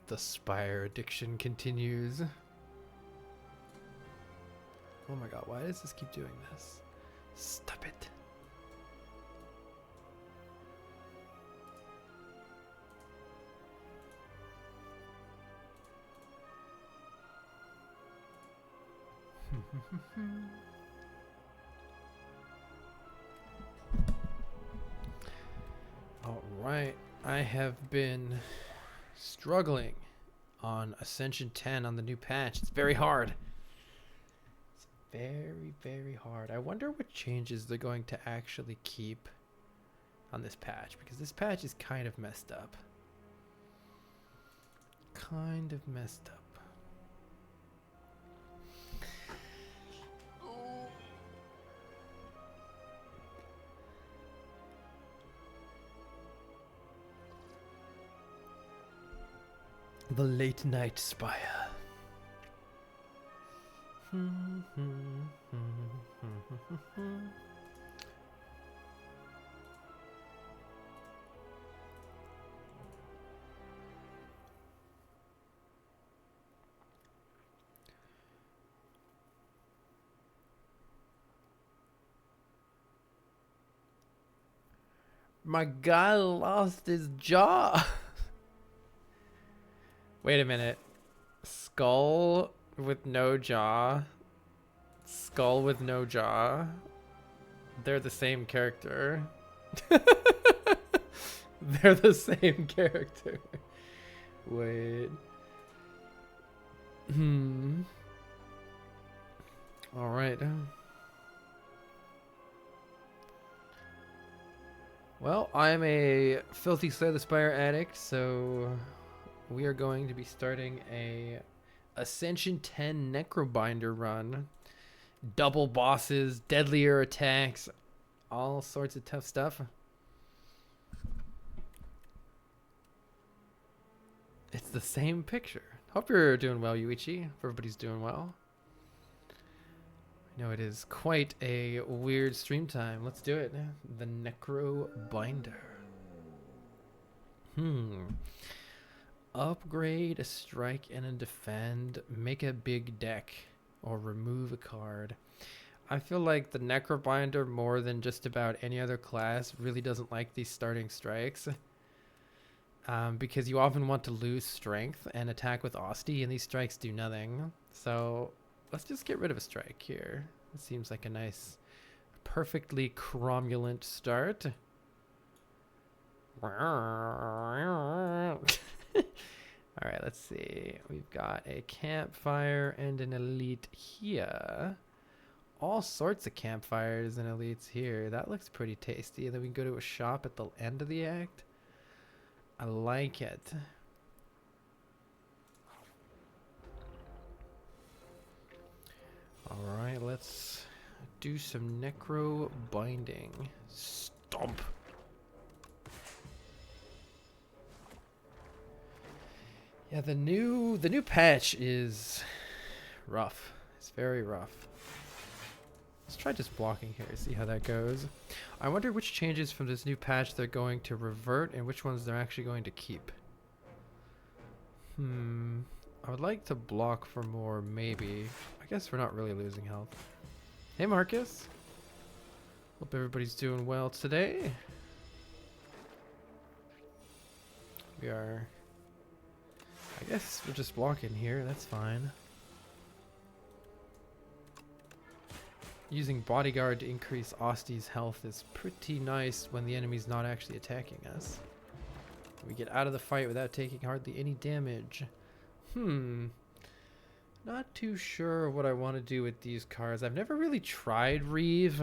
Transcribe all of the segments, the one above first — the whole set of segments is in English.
The Spire addiction continues. Oh my god, why does this keep doing this? Stop it. All right, I have been struggling on Ascension 10 on the new patch. It's very hard. It's very, very hard. I wonder what changes they're going to actually keep on this patch, because this patch is kind of messed up. Kind of messed up. The Late Night Spire. My guy lost his jaw. Wait a minute. Skull with no jaw. Skull with no jaw. They're the same character. They're the same character. Wait. All right. Well, I'm a Filthy Slay the Spire addict, so we are going to be starting a Ascension 10 Necrobinder run. Double bosses, deadlier attacks, all sorts of tough stuff. It's the same picture. Hope you're doing well, Yuichi. Hope everybody's doing well. I know it is quite a weird stream time. Let's do it. The Necrobinder. Upgrade a strike and a defend. Make a big deck. Or remove a card. I feel like the Necrobinder, more than just about any other class, really doesn't like these starting strikes. Because you often want to lose strength and attack with Osti, and these strikes do nothing. So let's just get rid of a strike here. It seems like a nice, perfectly cromulent start. Alright, let's see. We've got a campfire and an elite here. All sorts of campfires and elites here. That looks pretty tasty. And then we can go to a shop at the end of the act. I like it. Alright, let's do some necro binding. Stomp. Yeah, the new patch is rough. It's very rough. Let's try just blocking here, see how that goes. I wonder which changes from this new patch they're going to revert and which ones they're actually going to keep. I would like to block for more, maybe. I guess we're not really losing health. Hey, Marcus. Hope everybody's doing well today. We are... I guess we're just blocking here, that's fine. Using Bodyguard to increase Osti's health is pretty nice when the enemy's not actually attacking us. We get out of the fight without taking hardly any damage. Not too sure what I want to do with these cards. I've never really tried Reeve.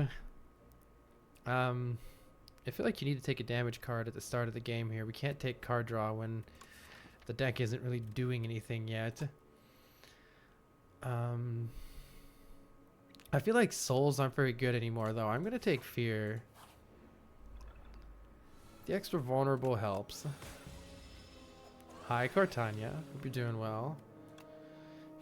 I feel like you need to take a damage card at the start of the game here. We can't take card draw when the deck isn't really doing anything yet. I feel like souls aren't very good anymore, though. I'm going to take fear. The extra vulnerable helps. Hi, Cortania. Hope you're doing well.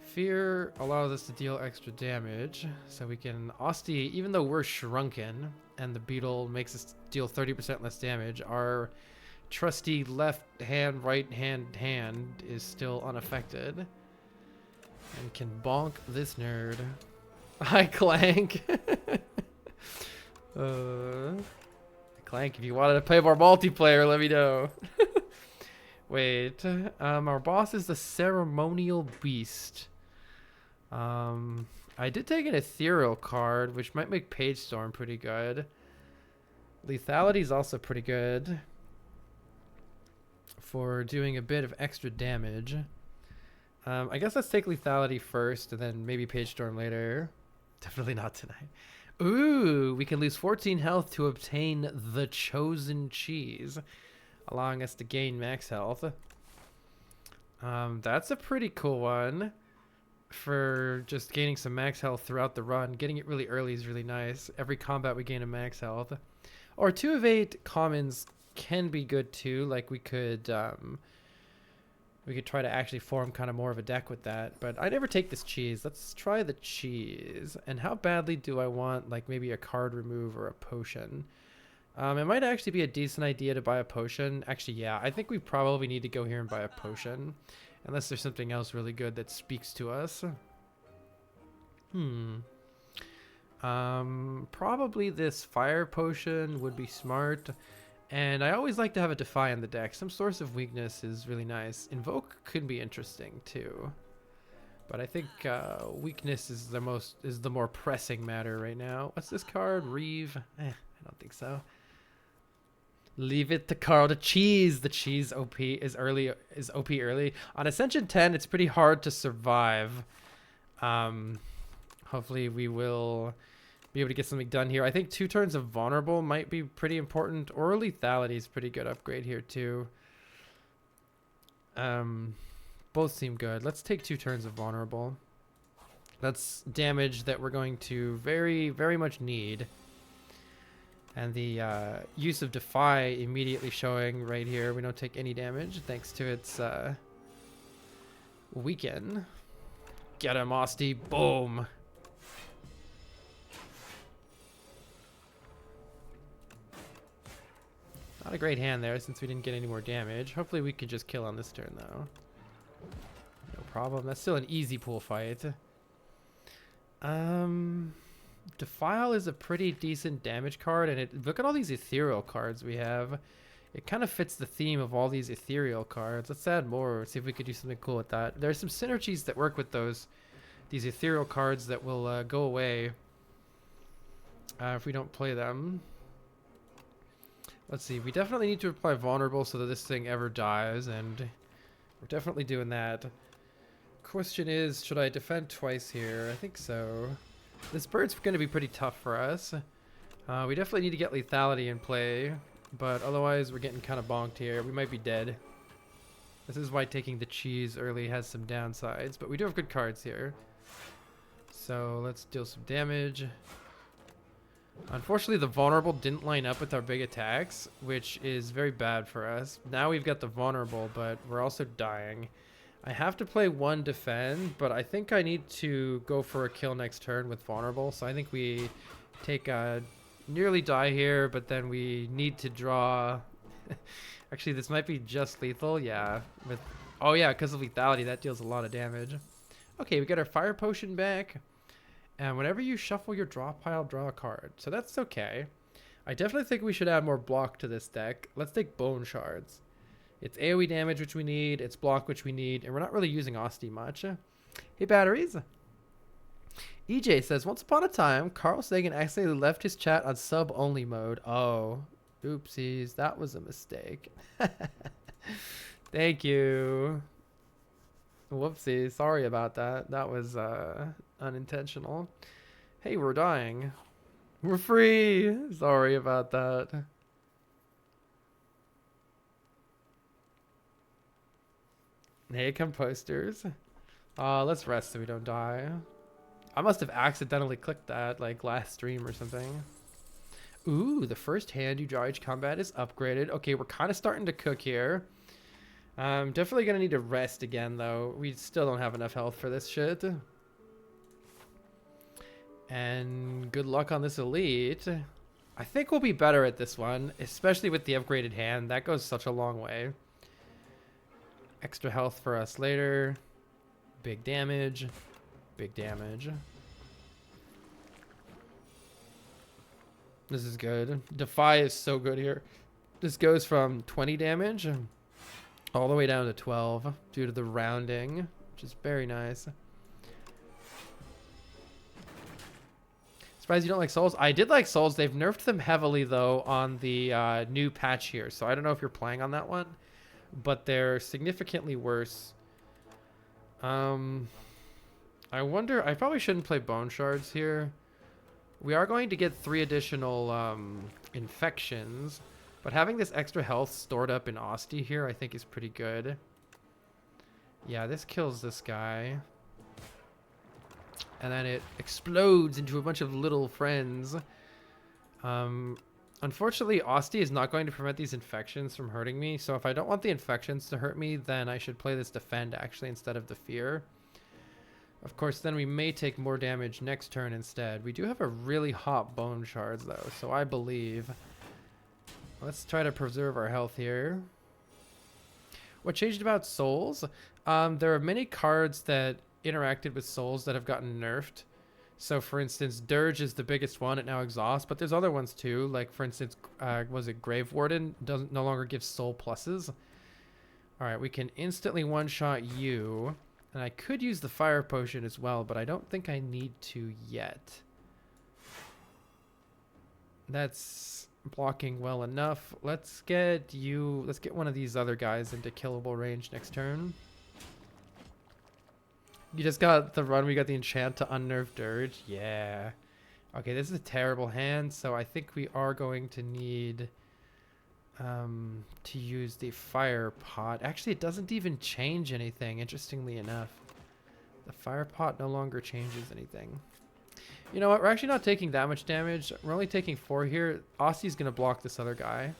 Fear allows us to deal extra damage, so we can Osti, even though we're shrunken and the beetle makes us deal 30% less damage, our trusty left hand, right hand is still unaffected. And can bonk this nerd. Hi, Clank. Clank, if you wanted to play more multiplayer, let me know. Wait, our boss is the ceremonial beast. I did take an ethereal card, which might make Page Storm pretty good. Lethality is also pretty good for doing a bit of extra damage. I guess let's take lethality first and then maybe Page Storm later. Definitely not tonight. Ooh, we can lose 14 health to obtain the chosen cheese, allowing us to gain max health. That's a pretty cool one for just gaining some max health throughout the run. Getting it really early is really nice. Every combat we gain a max health. Or 2 of 8 commons can be good too. Like we could try to actually form kind of more of a deck with that. But I never take this cheese. Let's try the cheese. And how badly do I want like maybe a card remove or a potion? It might actually be a decent idea to buy a potion. Actually, yeah, I think we probably need to go here and buy a potion. Unless there's something else really good that speaks to us. Probably this fire potion would be smart. And I always like to have a Defy in the deck. Some source of weakness is really nice. Invoke could be interesting too. But I think weakness is the more pressing matter right now. What's this card? Reeve? I don't think so. Leave it to Carl to cheese. The cheese OP is OP early. On Ascension 10, it's pretty hard to survive. Hopefully we will be able to get something done here. I think 2 turns of vulnerable might be pretty important. Or lethality is pretty good upgrade here too. Both seem good. Let's take 2 turns of vulnerable. That's damage that we're going to very, very much need. And the use of Defy immediately showing right here. We don't take any damage thanks to its weaken. Get him, Osty. Boom. Not a great hand there since we didn't get any more damage. Hopefully we can just kill on this turn though. No problem. That's still an easy pool fight. Defile is a pretty decent damage card, and look at all these ethereal cards we have. It kind of fits the theme of all these ethereal cards. Let's add more. See if we could do something cool with that. There's some synergies that work with these ethereal cards that will go away if we don't play them. Let's see. We definitely need to apply vulnerable so that this thing ever dies, and we're definitely doing that. Question is, should I defend twice here? I think so. This bird's going to be pretty tough for us. We definitely need to get lethality in play, but otherwise we're getting kind of bonked here. We might be dead. This is why taking the cheese early has some downsides, but we do have good cards here. So let's deal some damage. Unfortunately, the vulnerable didn't line up with our big attacks, which is very bad for us. Now we've got the vulnerable, but we're also dying. I have to play 1 defend, but I think I need to go for a kill next turn with vulnerable. So I think we take a nearly die here, but then we need to draw. Actually, this might be just lethal. Yeah. Oh yeah, because of lethality, that deals a lot of damage. Okay, we got our fire potion back. And whenever you shuffle your draw pile, draw a card. So that's okay. I definitely think we should add more block to this deck. Let's take bone shards. It's AoE damage, which we need. It's block, which we need. And we're not really using Osty much. Hey, batteries. EJ says, once upon a time, Carl Sagan accidentally left his chat on sub-only mode. Oh, oopsies. That was a mistake. Thank you. Whoopsie. Sorry about that. That was unintentional. Hey, we're dying. We're free. Sorry about that. Hey, composters. Let's rest so we don't die. I must have accidentally clicked that like last stream or something. Ooh, the first hand you draw each combat is upgraded. Okay, we're kind of starting to cook here. Definitely gonna need to rest again though. We still don't have enough health for this shit. And good luck on this elite. I think we'll be better at this one, especially with the upgraded hand. That goes such a long way. Extra health for us later. Big damage. Big damage. This is good. Defy is so good here. This goes from 20 damage all the way down to 12 due to the rounding, which is very nice. Surprised you don't like souls. I did like souls. They've nerfed them heavily though on the new patch here, so I don't know if you're playing on that one, but they're significantly worse. I wonder, I probably shouldn't play bone shards here. We are going to get 3 additional infections, but having this extra health stored up in Asti here I think is pretty good. Yeah, this kills this guy. And then it explodes into a bunch of little friends. Unfortunately, Asti is not going to prevent these infections from hurting me. So if I don't want the infections to hurt me, then I should play this defend actually instead of the fear. Of course, then we may take more damage next turn instead. We do have a really hot bone shards though, so I believe. Let's try to preserve our health here. What changed about souls? There are many cards that interacted with souls that have gotten nerfed. So for instance, Dirge is the biggest one. It now exhausts, but there's other ones too. Like for instance, was it Grave Warden? Doesn't no longer give soul pluses. All right, we can instantly one-shot you. And I could use the fire potion as well, but I don't think I need to yet. That's blocking well enough. Let's get one of these other guys into killable range next turn. You just got the run, we got the enchant to unnerve Dirge. Yeah. Okay, this is a terrible hand, so I think we are going to need to use the fire pot. Actually, it doesn't even change anything, interestingly enough. The fire pot no longer changes anything. You know what? We're actually not taking that much damage. We're only taking 4 here. Aussie's going to block this other guy.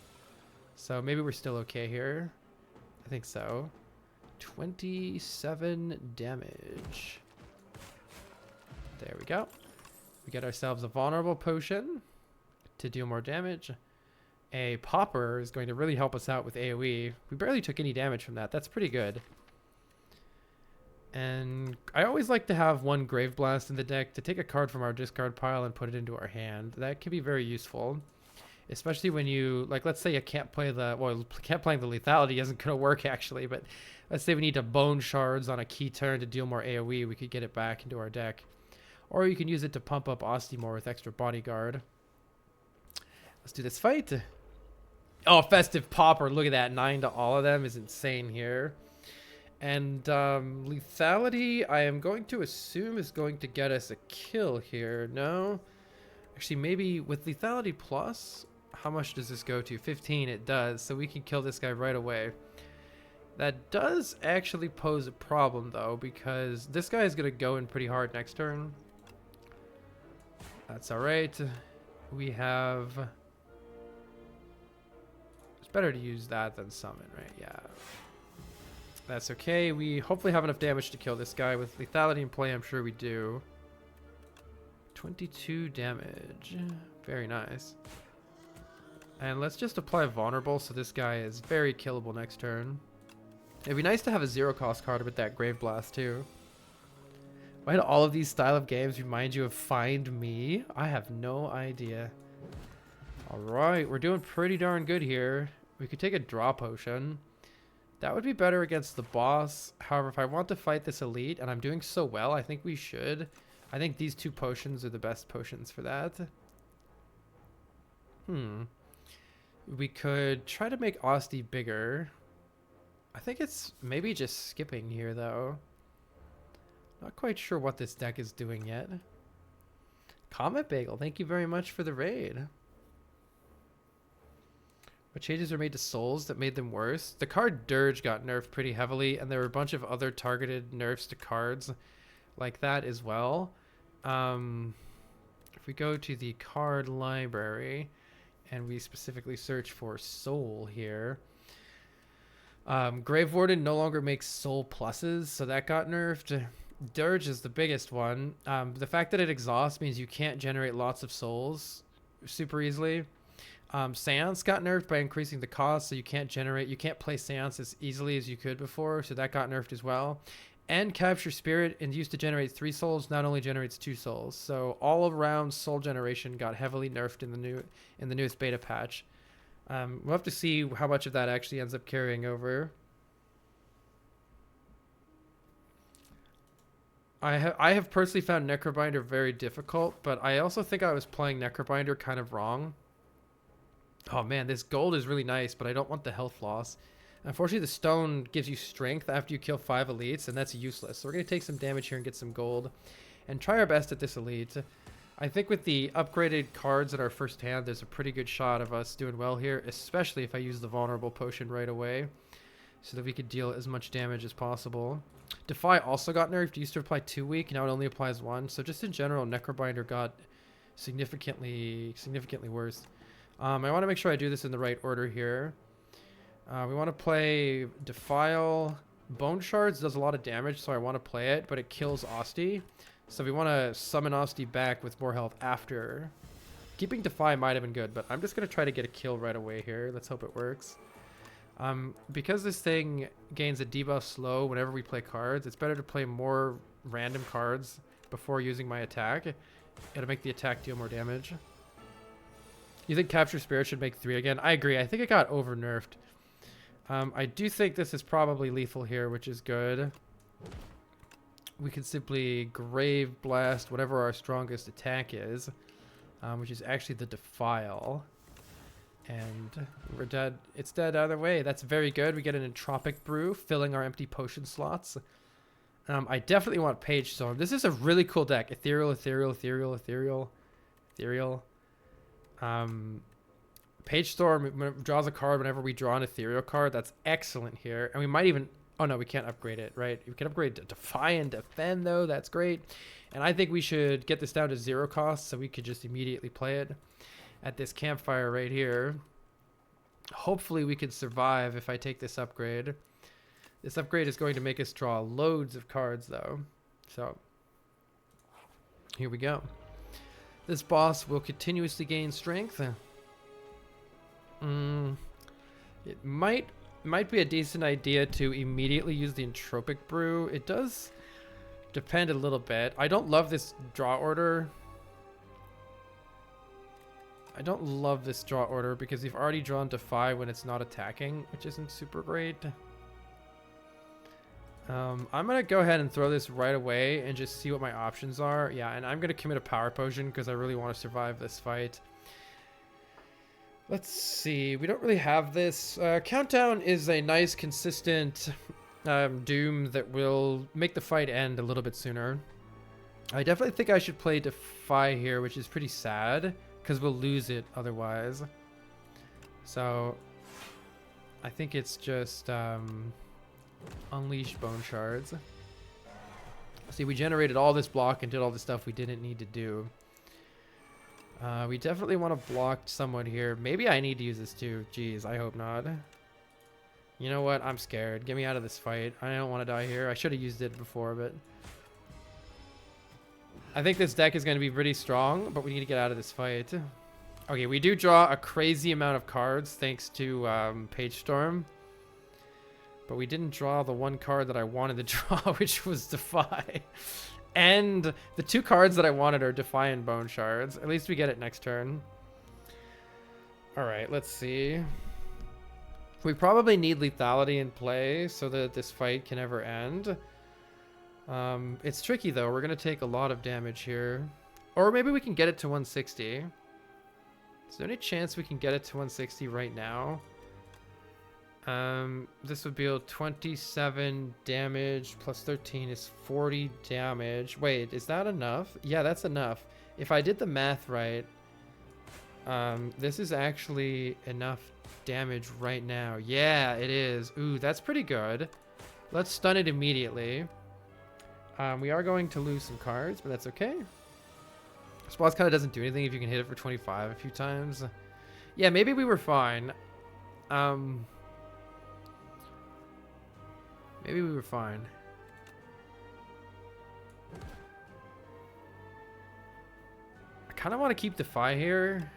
So maybe we're still okay here. I think so. 27 damage. There we go. We get ourselves a vulnerable potion to deal more damage. A popper is going to really help us out with AoE. We barely took any damage from that. That's pretty good. And I always like to have one Grave Blast in the deck to take a card from our discard pile and put it into our hand. That can be very useful. Especially when you, like, let's say you can't play the, well, can't play the lethality isn't going to work actually, but let's say we need to bone shards on a key turn to deal more AoE, we could get it back into our deck. Or you can use it to pump up Asti more with extra bodyguard. Let's do this fight. Oh, Festive Popper, look at that, 9 to all of them is insane here. And lethality, I am going to assume is going to get us a kill here. No? Actually, maybe with lethality plus, how much does this go to? 15, it does. So we can kill this guy right away. That does actually pose a problem, though, because this guy is going to go in pretty hard next turn. That's all right. We have... It's better to use that than summon, right? Yeah. That's okay. We hopefully have enough damage to kill this guy. With lethality in play, I'm sure we do. 22 damage. Very nice. And let's just apply vulnerable so this guy is very killable next turn. It'd be nice to have a 0-cost card with that Grave Blast too. Why do all of these style of games remind you of Find Me? I have no idea. Alright, we're doing pretty darn good here. We could take a draw potion. That would be better against the boss. However, if I want to fight this elite, and I'm doing so well, I think we should. I think these 2 potions are the best potions for that. We could try to make Asti bigger. I think it's maybe just skipping here, though. Not quite sure what this deck is doing yet. Comet Bagel, thank you very much for the raid. What changes were made to souls that made them worse? The card Dirge got nerfed pretty heavily, and there were a bunch of other targeted nerfs to cards like that as well. If we go to the card library and we specifically search for soul here, Grave Warden no longer makes soul pluses, so that got nerfed. Dirge is the biggest one. The fact that it exhausts means you can't generate lots of souls, super easily. Seance got nerfed by increasing the cost, so you can't play Seance as easily as you could before, so that got nerfed as well. And Capture Spirit, and used to generate 3 souls, now only generates 2 souls. So all around soul generation got heavily nerfed in the newest beta patch. We'll have to see how much of that actually ends up carrying over. I have personally found Necrobinder very difficult, but I also think I was playing Necrobinder kind of wrong. Oh man, this gold is really nice, but I don't want the health loss. Unfortunately, the stone gives you strength after you kill 5 elites, and that's useless. So we're going to take some damage here and get some gold, and try our best at this elite. I think with the upgraded cards at our first hand, there's a pretty good shot of us doing well here, especially if I use the vulnerable potion right away, so that we could deal as much damage as possible. Defy also got nerfed. It used to apply 2 week, now it only applies 1. So just in general, Necrobinder got significantly worse. I want to make sure I do this in the right order here. We want to play Defile. Bone Shards does a lot of damage, so I want to play it, but it kills Osti. So we want to summon Osti back with more health after. Keeping Defy might have been good, but I'm just going to try to get a kill right away here. Let's hope it works. Because this thing gains a debuff slow whenever we play cards, it's better to play more random cards before using my attack. It'll make the attack deal more damage. You think Capture Spirit should make 3 again? I agree. I think it got over nerfed. I do think this is probably lethal here, which is good. We can simply Grave Blast whatever our strongest attack is, which is actually the Defile. And we're dead. It's dead either way. That's very good. We get an Entropic Brew, filling our empty potion slots. I definitely want Page Storm. This is a really cool deck. Ethereal, Ethereal, Ethereal, Ethereal, Ethereal. Page Storm draws a card whenever we draw an Ethereal card. That's excellent here. And we might even... Oh, no, we can't upgrade it, right? We can upgrade to Defy and Defend, though. That's great. And I think we should get this down to 0 cost so we could just immediately play it at this campfire right here. Hopefully we can survive if I take this upgrade. This upgrade is going to make us draw loads of cards, though. So, here we go. This boss will continuously gain strength. It might be a decent idea to immediately use the Entropic Brew. It does depend a little bit. I don't love this draw order. Because we've already drawn Defy when it's not attacking, which isn't super great. I'm going to go ahead and throw this right away and just see what my options are. Yeah, and I'm going to commit a Power Potion because I really want to survive this fight. Let's see. We don't really have this. Countdown is a nice, consistent doom that will make the fight end a little bit sooner. I definitely think I should play Defy here, which is pretty sad because we'll lose it otherwise. So I think it's just Unleash Bone Shards. See, we generated all this block and did all the stuff we didn't need to do. We definitely want to block someone here. Maybe I need to use this too. Jeez, I hope not. You know what? I'm scared. Get me out of this fight. I don't want to die here. I should have used it before, but... I think this deck is going to be pretty strong, but we need to get out of this fight. Okay, we do draw a crazy amount of cards thanks to Page Storm. But we didn't draw the one card that I wanted to draw, which was Defy. And the 2 cards that I wanted are Defy and Bone Shards. At least we get it next turn. Alright, let's see. We probably need lethality in play so that this fight can ever end. It's tricky though. We're going to take a lot of damage here. Or maybe we can get it to 160. Is there any chance we can get it to 160 right now? This would be 27 damage plus 13 is 40 damage. Wait, is that enough? Yeah, that's enough. If I did the math right, this is actually enough damage right now. Yeah, it is. Ooh, that's pretty good. Let's stun it immediately. We are going to lose some cards, but that's okay. This boss kind of doesn't do anything if you can hit it for 25 a few times. Yeah, maybe we were fine. Maybe we were fine. I kind of want to keep Defy here.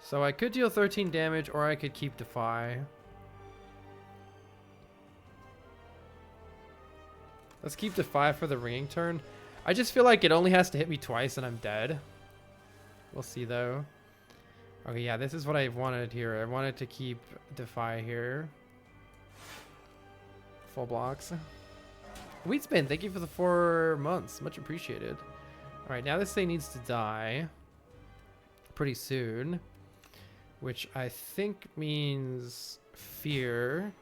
So I could deal 13 damage, or I could keep Defy. Let's keep Defy for the ringing turn. I just feel like it only has to hit me twice and I'm dead. We'll see though. Okay, yeah, this is what I wanted here. I wanted to keep Defy here. Full blocks. Wheatspin, thank you for the 4 months. Much appreciated. Alright, now this thing needs to die pretty soon. Which I think means Fear.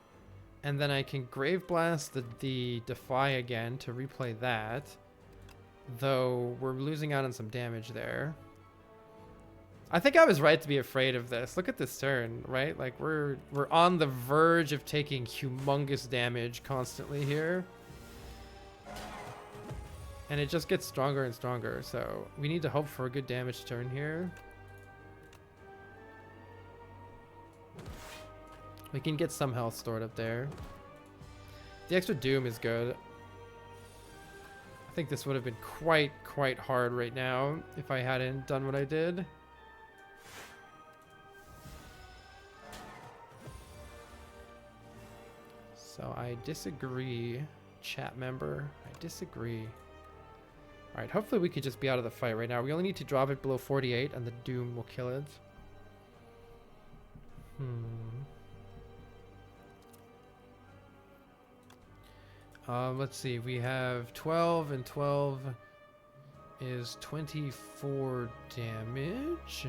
And then I can Grave Blast the Defy again to replay that. Though we're losing out on some damage there. I think I was right to be afraid of this. Look at this turn, right? Like we're on the verge of taking humongous damage constantly here. And it just gets stronger and stronger. So we need to hope for a good damage turn here. We can get some health stored up there. The extra Doom is good. I think this would have been quite hard right now if I hadn't done what I did. So I disagree, chat member. I disagree. All right, hopefully we could just be out of the fight right now. We only need to drop it below 48 and the Doom will kill it. Let's see. We have 12 and 12 is 24 damage.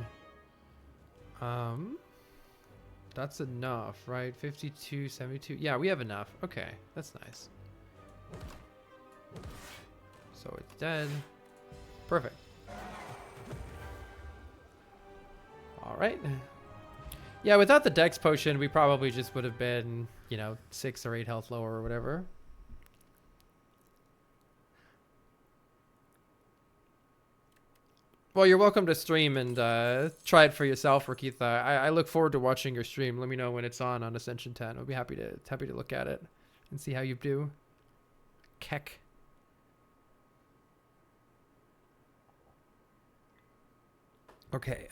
That's enough, right? 52, 72. Yeah, we have enough. Okay, that's nice. So it's dead. Perfect. All right. Yeah, without the Dex potion, we probably just would have been, you know, 6 or 8 health lower or whatever. Well, you're welcome to stream and try it for yourself, Rakitha. I look forward to watching your stream. Let me know when it's on Ascension 10. I'll be happy to look at it and see how you do. Keck. Okay,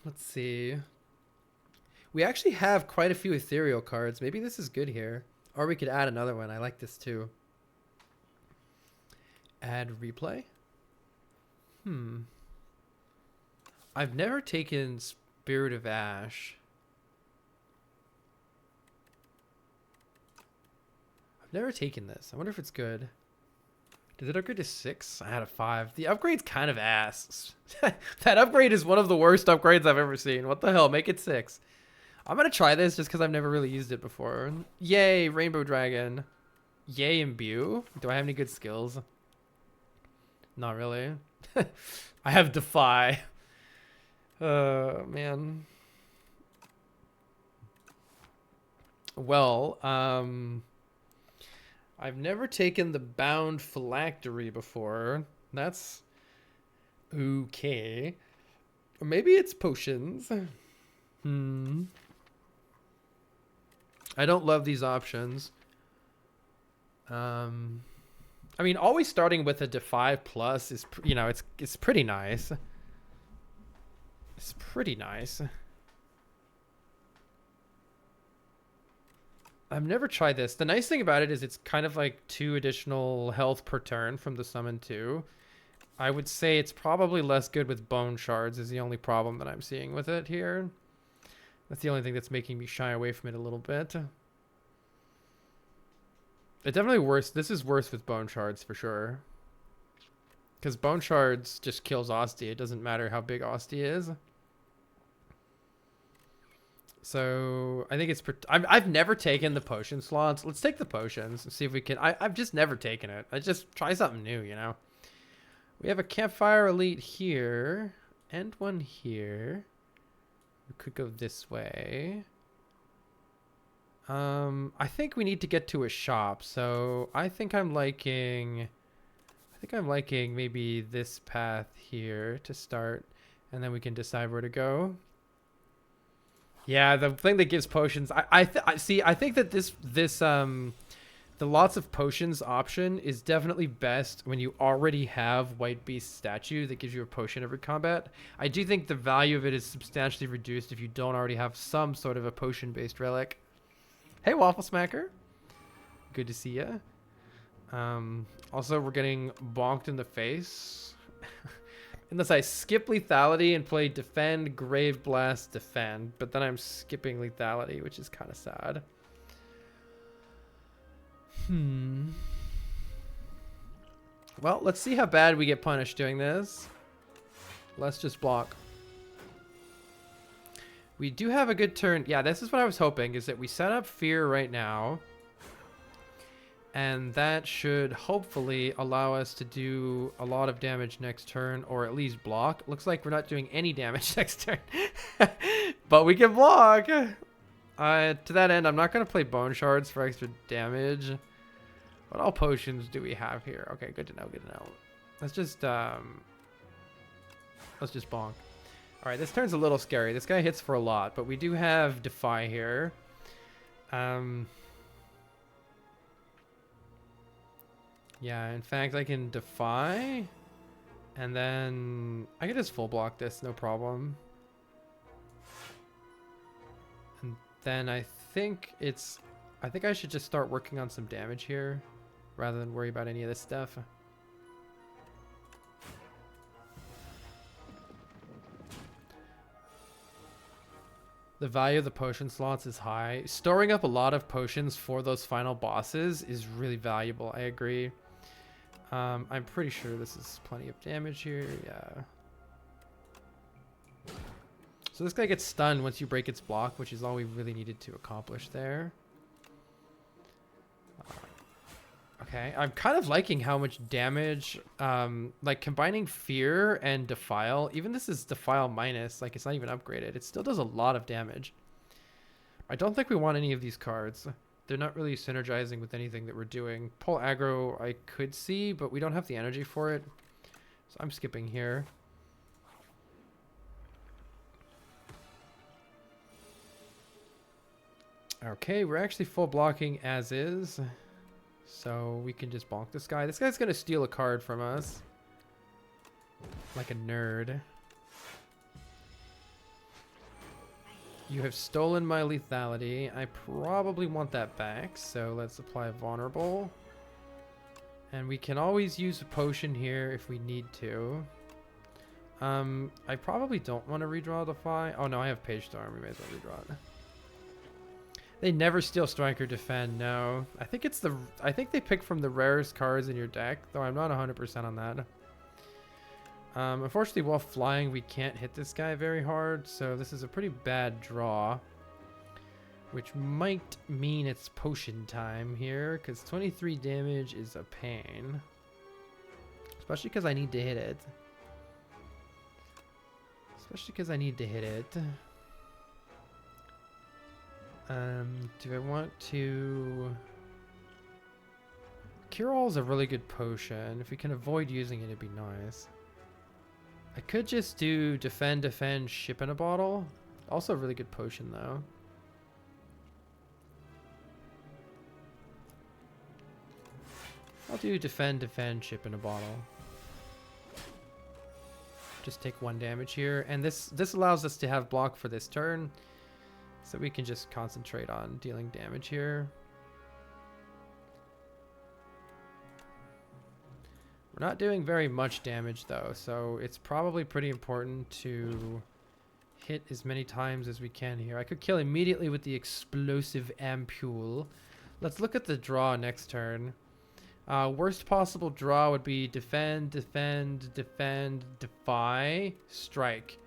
let's see. We actually have quite a few ethereal cards. Maybe this is good here. Or we could add another one. I like this too. Add replay. I've never taken Spirit of Ash. I've never taken this. I wonder if it's good. Did it upgrade to 6? I had a 5. The upgrade's kind of ass. That upgrade is one of the worst upgrades I've ever seen. What the hell? Make it 6. I'm going to try this just because I've never really used it before. Yay, Rainbow Dragon. Yay, Imbue. Do I have any good skills? Not really. I have Defy. Man. Well, I've never taken the Bound Phylactery before. That's okay. Or maybe it's potions. I don't love these options. I mean, always starting with a Defy plus is, you know, it's pretty nice. It's pretty nice. I've never tried this. The nice thing about it is it's kind of like 2 additional health per turn from the summon too. I would say it's probably less good with bone shards is the only problem that I'm seeing with it here. That's the only thing that's making me shy away from it a little bit. It definitely worse. This is worse with bone shards for sure. Because bone shards just kills Ostia. It doesn't matter how big Ostia is. So I think it's. I've never taken the potion slots. Let's take the potions and see if we can. I've just never taken it. I just try something new, you know. We have a campfire elite here and one here. We could go this way. I think we need to get to a shop. So I think I'm liking maybe this path here to start, and then we can decide where to go. Yeah, the thing that gives potions. I think that this The lots of potions option is definitely best when you already have White Beast statue that gives you a potion every combat. I do think the value of it is substantially reduced if you don't already have some sort of a potion-based relic. Hey, Waffle Smacker. Good to see ya. Also, we're getting bonked in the face. Unless I skip lethality and play defend, grave blast, defend. But then I'm skipping lethality, which is kind of sad. Well, let's see how bad we get punished doing this. Let's just block. We do have a good turn. Yeah, this is what I was hoping, is that we set up fear right now. And that should hopefully allow us to do a lot of damage next turn, or at least block. Looks like we're not doing any damage next turn. But we can block. To that end, I'm not going to play Bone Shards for extra damage. What all potions do we have here? Okay, good to know, good to know. Let's just bonk. All right, this turn's a little scary. This guy hits for a lot, but we do have Defy here. Yeah, in fact, I can Defy, and then I can just full block this, no problem. And then I think I should just start working on some damage here, rather than worry about any of this stuff. The value of the potion slots is high. Storing up a lot of potions for those final bosses is really valuable. I agree. I'm pretty sure this is plenty of damage here. Yeah. So this guy gets stunned once you break its block, which is all we really needed to accomplish there. Okay, I'm kind of liking how much damage, like combining Fear and Defile, even this is Defile minus, like it's not even upgraded, it still does a lot of damage. I don't think we want any of these cards. They're not really synergizing with anything that we're doing. Pull aggro I could see, but we don't have the energy for it. So I'm skipping here. Okay, we're actually full blocking as is. So we can just bonk this guy. This guy's going to steal a card from us. Like a nerd. You have stolen my lethality. I probably want that back. So let's apply vulnerable. And we can always use a potion here if we need to. I probably don't want to redraw Defy. Oh no, I have Page Storm. We may as well redraw it. They never steal Strike or Defend, no. I think they pick from the rarest cards in your deck, though I'm not 100% on that. Unfortunately, while flying, we can't hit this guy very hard, so this is a pretty bad draw. Which might mean it's potion time here, because 23 damage is a pain. Especially because I need to hit it. Do I want to... Cure All is a really good potion. If we can avoid using it, it'd be nice. I could just do Defend, Ship in a Bottle. Also a really good potion, though. I'll do Defend, Ship in a Bottle. Just take 1 damage here. And this allows us to have block for this turn. So we can just concentrate on dealing damage here. We're not doing very much damage though, so it's probably pretty important to hit as many times as we can here. I could kill immediately with the explosive ampule. Let's look at the draw next turn. Worst possible draw would be defend, defy, strike.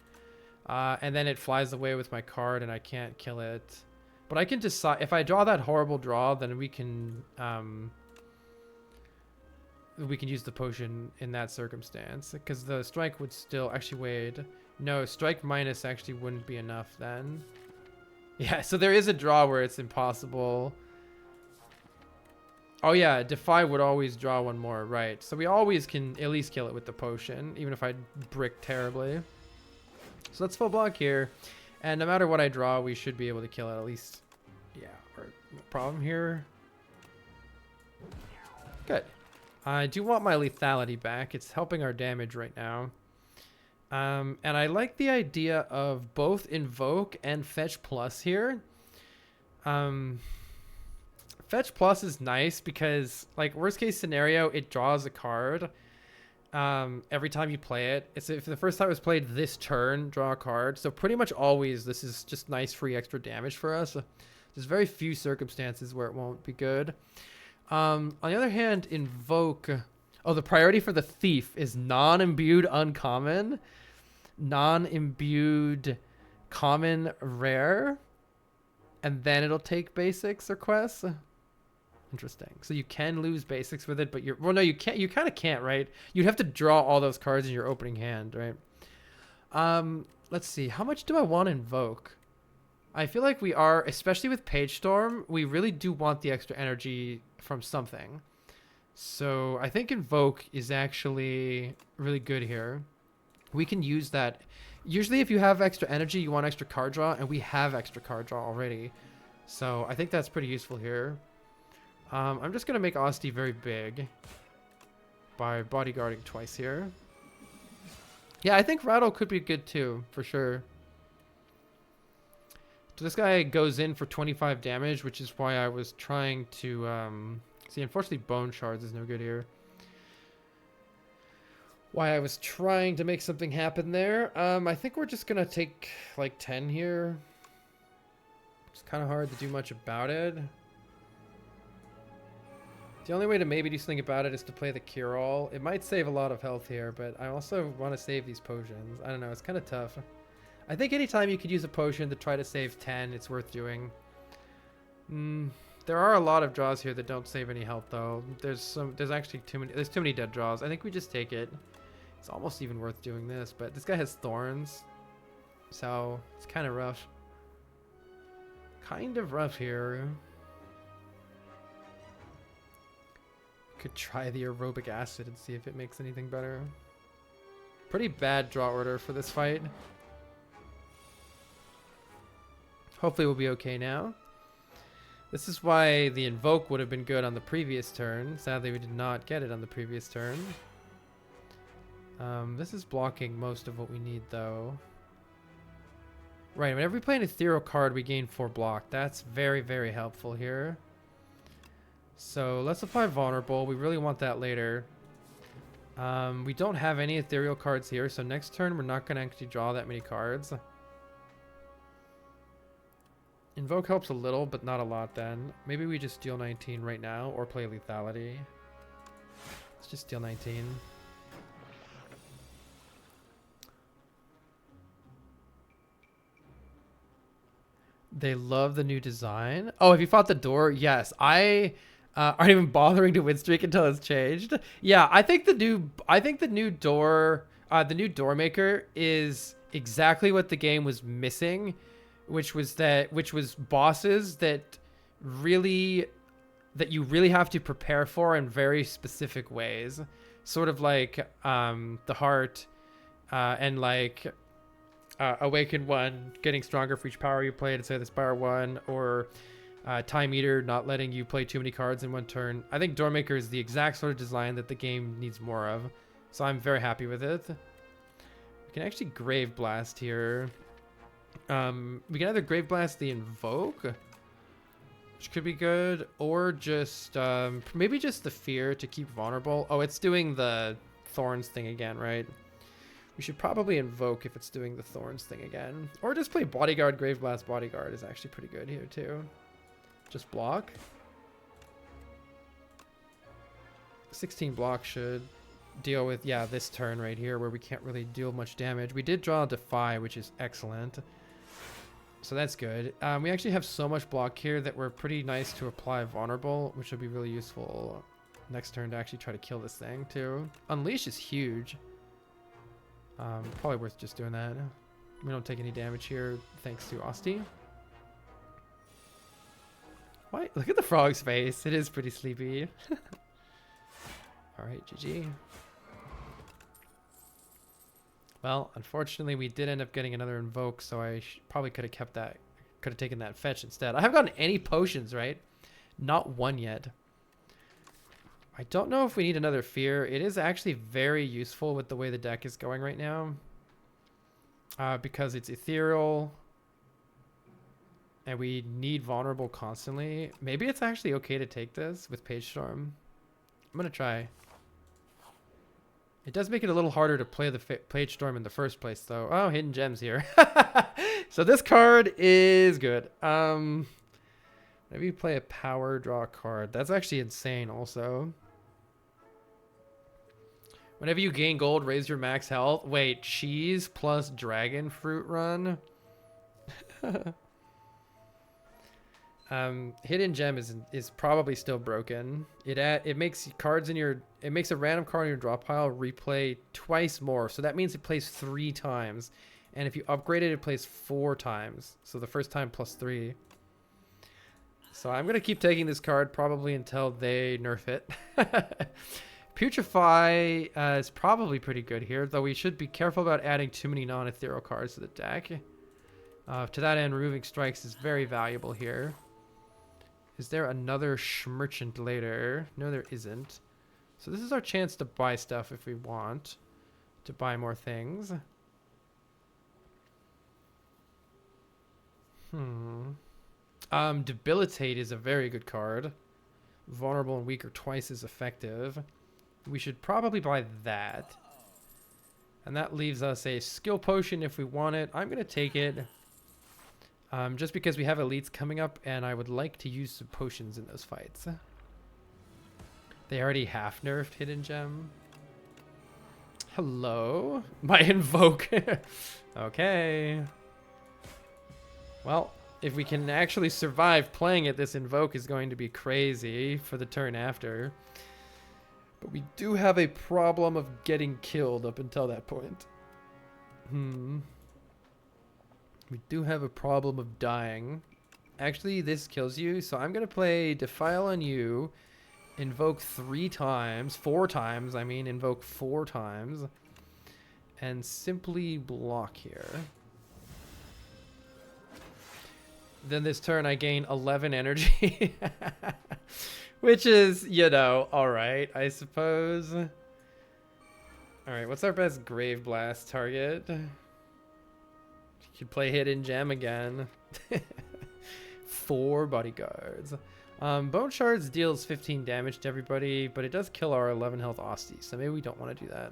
And then it flies away with my card and I can't kill it. But I can decide, if I draw that horrible draw, then we can use the potion in that circumstance. Because the strike would still, actually wait. No, strike minus actually wouldn't be enough then. Yeah, so there is a draw where it's impossible. Oh yeah, defy would always draw 1 more, right. So we always can at least kill it with the potion, even if I brick terribly. So let's full block here, and no matter what I draw, we should be able to kill it at least. Yeah, or no problem here. Good. I do want my lethality back. It's helping our damage right now. And I like the idea of both Invoke and Fetch Plus here. Fetch Plus is nice because, like, worst case scenario, it draws a card every time you play it. It's if the first time it was played this turn, draw a card. So pretty much always this is just nice free extra damage for us. There's very few circumstances where it won't be good. On the other hand, Invoke... Oh, the priority for the Thief is non-imbued uncommon, non-imbued common rare, and then it'll take basics or quests. Interesting. So you can lose basics with it, but you're... Well, no, you can't. You kind of can't, right? You'd have to draw all those cards in your opening hand, right? Let's see. How much do I want to Invoke? I feel like we are, especially with Page Storm, we really do want the extra energy from something. So I think Invoke is actually really good here. We can use that. Usually if you have extra energy, you want extra card draw, and we have extra card draw already. So I think that's pretty useful here. I'm just going to make Asti very big by bodyguarding twice here. Yeah, I think Rattle could be good too, for sure. So this guy goes in for 25 damage, which is why I was trying to... See, unfortunately, Bone Shards is no good here. Why I was trying to make something happen there. I think we're just going to take, like, 10 here. It's kind of hard to do much about it. The only way to maybe do something about it is to play the Cure-All. It might save a lot of health here, but I also want to save these potions. I don't know, it's kind of tough. I think anytime you could use a potion to try to save 10, it's worth doing. There are a lot of draws here that don't save any health, though. There's actually too many dead draws. I think we just take it. It's almost even worth doing this, but this guy has thorns, so it's kind of rough. Kind of rough here. Could try the aerobic acid and see if it makes anything better. Pretty bad draw order for this fight. Hopefully we'll be okay now. This is why the Invoke would have been good on the previous turn. Sadly, we did not get it on the previous turn. This is blocking most of what we need, though. Right, whenever we play an ethereal card, we gain 4 block. That's very, very helpful here. So let's apply Vulnerable. We really want that later. We don't have any ethereal cards here, so next turn we're not going to actually draw that many cards. Invoke helps a little, but not a lot then. Maybe we just deal 19 right now, or play Lethality. Let's just deal 19. They love the new design. Oh, have you fought the door? Yes. I aren't even bothering to Winstreak until it's changed. Yeah, I think the new door maker is exactly what the game was missing. Which was bosses that you really have to prepare for in very specific ways, sort of like the Heart and like Awakened One getting stronger for each power you play to say the Spire One, or Time Eater not letting you play too many cards in one turn. I think Doormaker is the exact sort of design that the game needs more of, so I'm very happy with it. We can actually Grave Blast here. We can either Grave Blast the Invoke, which could be good, or just maybe just the Fear to keep vulnerable. Oh, it's doing the Thorns thing again, right? We should probably Invoke if it's doing the Thorns thing again, or just play Bodyguard. Grave Blast Bodyguard is actually pretty good here too. Just block. 16 block should deal with, yeah, this turn right here where we can't really deal much damage. We did draw a Defy, which is excellent. So that's good. We actually have so much block here that we're pretty nice to apply Vulnerable, which will be really useful next turn to actually try to kill this thing too. Unleash is huge. Probably worth just doing that. We don't take any damage here thanks to Asti. Why? Look at the frog's face. It is pretty sleepy. Alright, GG. Well, unfortunately, we did end up getting another Invoke, so I probably could have kept that. Could have taken that Fetch instead. I haven't gotten any potions, right? Not one yet. I don't know if we need another Fear. It is actually very useful with the way the deck is going right now. Because it's ethereal. And we need Vulnerable constantly. Maybe it's actually okay to take this with Page Storm. I'm going to try. It does make it a little harder to play the Page Storm in the first place, though. Oh, Hidden Gems here. So this card is good. Maybe you play a power, draw a card. That's actually insane also. Whenever you gain gold, raise your max health. Wait, cheese plus dragon fruit run? Hidden Gem is probably still broken. It makes cards in your a random card in your draw pile replay twice more. So that means it plays 3 times. And if you upgrade it, it plays 4 times. So the first time plus 3. So I'm gonna keep taking this card probably until they nerf it. Putrefy is probably pretty good here, though we should be careful about adding too many non-ethereal cards to the deck. To that end, Removing Strikes is very valuable here. Is there another Merchant later? No, there isn't. So this is our chance to buy stuff if we want to buy more things. Debilitate is a very good card. Vulnerable and weak are twice as effective. We should probably buy that. And that leaves us a skill potion if we want it. I'm going to take it. Just because we have elites coming up and I would like to use some potions in those fights. They already half nerfed Hidden Gem. Hello? My Invoke. Okay. Well, if we can actually survive playing it, this Invoke is going to be crazy for the turn after. But we do have a problem of getting killed up until that point. We do have a problem of dying. Actually, this kills you, so I'm going to play Defile on you, Invoke 3 times, 4 times, I mean, Invoke 4 times, and simply block here. Then this turn I gain 11 energy. Which is, you know, alright, I suppose. Alright, what's our best Grave Blast target? You could play Hidden Gem again. 4 bodyguards. Bone Shards deals 15 damage to everybody, but it does kill our 11 health Osties, so maybe we don't want to do that.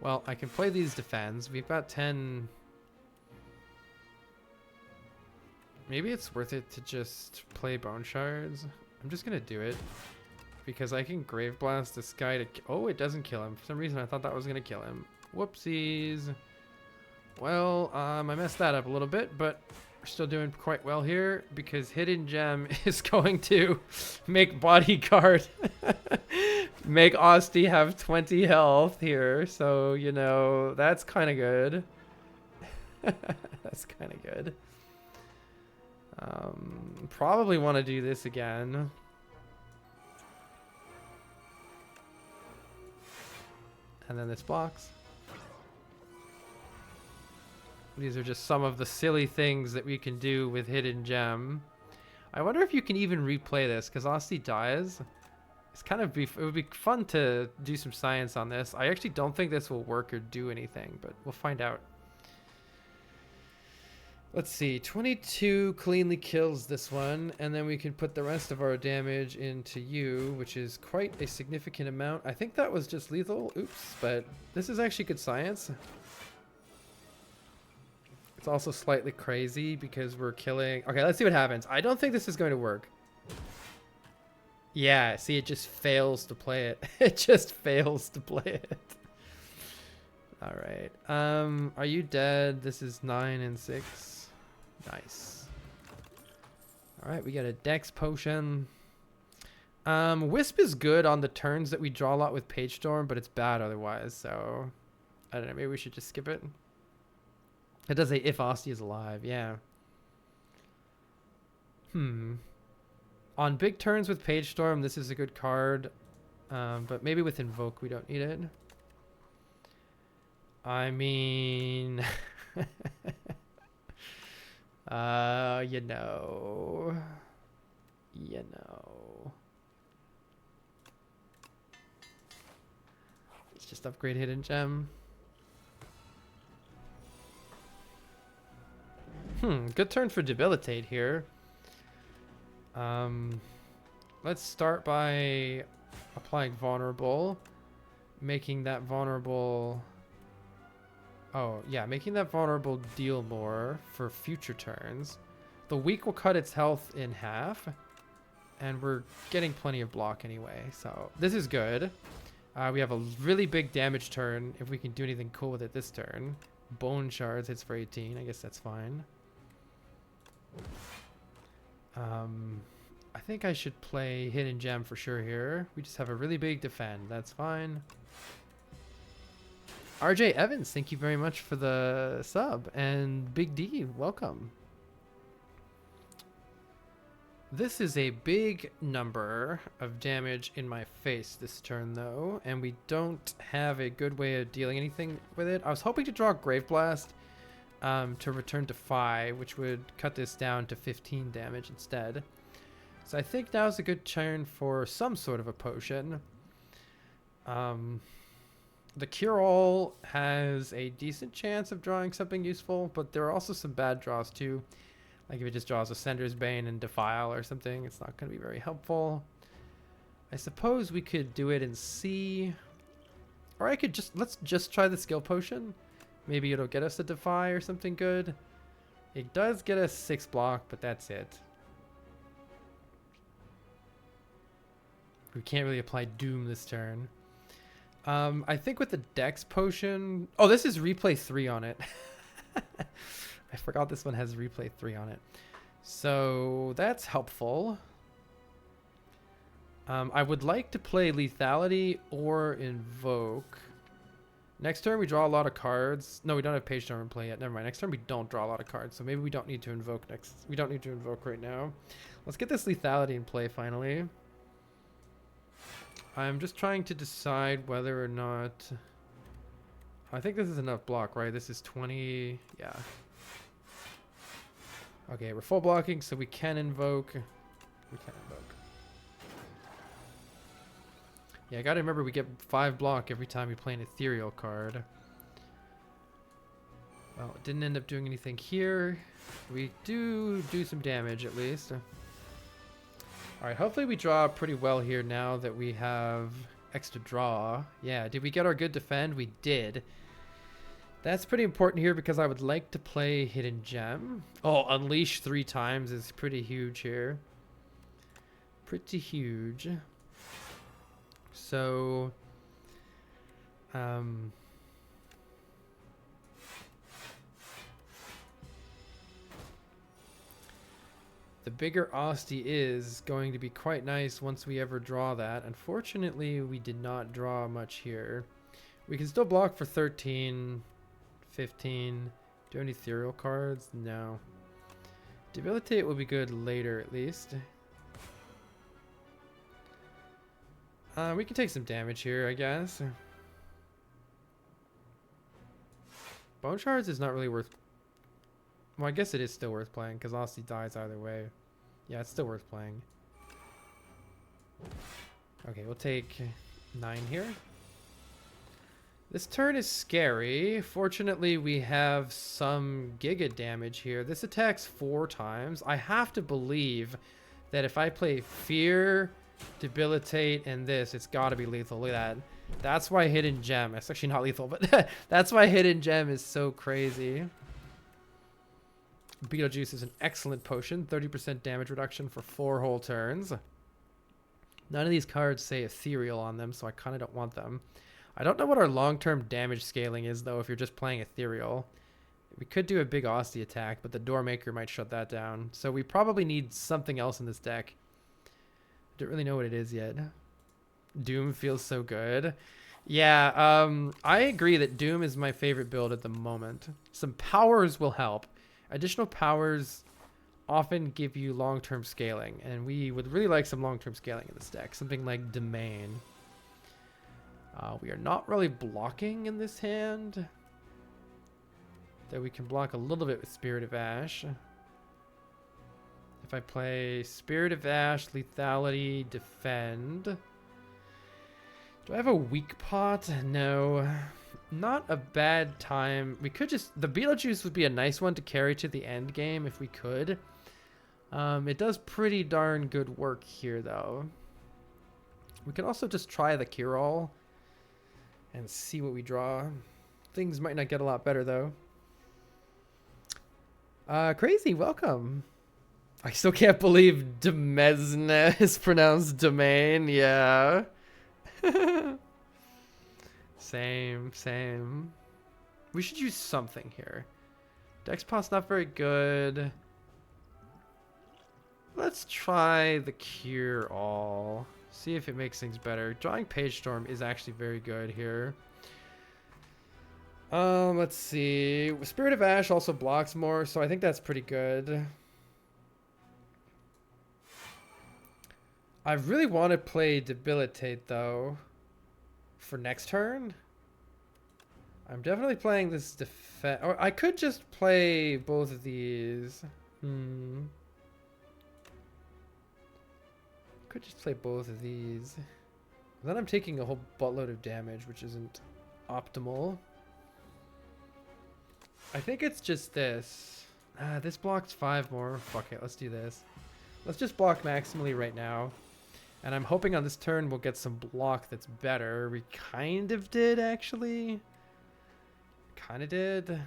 Well, I can play these defends. We've got 10... Maybe it's worth it to just play Bone Shards. I'm just going to do it. Because I can Grave Blast this guy to... Oh, it doesn't kill him. For some reason, I thought that was going to kill him. Whoopsies. Well, I messed that up a little bit, but we're still doing quite well here. Because Hidden Gem is going to make Bodyguard... make Ostie have 20 health here. So, you know, that's kind of good. That's kind of good. Probably want to do this again. And then this blocks. These are just some of the silly things that we can do with Hidden Gem. I wonder if you can even replay this, because Ostie dies. It's kind of it would be fun to do some science on this. I actually don't think this will work or do anything, but we'll find out. Let's see, 22 cleanly kills this one, and then we can put the rest of our damage into you, which is quite a significant amount. I think that was just lethal. Oops, but this is actually good science. It's also slightly crazy because we're killing... Okay, let's see what happens. I don't think this is going to work. Yeah, see, it just fails to play it. It just fails to play it. All right. Are you dead? This is 9 and 6. Nice. All right, we got a Dex potion. Wisp is good on the turns that we draw a lot with Page Storm, but it's bad otherwise. So I don't know. Maybe we should just skip it. It does say if Ostie is alive. Yeah. On big turns with Page Storm, this is a good card. But maybe with Invoke, we don't need it. I mean... you know... You know. Let's just upgrade Hidden Gem. Good turn for Debilitate here. Let's start by applying Vulnerable. Making that vulnerable... Oh, yeah, making that vulnerable deal more for future turns. The weak will cut its health in half. And we're getting plenty of block anyway, so this is good. We have a really big damage turn if we can do anything cool with it this turn. Bone Shards hits for 18. I guess that's fine. I think I should play Hidden Gem for sure here. We just have a really big defend. That's fine. RJ Evans, thank you very much for the sub. And Big D, welcome. This is a big number of damage in my face this turn, though, and we don't have a good way of dealing anything with it. I was hoping to draw Grave Blast to return to 5, which would cut this down to 15 damage instead. So I think now's a good turn for some sort of a potion. The Cure-All has a decent chance of drawing something useful, but there are also some bad draws too. Like if it just draws a Sender's Bane and Defile or something, it's not going to be very helpful. I suppose we could do it in C. Or I could let's just try the skill potion. Maybe it'll get us a Defy or something good. It does get us 6 block, but that's it. We can't really apply Doom this turn. I think with the Dex potion... Oh, this is replay 3 on it. I forgot this one has replay 3 on it. So that's helpful. I would like to play Lethality or Invoke. Next turn we draw a lot of cards. No, we don't have Page Turn in play yet. Never mind. Next turn we don't draw a lot of cards. So maybe we don't need to invoke next. We don't need to invoke right now. Let's get this Lethality in play finally. I'm just trying to decide whether or not... I think this is enough block, right? This is 20... Yeah. Okay, we're full blocking, so we can invoke. We can invoke. Yeah, I gotta remember we get 5 block every time we play an ethereal card. Well, it didn't end up doing anything here. We do some damage at least. Alright, hopefully we draw pretty well here now that we have extra draw. Yeah, did we get our good defend? We did. That's pretty important here because I would like to play Hidden Gem. Oh, Unleash 3 times is pretty huge here. Pretty huge. So, the bigger Asti is going to be quite nice once we ever draw that. Unfortunately, we did not draw much here. We can still block for 13, 15. Do any ethereal cards? No. Debilitate will be good later at least. We can take some damage here, I guess. Bone Shards is not really worth... Well, I guess it is still worth playing because Asti dies either way. Yeah, it's still worth playing. Okay, we'll take 9 here. This turn is scary. Fortunately, we have some Giga damage here. This attacks 4 times. I have to believe that if I play Fear, Debilitate, and this, it's got to be lethal. Look at that. That's why Hidden Gem... It's actually not lethal, but that's why Hidden Gem is so crazy. Beetlejuice is an excellent potion. 30% damage reduction for 4 whole turns. None of these cards say Ethereal on them, so I kind of don't want them. I don't know what our long-term damage scaling is, though, if you're just playing Ethereal. We could do a big Asti attack, but the Doormaker might shut that down. So we probably need something else in this deck. I don't really know what it is yet. Doom feels so good. Yeah, I agree that Doom is my favorite build at the moment. Some powers will help. Additional powers often give you long-term scaling, and we would really like some long-term scaling in this deck. Something like Domain. We are not really blocking in this hand. Though we can block a little bit with Spirit of Ash. If I play Spirit of Ash, Lethality, Defend. Do I have a weak pot? No. Not a bad time. We could just... The Beetlejuice would be a nice one to carry to the end game if we could. It does pretty darn good work here, though. We can also just try the Cure-All and see what we draw. Things might not get a lot better, though. Crazy, welcome. I still can't believe Demesne is pronounced domain. Yeah. Same. We should use something here. Dexpot's not very good. Let's try the Cure-All. See if it makes things better. Drawing Page Storm is actually very good here. Let's see. Spirit of Ash also blocks more, so I think that's pretty good. I really want to play Debilitate, though, for next turn. I'm definitely playing this defense. Or I could just play both of these. Could just play both of these. Then I'm taking a whole buttload of damage, which isn't optimal. I think it's just this. This blocks 5 more. Fuck it, let's do this. Let's just block maximally right now. And I'm hoping on this turn we'll get some block that's better. We kind of did, actually. Kind of did.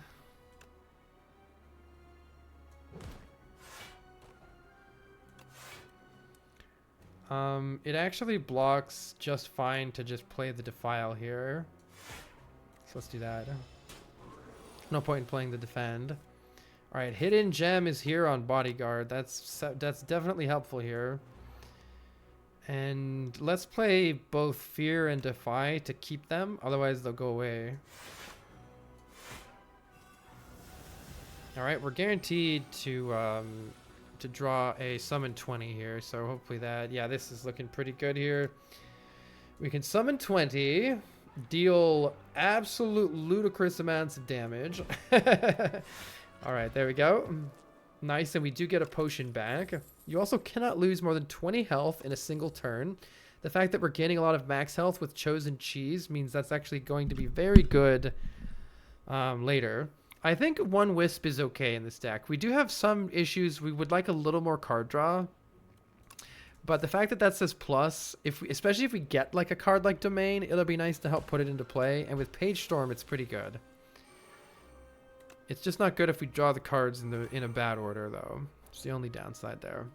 It actually blocks just fine to just play the Defile here. So let's do that. No point in playing the Defend. All right, Hidden Gem is here on Bodyguard. That's definitely helpful here. And let's play both Fear and Defy to keep them. Otherwise, they'll go away. All right, we're guaranteed to draw a summon 20 here. So hopefully that... Yeah, this is looking pretty good here. We can summon 20, deal absolute ludicrous amounts of damage. All right, there we go. Nice, and we do get a potion back. You also cannot lose more than 20 health in a single turn. The fact that we're gaining a lot of max health with Chosen Cheese means that's actually going to be very good later. I think one Wisp is okay in this deck. We do have some issues. We would like a little more card draw. But the fact that that says plus, especially if we get like a card like Domain, it'll be nice to help put it into play. And with Page Storm, it's pretty good. It's just not good if we draw the cards in a bad order, though. It's the only downside there.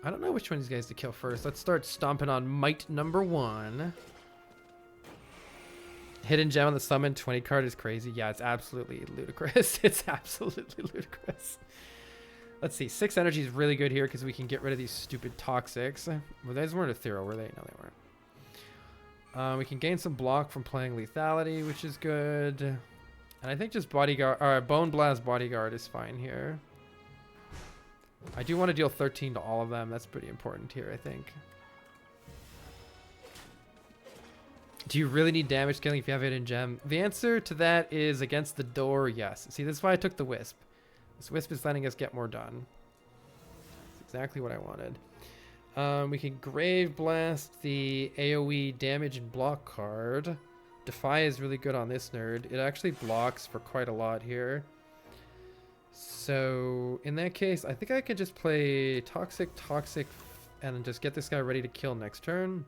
I don't know which one of these guys to kill first. Let's start stomping on Might number 1. Hidden Gem on the summon 20 card is crazy. Yeah, it's absolutely ludicrous. It's absolutely ludicrous. Let's see. 6 energy is really good here because we can get rid of these stupid Toxics. Well, those weren't ethereal, were they? No, they weren't. We can gain some block from playing Lethality, which is good. And I think just Bodyguard, or Bone Blast Bodyguard is fine here. I do want to deal 13 to all of them. That's pretty important here, I think. Do you really need damage scaling if you have Hidden Gem? The answer to that is against the door, yes. See, this is why I took the Wisp. This Wisp is letting us get more done. That's exactly what I wanted. We can Grave Blast the AoE damage and block card. Defy is really good on this nerd. It actually blocks for quite a lot here. So in that case, I think I could just play Toxic, and just get this guy ready to kill next turn.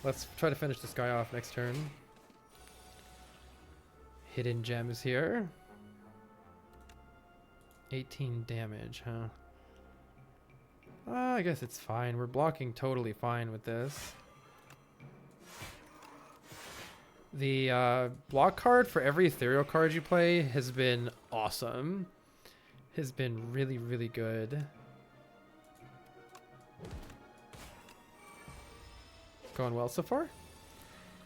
Let's try to finish this guy off next turn. Hidden Gem is here. 18 damage, huh? I guess it's fine. We're blocking totally fine with this. The block card for every ethereal card you play has been awesome. Has been really, really good. Going well so far?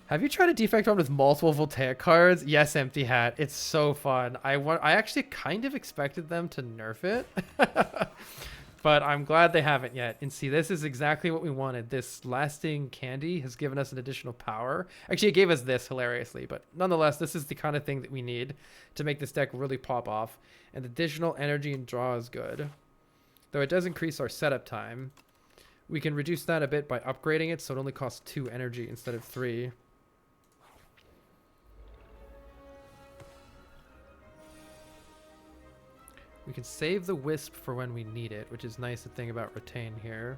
Have you tried a defect run with multiple Voltaic cards? Yes, Empty Hat. It's so fun. I actually kind of expected them to nerf it. But I'm glad they haven't yet. And see, this is exactly what we wanted. This lasting candy has given us an additional power. Actually, it gave us this hilariously, but nonetheless, this is the kind of thing that we need to make this deck really pop off. And additional energy and draw is good. Though it does increase our setup time. We can reduce that a bit by upgrading it, so it only costs 2 energy instead of 3. We can save the Wisp for when we need it, which is nice to think about retain here.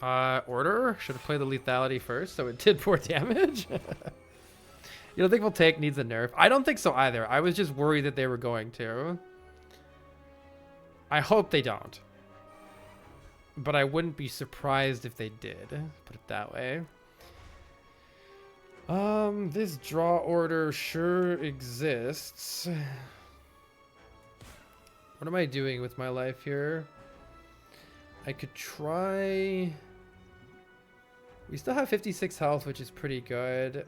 Order? Should have played the lethality first, so it did 4 damage. You don't think Voltaic needs a nerf? I don't think so either. I was just worried that they were going to. I hope they don't. But I wouldn't be surprised if they did. Put it that way. This draw order sure exists. What am I doing with my life here? I could try... We still have 56 health, which is pretty good.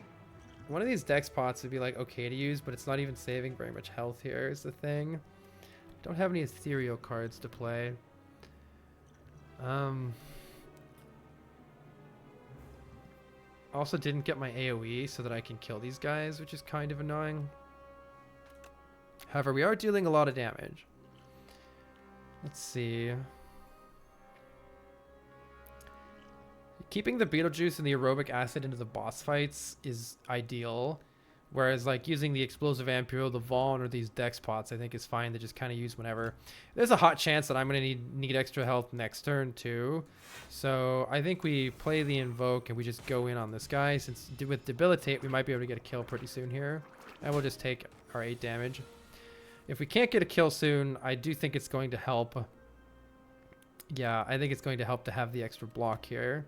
One of these dex pots would be like okay to use, but it's not even saving very much health here is the thing. Don't have any ethereal cards to play. Also didn't get my AoE so that I can kill these guys, which is kind of annoying. However, we are dealing a lot of damage. Let's see. Keeping the Beetlejuice and the aerobic acid into the boss fights is ideal. Whereas like using the explosive Ampule, the Vaughn, or these dex pots I think is fine to just kind of use whenever. There's a hot chance that I'm going to need extra health next turn too. So I think we play the Invoke and we just go in on this guy. Since with Debilitate we might be able to get a kill pretty soon here. And we'll just take our 8 damage. If we can't get a kill soon, I do think it's going to help. Yeah, I think it's going to help to have the extra block here.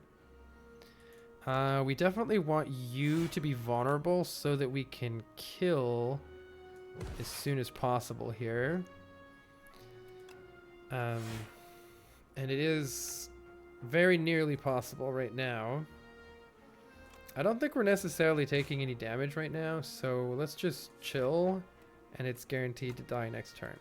We definitely want you to be vulnerable so that we can kill as soon as possible here. And it is very nearly possible right now. I don't think we're necessarily taking any damage right now, so let's just chill, and it's guaranteed to die next turn.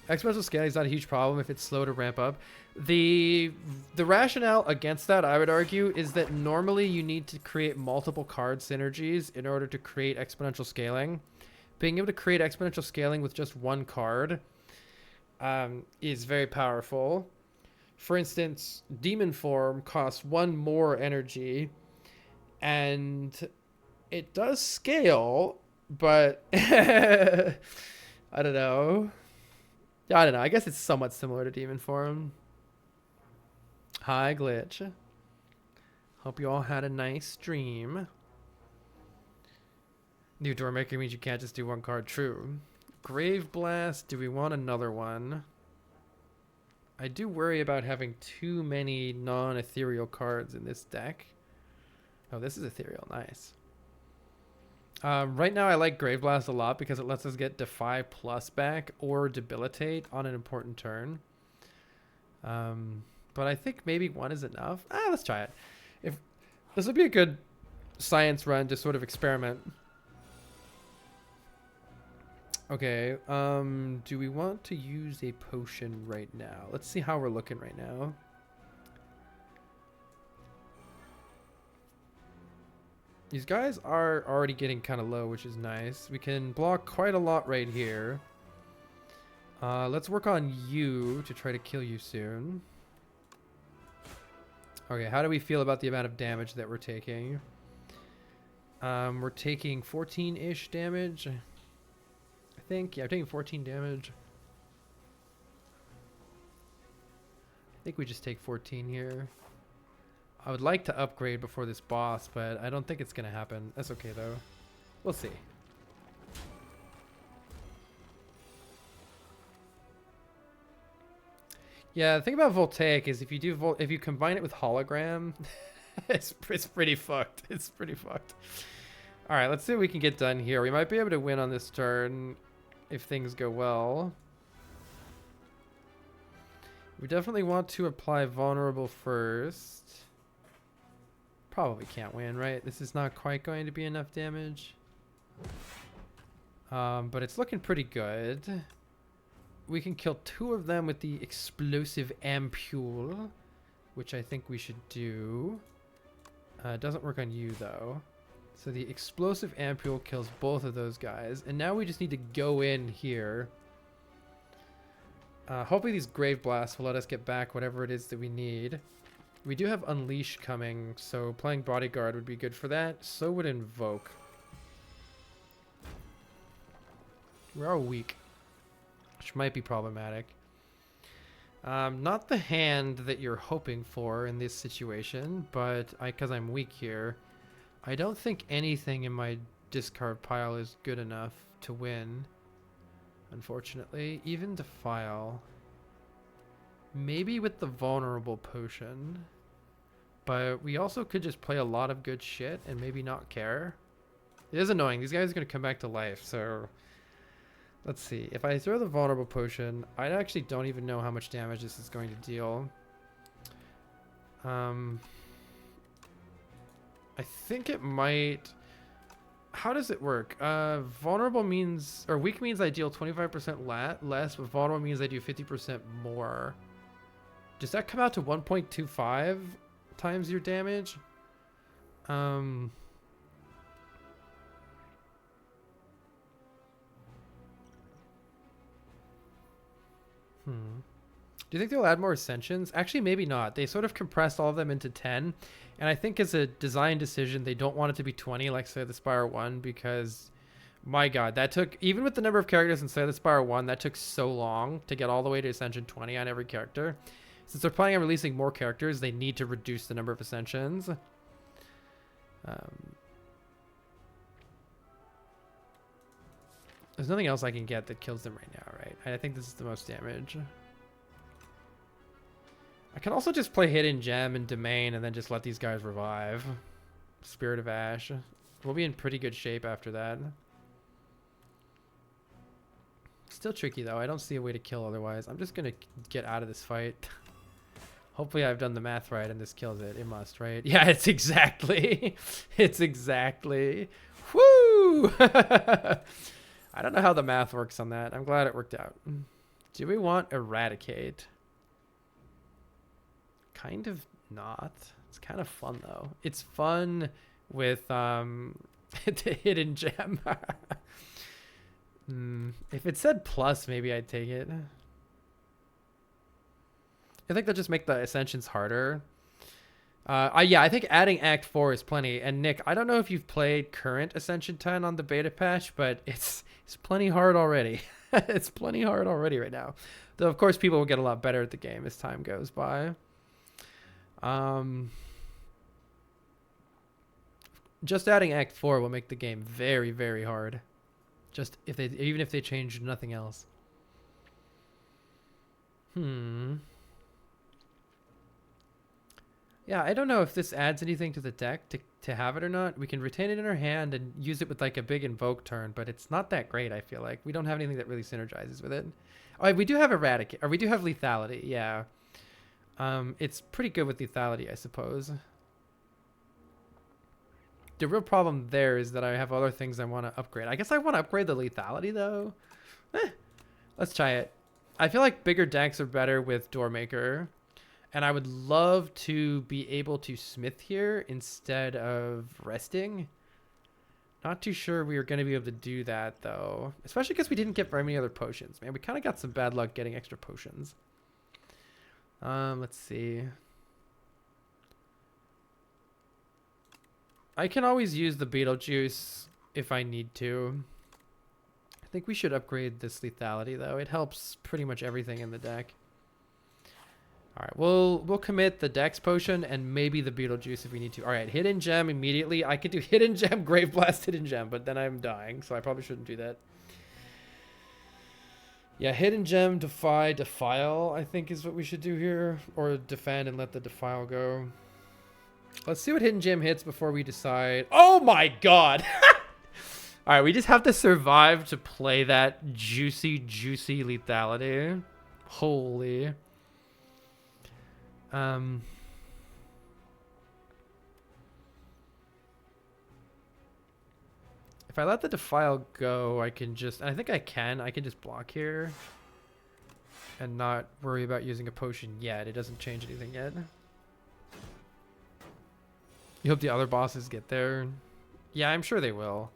Exponential scaling is not a huge problem if it's slow to ramp up. The rationale against that, I would argue, is that normally you need to create multiple card synergies in order to create exponential scaling. Being able to create exponential scaling with just one card is very powerful. For instance, Demon Form costs 1 more energy, and it does scale, but I don't know. Yeah, I don't know. I guess it's somewhat similar to Demon Form. Hi, Glitch. Hope you all had a nice stream. New door maker means you can't just do one card. True. Grave Blast. Do we want another one? I do worry about having too many non-ethereal cards in this deck. Oh, this is ethereal. Nice. Right now I like Grave Blast a lot because it lets us get Defy Plus back or Debilitate on an important turn. But I think maybe 1 is enough. Let's try it. If this would be a good science run to sort of experiment. Okay, do we want to use a potion right now? Let's see how we're looking right now. These guys are already getting kind of low, which is nice. We can block quite a lot right here. Let's work on you to try to kill you soon. Okay, how do we feel about the amount of damage that we're taking? We're taking 14-ish damage. I think, yeah, I'm taking 14 damage. I think we just take 14 here. I would like to upgrade before this boss, but I don't think it's going to happen. That's okay, though. We'll see. Yeah, the thing about Voltaic is if you do if you combine it with Hologram, it's pretty fucked. It's pretty fucked. All right, let's see what we can get done here. We might be able to win on this turn if things go well. We definitely want to apply Vulnerable first. Probably can't win, right? This is not quite going to be enough damage. But it's looking pretty good. We can kill 2 of them with the explosive ampule, which I think we should do. It doesn't work on you, though. So the explosive ampule kills both of those guys. And now we just need to go in here. Hopefully these grave blasts will let us get back whatever it is that we need. We do have Unleash coming, so playing Bodyguard would be good for that. So would Invoke. We are weak, which might be problematic. Not the hand that you're hoping for in this situation, but because I'm weak here, I don't think anything in my discard pile is good enough to win. Unfortunately, even Defile. Maybe with the Vulnerable Potion. But we also could just play a lot of good shit and maybe not care. It is annoying. These guys are going to come back to life, so... Let's see. If I throw the Vulnerable Potion, I actually don't even know how much damage this is going to deal. I think it might... How does it work? Vulnerable means... Or weak means I deal 25% less, but vulnerable means I do 50% more. Does that come out to 1.25 times your damage? Do you think they'll add more Ascensions? Actually, maybe not. They sort of compressed all of them into 10. And I think as a design decision, they don't want it to be 20 like Slay the Spire 1 because, my god, that took, even with the number of characters in Slay the Spire 1, that took so long to get all the way to Ascension 20 on every character. Since they're planning on releasing more characters, they need to reduce the number of Ascensions. There's nothing else I can get that kills them right now, right? I think this is the most damage. I can also just play Hidden Gem and Domain and then just let these guys revive. Spirit of Ash. We'll be in pretty good shape after that. Still tricky though. I don't see a way to kill otherwise. I'm just going to get out of this fight. Hopefully I've done the math right and this kills it. It must, right? Yeah, it's exactly. It's exactly. Woo! I don't know how the math works on that. I'm glad it worked out. Do we want Eradicate? Kind of not. It's kind of fun though. It's fun with the Hidden Gem. If it said plus, maybe I'd take it. I think they'll just make the Ascensions harder. Yeah, I think adding Act 4 is plenty. And Nick, I don't know if you've played current Ascension 10 on the beta patch, but it's plenty hard already. It's plenty hard already right now. Though, of course, people will get a lot better at the game as time goes by. Just adding Act 4 will make the game very, very hard. Just even if they change nothing else. Yeah, I don't know if this adds anything to the deck to have it or not. We can retain it in our hand and use it with like a big invoke turn, but it's not that great, I feel like. We don't have anything that really synergizes with it. Oh, we do have Eradicate, or we do have Lethality, yeah. It's pretty good with Lethality, I suppose. The real problem there is that I have other things I want to upgrade. I guess I want to upgrade the Lethality, though. Let's try it. I feel like bigger decks are better with Doormaker. And I would love to be able to smith here instead of resting. Not too sure we are going to be able to do that, though. Especially because we didn't get very many other potions. Man, we kind of got some bad luck getting extra potions. Let's see. I can always use the Beetlejuice if I need to. I think we should upgrade this Lethality, though. It helps pretty much everything in the deck. All right, we'll commit the Dex Potion and maybe the Beetlejuice if we need to. All right, Hidden Gem immediately. I could do Hidden Gem, Grave Blast, Hidden Gem, but then I'm dying, so I probably shouldn't do that. Yeah, Hidden Gem, Defile, I think is what we should do here. Or Defend and let the Defile go. Let's see what Hidden Gem hits before we decide. Oh my god! All right, we just have to survive to play that juicy, juicy Lethality. Holy... If I let the Defile go, I can just... I think I can just block here. And not worry about using a potion yet. It doesn't change anything yet. You hope the other bosses get there. Yeah, I'm sure they will.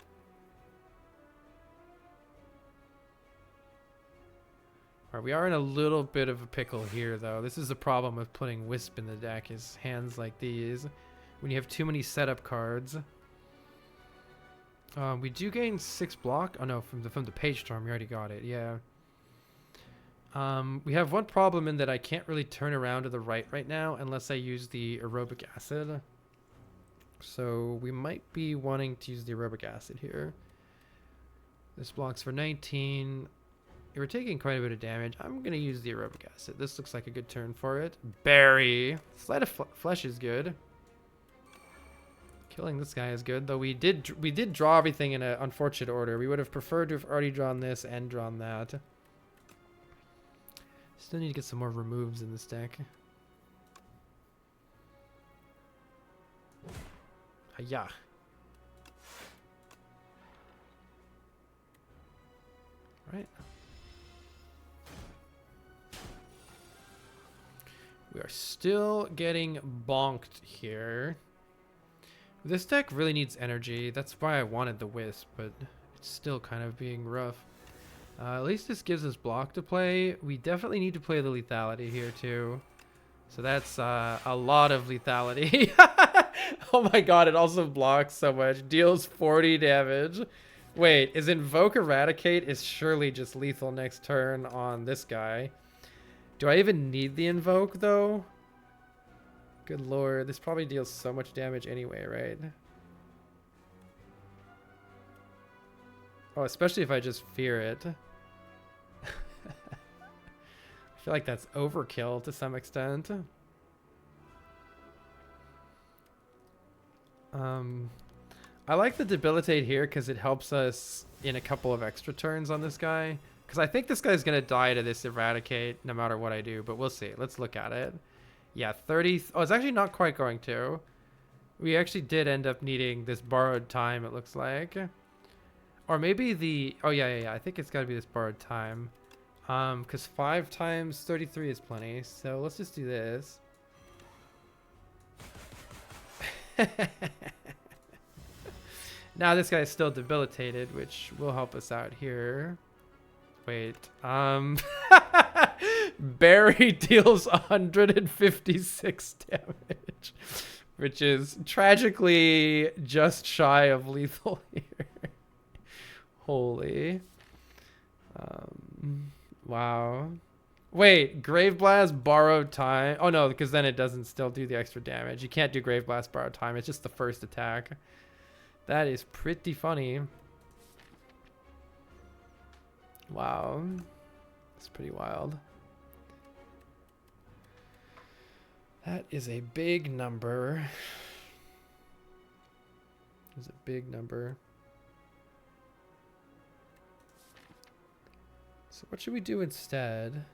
Alright, we are in a little bit of a pickle here, though. This is the problem with putting Wisp in the deck, is hands like these. When you have too many setup cards. We do gain 6 block. Oh no, from the Page Storm, we already got it, yeah. We have one problem in that I can't really turn around to the right now unless I use the Aerobic Acid. So we might be wanting to use the Aerobic Acid here. This blocks for 19. We're taking quite a bit of damage. I'm going to use the Aerobic Acid. This looks like a good turn for it. Berry. Sleight of Flesh is good. Killing this guy is good, though we did draw everything in an unfortunate order. We would have preferred to have already drawn this and drawn that. Still need to get some more removes in this deck. Hiya. Right. We are still getting bonked here. This deck really needs energy. That's why I wanted the Wisp, but it's still kind of being rough. At least this gives us block to play. We definitely need to play the lethality here too. So that's a lot of lethality. Oh my god, it also blocks so much. Deals 40 damage. Wait, is Invoke Eradicate is surely just lethal next turn on this guy. Do I even need the Invoke though? Good lord, this probably deals so much damage anyway, right? Oh, especially if I just fear it. I feel like that's overkill to some extent. I like the Debilitate here because it helps us in a couple of extra turns on this guy. Because I think this guy's going to die to this Eradicate no matter what I do, but we'll see. Let's look at it. Yeah, 30. Oh, it's actually not quite going to. We actually did end up needing this Borrowed Time, it looks like. Or maybe the... Oh, yeah. I think it's got to be this Borrowed Time. Because 5 times 33 is plenty. So let's just do this. Now this guy's still debilitated, which will help us out here. Wait. Barry deals 156 damage, which is tragically just shy of lethal here. Holy. Wow. Wait, Grave Blast, Borrowed Time. Oh no, because then it doesn't still do the extra damage. You can't do Grave Blast, Borrowed Time. It's just the first attack. That is pretty funny. Wow. It's pretty wild. That is a big number. It's a big number. So what should we do instead?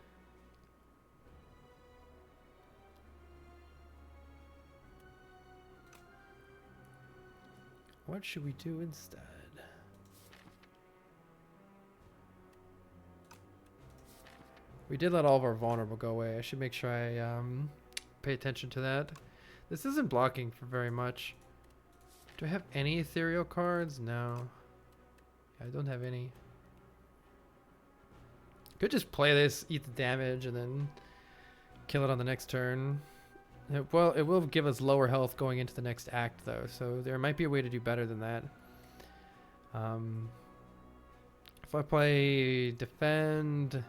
What should we do instead? We did let all of our vulnerable go away. I should make sure I pay attention to that. This isn't blocking for very much. Do I have any ethereal cards? No. I don't have any. Could just play this, eat the damage, and then kill it on the next turn. Well, it will give us lower health going into the next act, though, so there might be a way to do better than that. If I play defend...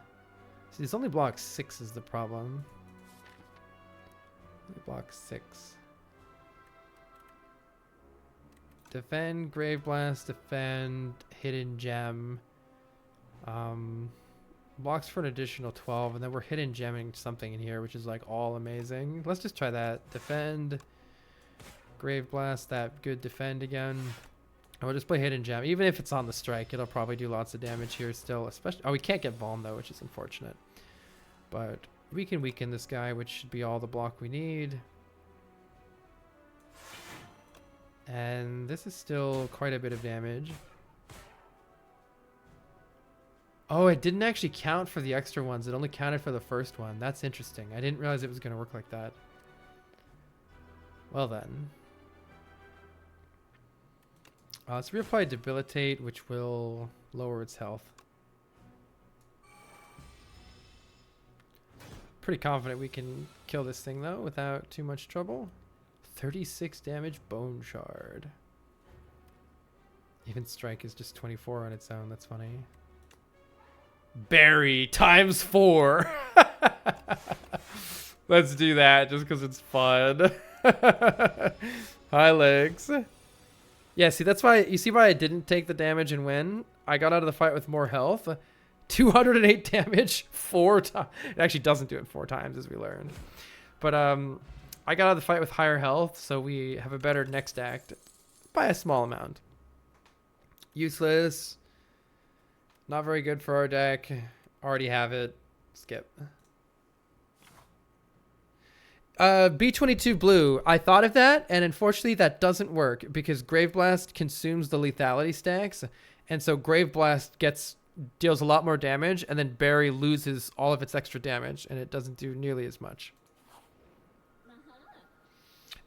See, this only blocks 6 is the problem. Only blocks 6. Defend, Grave Blast, defend, Hidden Gem. Blocks for an additional 12, and then we're hidden gemming something in here, which is like all amazing. Let's just try that. Defend, Grave Blast, that good defend again. I will just play hidden gem. Even if it's on the strike, it'll probably do lots of damage here still. Especially, oh, we can't get Vuln though, which is unfortunate. But we can weaken this guy, which should be all the block we need. And this is still quite a bit of damage. Oh, it didn't actually count for the extra ones. It only counted for the first one. That's interesting. I didn't realize it was going to work like that. Well then. Let's reapply Debilitate, which will lower its health. Pretty confident we can kill this thing, though, without too much trouble. 36 damage Bone Shard. Even Strike is just 24 on its own. That's funny. Berry times 4. Let's do that just because it's fun. Hi, legs. Yeah, see, that's why, you see why I didn't take the damage and win? I got out of the fight with more health. 208 damage 4 times. It actually doesn't do it 4 times, as we learned. But I got out of the fight with higher health, so we have a better next act by a small amount. Useless. Not very good for our deck. Already have it. Skip. B22 blue. I thought of that, and unfortunately that doesn't work because Grave Blast consumes the lethality stacks, and so Grave Blast deals a lot more damage, and then Berry loses all of its extra damage, and it doesn't do nearly as much.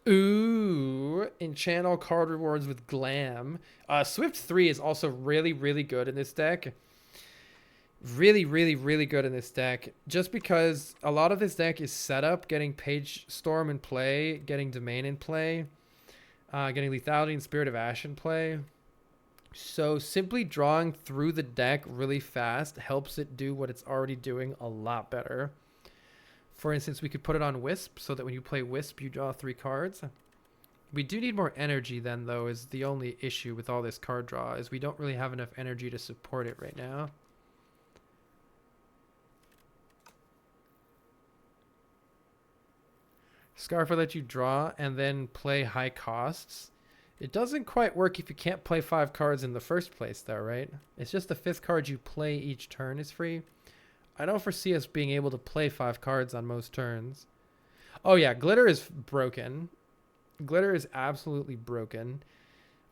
Ooh, enchant all card rewards with Glam. Swift 3 is also really, really good in this deck. Really, really, really good in this deck. Just because a lot of this deck is set up getting Page Storm in play, getting Domain in play, getting Lethality and Spirit of Ash in play. So simply drawing through the deck really fast helps it do what it's already doing a lot better. For instance, we could put it on Wisp so that when you play Wisp, you draw 3 cards. We do need more energy then, though, is the only issue with all this card draw, is we don't really have enough energy to support it right now. Scarf will let you draw and then play high costs. It doesn't quite work if you can't play 5 cards in the first place, though, right? It's just the 5th card you play each turn is free. I don't foresee us being able to play 5 cards on most turns. Oh yeah, Glitter is broken. Glitter is absolutely broken.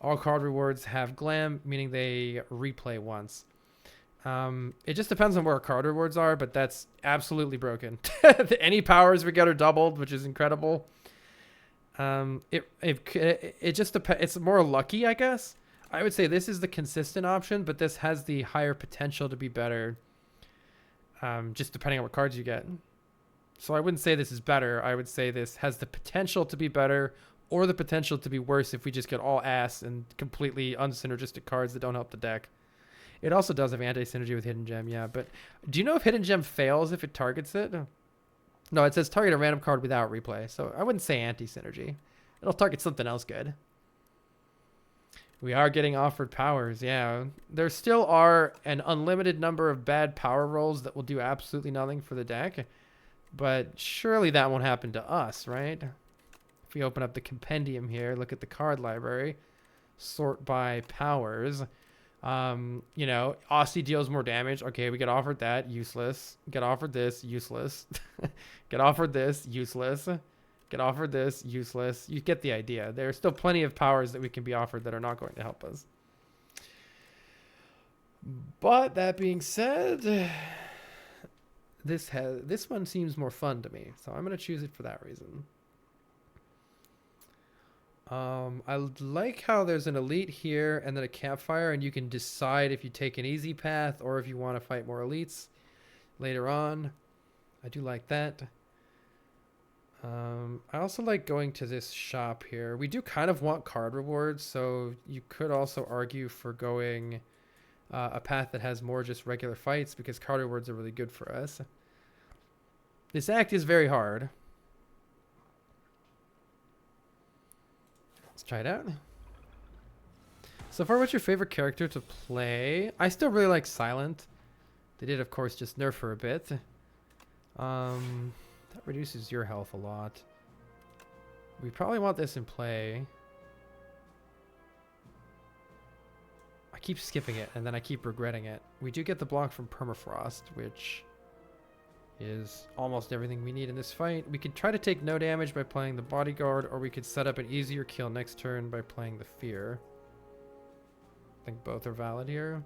All card rewards have Glam, meaning they replay once. It just depends on where our card rewards are, but that's absolutely broken. Any powers we get are doubled, which is incredible. It just depends. It's more lucky, I guess. I would say this is the consistent option, but this has the higher potential to be better. Just depending on what cards you get. So I wouldn't say this is better. I would say this has the potential to be better or the potential to be worse if we just get all ass and completely unsynergistic cards that don't help the deck. It also does have anti-synergy with Hidden Gem, yeah. But do you know if Hidden Gem fails if it targets it? No, it says target a random card without replay. So I wouldn't say anti-synergy. It'll target something else good. We are getting offered powers, yeah. There still are an unlimited number of bad power rolls that will do absolutely nothing for the deck. But surely that won't happen to us, right? If we open up the compendium here, look at the card library, sort by powers. You know, Aussie deals more damage. Okay, we get offered that, useless. Get offered this, useless. Get offered this, useless. Get offered this, useless. You get the idea. There are still plenty of powers that we can be offered that are not going to help us. But that being said, this one seems more fun to me, so I'm going to choose it for that reason. I like how there's an elite here and then a campfire, and you can decide if you take an easy path or if you want to fight more elites later on. I do like that. I also like going to this shop here. We do kind of want card rewards, so you could also argue for going a path that has more just regular fights because card rewards are really good for us. This act is very hard. Let's try it out. So far, what's your favorite character to play? I still really like Silent. They did, of course, just nerf her a bit. That reduces your health a lot. We probably want this in play. I keep skipping it, and then I keep regretting it. We do get the block from Permafrost, which is almost everything we need in this fight. We could try to take no damage by playing the Bodyguard, or we could set up an easier kill next turn by playing the Fear. I think both are valid here.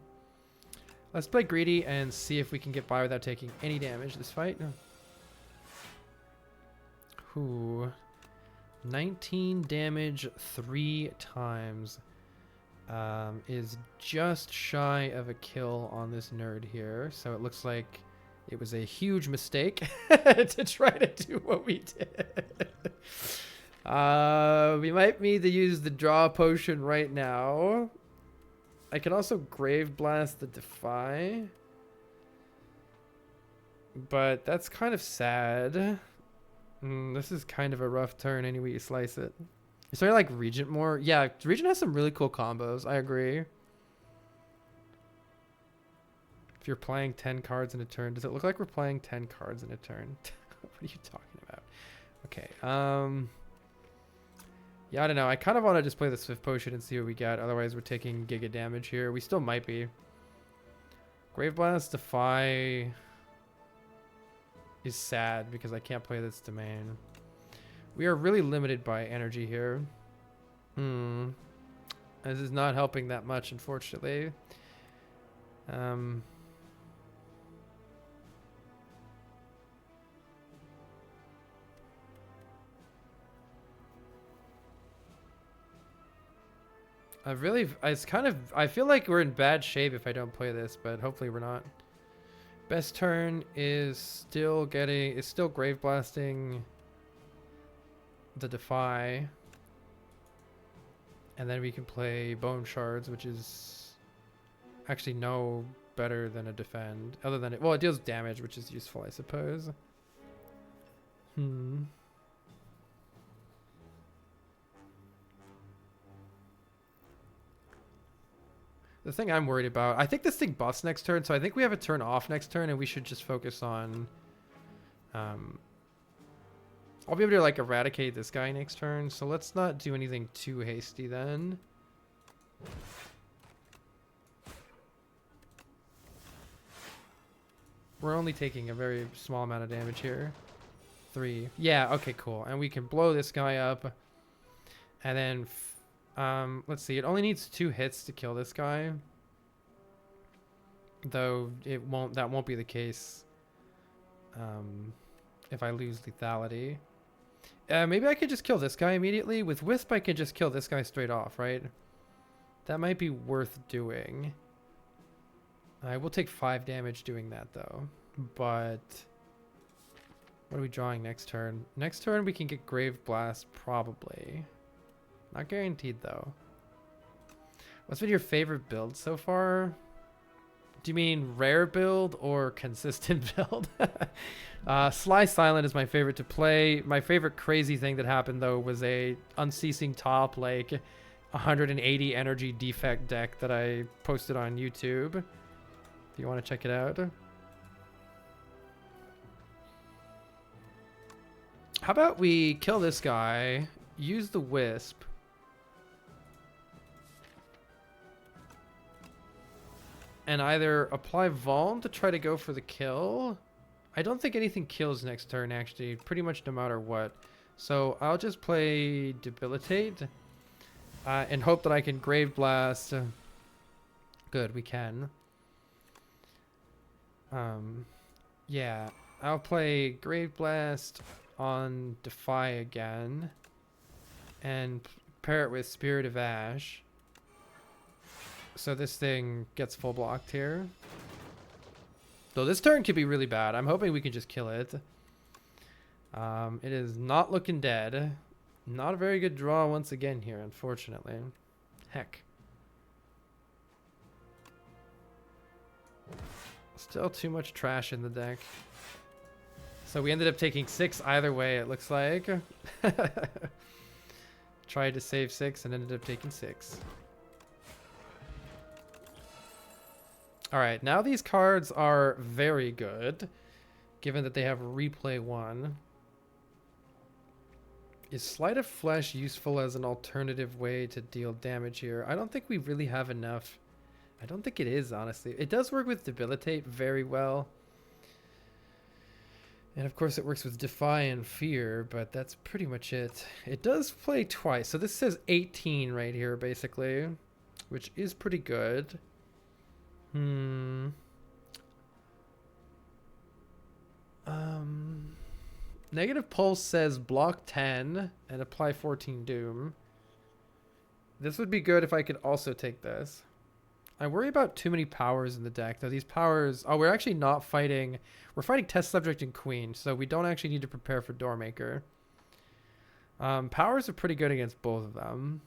Let's play greedy and see if we can get by without taking any damage this fight. Ooh. 19 damage 3 times. Is just shy of a kill on this nerd here. So it looks like it was a huge mistake to try to do what we did. We might need to use the draw potion right now. I can also Grave Blast the Defy. But that's kind of sad. This is kind of a rough turn any way you slice it. Is there like Regent more? Yeah, Regent has some really cool combos. I agree. If you're playing 10 cards in a turn, does it look like we're playing 10 cards in a turn? What are you talking about? Okay. Yeah, I don't know. I kind of want to just play the Swift Potion and see what we get. Otherwise, we're taking Giga damage here. We still might be. Grave Blast Defy is sad because I can't play this domain. We are really limited by energy here. This is not helping that much, unfortunately. I feel like we're in bad shape if I don't play this, but hopefully we're not. Best turn is still Grave Blasting the Defy. And then we can play Bone Shards, which is actually no better than a defend. Other than it deals damage, which is useful, I suppose. The thing I'm worried about, I think this thing buffs next turn, so I think we have a turn off next turn, and we should just focus on... I'll be able to like eradicate this guy next turn, so let's not do anything too hasty then. We're only taking a very small amount of damage here. 3. Yeah, okay, cool. And we can blow this guy up. And then, let's see. It only needs 2 hits to kill this guy. Though that won't be the case if I lose lethality. Maybe I could just kill this guy immediately. With Wisp, I could just kill this guy straight off, right? That might be worth doing. I will take 5 damage doing that, though. But what are we drawing next turn? Next turn, we can get Grave Blast, probably. Not guaranteed, though. What's been your favorite build so far? Do you mean rare build or consistent build? Sly Silent is my favorite to play. My favorite crazy thing that happened, though, was a unceasing top, like 180 energy defect deck that I posted on YouTube. If you want to check it out. How about we kill this guy, use the Wisp, and either apply Vuln to try to go for the kill. I don't think anything kills next turn, actually, pretty much no matter what. So I'll just play Debilitate and hope that I can Grave Blast. Good, we can. Yeah, I'll play Grave Blast on Defy again and pair it with Spirit of Ash. So this thing gets full blocked here. Though this turn could be really bad. I'm hoping we can just kill it. It is not looking dead. Not a very good draw once again here, unfortunately. Heck. Still too much trash in the deck. So we ended up taking 6 either way, it looks like. Tried to save 6 and ended up taking 6. Alright, now these cards are very good, given that they have Replay 1. Is Sleight of Flesh useful as an alternative way to deal damage here? I don't think we really have enough. I don't think it is, honestly. It does work with Debilitate very well. And of course it works with Defy and Fear, but that's pretty much it. It does play twice. So this says 18 right here, basically, which is pretty good. Um, Negative Pulse says block 10 and apply 14 Doom. This would be good if I could also take this. I worry about too many powers in the deck, though. These powers... Oh, we're actually not fighting... We're fighting Test Subject and Queen, so we don't actually need to prepare for Doormaker. Powers are pretty good against both of them.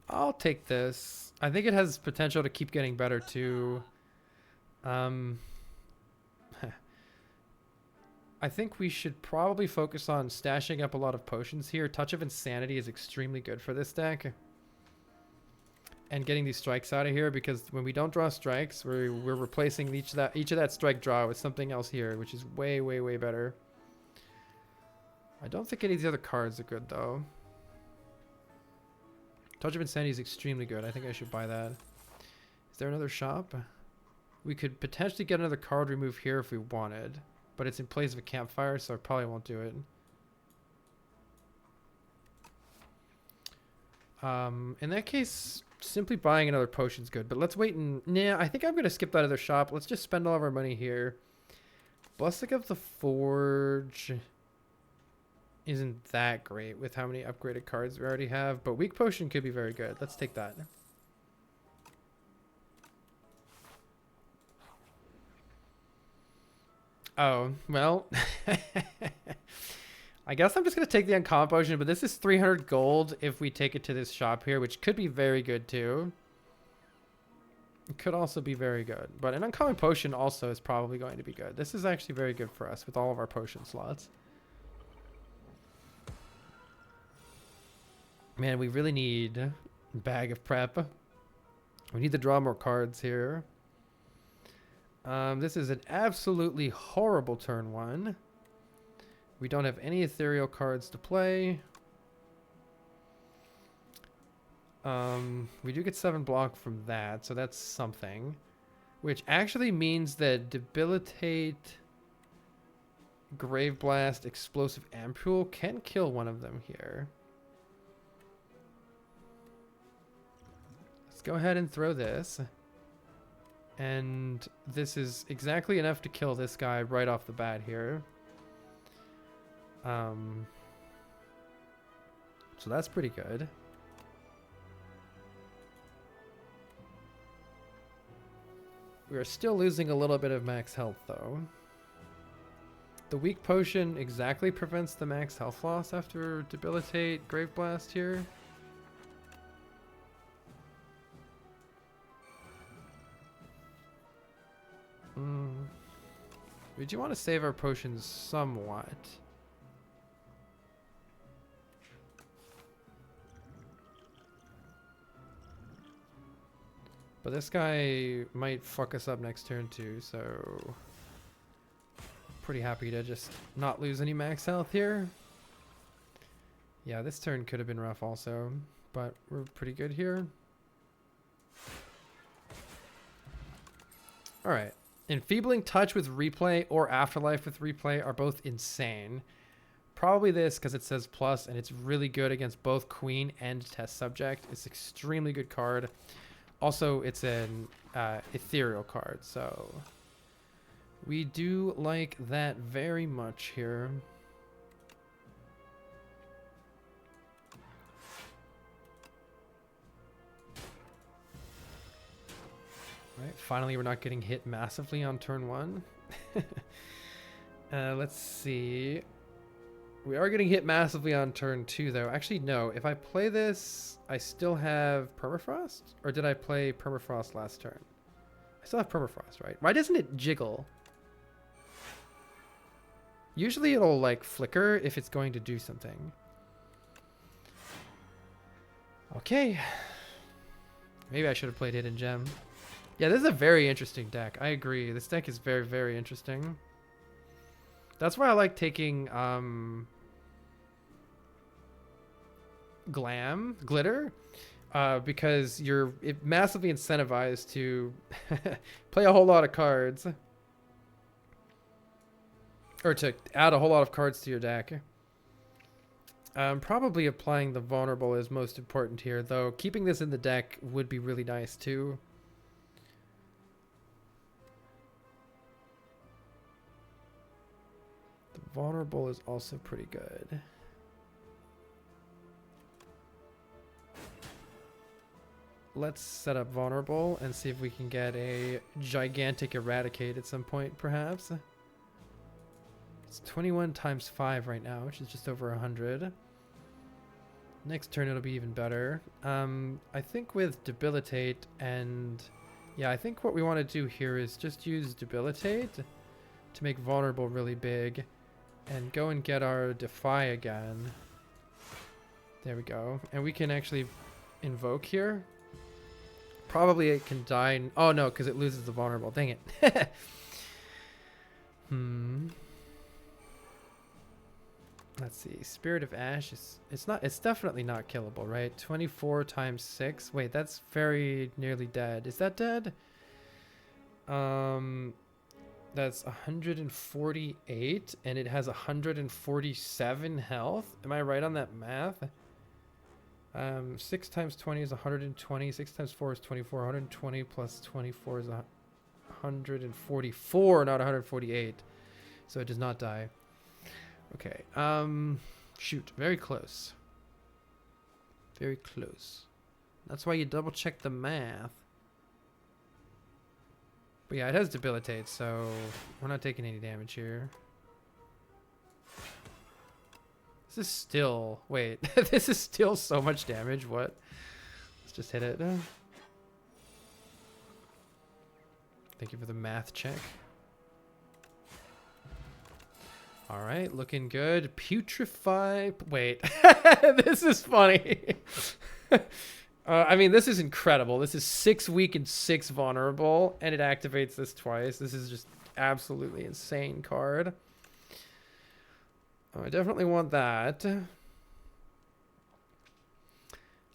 I'll take this. I think it has potential to keep getting better, too. I think we should probably focus on stashing up a lot of potions here. Touch of Insanity is extremely good for this deck. And getting these strikes out of here, because when we don't draw strikes, we're replacing each of that strike draw with something else here, which is way, way, way better. I don't think any of the other cards are good, though. Touch of Insanity is extremely good. I think I should buy that. Is there another shop? We could potentially get another card remove here if we wanted. But it's in place of a campfire, so I probably won't do it. In that case, simply buying another potion's good. But let's wait and... Nah, I think I'm going to skip that other shop. Let's just spend all of our money here. Blessing of the Forge isn't that great with how many upgraded cards we already have. But Weak Potion could be very good. Let's take that. Oh, well, I guess I'm just going to take the uncommon potion, but this is 300 gold if we take it to this shop here, which could be very good too. It could also be very good, but an uncommon potion also is probably going to be good. This is actually very good for us with all of our potion slots. Man, we really need a bag of prep. We need to draw more cards here. This is an absolutely horrible turn 1. We don't have any ethereal cards to play. We do get 7 block from that, so that's something. Which actually means that Debilitate, Grave Blast, Explosive Ampule can kill one of them here. Let's go ahead and throw this. And this is exactly enough to kill this guy right off the bat here. So that's pretty good. We are still losing a little bit of max health, though. The Weak Potion exactly prevents the max health loss after Debilitate, Grave Blast here. We do want to save our potions somewhat. But this guy might fuck us up next turn too, so... Pretty happy to just not lose any max health here. Yeah, this turn could have been rough also, but we're pretty good here. Alright. Enfeebling Touch with Replay or Afterlife with Replay are both insane. Probably this because it says plus and it's really good against both Queen and Test Subject. It's an extremely good card. Also, it's an ethereal card, so we do like that very much here. Right, finally we're not getting hit massively on turn 1. Let's see. We are getting hit massively on turn 2 though. Actually no, if I play this, I still have Permafrost? Or did I play Permafrost last turn? I still have Permafrost, right? Why doesn't it jiggle? Usually it'll like flicker if it's going to do something. Okay. Maybe I should have played Hidden Gem. Yeah, this is a very interesting deck. I agree. This deck is very, very interesting. That's why I like taking Glitter, because you're massively incentivized to play a whole lot of cards. Or to add a whole lot of cards to your deck. Probably applying the Vulnerable is most important here, though keeping this in the deck would be really nice too. Vulnerable is also pretty good. Let's set up vulnerable and see if we can get a gigantic eradicate at some point, perhaps. It's 21 times 5 right now, which is just over 100. Next turn it'll be even better. I think with debilitate and... yeah, I think what we want to do here is just use debilitate to make vulnerable really big and go and get our defy again. There we go. And we can actually invoke here. Probably it can die. Oh no, because it loses the vulnerable. Dang it. Let's see. Spirit of Ash is it's definitely not killable, right? 24 times 6. Wait, that's very nearly dead. Is that dead? That's 148 and it has 147 health. Am I right on that math? 6 times 20 is 120. 6 times 4 is 24. 120 plus 24 is 144, not 148. So it does not die. Okay. Shoot. Very close. Very close. That's why you double check the math. But yeah, it has debilitate, so we're not taking any damage here. This is still... wait. This is still so much damage. What? Let's just hit it. Thank you for the math check. Alright, looking good. Putrefy... wait. This is funny. I mean, this is incredible. This is 6 weak and 6 vulnerable, and it activates this twice. This is just absolutely insane card. Oh, I definitely want that.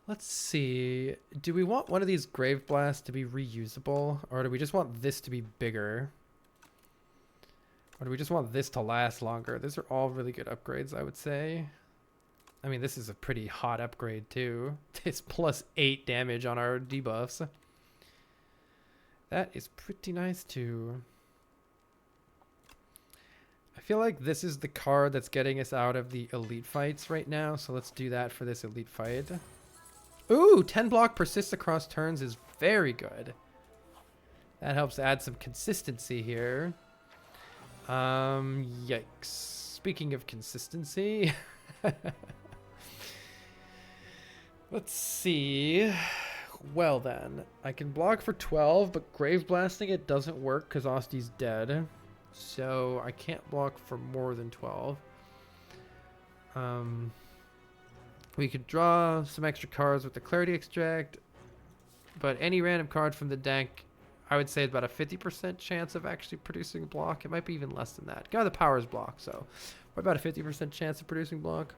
Let's see. Do we want one of these Grave Blasts to be reusable, or do we just want this to be bigger? Or do we just want this to last longer? These are all really good upgrades, I would say. I mean, this is a pretty hot upgrade, too. It's plus 8 damage on our debuffs. That is pretty nice, too. I feel like this is the card that's getting us out of the elite fights right now. So let's do that for this elite fight. Ooh, 10 block persists across turns is very good. That helps add some consistency here. Yikes. Speaking of consistency... let's see. Well then, I can block for 12, but Grave Blasting it doesn't work because Osti's dead. So I can't block for more than 12. We could draw some extra cards with the Clarity Extract, but any random card from the deck, I would say about a 50% chance of actually producing a block. It might be even less than that. Got the powers block, so what about a 50% chance of producing block?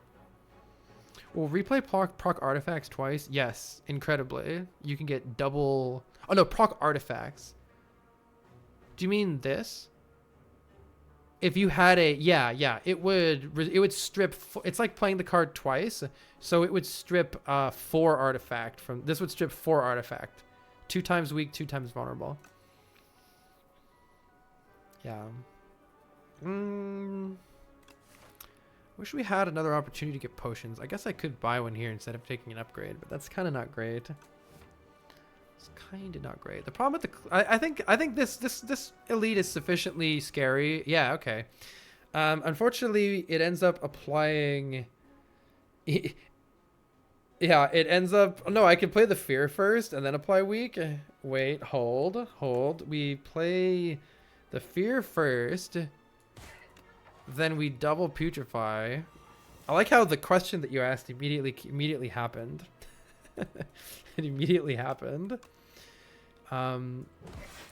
Will replay proc artifacts twice? Yes, incredibly. You can get double... oh no, proc artifacts. Do you mean this? If you had a... yeah, it would strip... it's like playing the card twice. So it would strip 4 artifact from... this would strip 4 artifact. 2 times weak, 2 times vulnerable. Yeah. Wish we had another opportunity to get potions. I guess I could buy one here instead of taking an upgrade, but that's kind of not great. It's kind of not great. The problem with the... I think this elite is sufficiently scary. Yeah, okay. Unfortunately, it ends up applying... yeah, it ends up... no, I can play the fear first and then apply weak. Wait, hold. We play the fear first. Then we double putrefy. I like how the question that you asked immediately happened. It immediately happened. And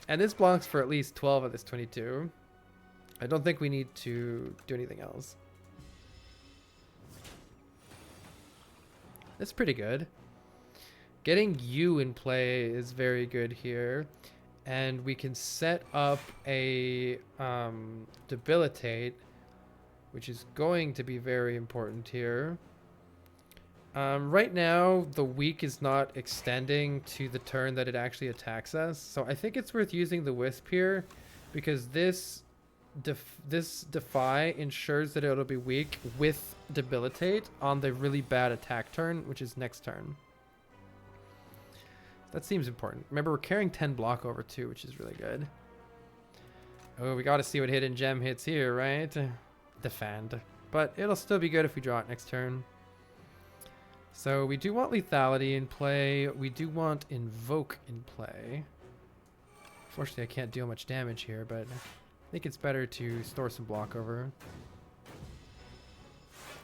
this blocks for at least 12 of this 22. I don't think we need to do anything else. That's pretty good. Getting you in play is very good here. And we can set up a debilitate, which is going to be very important here. Right now, the weak is not extending to the turn that it actually attacks us. So I think it's worth using the Wisp here, because this this Defy ensures that it'll be weak with Debilitate on the really bad attack turn, which is next turn. That seems important. Remember, we're carrying 10 block over too, which is really good. Oh, we got to see what hidden gem hits here, right? Defend. But it'll still be good if we draw it next turn. So we do want lethality in play. We do want invoke in play. Fortunately, I can't deal much damage here, but I think it's better to store some block over.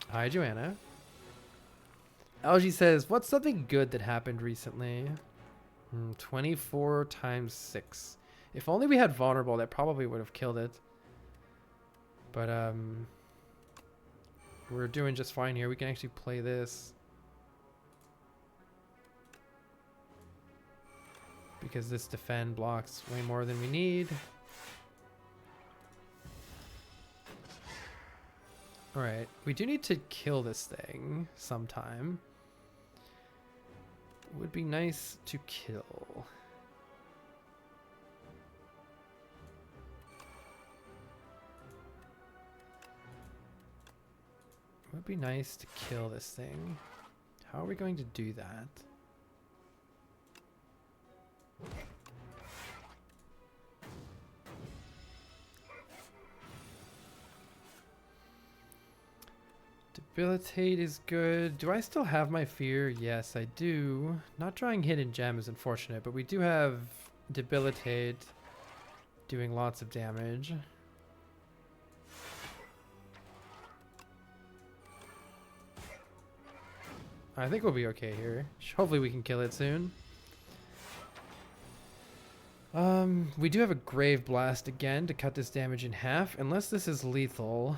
Hi, Joanna. LG says, what's something good that happened recently? 24 times 6. If only we had vulnerable, that probably would have killed it. But we're doing just fine here. We can actually play this. Because this defend blocks way more than we need. Alright, we do need to kill this thing sometime. Would be nice to kill. Would be nice to kill this thing. How are we going to do that? Debilitate is good. Do I still have my fear? Yes, I do. Not drawing hidden gem is unfortunate, but we do have Debilitate doing lots of damage. I think we'll be okay here. Hopefully we can kill it soon. We do have a Grave Blast again to cut this damage in half, unless this is lethal.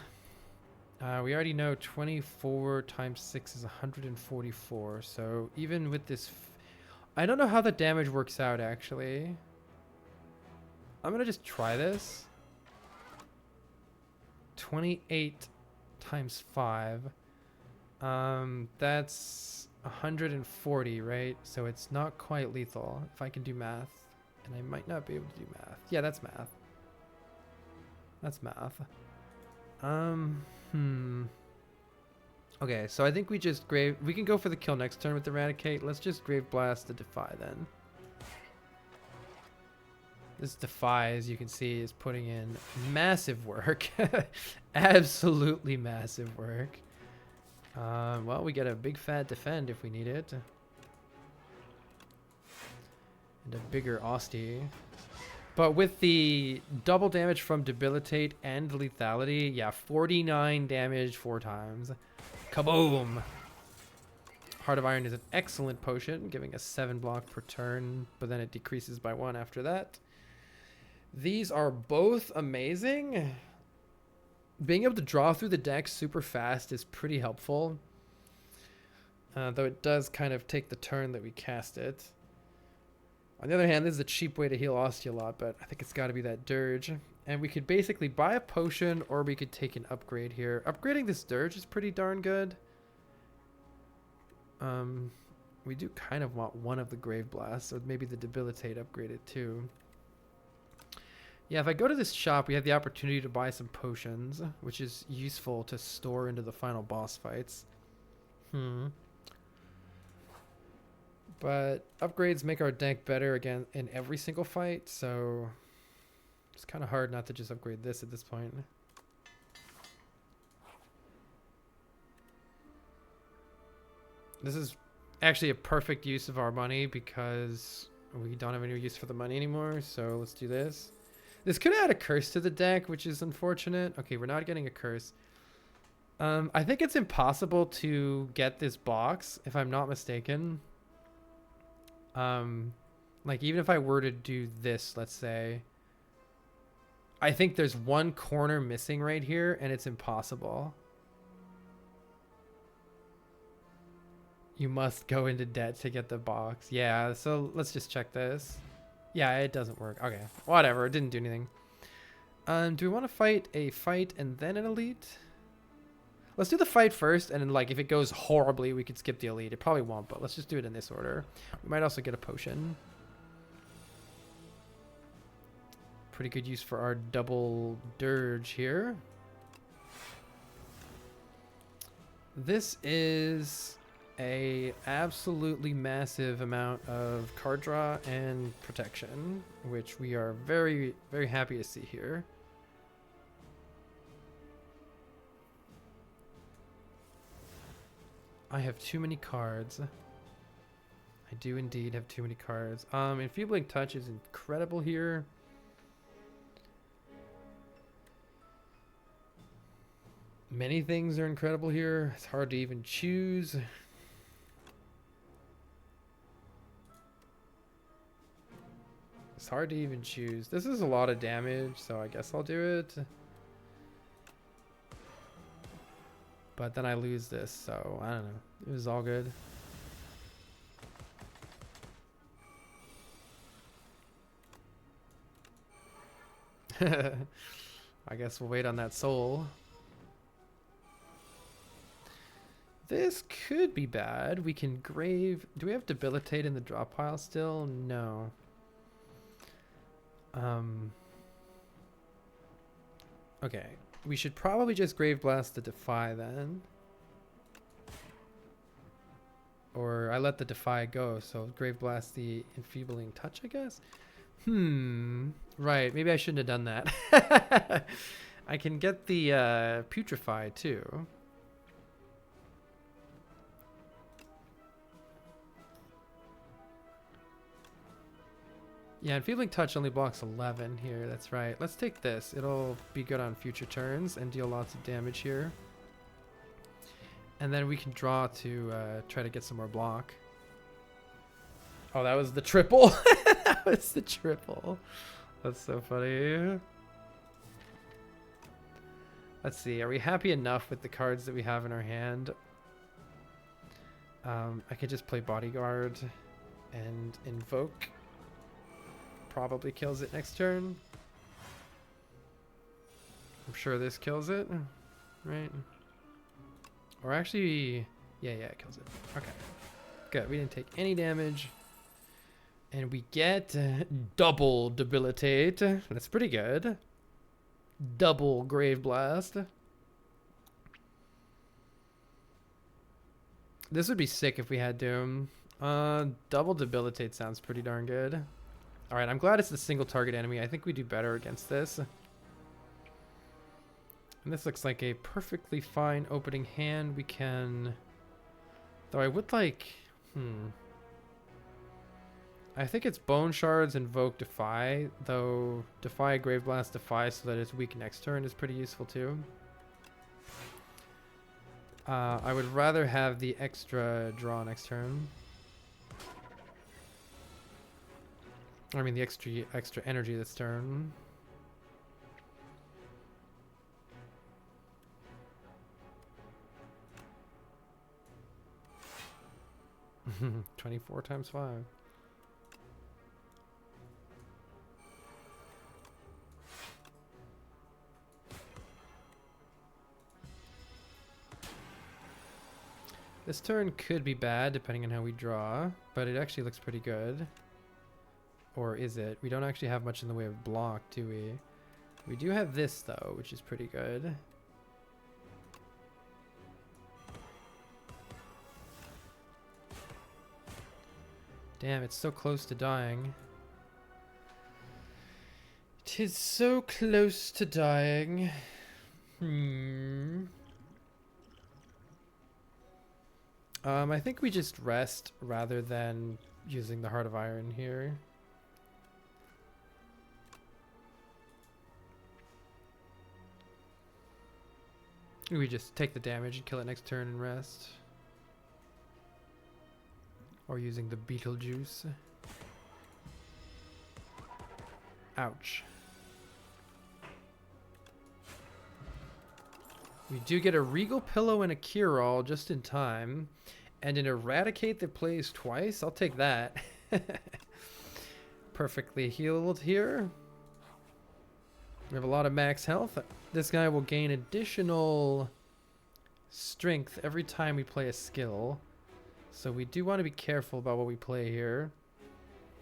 We already know 24 times 6 is 144, so even with this... I don't know how the damage works out, actually. I'm gonna just try this. 28 times 5. That's 140, right? So it's not quite lethal, if I can do math. And I might not be able to do math. Yeah, that's math. That's math. Okay, so I think we just we can go for the kill next turn with Eradicate. Let's just Grave Blast the Defy then. This Defy, as you can see, is putting in massive work. Absolutely massive work. Well, we get a big fat defend if we need it. And a bigger Osty. But with the double damage from Debilitate and Lethality, yeah, 49 damage 4 times. Kaboom! Heart of Iron is an excellent potion, giving us 7 block per turn, but then it decreases by 1 after that. These are both amazing. Being able to draw through the deck super fast is pretty helpful. Though it does kind of take the turn that we cast it. On the other hand, this is a cheap way to heal Osty a lot, but I think it's got to be that Dirge. And we could basically buy a potion, or we could take an upgrade here. Upgrading this Dirge is pretty darn good. We do kind of want one of the Grave Blasts, or maybe the Debilitate upgraded too. Yeah, if I go to this shop, we have the opportunity to buy some potions, which is useful to store into the final boss fights. But upgrades make our deck better again in every single fight, so it's kind of hard not to just upgrade this at this point. This is actually a perfect use of our money because we don't have any use for the money anymore, so let's do this. This could add a curse to the deck, which is unfortunate. Okay, we're not getting a curse. I think it's impossible to get this box, if I'm not mistaken. Like even if I were to do this, let's say, I think there's one corner missing right here and it's impossible. You must go into debt to get the box. Yeah, so let's just check this. Yeah, it doesn't work. Okay, whatever, it didn't do anything. Do we want to fight a fight and then an elite? Let's do the fight first, and then like if it goes horribly, we could skip the elite. It probably won't, but let's just do it in this order. We might also get a potion. pretty good use for our double dirge here. This is a absolutely massive amount of card draw and protection, which we are very, very happy to see here. I have too many cards. I do indeed have too many cards. Enfeebling Touch is incredible here. Many things are incredible here. It's hard to even choose. It's hard to even choose. This is a lot of damage, so I guess I'll do it. But then I lose this, so I don't know. It was all good. I guess we'll wait on that soul. This could be bad. We can grave. Do we have debilitate in the drop pile still? No. Okay. We should probably just grave blast the defy then. Or I let the defy go, so grave blast the enfeebling touch, I guess. Right. Maybe I shouldn't have done that. I can get the putrefy too. Yeah, Enfeebling Touch only blocks 11 here. That's right. Let's take this. It'll be good on future turns and deal lots of damage here. And then we can draw to try to get some more block. Oh, that was the triple. That was the triple. That's so funny. Let's see. Are we happy enough with the cards that we have in our hand? I could just play Bodyguard and Invoke. Probably kills it next turn. I'm sure this kills it, right? Or actually, yeah, it kills it. Okay, good. We didn't take any damage. And we get double debilitate. That's pretty good. Double grave blast. This would be sick if we had Doom. Double debilitate sounds pretty darn good. All right, I'm glad it's the single target enemy. I think we do better against this. And this looks like a perfectly fine opening hand. We can... Though I would like... I think it's Bone Shards, Invoke, Defy. Though Defy, Grave Blast, Defy so that it's weak next turn is pretty useful too. I would rather have the extra draw next turn. I mean the extra energy this turn. $24 times 5. This turn could be bad depending on how we draw, but it actually looks pretty good. Or is it? We don't actually have much in the way of block, do we? We do have this though, which is pretty good. Damn, it's so close to dying. It is so close to dying. I think we just rest rather than using the Heart of Iron here. We just take the damage and kill it next turn and rest. Or using the Beetlejuice. Ouch. We do get a Regal Pillow and a Cure-All just in time. And an Eradicate that plays twice. I'll take that. Perfectly healed here. We have a lot of max health. This guy will gain additional strength every time we play a skill. So we do want to be careful about what we play here.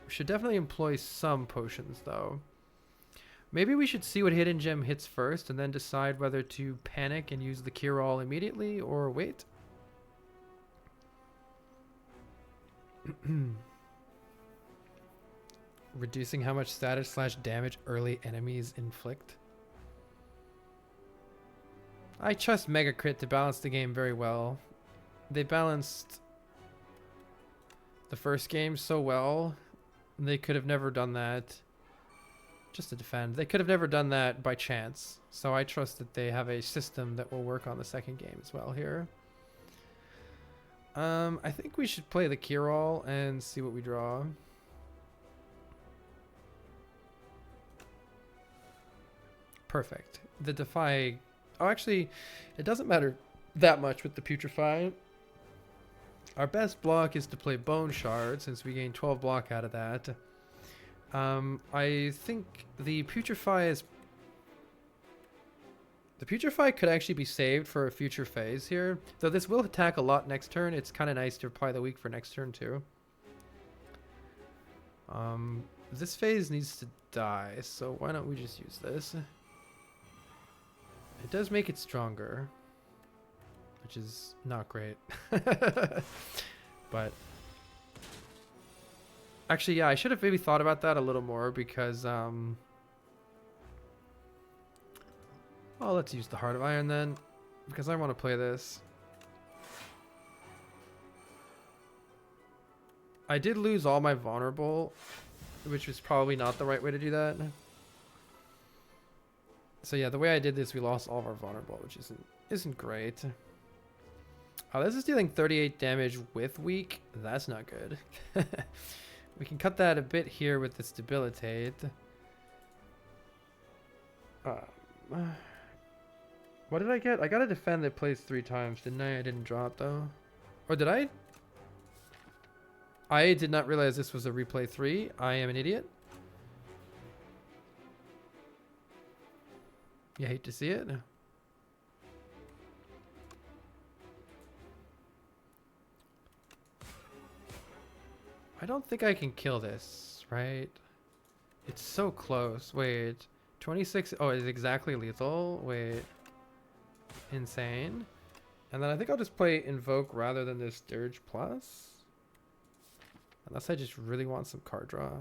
We should definitely employ some potions though. Maybe we should see what hidden gem hits first and then decide whether to panic and use the cure all immediately or wait. Reducing how much status / damage early enemies inflict. I trust Mega Crit to balance the game very well. They balanced the first game so well. They could have never done that. Just to defend. They could have never done that by chance. So I trust that they have a system that will work on the second game as well here. I think we should play the cure all and see what we draw. Perfect. The defy. Oh, actually, it doesn't matter that much with the putrefy. Our best block is to play bone shard since we gain 12 block out of that. I think the putrefy is. The putrefy could actually be saved for a future phase here, though this will attack a lot next turn. It's kind of nice to apply the weak for next turn too. This phase needs to die, so why don't we just use this? It does make it stronger, which is not great. But actually, yeah, I should have maybe thought about that a little more because oh, let's use the Heart of Iron then, because I want to play this. I did lose all my vulnerable, which was probably not the right way to do that. So yeah, the way I did this, we lost all of our vulnerable, which isn't great. Oh, this is dealing 38 damage with weak. That's not good. We can cut that a bit here with this debilitate. What did I get? I got a defend that plays 3 times, didn't I? I didn't drop though. Or did I? I did not realize this was a replay 3. I am an idiot. You hate to see it. I don't think I can kill this, right? It's so close. Wait. 26. Oh, it's exactly lethal. Wait. Insane. And then I think I'll just play Invoke rather than this Dirge Plus. Unless I just really want some card draw.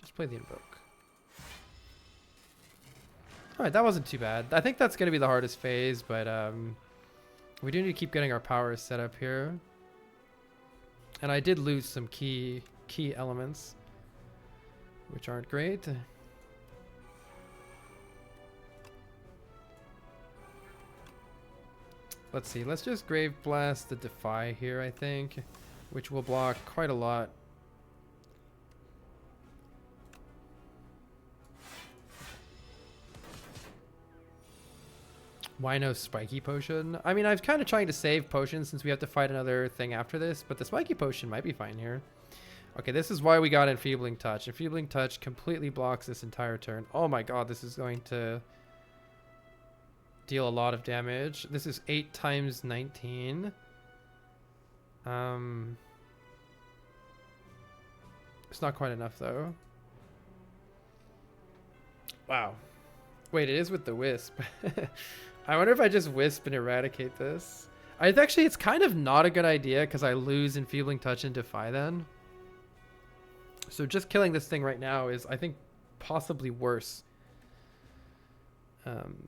Just play the Invoke. Alright, that wasn't too bad. I think that's going to be the hardest phase, but we do need to keep getting our powers set up here. And I did lose some key elements, which aren't great. Let's see. Let's just Grave Blast the Defy here, I think, which will block quite a lot. Why no Spiky Potion? I mean, I'm kind of trying to save potions since we have to fight another thing after this, but the Spiky Potion might be fine here. Okay, this is why we got Enfeebling Touch. Enfeebling Touch completely blocks this entire turn. Oh my god, this is going to deal a lot of damage. This is 8 times 19. It's not quite enough though. Wow. Wait, it is with the Wisp. I wonder if I just Wisp and eradicate this. It's kind of not a good idea because I lose Enfeebling Touch and Defy then. So just killing this thing right now is, I think, possibly worse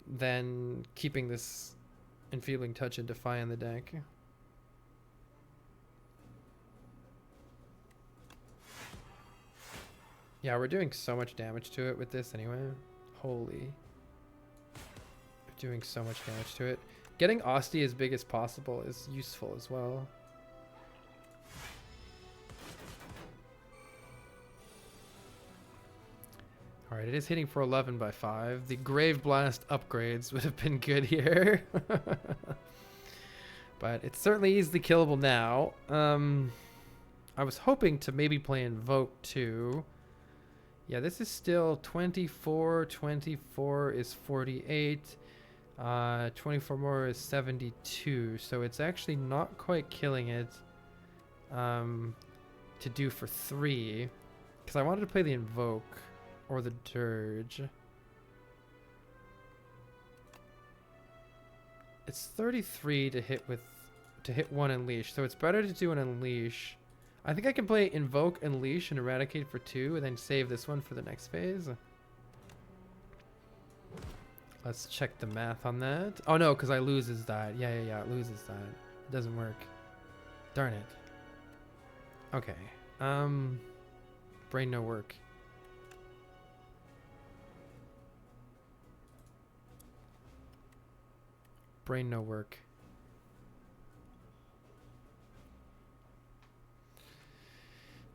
than keeping this Enfeebling Touch and Defy in the deck. Yeah, we're doing so much damage to it with this anyway. Holy. Doing so much damage to it. Getting Osti as big as possible is useful as well. Alright, it is hitting for 11 by 5. The Grave Blast upgrades would have been good here. But it's certainly easily killable now. I was hoping to maybe play Invoke too. Yeah, this is still 24. 24 is 48. 24 more is 72. So it's actually not quite killing it to do for 3. Because I wanted to play the Invoke or the Dirge. It's 33 to hit one Unleash, so it's better to do an Unleash. I think I can play Invoke, Unleash, and Eradicate for 2, and then save this one for the next phase. Let's check the math on that. Oh no, because I lose his that. Yeah, it loses that. It doesn't work. Darn it. Okay. Brain no work. Brain no work.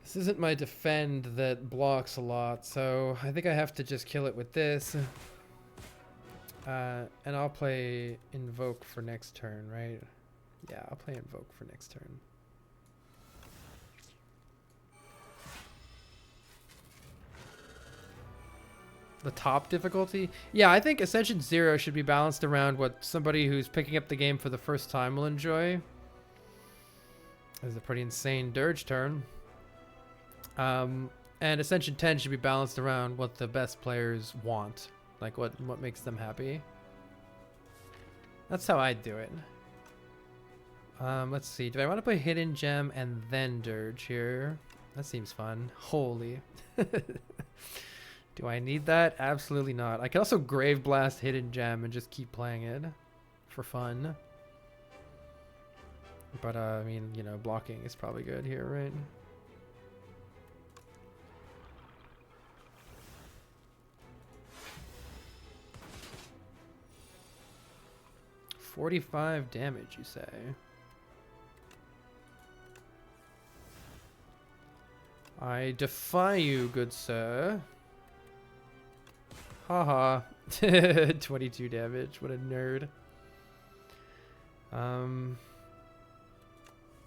This isn't my defend that blocks a lot, so I think I have to just kill it with this. And I'll play Invoke for next turn, right? Yeah, I'll play Invoke for next turn. The top difficulty? Yeah, I think Ascension 0 should be balanced around what somebody who's picking up the game for the first time will enjoy. This is a pretty insane Dirge turn. And Ascension 10 should be balanced around what the best players want. Like what makes them happy. That's how I'd do it. Let's see. Do I want to play Hidden Gem and then Dirge here? That seems fun. Holy. Do I need that? Absolutely not. I can also Grave Blast Hidden Gem and just keep playing it for fun. But, I mean, you know, blocking is probably good here, right? $45 damage, you say? I defy you, good sir. Haha. 22 damage. What a nerd.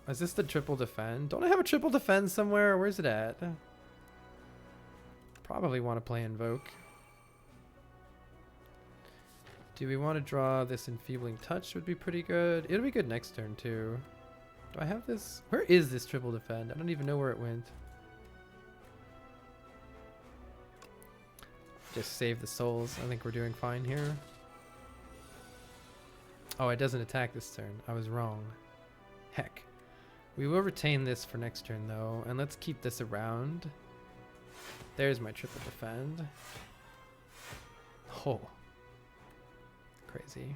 Is this the triple defend? Don't I have a triple defend somewhere? Where's it at? Probably want to play Invoke. Do we want to draw this Enfeebling Touch? Would be pretty good. It'll be good next turn too. Do I have this? Where is this triple defend? I don't even know where it went. Just save the souls. I think we're doing fine here. Oh, it doesn't attack this turn. I was wrong. Heck. We will retain this for next turn though. And let's keep this around. There's my triple defend. Oh. Crazy.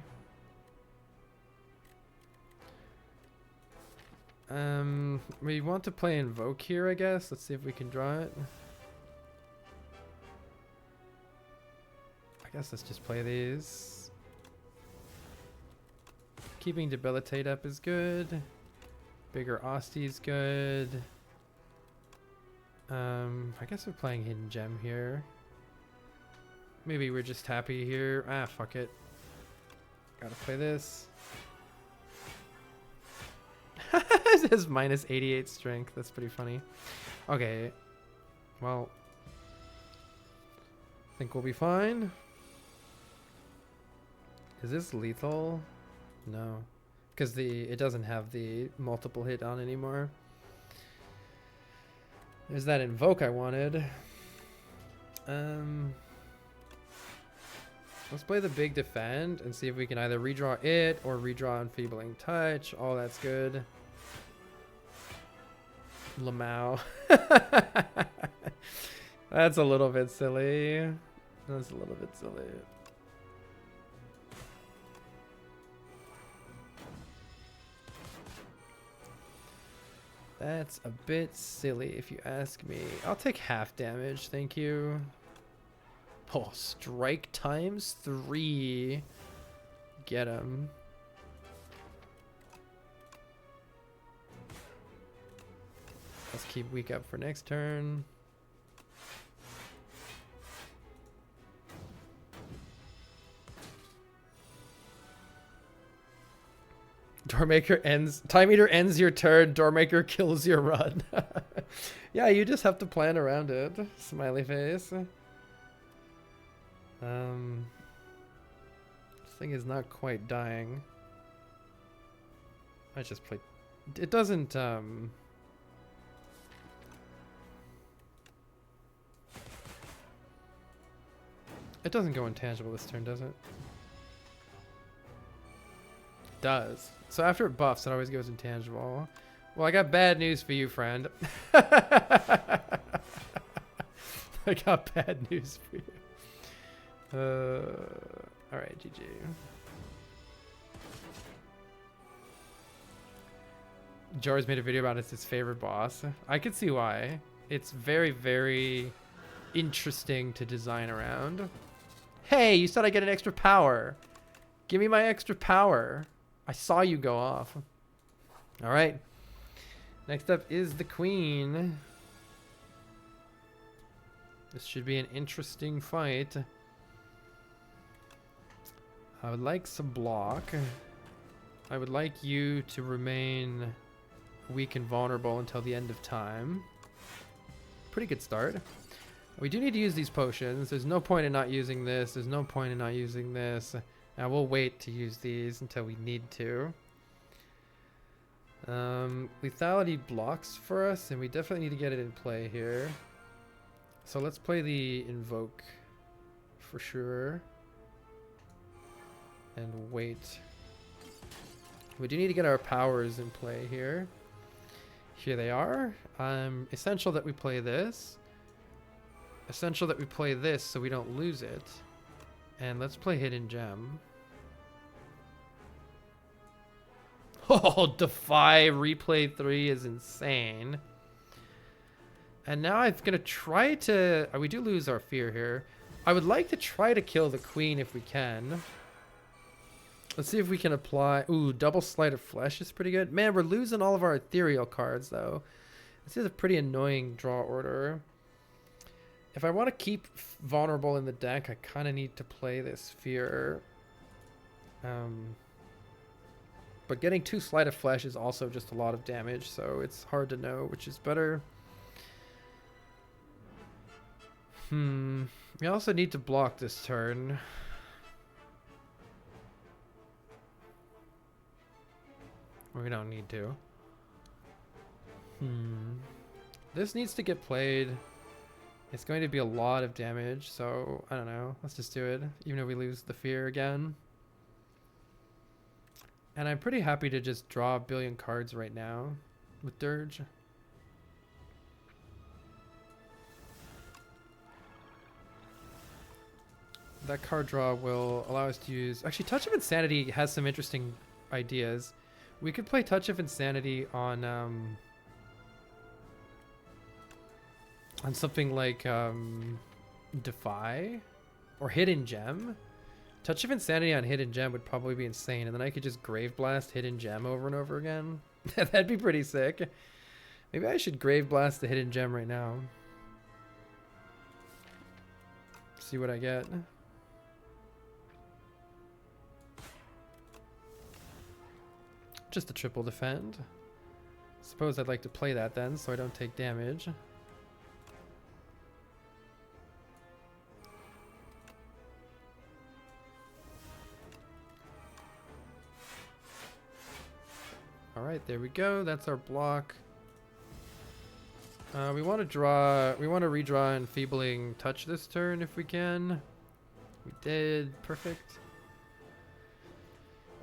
We want to play Invoke here, I guess. Let's see if we can draw it. I guess let's just play these. Keeping Debilitate up is good. Bigger Osti is good. I guess we're playing Hidden Gem here. Maybe we're just happy here. Ah, fuck it. Gotta play this. It says minus 88 strength. That's pretty funny. Okay. Well, I think we'll be fine. Is this lethal? No. Because it doesn't have the multiple hit on anymore. There's that Invoke I wanted. Let's play the big defend and see if we can either redraw it or redraw Enfeebling Touch. Oh, that's good. Lamau. That's a little bit silly. That's a little bit silly. That's a bit silly if you ask me. I'll take half damage, thank you. Oh, strike times 3. Get him. Let's keep weak up for next turn. Doormaker ends. Time Eater ends your turn. Doormaker kills your run. Yeah, you just have to plan around it. Smiley face. This thing is not quite dying. I just play. It doesn't. It doesn't go intangible this turn, does it? does. So after it buffs, it always goes intangible. Well, I got bad news for you, friend. I got bad news for you. Alright, GG. Jor's made a video about it's his favorite boss. I could see why. It's very, very interesting to design around. Hey, you said I get an extra power. Give me my extra power. I saw you go off. All right. Next up is the queen. This should be an interesting fight. I would like some block. I would like you to remain weak and vulnerable until the end of time. Pretty good start. We do need to use these potions. There's no point in not using this. There's no point in not using this. Now we'll wait to use these until we need to. Lethality blocks for us, and we definitely need to get it in play here. So let's play the invoke for sure. And wait. We do need to get our powers in play here. Here they are. Essential that we play this. Essential that we play this so we don't lose it. And let's play Hidden Gem. Oh, Defy Replay 3 is insane. And now I'm going to try to... we do lose our fear here. I would like to try to kill the queen if we can. Let's see if we can apply... Ooh, double Sleight of Flesh is pretty good. Man, we're losing all of our ethereal cards, though. This is a pretty annoying draw order. If I want to keep vulnerable in the deck, I kind of need to play this fear. But getting 2 Sleight of Flesh is also just a lot of damage, so it's hard to know which is better. We also need to block this turn. We don't need to. This needs to get played. It's going to be a lot of damage, so I don't know. Let's just do it, even if we lose the fear again. And I'm pretty happy to just draw a billion cards right now with Dirge. That card draw will allow us to use... Actually, Touch of Insanity has some interesting ideas. We could play Touch of Insanity on something like Defy or Hidden Gem. Touch of Insanity on Hidden Gem would probably be insane, and then I could just Grave Blast Hidden Gem over and over again. That'd be pretty sick. Maybe I should Grave Blast the Hidden Gem right now. See what I get. Just a triple defend. Suppose I'd like to play that then, so I don't take damage. Alright, there we go. That's our block. We want to redraw Enfeebling Touch this turn if we can. We did. Perfect.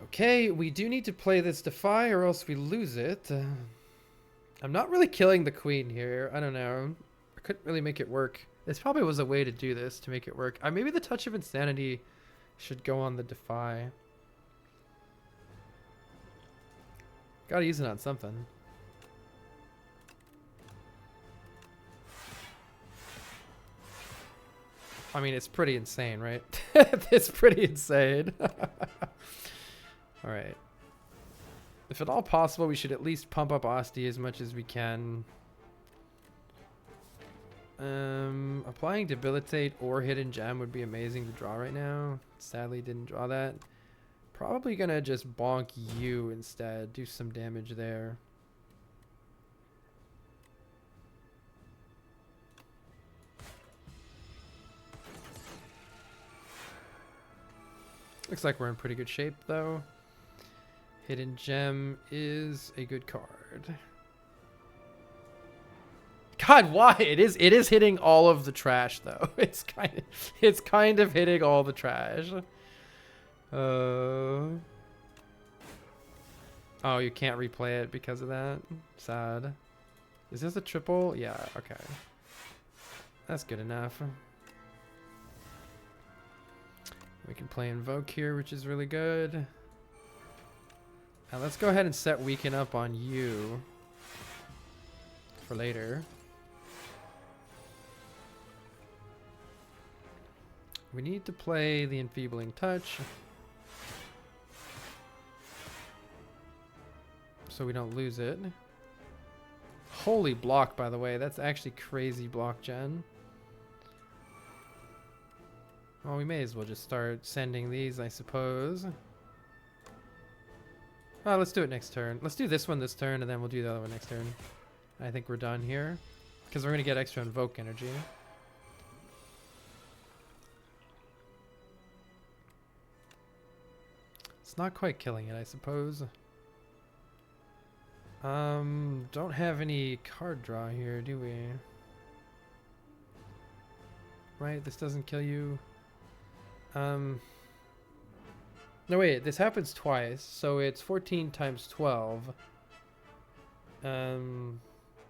Okay, we do need to play this Defy or else we lose it. I'm not really killing the queen here. I don't know. I couldn't really make it work. This probably was a way to do this to make it work. Maybe the Touch of Insanity should go on the Defy. Gotta use it on something. I mean, it's pretty insane, right? It's pretty insane. Alright. If at all possible, we should at least pump up Asti as much as we can. Applying Debilitate or Hidden Gem would be amazing to draw right now. Sadly, didn't draw that. Probably gonna just bonk you instead. Do some damage there. Looks like we're in pretty good shape though. Hidden Gem is a good card. God, why? It is hitting all of the trash though. It's kind of hitting all the trash. Oh, you can't replay it because of that? Sad. Is this a triple? Yeah, okay. That's good enough. We can play Invoke here, which is really good. Now let's go ahead and set Weaken up on you for later. We need to play the Enfeebling Touch so we don't lose it. Holy block, by the way. That's actually crazy block gen. Well, we may as well just start sending these, I suppose. Oh, let's do it next turn. Let's do this one this turn, and then we'll do the other one next turn. I think we're done here. Because we're going to get extra Invoke energy. It's not quite killing it, I suppose. Don't have any card draw here, do we? Right, this doesn't kill you. No, wait, this happens twice, so it's 14 times 12. No,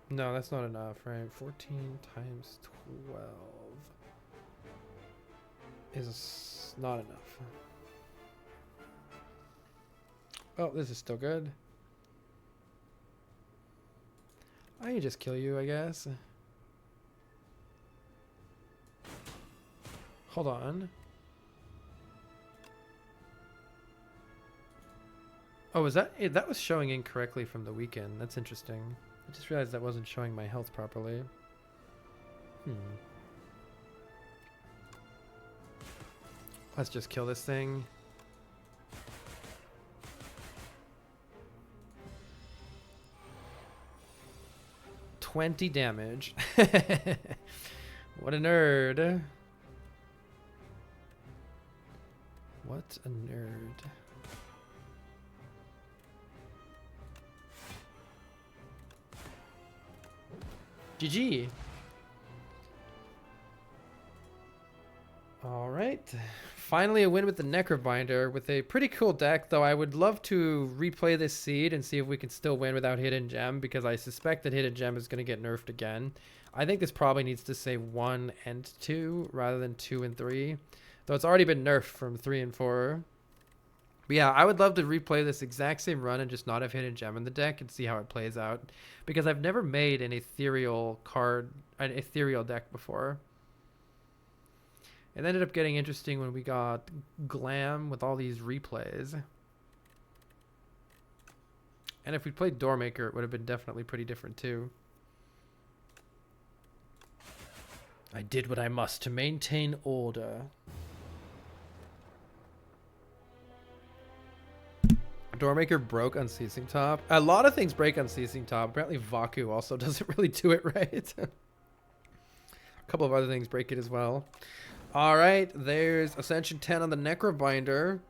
that's not enough, right? 14 times 12 is not enough. Oh, this is still good. I can just kill you, I guess. Hold on. Oh, was that it? That was showing incorrectly from the weekend. That's interesting. I just realized that wasn't showing my health properly. Let's just kill this thing. $20 damage. What a nerd. What a nerd. GG. All right. Finally a win with the Necrobinder with a pretty cool deck, though I would love to replay this seed and see if we can still win without Hidden Gem, because I suspect that Hidden Gem is going to get nerfed again. I think this probably needs to say 1 and 2 rather than 2 and 3, though it's already been nerfed from 3 and 4. But yeah, I would love to replay this exact same run and just not have Hidden Gem in the deck and see how it plays out, because I've never made an ethereal deck before. It ended up getting interesting when we got Glam with all these replays. And if we played Doormaker, it would have been definitely pretty different too. I did what I must to maintain order. Doormaker broke Unceasing Top. A lot of things break Unceasing Top. Apparently Vaku also doesn't really do it right. A couple of other things break it as well. All right, there's Ascension 10 on the Necrobinder.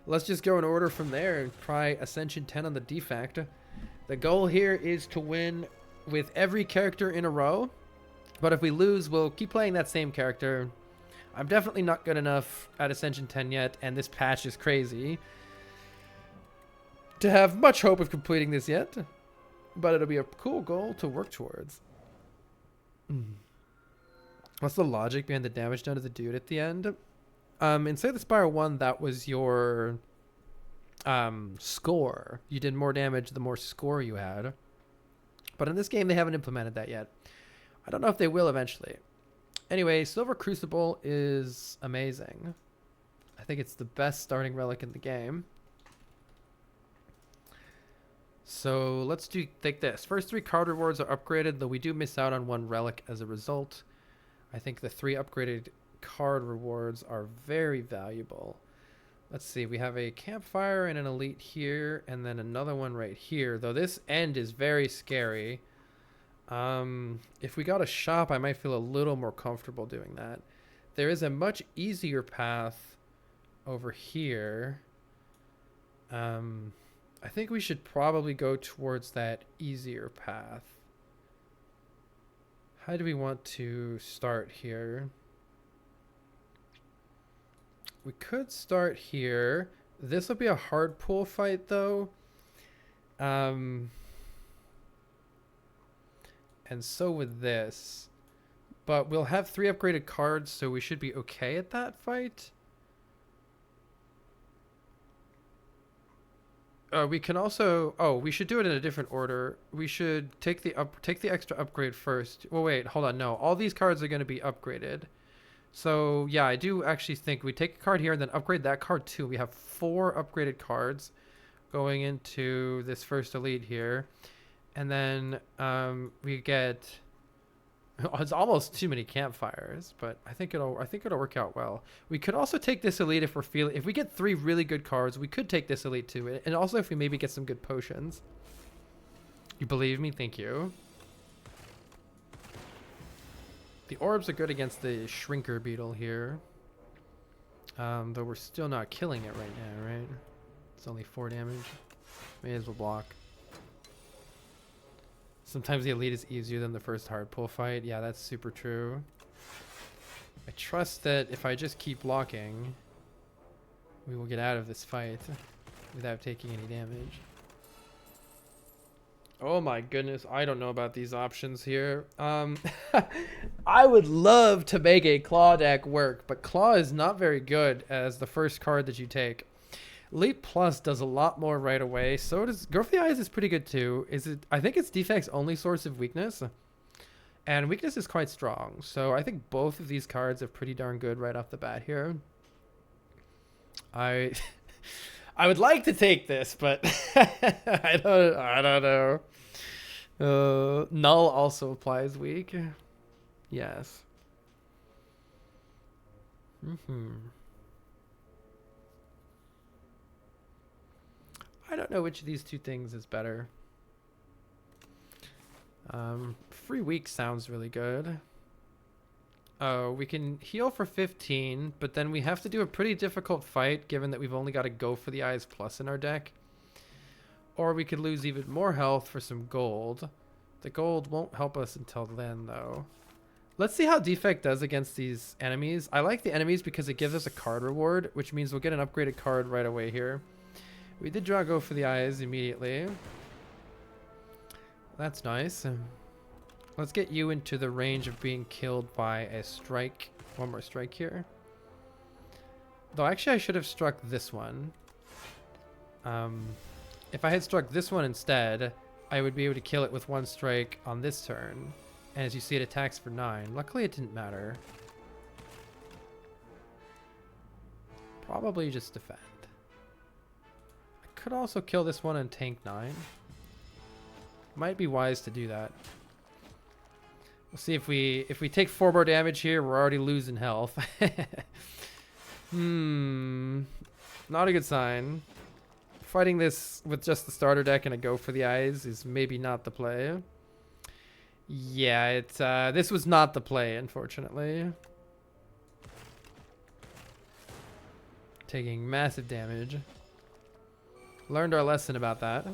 Let's just go in order from there and try Ascension 10 on the Defect. The goal here is to win with every character in a row, but if we lose, we'll keep playing that same character. I'm definitely not good enough at Ascension 10 yet, and this patch is crazy to have much hope of completing this yet, but it'll be a cool goal to work towards. What's the logic behind the damage done to the dude at the end? In Slay the Spire 1, that was your score. You did more damage the more score you had. But in this game, they haven't implemented that yet. I don't know if they will eventually. Anyway, Silver Crucible is amazing. I think it's the best starting relic in the game. So let's take this. First 3 card rewards are upgraded, though we do miss out on 1 relic as a result. I think the 3 upgraded card rewards are very valuable. Let's see. We have a Campfire and an Elite here, and then another one right here, though this end is very scary. If we got a shop, I might feel a little more comfortable doing that. There is a much easier path over here. I think we should probably go towards that easier path. How do we want to start here? We could start here. This will be a hard pull fight, though. And so with this. But we'll have 3 upgraded cards, so we should be okay at that fight. We can also... Oh, we should do it in a different order. We should take the extra upgrade first. Well, wait, hold on. No, all these cards are going to be upgraded. So, yeah, I do actually think we take a card here and then upgrade that card too. We have 4 upgraded cards going into this first elite here. And then we get... It's almost too many campfires, but I think it'll work out well. We could also take this elite if we get 3 really good cards, we could take this elite too. And also if we maybe get some good potions. You believe me? Thank you. The orbs are good against the shrinker beetle here. Though we're still not killing it right now, right? It's only 4 damage. May as well block. Sometimes the elite is easier than the first hard pull fight. Yeah, that's super true. I trust that if I just keep blocking, we will get out of this fight without taking any damage. Oh my goodness, I don't know about these options here. I would love to make a Claw deck work, but Claw is not very good as the first card that you take. Elite Plus does a lot more right away. So does Growth of the Eyes is pretty good too. I think it's Defect's only source of weakness. And weakness is quite strong. So I think both of these cards are pretty darn good right off the bat here. I would like to take this, but I don't know. Null also applies weak. Yes. I don't know which of these 2 things is better. Free weak sounds really good. Oh, we can heal for 15, but then we have to do a pretty difficult fight given that we've only got to go for the Eyes Plus in our deck. Or we could lose even more health for some gold. The gold won't help us until then, though. Let's see how Defect does against these enemies. I like the enemies because it gives us a card reward, which means we'll get an upgraded card right away here. We did go for the eyes immediately. That's nice. Let's get you into the range of being killed by a strike. 1 more strike here. Though actually I should have struck this one. If I had struck this one instead, I would be able to kill it with 1 strike on this turn. And as you see, it attacks for 9. Luckily it didn't matter. Probably just defend. Could also kill this one and tank 9. Might be wise to do that. We'll see if we take 4 more damage here, we're already losing health. Not a good sign. Fighting this with just the starter deck and a go for the eyes is maybe not the play. Yeah, this was not the play, unfortunately. Taking massive damage. Learned our lesson about that.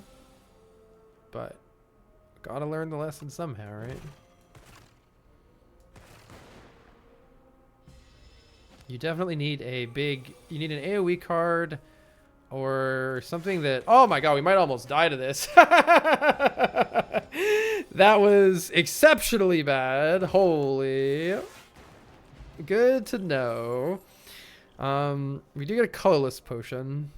But gotta learn the lesson somehow, right? You definitely need you need an AoE card or something that, oh my god, we might almost die to this. That was exceptionally bad. Holy. Good to know. We do get a colorless potion.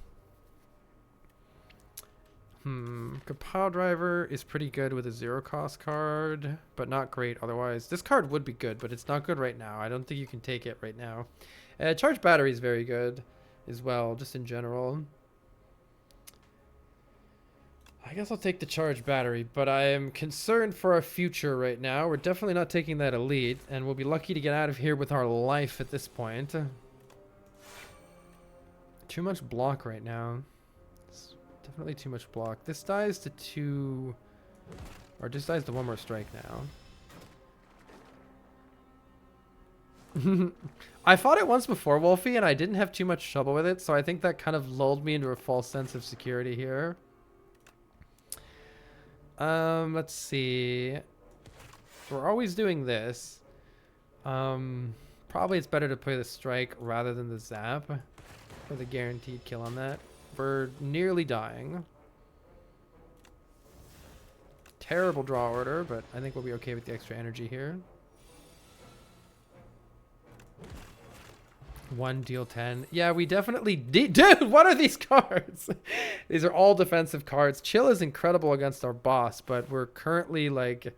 Kapow Driver is pretty good with a 0 cost card, but not great otherwise. This card would be good, but it's not good right now. I don't think you can take it right now. Charge Battery is very good as well, just in general. I guess I'll take the Charge Battery, but I am concerned for our future right now. We're definitely not taking that elite, and we'll be lucky to get out of here with our life at this point. Too much block right now. Definitely too much block. This dies to 2, or just dies to 1 more strike now. I fought it once before, Wolfie, and I didn't have too much trouble with it, so I think that kind of lulled me into a false sense of security here. Let's see. We're always doing this. Probably it's better to play the strike rather than the zap for the guaranteed kill on that. We're nearly dying. Terrible draw order, but I think we'll be okay with the extra energy here. 1 deal 10. Yeah, we definitely dude, what are these cards? These are all defensive cards. Chill is incredible against our boss, but we're currently like,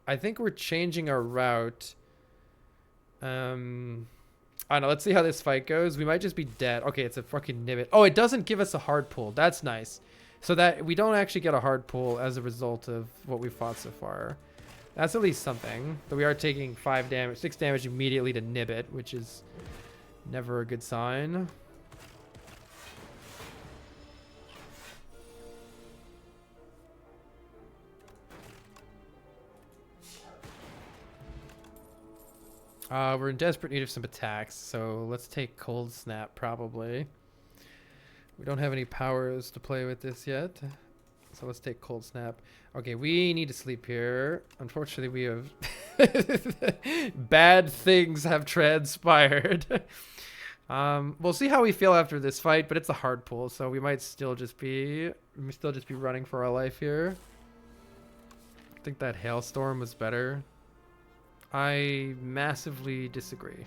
I think we're changing our route. I don't know. Let's see how this fight goes. We might just be dead. Okay, it's a fucking Nibbit. Oh, it doesn't give us a hard pull. That's nice. So that we don't actually get a hard pull as a result of what we fought so far. That's at least something. But we are taking 6 damage immediately to Nibbit, which is never a good sign. We're in desperate need of some attacks, so let's take Cold Snap probably. We don't have any powers to play with this yet, so let's take Cold Snap. Okay, we need to sleep here. Unfortunately, we have bad things have transpired. We'll see how we feel after this fight, but it's a hard pull, so we might still just be running for our life here. I think that Hailstorm was better. I massively disagree.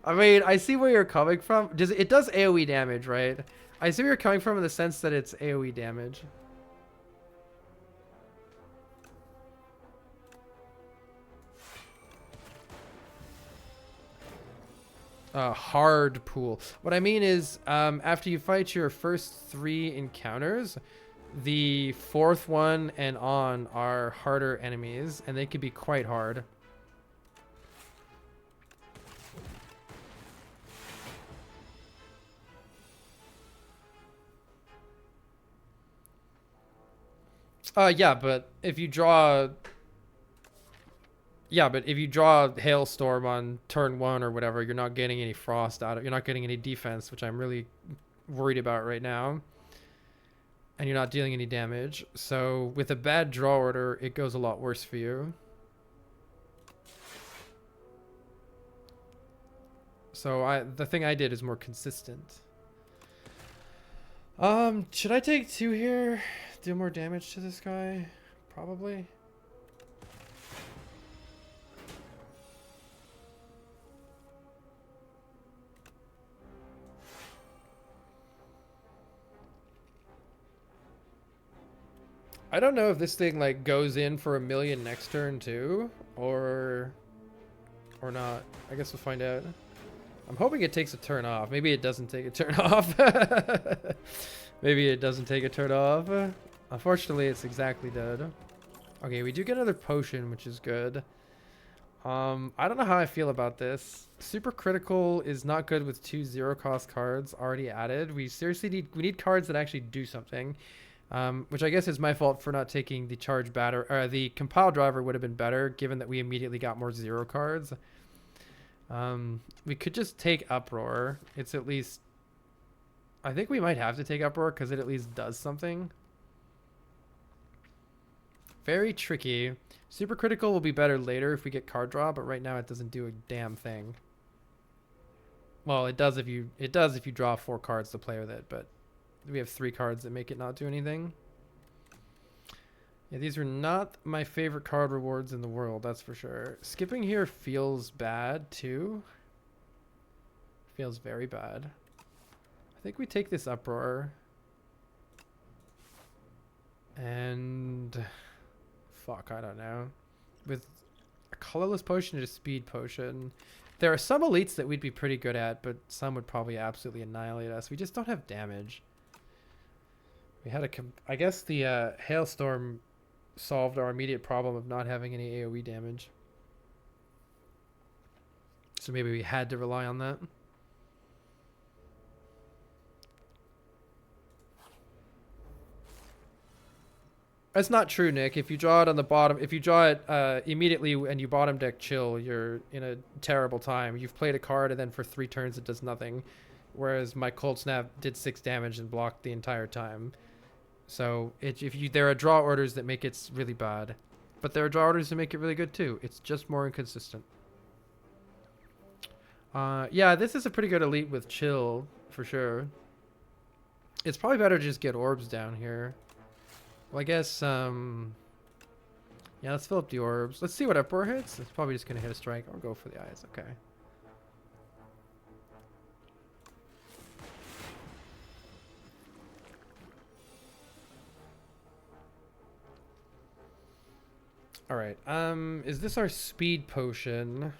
I mean, I see where you're coming from. It does AoE damage, right? I see where you're coming from in the sense that it's AoE damage. Hard pool. What I mean is, after you fight your first 3 encounters, the 4th one and on are harder enemies, and they can be quite hard. Yeah, but if you draw Hailstorm on turn 1 or whatever, you're not getting any frost out of it. You're not getting any defense, which I'm really worried about right now. And you're not dealing any damage. So with a bad draw order, it goes a lot worse for you. So the thing I did is more consistent. Should I take 2 here? Do more damage to this guy? Probably. I don't know if this thing like goes in for 1,000,000 next turn too, or not. I guess we'll find out. I'm hoping it takes a turn off. Maybe it doesn't take a turn off. Maybe it doesn't take a turn off. Unfortunately, it's exactly dead. Okay, we do get another potion, which is good. I don't know how I feel about this. Super critical is not good with 2 0-cost cards already added. We seriously need cards that actually do something. Which I guess is my fault for not taking the charge batter. The compile driver would have been better, given that we immediately got more 0 cards. We could just take Uproar. It's at least... I think we might have to take Uproar because it at least does something. Very tricky. Super critical will be better later if we get card draw, but right now it doesn't do a damn thing. Well, it does if you draw 4 cards to play with it, but we have 3 cards that make it not do anything. Yeah, these are not my favorite card rewards in the world, that's for sure. Skipping here feels bad too. Feels very bad. I think we take this Uproar. And fuck, I don't know. With a colorless potion and a speed potion. There are some elites that we'd be pretty good at, but some would probably absolutely annihilate us. We just don't have damage. We had I guess the Hailstorm solved our immediate problem of not having any AoE damage. So maybe we had to rely on that. That's not true, Nick. If you draw it on the bottom, if you draw it immediately and you bottom deck Chill, you're in a terrible time. You've played a card and then for 3 turns it does nothing. Whereas my Cold Snap did 6 damage and blocked the entire time. So there are draw orders that make it really bad, but there are draw orders that make it really good too. It's just more inconsistent. Yeah, this is a pretty good elite with Chill for sure. It's probably better to just get orbs down here. Well, I guess, yeah, let's fill up the orbs. Let's see what Uproar hits. It's probably just going to hit a strike or go for the eyes. Okay. All right. Is this our speed potion?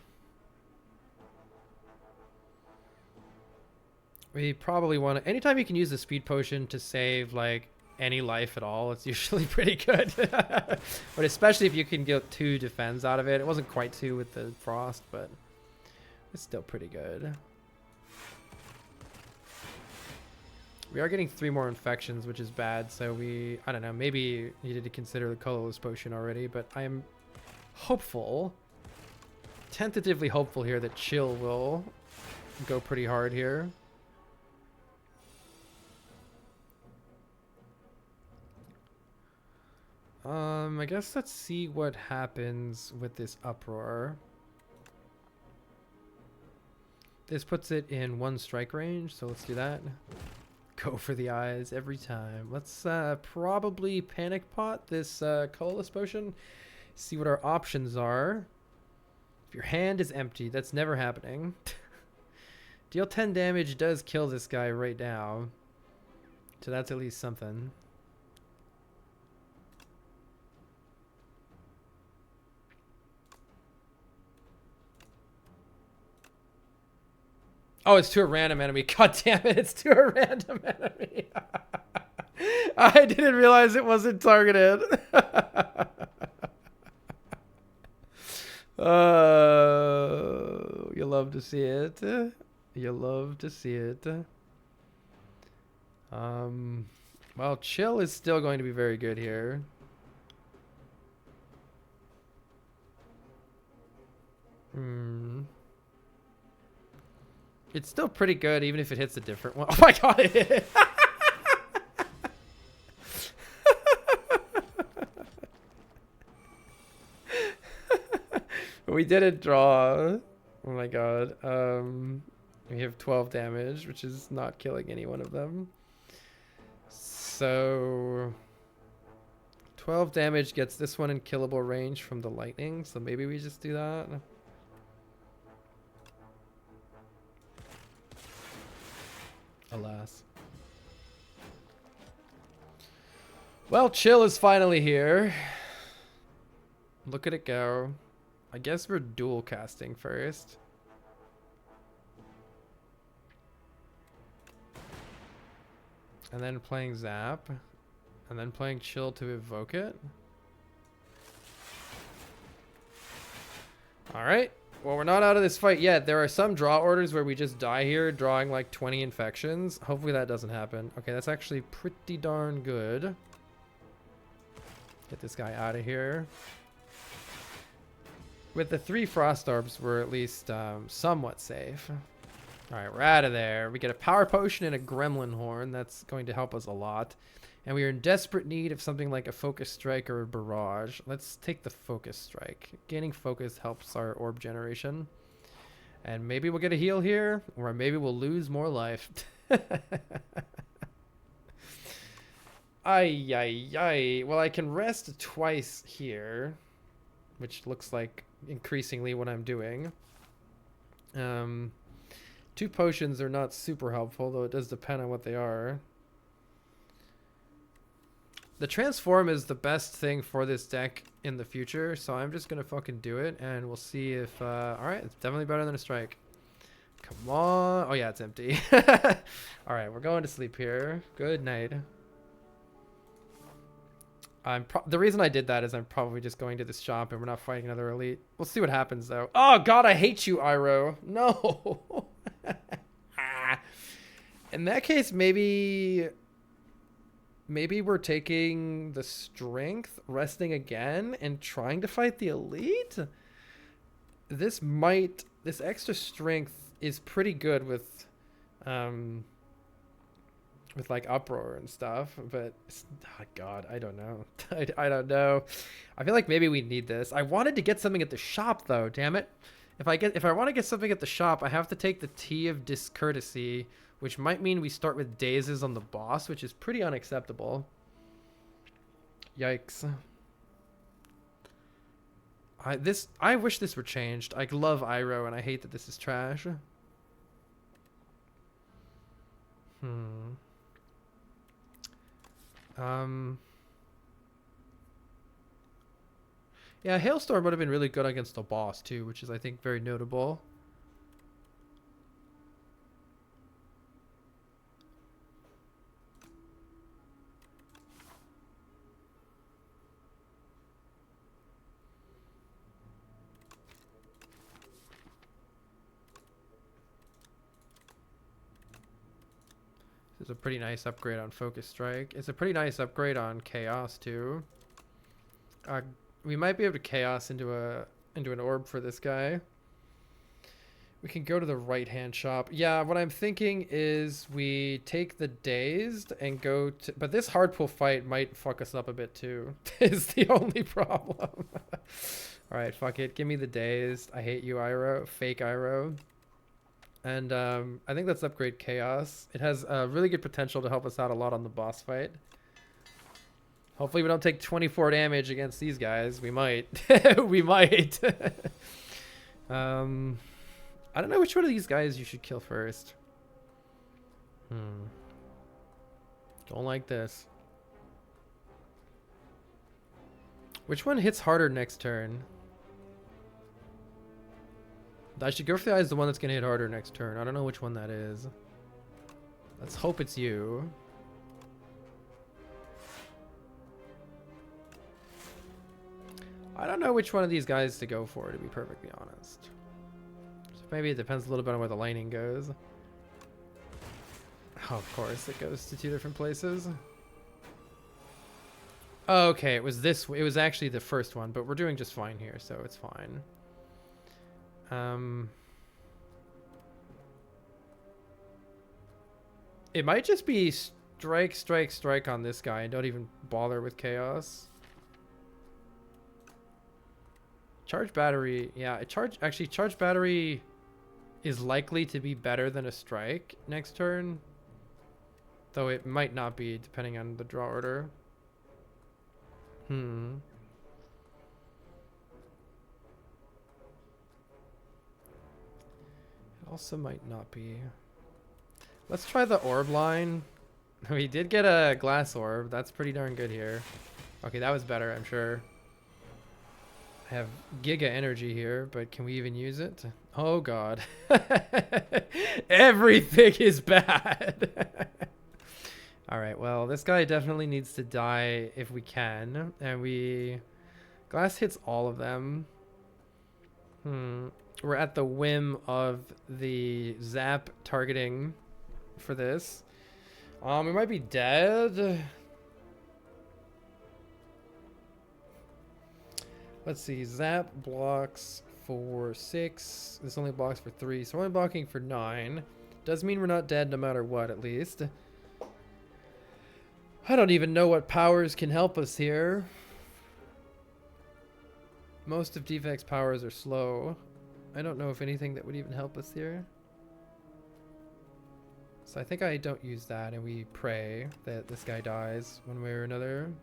We probably want to... Anytime you can use the speed potion to save, like, any life at all, it's usually pretty good. But especially if you can get 2 defense out of it. It wasn't quite 2 with the frost, but it's still pretty good. We are getting 3 more infections, which is bad. So we, I don't know, maybe needed to consider the colorless potion already. But I am hopeful, tentatively hopeful here that chill will go pretty hard here. I guess let's see what happens with this uproar. This puts it in 1 strike range, so let's do that. Go for the eyes every time. Let's probably panic pot this colorless potion. See what our options are. If your hand is empty, that's never happening. Deal 10 damage does kill this guy right now. So that's at least something. Oh, it's to a random enemy. God damn it, it's to a random enemy. I didn't realize it wasn't targeted. You love to see it. You love to see it. Well, chill is still going to be very good here. It's still pretty good, even if it hits a different one. Oh my god, it hit. We didn't draw. Oh my god. We have 12 damage, which is not killing any one of them. So 12 damage gets this one in killable range from the lightning, so maybe we just do that. Alas. Well, chill is finally here. Look at it go. I guess we're dual casting first. And then playing zap. And then playing chill to evoke it. Alright. Well, we're not out of this fight yet. There are some draw orders where we just die here, drawing like 20 infections. Hopefully that doesn't happen. Okay, that's actually pretty darn good. Get this guy out of here. With the 3 frost orbs, we're at least somewhat safe. Alright, we're out of there. We get a power potion and a gremlin horn. That's going to help us a lot. And we are in desperate need of something like a focus strike or a barrage. Let's take the focus strike. Gaining focus helps our orb generation. And maybe we'll get a heal here, or maybe we'll lose more life. Ay, ay, ay. Well, I can rest twice here, which looks like increasingly what I'm doing. 2 potions are not super helpful, though it does depend on what they are. The transform is the best thing for this deck in the future, so I'm just gonna fucking do it, and we'll see if alright, it's definitely better than a strike. Come on. Oh yeah, it's empty. Alright, we're going to sleep here. Good night. The reason I did that is I'm probably just going to this shop and we're not fighting another elite. We'll see what happens though. Oh god, I hate you, Iroh. No. In that case, maybe we're taking the strength, resting again, and trying to fight the elite? This extra strength is pretty good with like uproar and stuff, but oh god, I don't know. I don't know. I feel like maybe we need this. I wanted to get something at the shop though, damn it. If I want to get something at the shop, I have to take the Tea of Discourtesy, which might mean we start with dazes on the boss, which is pretty unacceptable. Yikes. I wish this were changed. I love Iroh and I hate that this is trash. Yeah, Hailstorm would have been really good against the boss too, which is I think very notable. It's a pretty nice upgrade on Focus Strike. It's a pretty nice upgrade on Chaos too. We might be able to Chaos into an orb for this guy. We can go to the right-hand shop. Yeah, what I'm thinking is we take the Dazed and go to... But this hard pull fight might fuck us up a bit too. Is the only problem. Alright, fuck it. Give me the Dazed. I hate you, Iroh. Fake Iroh. And I think let's upgrade Chaos. It has really good potential to help us out a lot on the boss fight. Hopefully we don't take 24 damage against these guys. We might. We might. I don't know which one of these guys you should kill first. Don't like this. Which one hits harder next turn? I should go for the eyes, the one that's gonna hit harder next turn. I don't know which one that is. Let's hope it's you. I don't know which one of these guys to go for, to be perfectly honest. So maybe it depends a little bit on where the lightning goes. Oh, of course, it goes to 2 different places. Oh, okay, it was this. It was actually the first one, but we're doing just fine here, so it's fine. It might just be strike, strike, strike on this guy and don't even bother with Chaos. Charge battery, yeah, actually charge battery is likely to be better than a strike next turn. Though it might not be depending on the draw order. It also might not be. Let's try the orb line. We did get a glass orb. That's pretty darn good here. Okay, that was better, I'm sure. I have giga energy here, but can we even use it? Oh god. Everything is bad. Alright, well, this guy definitely needs to die if we can. And glass hits all of them. We're at the whim of the zap targeting for this. We might be dead. Let's see, zap blocks for 6. This only blocks for 3, so we're only blocking for 9. Does mean we're not dead no matter what, at least. I don't even know what powers can help us here. Most of Defect's powers are slow. I don't know if anything that would even help us here. So I think I don't use that and we pray that this guy dies one way or another.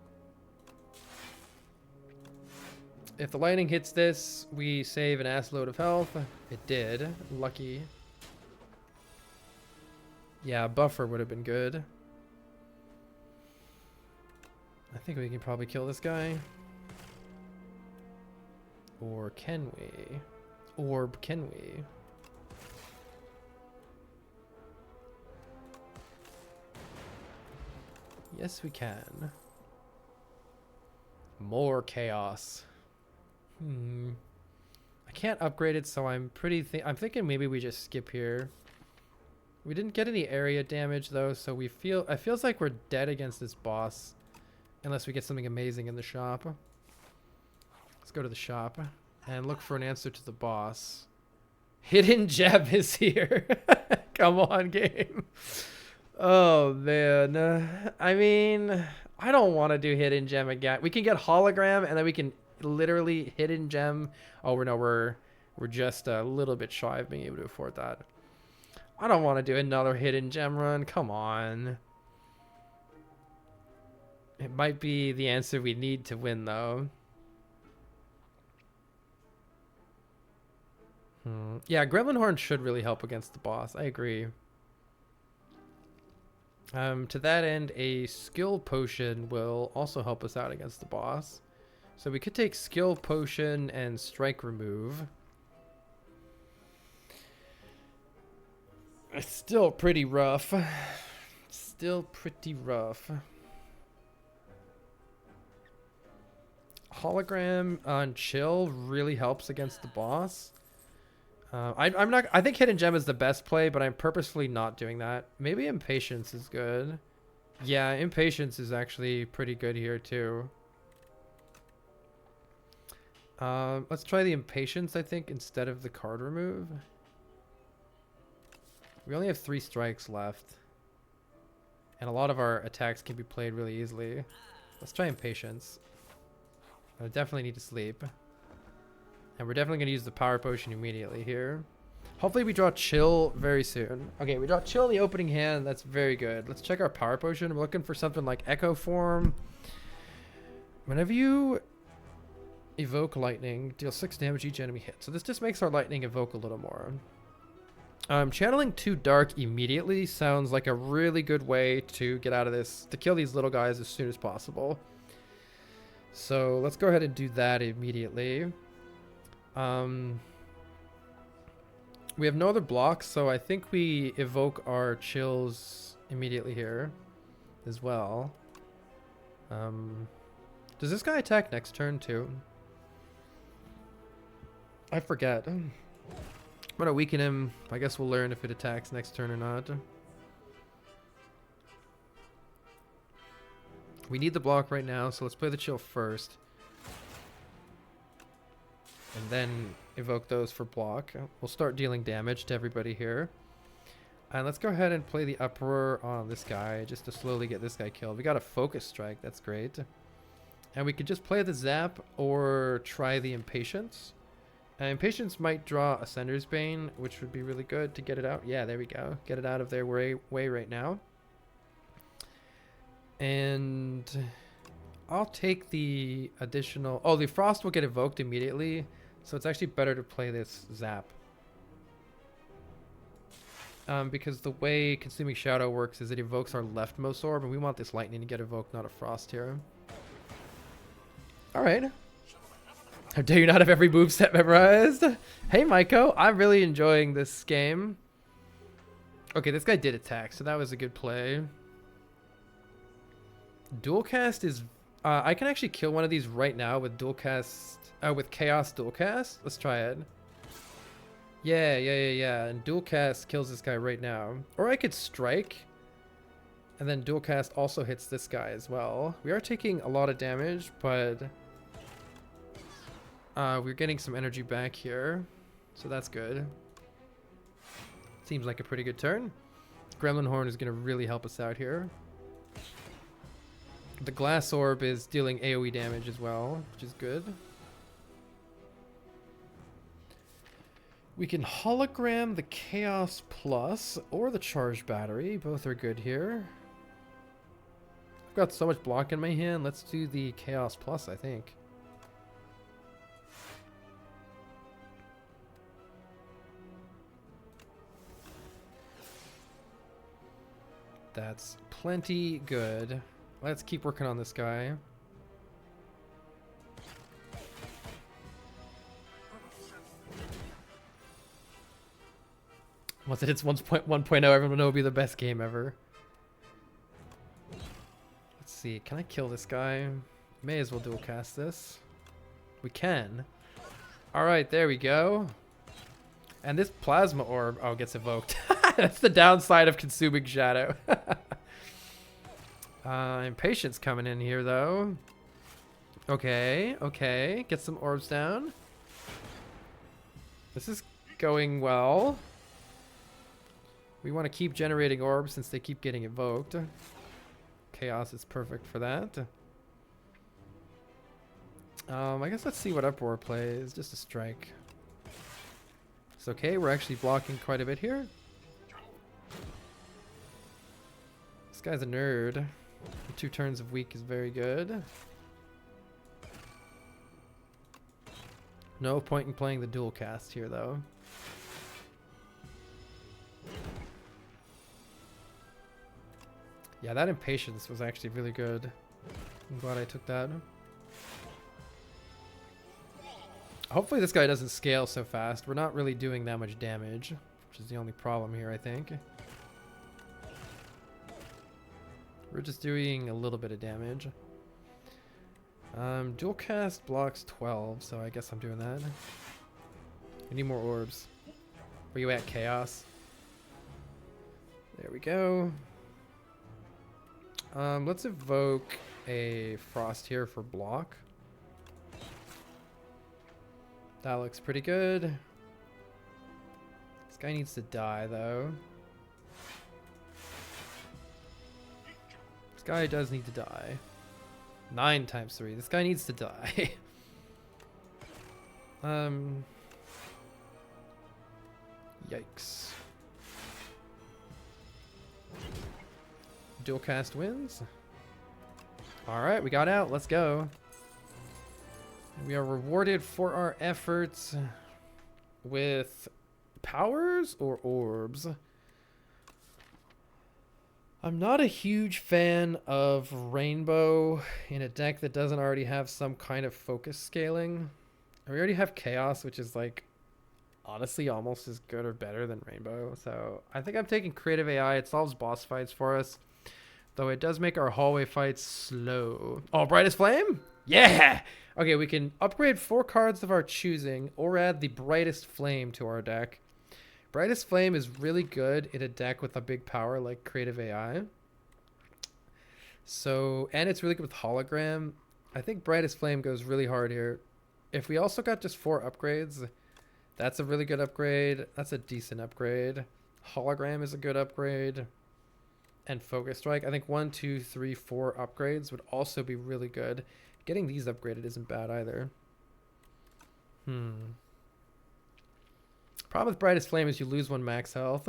If the lightning hits this, we save an ass load of health. It did. Lucky. Yeah, buffer would have been good. I think we can probably kill this guy. Or can we? Orb, can we? Yes, we can. More chaos. I can't upgrade it, so I'm thinking maybe we just skip here. We didn't get any area damage though, so it feels like we're dead against this boss unless we get something amazing in the shop. Let's go to the shop and look for an answer to the boss. Hidden gem is here. Come on, game. Oh man. I mean, I don't want to do hidden gem again. We can get hologram and then we can literally hidden gem. Oh, we're just a little bit shy of being able to afford that. I don't want to do another hidden gem run. Come on. It might be the answer we need to win, though. Yeah, Gremlin Horn should really help against the boss. I agree. To that end, a skill potion will also help us out against the boss. So we could take skill potion and strike remove. It's still pretty rough. Still pretty rough. Hologram on chill really helps against the boss. I'm not. I think Hidden Gem is the best play, but I'm purposefully not doing that. Maybe Impatience is good. Yeah, Impatience is actually pretty good here too. Let's try the Impatience, I think, instead of the card remove. We only have 3 strikes left. And a lot of our attacks can be played really easily. Let's try Impatience. I definitely need to sleep. And we're definitely going to use the Power Potion immediately here. Hopefully we draw Chill very soon. Okay, we draw Chill in the opening hand. That's very good. Let's check our Power Potion. We're looking for something like Echo Form. Whenever you evoke Lightning, deal 6 damage each enemy hit. So this just makes our Lightning evoke a little more. Channeling 2 Dark immediately sounds like a really good way to get out of this, to kill these little guys as soon as possible. So let's go ahead and do that immediately. We have no other blocks, so I think we evoke our chills immediately here as well. Does this guy attack next turn too? I forget. I'm gonna weaken him. I guess we'll learn if it attacks next turn or not. We need the block right now, so let's play the chill first. And then evoke those for block. We'll start dealing damage to everybody here. And let's go ahead and play the Uproar on this guy, just to slowly get this guy killed. We got a Focus Strike, that's great. And we could just play the Zap or try the Impatience. Impatience might draw a Sender's Bane, which would be really good to get it out. Yeah, there we go. Get it out of their way right now. And I'll take the additional... Oh, the Frost will get evoked immediately. So it's actually better to play this Zap. Because the way Consuming Shadow works is it evokes our leftmost orb, and we want this Lightning to get evoked, not a Frost here. Alright. How dare you not have every moveset memorized? Hey, Maiko. I'm really enjoying this game. Okay, this guy did attack, so that was a good play. Dual Cast is... I can actually kill one of these right now with Dual Cast... with Chaos Dual Cast. Let's try it. Yeah. And Dual Cast kills this guy right now. Or I could Strike. And then Dual Cast also hits this guy as well. We are taking a lot of damage, but... we're getting some energy back here. So that's good. Seems like a pretty good turn. Gremlin Horn is going to really help us out here. The Glass Orb is dealing AoE damage as well, which is good. We can hologram the Chaos Plus or the Charged Battery. Both are good here. I've got so much block in my hand. Let's do the Chaos Plus, I think. That's plenty good. Let's keep working on this guy. Once it hits 1.1.0, everyone will know it'll be the best game ever. Let's see. Can I kill this guy? May as well dual cast this. We can. Alright, there we go. And this Plasma Orb, oh, gets evoked. That's the downside of Consuming Shadow. Impatience coming in here, though. Okay. Get some orbs down. This is going well. We want to keep generating orbs since they keep getting evoked. Chaos is perfect for that. I guess let's see what Uproar plays. Just a strike. It's okay. We're actually blocking quite a bit here. This guy's a nerd. He 2 turns of weak is very good. No point in playing the dual cast here, though. Yeah, that impatience was actually really good. I'm glad I took that. Hopefully this guy doesn't scale so fast. We're not really doing that much damage, which is the only problem here, I think. We're just doing a little bit of damage. Dual cast blocks 12, so I guess I'm doing that. I need more orbs. Where you at, Chaos? There we go. Let's evoke a Frost here for block. That looks pretty good. This guy needs to die, though. This guy does need to die. 9 times 3. This guy needs to die. Yikes. Dual cast wins. Alright, we got out. Let's go. We are rewarded for our efforts with powers or orbs. I'm not a huge fan of Rainbow in a deck that doesn't already have some kind of focus scaling. We already have Chaos, which is like honestly almost as good or better than Rainbow. So I think I'm taking Creative AI. It solves boss fights for us, though it does make our hallway fights slow. Oh, Brightest Flame? Yeah! Okay, we can upgrade 4 cards of our choosing or add the Brightest Flame to our deck. Brightest Flame is really good in a deck with a big power like Creative AI. So, and it's really good with Hologram. I think Brightest Flame goes really hard here. If we also got just 4 upgrades, that's a really good upgrade. That's a decent upgrade. Hologram is a good upgrade. And Focus Strike. I think 1, 2, 3, 4 upgrades would also be really good. Getting these upgraded isn't bad either. Problem with Brightest Flame is you lose 1 max health.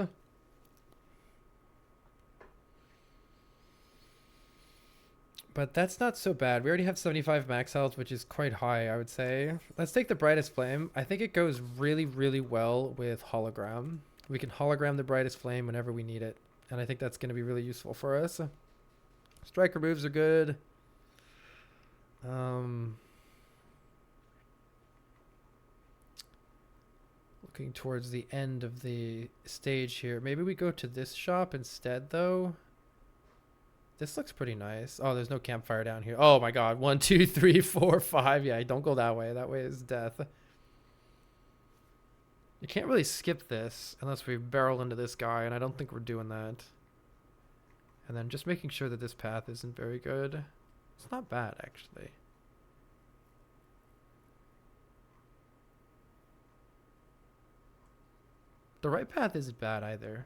But that's not so bad. We already have 75 max health, which is quite high, I would say. Let's take the Brightest Flame. I think it goes really, really well with Hologram. We can hologram the Brightest Flame whenever we need it. And I think that's going to be really useful for us. Striker moves are good. Looking towards the end of the stage here. Maybe we go to this shop instead, though. This looks pretty nice. Oh, there's no campfire down here. Oh my god. 1, 2, 3, 4, 5. Yeah, don't go that way. That way is death. You can't really skip this unless we barrel into this guy, and I don't think we're doing that. And then just making sure that this path isn't very good. It's not bad, actually. The right path isn't bad either.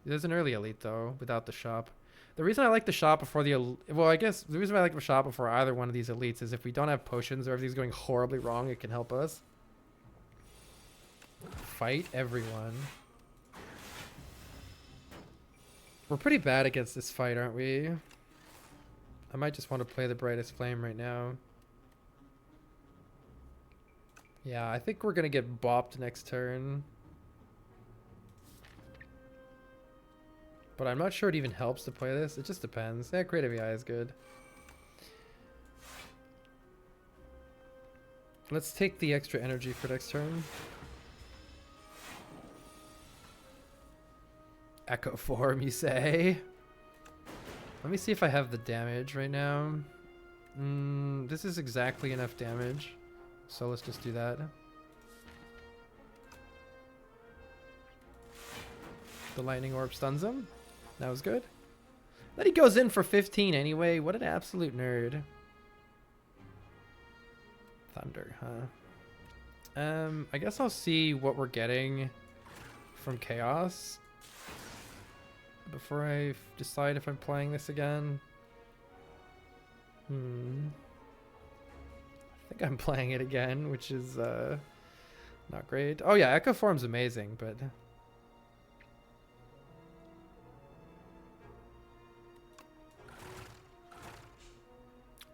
There's an early elite, though, without the shop. The reason I like the shop before the... Well, I guess the reason I like the shop before either one of these elites is if we don't have potions or everything's going horribly wrong, it can help us. Fight everyone. We're pretty bad against this fight, aren't we? I might just want to play the Brightest Flame right now. Yeah, I think we're going to get bopped next turn. But I'm not sure it even helps to play this. It just depends. Yeah, Creative AI is good. Let's take the extra energy for next turn. Echo form, you say? Let me see if I have the damage right now. This is exactly enough damage. So let's just do that. The lightning orb stuns him. That was good. Then he goes in for 15 anyway. What an absolute nerd. Thunder, huh? I guess I'll see what we're getting from Chaos before I decide if I'm playing this again. I think I'm playing it again, which is not great. Oh yeah, Echo Form's amazing, but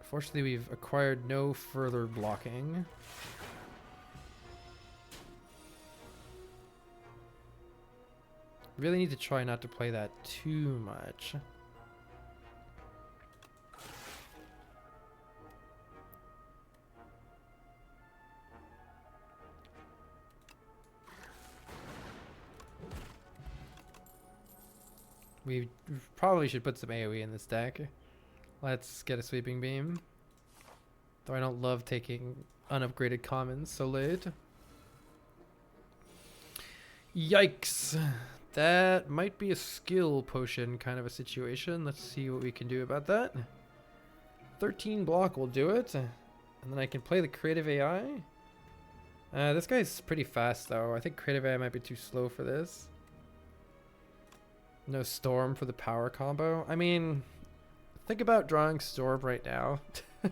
Fortunately, we've acquired no further blocking. Really need to try not to play that too much. We probably should put some AoE in this deck. Let's get a sweeping beam. Though I don't love taking unupgraded commons so late. Yikes. That might be a skill potion kind of a situation. Let's see what we can do about that. 13 block will do it. And then I can play the creative AI. This guy's pretty fast though. I think creative AI might be too slow for this. No storm for the power combo. I mean, think about drawing storm right now. I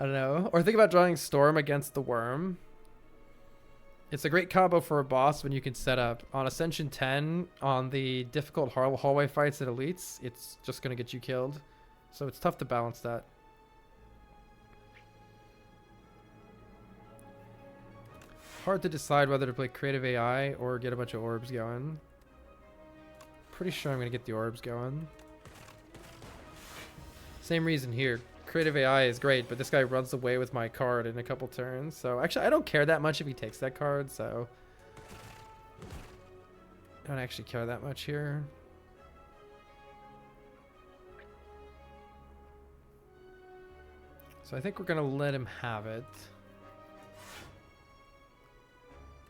don't know. Or think about drawing storm against the worm. It's a great combo for a boss when you can set up on Ascension 10 on the difficult hallway fights at elites. It's just going to get you killed. So it's tough to balance that. Hard to decide whether to play creative AI or get a bunch of orbs going. Pretty sure I'm going to get the orbs going. Same reason here. Creative AI is great, but this guy runs away with my card in a couple turns. So actually, I don't care that much if he takes that card, so I don't actually care that much here. So I think we're going to let him have it.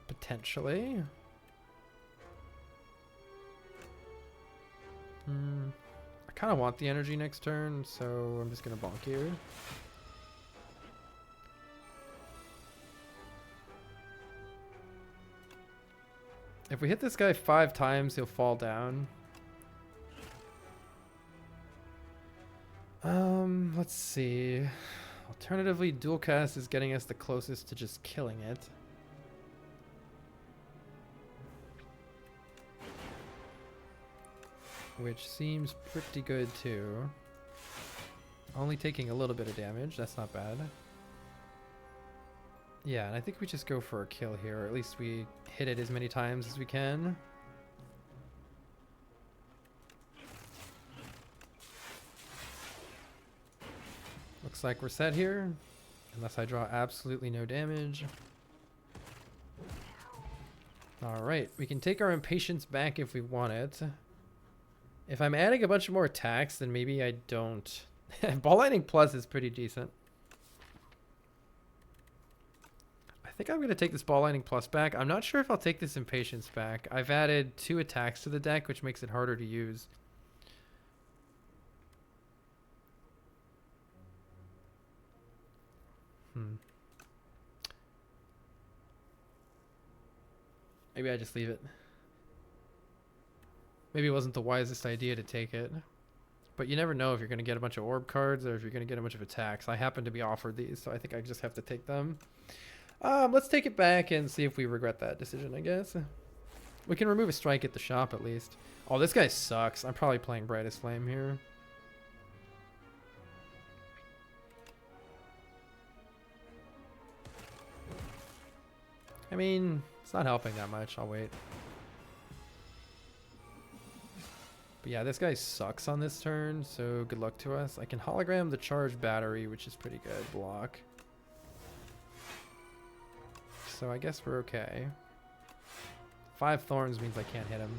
Potentially. I kind of want the energy next turn, so I'm just going to bonk you. If we hit this guy 5 times, he'll fall down. Let's see. Alternatively, dual cast is getting us the closest to just killing it. Which seems pretty good too. Only taking a little bit of damage, that's not bad. Yeah, and I think we just go for a kill here, or at least we hit it as many times as we can. Looks like we're set here, unless I draw absolutely no damage. Alright, we can take our impatience back if we want it. If I'm adding a bunch of more attacks, then maybe I don't. Ball Lightning Plus is pretty decent. I think I'm going to take this Ball Lightning Plus back. I'm not sure if I'll take this Impatience back. I've added 2 attacks to the deck, which makes it harder to use. Maybe I just leave it. Maybe it wasn't the wisest idea to take it. But you never know if you're going to get a bunch of orb cards or if you're going to get a bunch of attacks. I happen to be offered these, so I think I just have to take them. Let's take it back and see if we regret that decision, I guess. We can remove a strike at the shop at least. Oh, this guy sucks. I'm probably playing Brightest Flame here. I mean, it's not helping that much. I'll wait. But yeah, this guy sucks on this turn, so good luck to us. I can hologram the charge battery, which is pretty good block. So I guess we're okay. 5 thorns means I can't hit him.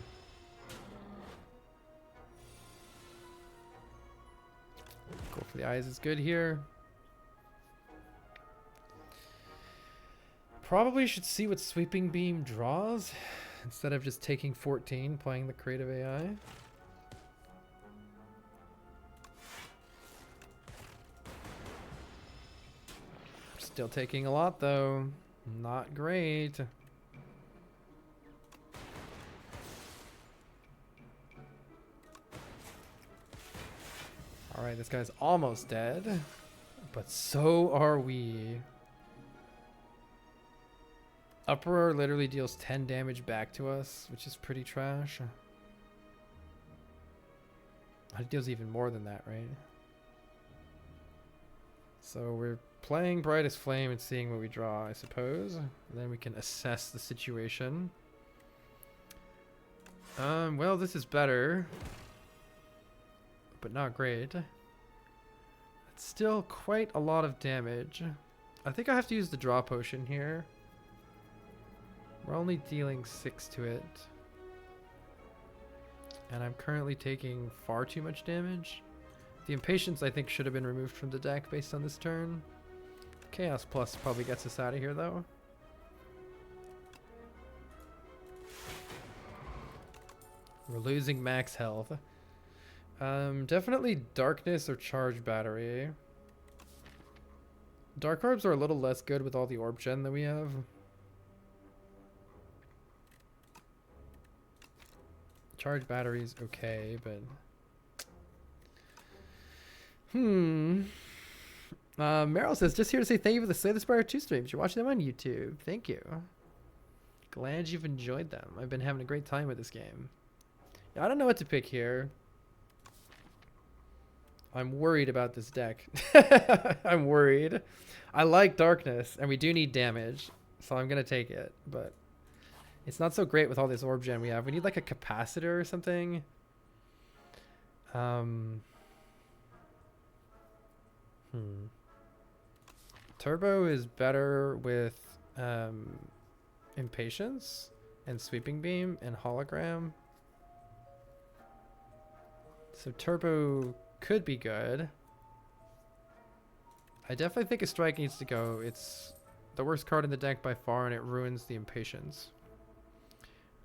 Go for the eyes is good here. Probably should see what Sweeping Beam draws instead of just taking 14, playing the creative AI. Still taking a lot though. Not great. Alright, this guy's almost dead. But so are we. Uproar literally deals 10 damage back to us, which is pretty trash. It deals even more than that, right? So we're playing Brightest Flame and seeing what we draw, I suppose. And then we can assess the situation. Well, this is better, but not great. It's still quite a lot of damage. I think I have to use the draw potion here. We're only dealing 6 to it. And I'm currently taking far too much damage. The Impatience, I think, should have been removed from the deck based on this turn. Chaos Plus probably gets us out of here, though. We're losing max health. Definitely Darkness or Charge Battery. Dark Orbs are a little less good with all the Orb Gen that we have. Charge Battery's okay, but... Meryl says, just here to say thank you for the Slay the Spire 2 streams. You're watching them on YouTube. Thank you. Glad you've enjoyed them. I've been having a great time with this game. I don't know what to pick here. I'm worried about this deck. I'm worried. I like Darkness, and we do need damage, so I'm going to take it. But it's not so great with all this Orb Gen we have. We need like a Capacitor or something. Turbo is better with Impatience and Sweeping Beam and Hologram. So Turbo could be good. I definitely think a Strike needs to go. It's the worst card in the deck by far, and it ruins the Impatience.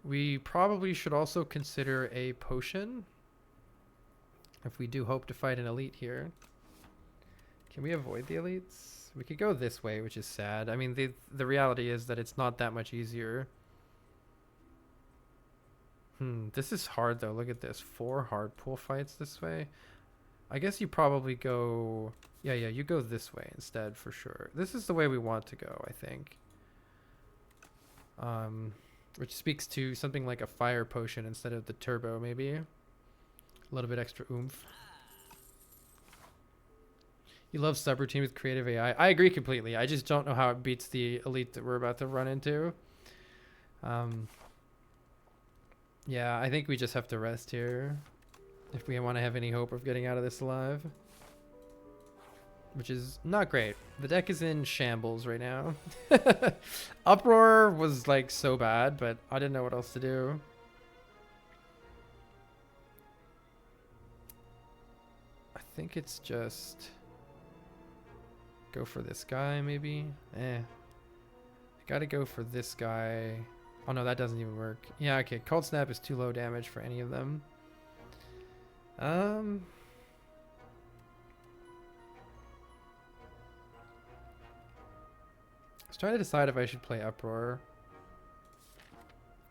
We probably should also consider a Potion if we do hope to fight an Elite here. Can we avoid the Elites? We could go this way, which is sad. I mean, the reality is that it's not that much easier. This is hard though. Look at this. 4 hard pool fights this way. I guess you probably go... Yeah, you go this way instead for sure. This is the way we want to go, I think. Which speaks to something like a Fire Potion instead of the Turbo, maybe. A little bit extra oomph. You love subroutine with creative AI. I agree completely. I just don't know how it beats the Elite that we're about to run into. Yeah, I think we just have to rest here if we want to have any hope of getting out of this alive. Which is not great. The deck is in shambles right now. Uproar was like so bad, but I didn't know what else to do. I think it's just... go for this guy, maybe? I gotta go for this guy. Oh no, that doesn't even work. Yeah, okay. Cold Snap is too low damage for any of them. I was trying to decide if I should play Uproar.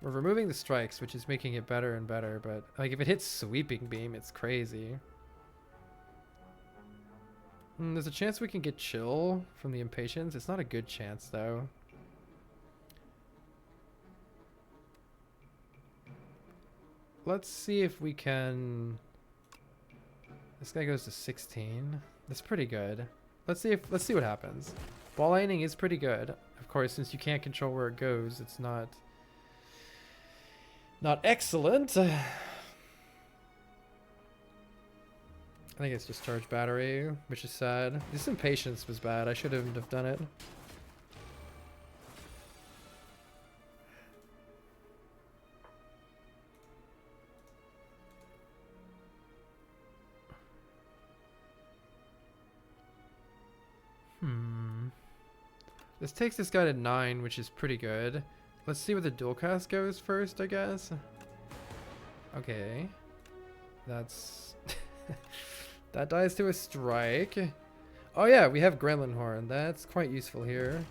We're removing the strikes, which is making it better and better, but like if it hits Sweeping Beam, it's crazy. There's a chance we can get Chill from the Impatience. It's not a good chance, though. Let's see if we can... This guy goes to 16. That's pretty good. Let's see what happens. Ball lightning is pretty good. Of course, since you can't control where it goes, it's not excellent. I think it's just Charge Battery, which is sad. This Impatience was bad. I shouldn't have done it. This takes this guy to 9, which is pretty good. Let's see where the dual cast goes first, I guess. Okay. That's... that dies to a strike. Oh yeah, we have Gremlin Horn. That's quite useful here.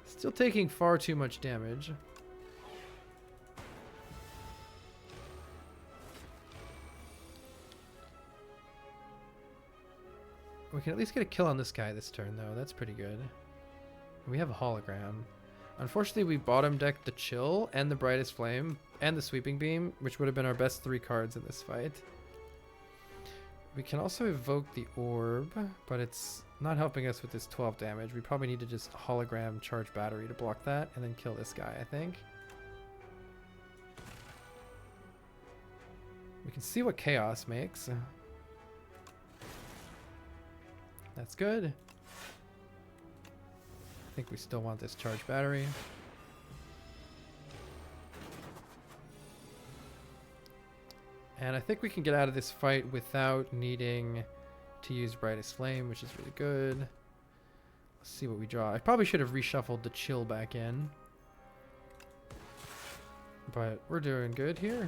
Still taking far too much damage. We can at least get a kill on this guy this turn, though. That's pretty good. We have a hologram. Unfortunately, we bottom decked the Chill and the Brightest Flame and the Sweeping Beam, which would have been our best 3 cards in this fight. We can also evoke the orb, but it's not helping us with this 12 damage. We probably need to just hologram charge battery to block that and then kill this guy, I think. We can see what chaos makes. That's good. I think we still want this charge battery. And I think we can get out of this fight without needing to use Brightest Flame, which is really good. Let's see what we draw. I probably should have reshuffled the chill back in. But we're doing good here.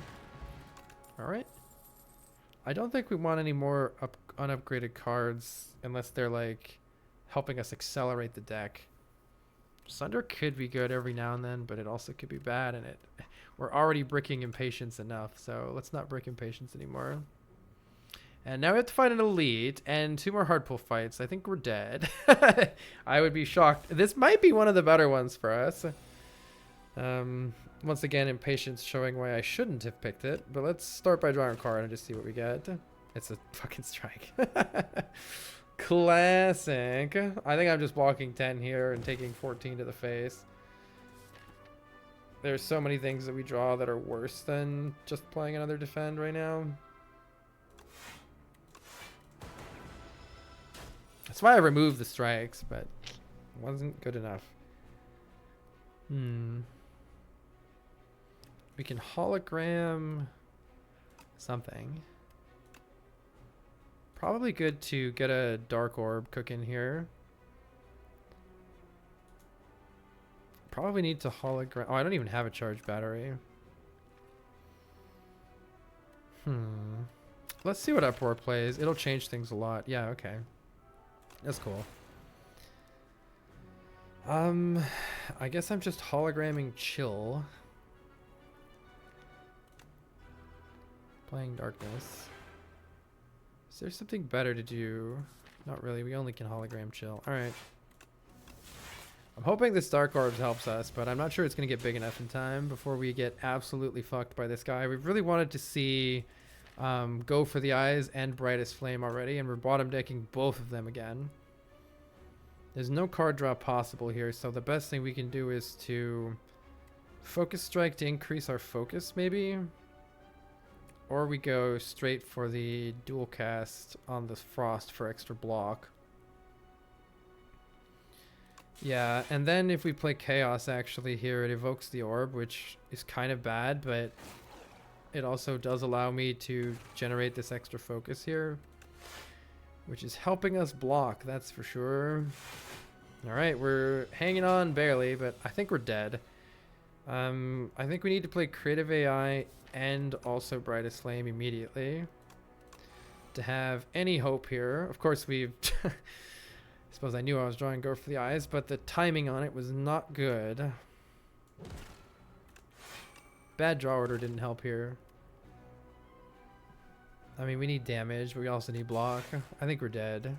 Alright. I don't think we want any more unupgraded cards unless they're like helping us accelerate the deck. Sunder could be good every now and then, but it also could be bad, and we're already bricking Impatience enough, so let's not brick Impatience anymore. And now we have to fight an elite and 2 more hard pull fights. I think we're dead. I would be shocked. This might be one of the better ones for us. Once again, Impatience showing why I shouldn't have picked it, but let's start by drawing a card and just see what we get. It's a fucking strike. Classic. I think I'm just blocking 10 here and taking 14 to the face. There's so many things that we draw that are worse than just playing another defend right now. That's why I removed the strikes, but it wasn't good enough. We can hologram something. Probably good to get a dark orb cooking here. Probably need to hologram. Oh, I don't even have a charge battery. Let's see what Uproar plays. It'll change things a lot. Yeah, okay. That's cool. I guess I'm just hologramming chill. Playing darkness. Is there something better to do? Not really. We only can hologram chill. Alright. I'm hoping this Dark Orbs helps us, but I'm not sure it's going to get big enough in time before we get absolutely fucked by this guy. We've really wanted to see go for the eyes and Brightest Flame already, and we're bottom decking both of them again. There's no card draw possible here, so the best thing we can do is to Focus Strike to increase our focus, maybe? Or we go straight for the dual cast on the Frost for extra block. Yeah, and then if we play Chaos actually here, it evokes the orb, which is kind of bad, but it also does allow me to generate this extra focus here, which is helping us block, that's for sure. Alright, we're hanging on barely, but I think we're dead. I think we need to play Creative AI and also Brightest Flame immediately to have any hope here. Of course, we've... I suppose I knew I was drawing Go for the Eyes, but the timing on it was not good. Bad draw order didn't help here. I mean, we need damage, but we also need block. I think we're dead.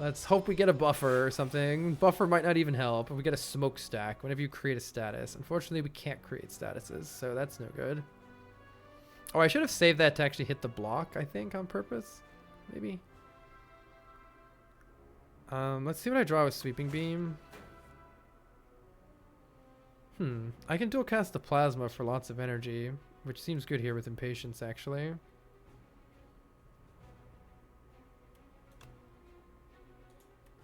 Let's hope we get a buffer or something. Buffer might not even help. If we get a smokestack, whenever you create a status. Unfortunately, we can't create statuses, so that's no good. Oh, I should have saved that to actually hit the block, I think, on purpose. Maybe. Let's see what I draw with Sweeping Beam. I can dual cast the Plasma for lots of energy, which seems good here with Impatience, actually.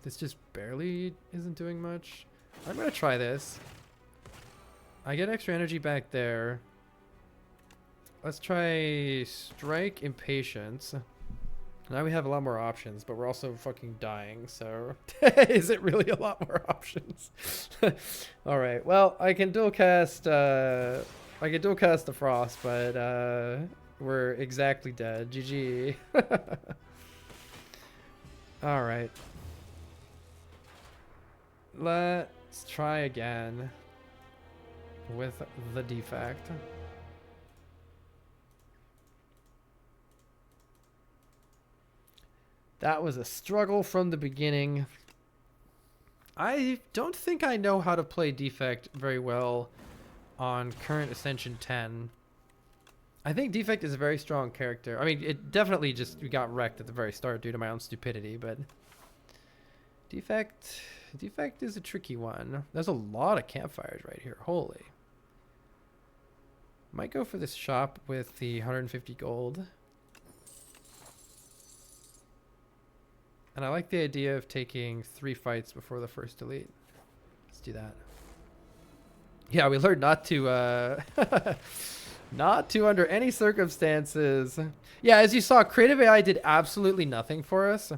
This just barely isn't doing much. I'm gonna try this. I get extra energy back there. Let's try Strike Impatience. Now we have a lot more options, but we're also fucking dying, so is it really a lot more options? All right, well, I can dual cast the Frost, but we're exactly dead. GG. All right. Let's try again with the defect. That was a struggle from the beginning. I don't think I know how to play defect very well on current Ascension 10. I think Defect is a very strong character. I mean, it definitely just we got wrecked at the very start due to my own stupidity, but Defect is a tricky one. There's a lot of campfires right here. Holy. Might go for this shop with the 150 gold. And I like the idea of taking 3 fights before the first elite. Let's do that. Yeah, we learned not to not to under any circumstances. Yeah, as you saw, Creative AI did absolutely nothing for us.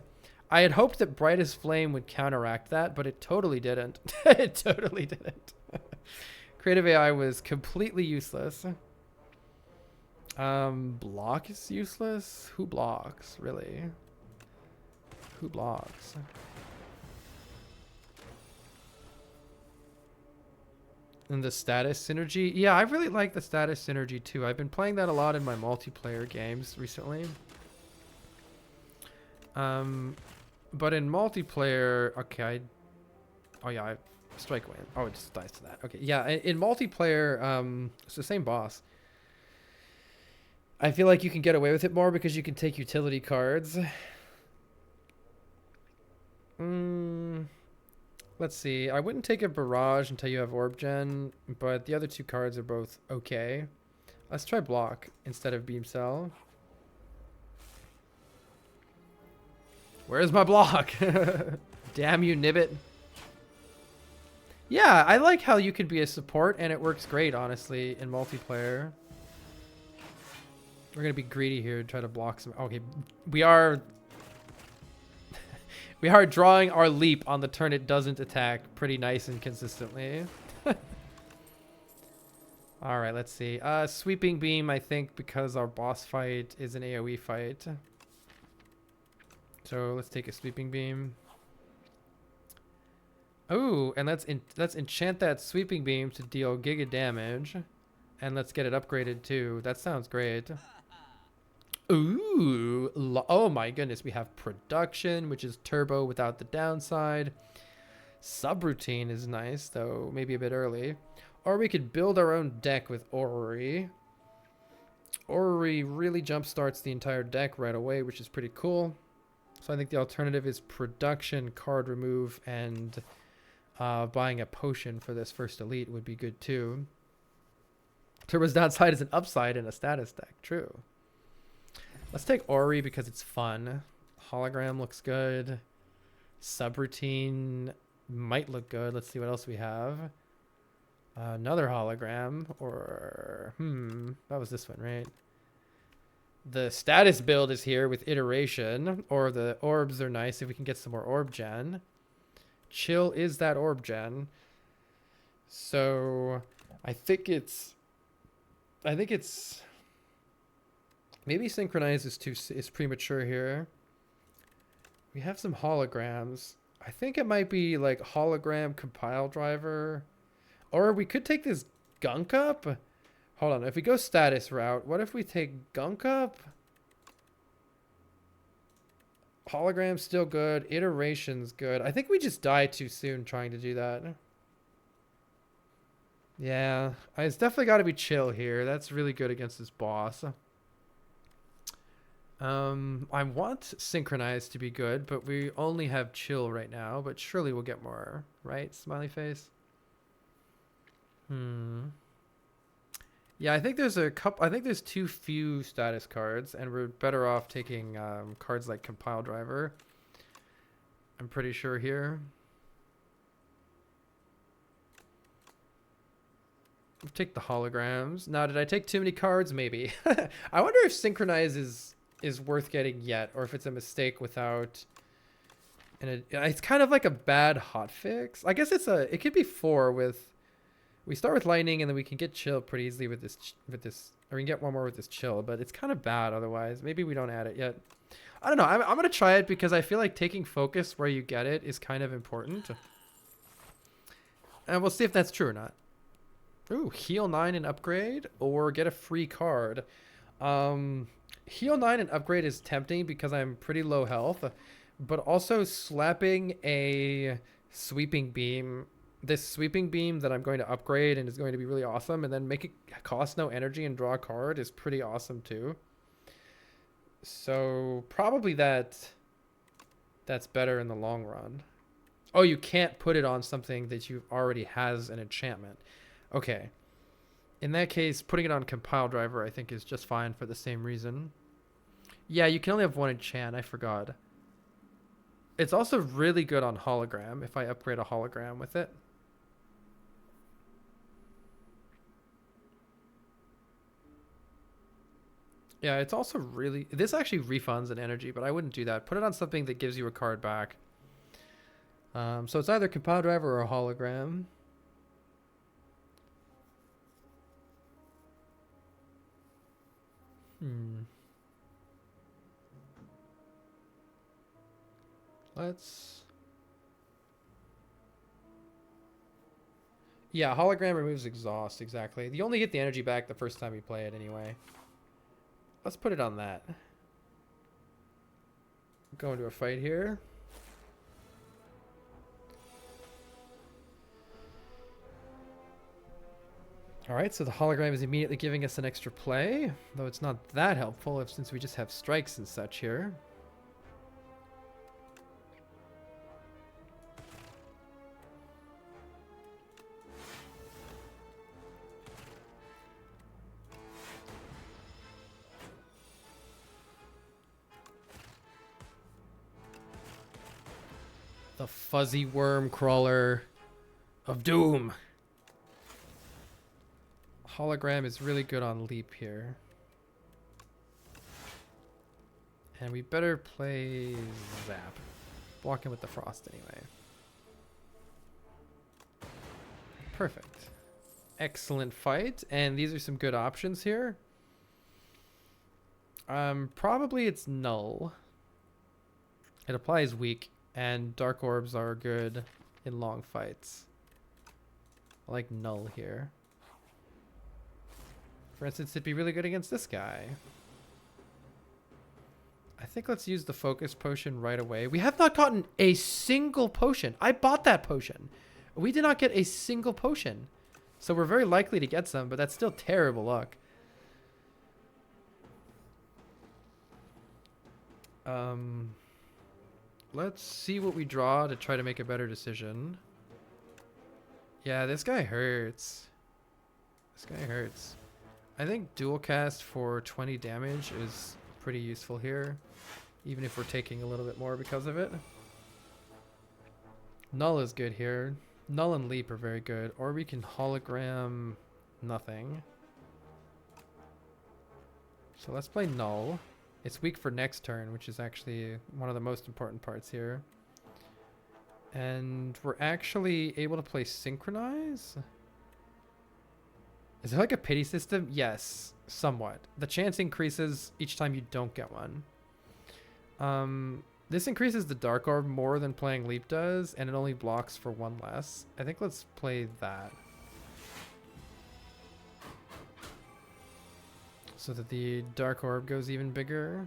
I had hoped that Brightest Flame would counteract that, but it totally didn't. It totally didn't. Creative AI was completely useless. Block is useless? Who blocks, really? Who blocks? And the status synergy. Yeah, I really like the status synergy too. I've been playing that a lot in my multiplayer games recently. But in multiplayer, okay, oh yeah, I strike away. Oh, it just dies to that. Okay, yeah, in multiplayer, it's the same boss. I feel like you can get away with it more because you can take utility cards. Let's see. I wouldn't take a barrage until you have orb gen, but the other 2 cards are both okay. Let's try block instead of beam cell. Where's my block? Damn you, Nibbit. Yeah, I like how you can be a support and it works great, honestly, in multiplayer. We're going to be greedy here and try to block some. Okay, we are we are drawing our leap on the turn it doesn't attack pretty nice and consistently. All right, let's see. Sweeping beam, I think, because our boss fight is an AoE fight. So let's take a sweeping beam. Oh, and let's enchant that sweeping beam to deal giga damage, and let's get it upgraded too. That sounds great. Ooh, oh my goodness, we have production, which is turbo without the downside. Subroutine is nice, though maybe a bit early. Or we could build our own deck with Orrery. Orrery really jumpstarts the entire deck right away, which is pretty cool. So I think the alternative is production, card remove, and buying a potion for this first elite would be good too. Turbo's downside is an upside in a status deck, true. Let's take Ori because it's fun. Hologram looks good. Subroutine might look good. Let's see what else we have. Another hologram, or that was this one, right? The status build is here with iteration, or the orbs are nice if we can get some more orb gen. Chill is that orb gen. So I think it's maybe synchronize is premature here. We have some holograms. I think it might be like hologram compile driver, or we could take this gunk up. Hold on, if we go status route, what if we take gunk up? Hologram's still good. Iteration's good. I think we just die too soon trying to do that. Yeah, it's definitely got to be chill here. That's really good against this boss. I want synchronize to be good, but we only have chill right now, but surely we'll get more, right? Smiley face. Yeah, I think there's a couple. I think there's too few status cards, and we're better off taking cards like compile driver. I'm pretty sure here. We'll take the holograms. Now, did I take too many cards? Maybe. I wonder if synchronize is worth getting yet, or if it's a mistake without. And it's kind of like a bad hotfix. I guess it could be 4 with. We start with lightning and then we can get chill pretty easily with this, or we can get one more with this chill, but it's kind of bad otherwise. Maybe we don't add it yet. I don't know. I'm going to try it because I feel like taking focus where you get it is kind of important. And we'll see if that's true or not. Ooh, heal 9 and upgrade, or get a free card. Heal 9 and upgrade is tempting because I'm pretty low health, but also slapping a sweeping beam this sweeping beam that I'm going to upgrade and is going to be really awesome, and then make it cost no energy and draw a card is pretty awesome too. So probably that's better in the long run. Oh, you can't put it on something that you already has an enchantment. Okay. In that case, putting it on compile driver I think is just fine for the same reason. Yeah, you can only have one enchant, I forgot. It's also really good on hologram if I upgrade a hologram with it. Yeah, it's also really... This actually refunds an energy, but I wouldn't do that. Put it on something that gives you a card back. So it's either compile driver or a hologram. Let's... Yeah, hologram removes exhaust, exactly. You only get the energy back the first time you play it anyway. Let's put it on that. Go into a fight here. Alright, so the hologram is immediately giving us an extra play, though it's not that helpful since we just have strikes and such here. The fuzzy worm crawler of doom. Hologram is really good on leap here. And we better play zap. Block him with the frost anyway. Perfect. Excellent fight. And these are some good options here. Probably it's null. It applies weak. And dark orbs are good in long fights. I like null here. For instance, it'd be really good against this guy. I think let's use the focus potion right away. We have not gotten a single potion. I bought that potion. We did not get a single potion. So we're very likely to get some, but that's still terrible luck. Let's see what we draw to try to make a better decision. Yeah, this guy hurts. This guy hurts. I think dual cast for 20 damage is pretty useful here, even if we're taking a little bit more because of it. Null is good here. Null and leap are very good. Or we can hologram nothing. So let's play null. It's weak for next turn, which is actually one of the most important parts here. And we're actually able to play synchronize? Is there like a pity system? Yes, somewhat. The chance increases each time you don't get one. This increases the dark orb more than playing leap does, and it only blocks for one less. I think let's play that. So that the dark orb goes even bigger.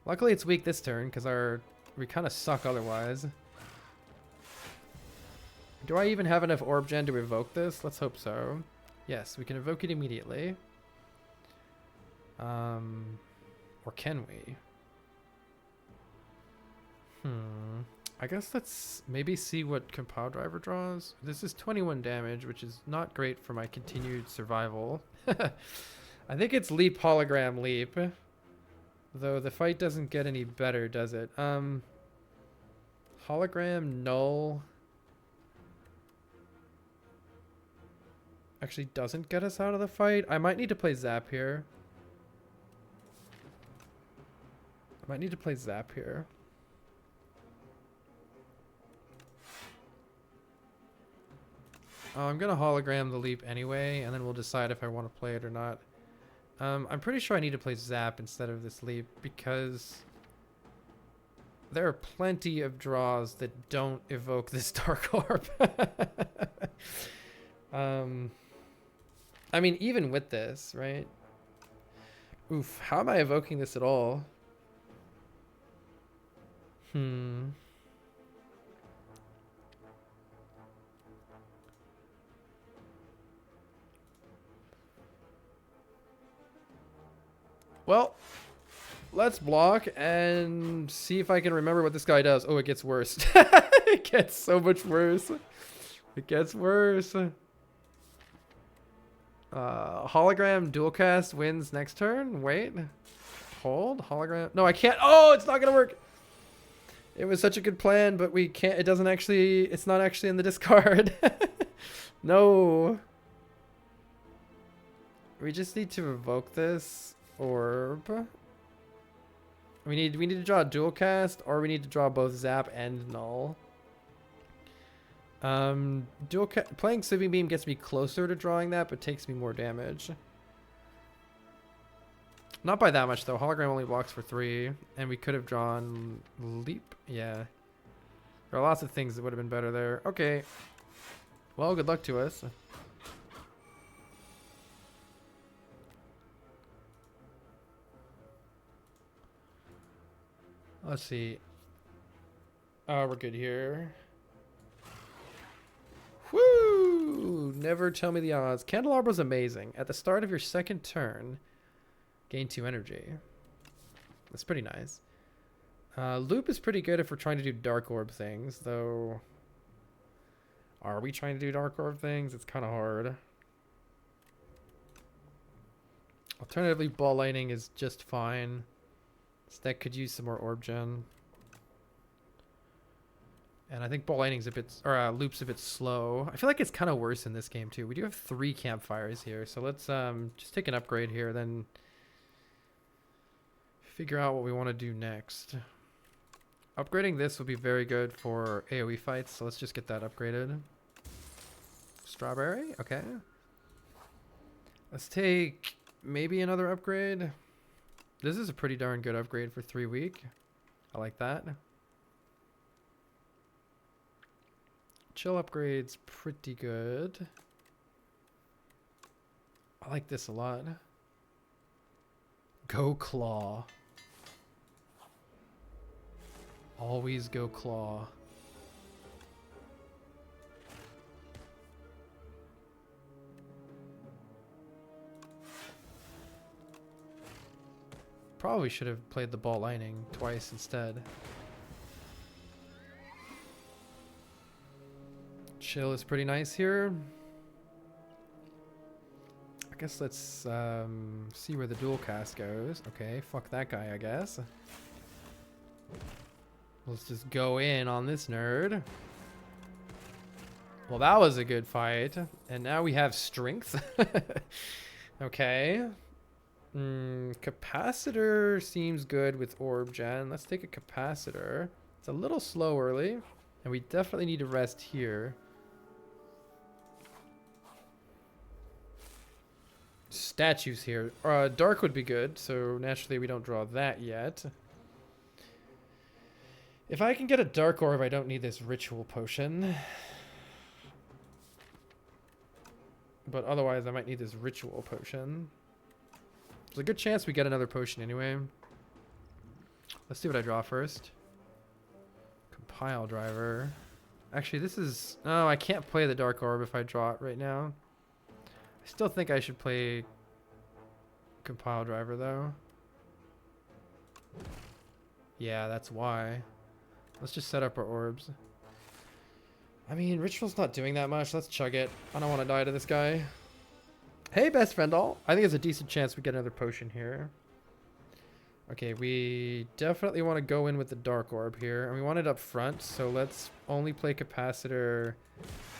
Luckily it's weak this turn, because we kind of suck otherwise. Do I even have enough orb gen to evoke this? Let's hope so. Yes, we can evoke it immediately. Or can we? I guess let's maybe see what compile driver draws. This is 21 damage, which is not great for my continued survival. I think it's leap, hologram, leap. Though the fight doesn't get any better, does it? Hologram, null. Actually doesn't get us out of the fight. I might need to play zap here. I'm gonna hologram the leap anyway, and then we'll decide if I want to play it or not. I'm pretty sure I need to play zap instead of this leap because there are plenty of draws that don't evoke this dark orb. I mean, even with this, right? Oof, how am I evoking this at all? Well, let's block and see if I can remember what this guy does. Oh, it gets worse. It gets so much worse. It gets worse. Hologram dual cast wins next turn. Wait. Hold. Hologram. No, I can't. Oh, it's not going to work. It was such a good plan, but we can't. It doesn't actually. It's not actually in the discard. No. We just need to revoke this orb. We need to draw a dual cast, or we need to draw both zap and null. Playing Sweeping Beam gets me closer to drawing that, but takes me more damage. Not by that much though. Hologram only blocks for 3, and we could have drawn Leap. Yeah. There are lots of things that would have been better there. Okay. Well, good luck to us. Let's see. Oh, we're good here. Woo! Never tell me the odds. Candelabra's amazing. At the start of your second turn, gain 2 energy. That's pretty nice. Loop is pretty good if we're trying to do Dark Orb things, though. Are we trying to do Dark Orb things? It's kind of hard. Alternatively, Ball Lightning is just fine. This deck could use some more Orb Gen. And I think Ball Lightning's a bit, or Loop's a bit slow. I feel like it's kind of worse in this game too. We do have 3 campfires here, so let's just take an upgrade here, then figure out what we want to do next. Upgrading this would be very good for AoE fights, so let's just get that upgraded. Strawberry, okay. Let's take maybe another upgrade. This is a pretty darn good upgrade for 3 week. I like that. Chill upgrade's pretty good. I like this a lot. Go Claw. Always go Claw. Probably should have played the Ball Lightning twice instead. Chill is pretty nice here. I guess let's see where the dual cast goes. Okay, fuck that guy, I guess. Let's just go in on this nerd. Well, that was a good fight. And now we have strength. Okay. Capacitor seems good with Orb Gen. Let's take a Capacitor. It's a little slow early. And we definitely need to rest here. Statues here. Dark would be good, so naturally we don't draw that yet. If I can get a Dark Orb, I don't need this Ritual Potion. But otherwise, I might need this Ritual Potion. There's a good chance we get another potion anyway. Let's see what I draw first. Compile Driver. Actually, this is... Oh, I can't play the Dark Orb if I draw it right now. I still think I should play Compile Driver, though. Yeah, that's why. Let's just set up our orbs. I mean, Ritual's not doing that much. Let's chug it. I don't want to die to this guy. Hey, best friend all. I think there's a decent chance we get another potion here. Okay, we definitely want to go in with the Dark Orb here. And we want it up front, so let's only play Capacitor.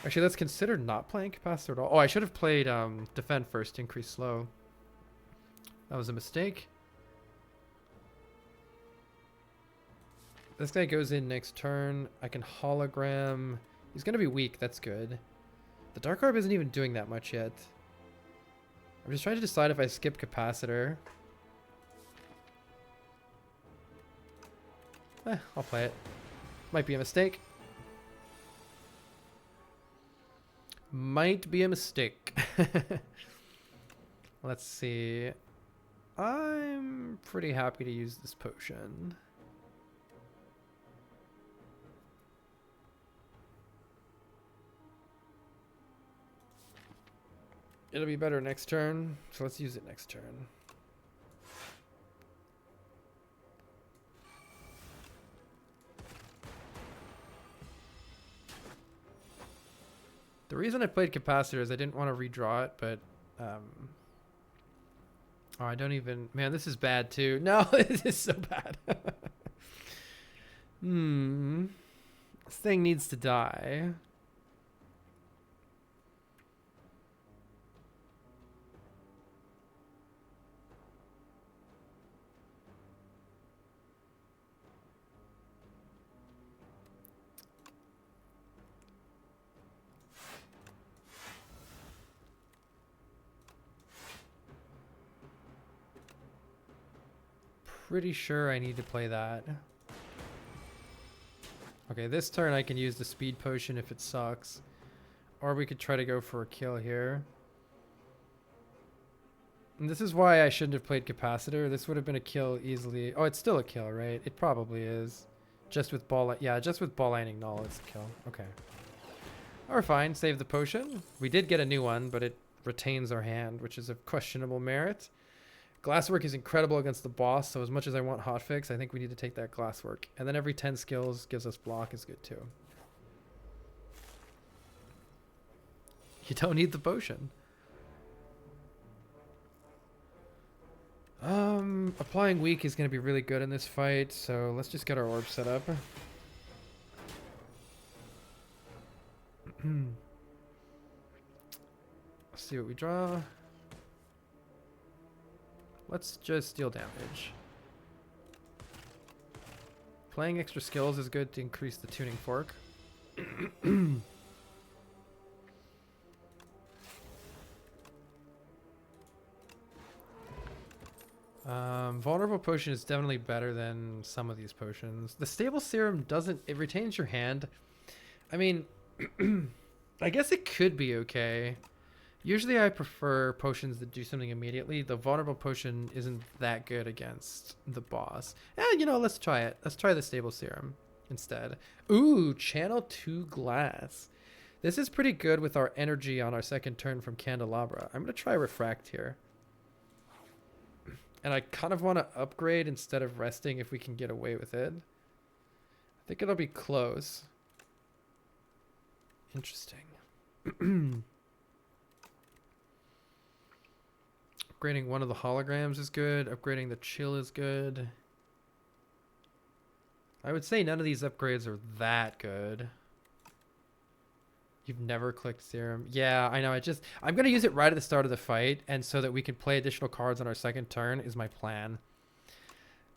Actually, let's consider not playing Capacitor at all. Oh, I should have played Defend first, increase slow. That was a mistake. This guy goes in next turn. I can hologram. He's going to be weak. That's good. The Dark Orb isn't even doing that much yet. I'm just trying to decide if I skip Capacitor. I'll play it. Might be a mistake. Might be a mistake. Let's see. I'm pretty happy to use this potion. It'll be better next turn, so let's use it next turn. The reason I played Capacitor is I didn't want to redraw it, but... oh, I don't even... Man, this is bad too. No, this is so bad. This thing needs to die. Pretty sure I need to play that. Okay, this turn I can use the speed potion if it sucks. Or we could try to go for a kill here. And this is why I shouldn't have played Capacitor. This would have been a kill easily. Oh, it's still a kill, right? It probably is. Just with ball... Yeah, just with ball lightning null, it's a kill. Okay. Or fine, save the potion. We did get a new one, but it retains our hand, which is of questionable merit. Glasswork is incredible against the boss, so as much as I want hotfix, I think we need to take that glasswork. And then every 10 skills gives us block is good too. You don't need the potion. Applying weak is going to be really good in this fight, so let's just get our orb set up. Let's see what we draw. Let's just deal damage. Playing extra skills is good to increase the tuning fork. Vulnerable potion is definitely better than some of these potions. The stable serum doesn't... It retains your hand. I mean, I guess it could be okay. Usually I prefer potions that do something immediately. The vulnerable potion isn't that good against the boss. You know, let's try it. Let's try the stable serum instead. Ooh, channel 2 glass. This is pretty good with our energy on our second turn from Candelabra. I'm going to try refract here. And I kind of want to upgrade instead of resting if we can get away with it. I think it'll be close. Interesting. Upgrading one of the holograms is good. Upgrading the chill is good. I would say none of these upgrades are that good. You've never clicked serum. Yeah, I know. I'm going to use it right at the start of the fight, and so that we can play additional cards on our second turn is my plan.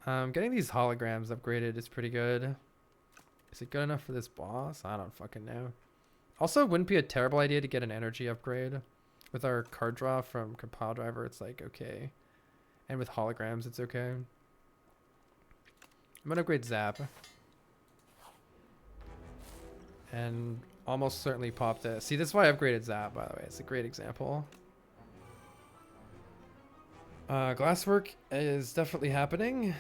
Getting these holograms upgraded is pretty good. Is it good enough for this boss? I don't fucking know. Also, it wouldn't be a terrible idea to get an energy upgrade. With our card draw from Compile Driver, it's like, okay. And with holograms, it's okay. I'm going to upgrade Zap. And almost certainly pop this. See, this is why I upgraded Zap, by the way. It's a great example. Glasswork is definitely happening.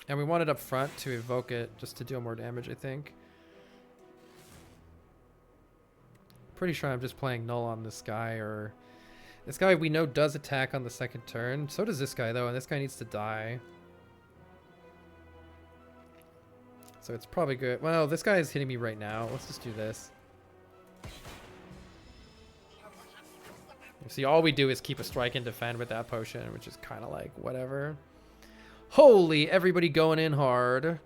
And we want it up front to evoke it, just to deal more damage, I think. Pretty sure I'm just playing null on this guy, or... This guy we know does attack on the second turn. So does this guy, though, and this guy needs to die. So it's probably good. Well, this guy is hitting me right now. Let's just do this. See, all we do is keep a strike and defend with that potion, which is kind of like whatever. Holy, everybody going in hard.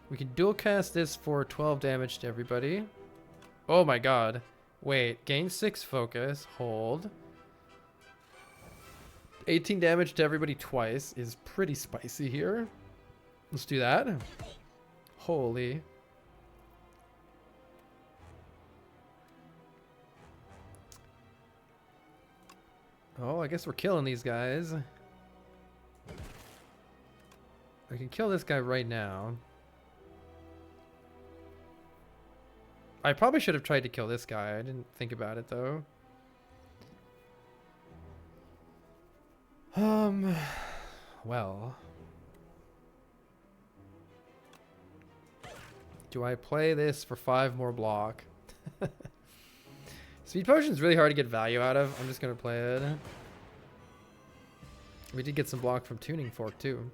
We can dual cast this for 12 damage to everybody. Oh my god. Wait, gain 6 focus. Hold. 18 damage to everybody twice is pretty spicy here. Let's do that. Holy. Oh, I guess we're killing these guys. I can kill this guy right now. I probably should have tried to kill this guy. I didn't think about it, though. Well. Do I play this for 5 more block? Speed Potion is really hard to get value out of. I'm just going to play it. We did get some block from Tuning Fork, too.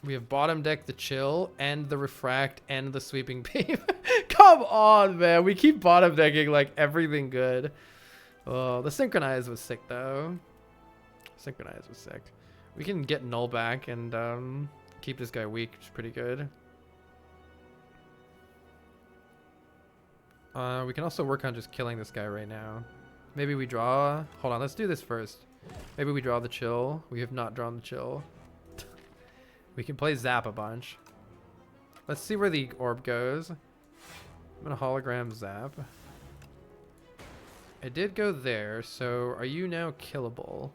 We have bottom deck the chill and the refract and the sweeping beam. Come on, man. We keep bottom decking like everything good. Oh, the synchronize was sick though. Synchronize was sick. We can get null back and keep this guy weak, which is pretty good. We can also work on just killing this guy right now. Maybe we draw. Hold on, let's do this first. Maybe we draw the chill. We have not drawn the chill. We can play Zap a bunch. Let's see where the orb goes. I'm gonna hologram Zap. It did go there, so are you now killable?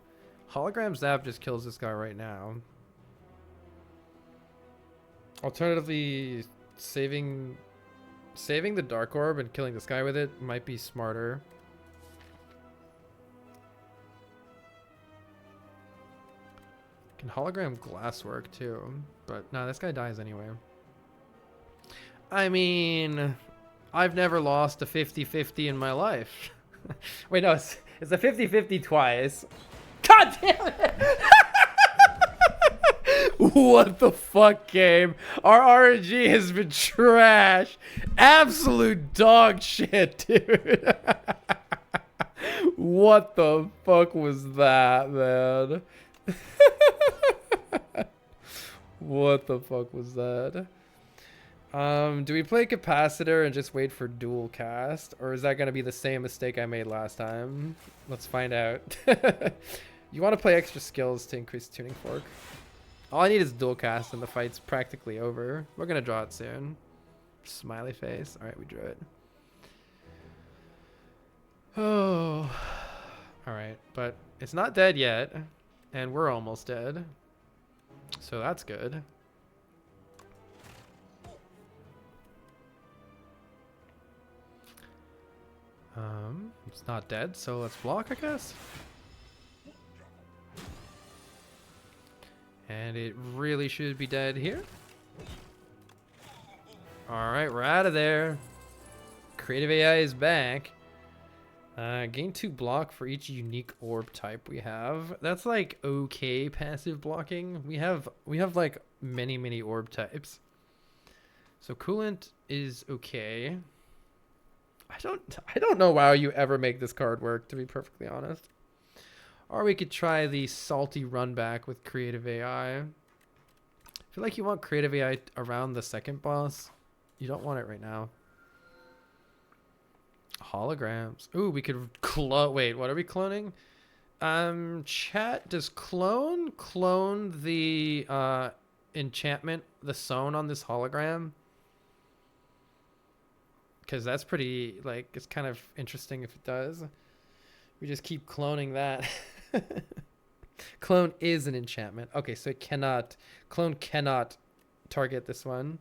Hologram Zap just kills this guy right now. Alternatively, saving the Dark Orb and killing this guy with it might be smarter. Can hologram glass work too, but no, this guy dies anyway. I mean, I've never lost a 50-50 in my life. Wait, no, it's a 50-50 twice. God damn it! What the fuck, game? Our RNG has been trash. Absolute dog shit, dude. What the fuck was that, man? What the fuck was that? Do we play capacitor and just wait for dual cast, or is that going to be the same mistake I made last time? Let's find out. You want to play extra skills to increase tuning fork. All I need is dual cast and the fight's practically over. We're going to draw it soon. Smiley face. All right, we drew it. Oh. All right, but it's not dead yet, and we're almost dead. So that's good. It's not dead, so let's block, I guess. And it really should be dead here. All right, we're out of there. Creative AI is back. Gain 2 block for each unique orb type we have. That's like okay passive blocking. We have like many orb types. So coolant is okay. I don't know why you ever make this card work, to be perfectly honest. Or we could try the salty run back with creative AI. I feel like you want creative AI around the second boss. You don't want it right now. Holograms. Ooh, we could clone. Wait, what are we cloning? Chat, does clone the enchantment, the sewn on this hologram? Because that's pretty, like, it's kind of interesting if it does. We just keep cloning that. Clone is an enchantment. Okay, so clone cannot target this one.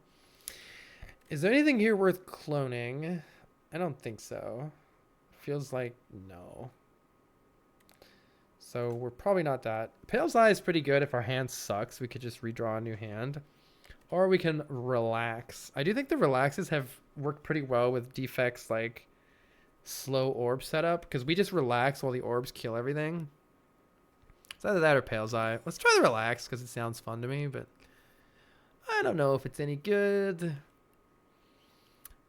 Is there anything here worth cloning? I don't think so. Feels like no. So we're probably not that. Pale's Eye is pretty good. If our hand sucks, we could just redraw a new hand. Or we can relax. I do think the relaxes have worked pretty well with defects like slow orb setup, because we just relax while the orbs kill everything. It's either that or Pale's Eye. Let's try the relax because it sounds fun to me, but I don't know if it's any good.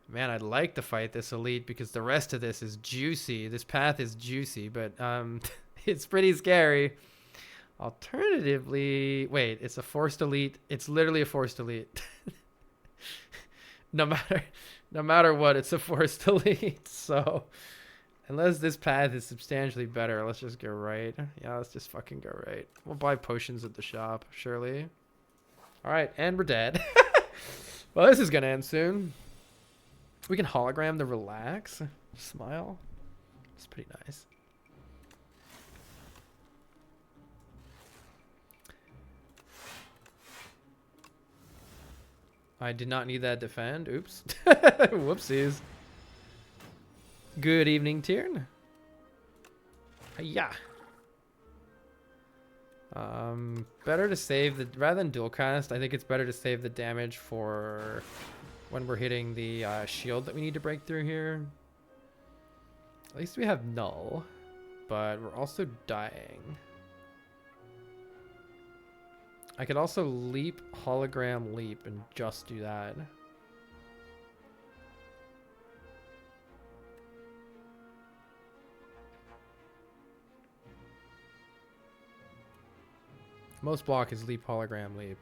Man, I'd like to fight this elite because the rest of this is juicy. This path is juicy, but it's pretty scary. Alternatively, wait, it's a forced elite. It's literally a forced elite. No matter what, it's a forced elite. So unless this path is substantially better, let's just go right. Yeah, let's just fucking go right. We'll buy potions at the shop, surely. All right, and we're dead. Well, this is gonna end soon. We can hologram the relax. Smile. It's pretty nice. I did not need that defend. Oops. Whoopsies. Good evening, Tiernan. Yeah. Better to save the rather than dual cast. I think it's better to save the damage for when we're hitting the shield that we need to break through here. At least we have null, but we're also dying. I could also leap, hologram, leap, and just do that. Most block is leap, hologram, leap.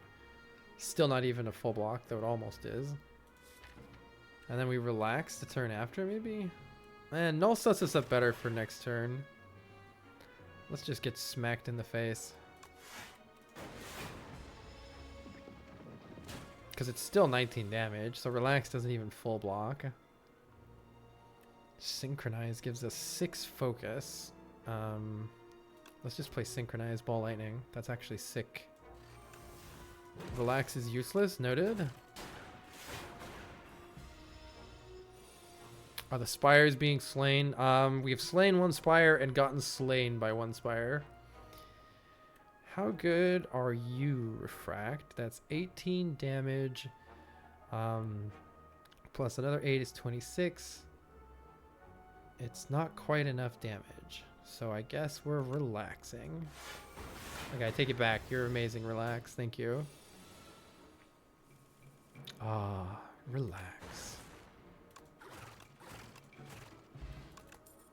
Still not even a full block, though it almost is. And then we relax the turn after, maybe? And null sets us up better for next turn. Let's just get smacked in the face. Because it's still 19 damage, so relax doesn't even full block. Synchronize gives us 6 focus. Let's just play Synchronize Ball Lightning. That's actually sick. Relax is useless, noted. Are the spires being slain? We've slain one spire and gotten slain by one spire. How good are you, Refract? That's 18 damage. Plus another 8 is 26. It's not quite enough damage. So I guess we're relaxing. Okay, I take it back. You're amazing, Relax. Thank you. Ah, relax.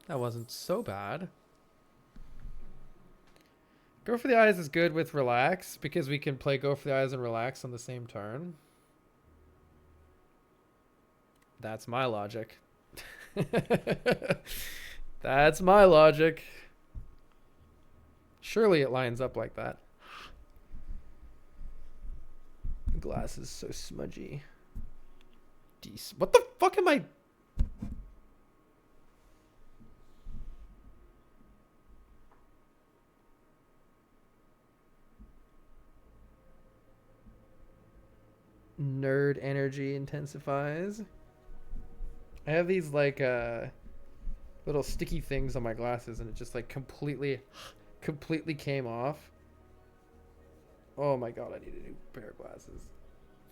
That wasn't so bad. Go for the Eyes is good with Relax because we can play Go for the Eyes and Relax on the same turn. That's my logic. That's my logic. Surely it lines up like that. The glass is so smudgy. What the fuck am I... Nerd energy intensifies. I have these like little sticky things on my glasses and it just like completely came off. Oh my god, I need a new pair of glasses.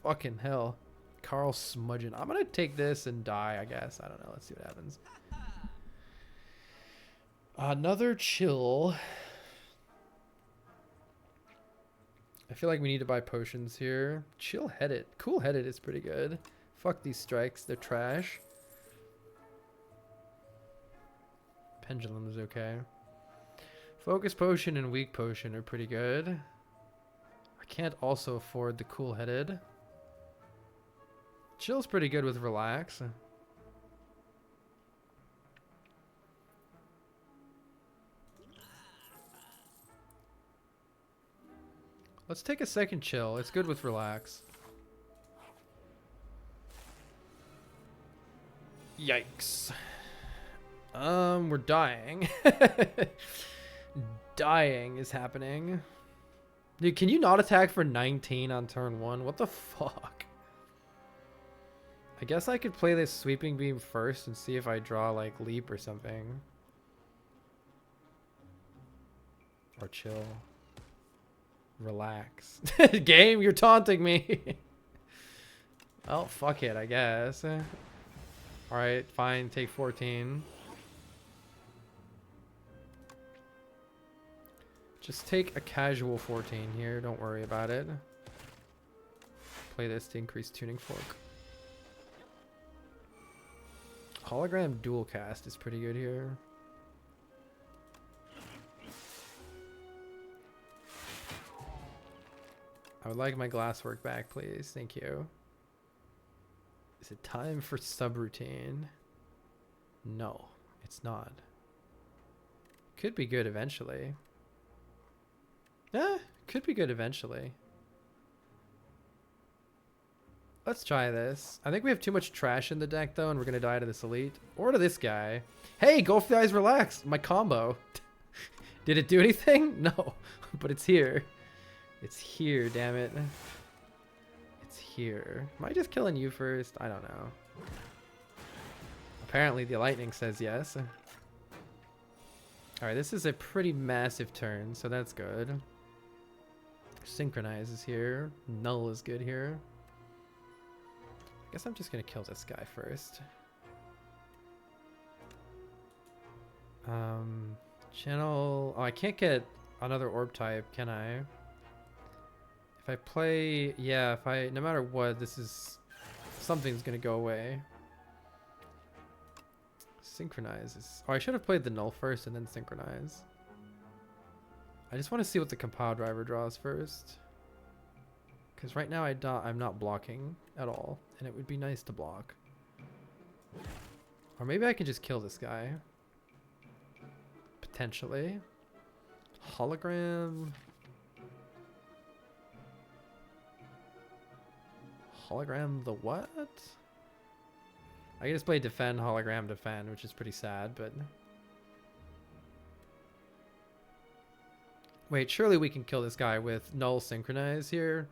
Fucking hell. Carl smudging. I'm gonna take this and die, I guess. I don't know. Let's see what happens. Another chill. I feel like we need to buy potions here. Chill-headed. Cool-headed is pretty good. Fuck these strikes. They're trash. Pendulum's okay. Focus potion and weak potion are pretty good. I can't also afford the cool-headed. Chill's pretty good with relax. Let's take a second chill. It's good with relax. Yikes. We're dying. Dying is happening. Dude, can you not attack for 19 on turn 1? What the fuck? I guess I could play this sweeping beam first and see if I draw like leap or something. Or chill. Relax. Game, you're taunting me. Oh, fuck it, I guess. Alright, fine, take 14. Just take a casual 14 here, don't worry about it. Play this to increase tuning fork. Hologram dual cast is pretty good here. I would like my glasswork back, please. Thank you. Is it time for subroutine? No, it's not. Could be good eventually. Yeah, could be good eventually. Let's try this. I think we have too much trash in the deck, though, and we're going to die to this elite. Or to this guy. Hey, go for the eyes, relax. My combo. Did it do anything? No, but it's here. It's here, damn it. It's here. Am I just killing you first? I don't know. Apparently the lightning says yes. Alright, this is a pretty massive turn, so that's good. Synchronize is here. Null is good here. I guess I'm just gonna kill this guy first. Channel... Oh, I can't get another orb type, can I? If I play, yeah, if I, no matter what, this is, something's gonna go away. Synchronize is, oh, I should have played the null first and then synchronize. I just want to see what the compile driver draws first. Because right now I'm not blocking at all, and it would be nice to block. Or maybe I can just kill this guy. Potentially. Hologram. Hologram the what? I can just play defend, hologram, defend, which is pretty sad, but... Wait, surely we can kill this guy with null synchronize here.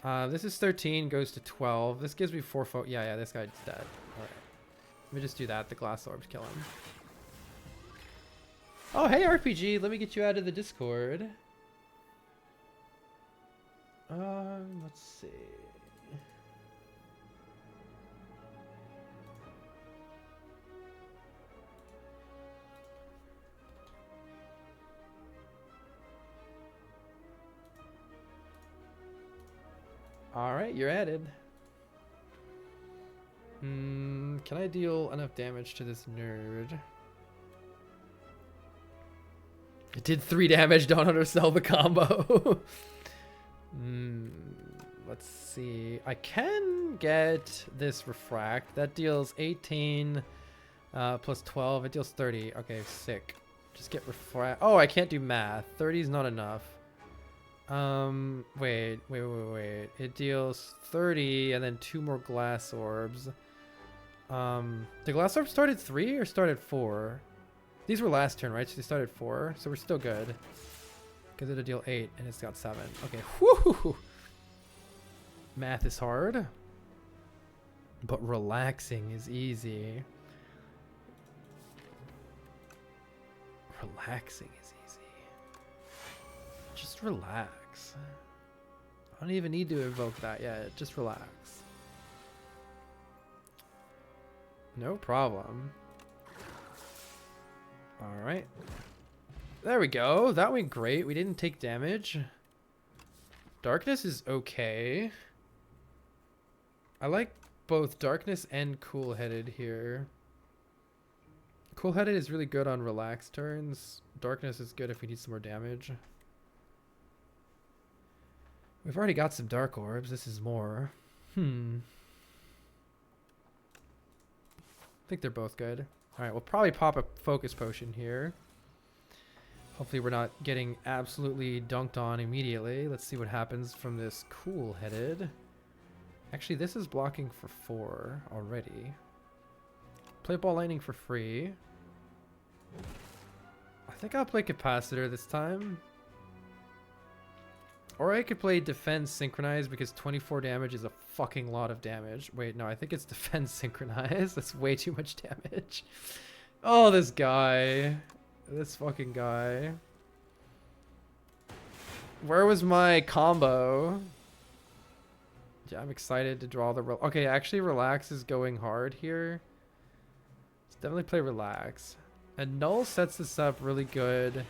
This is 13, goes to 12. This gives me 4 yeah, this guy's dead. Alright. Let me just do that. The glass orbs kill him. Oh, hey, RPG. Let me get you out of the Discord. Let's see. Alright, you're added. Can I deal enough damage to this nerd? It did 3 damage, don't undersell the combo. Let's see. I can get this refract. That deals 18 plus 12. It deals 30. Okay, sick. Just get refract. Oh, I can't do math. 30 is not enough. Wait. It deals 30 and then 2 more glass orbs. The glass orb started 3 or started 4? These were last turn, right? So they started 4, so we're still good. Because it'll deal 8 and it's got 7. Okay, whoo! Math is hard, but relaxing is easy. Relaxing is easy. Just relax. I don't even need to evoke that yet. Just relax. No problem. All right. There we go. That went great. We didn't take damage. Darkness is okay. I like both darkness and cool-headed here. Cool-headed is really good on relaxed turns. Darkness is good if we need some more damage. We've already got some dark orbs. This is more. I think they're both good. All right, we'll probably pop a focus potion here. Hopefully we're not getting absolutely dunked on immediately. Let's see what happens from this cool-headed. Actually, this is blocking for 4 already. Play ball lightning for free. I think I'll play capacitor this time. Or I could play defense synchronize because 24 damage is a fucking lot of damage. Wait, no, I think it's defense synchronize. That's way too much damage. Oh, this guy. This fucking guy. Where was my combo? Yeah, I'm excited to draw the... Okay, actually relax is going hard here. Let's definitely play relax. And null sets this up really good.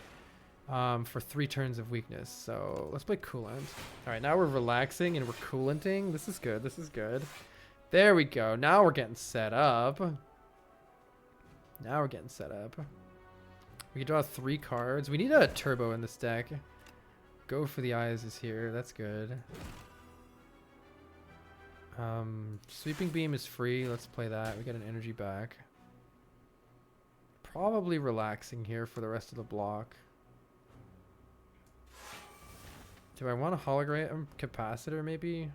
For 3 turns of weakness. So let's play coolant. All right, now we're relaxing and we're coolanting. This is good. This is good. There we go. Now we're getting set up. Now we're getting set up. We can draw 3 cards. We need a turbo in this deck. Go for the eyes is here. That's good. Sweeping beam is free. Let's play that. We get an energy back. Probably relaxing here for the rest of the block. Do I want a hologram capacitor maybe?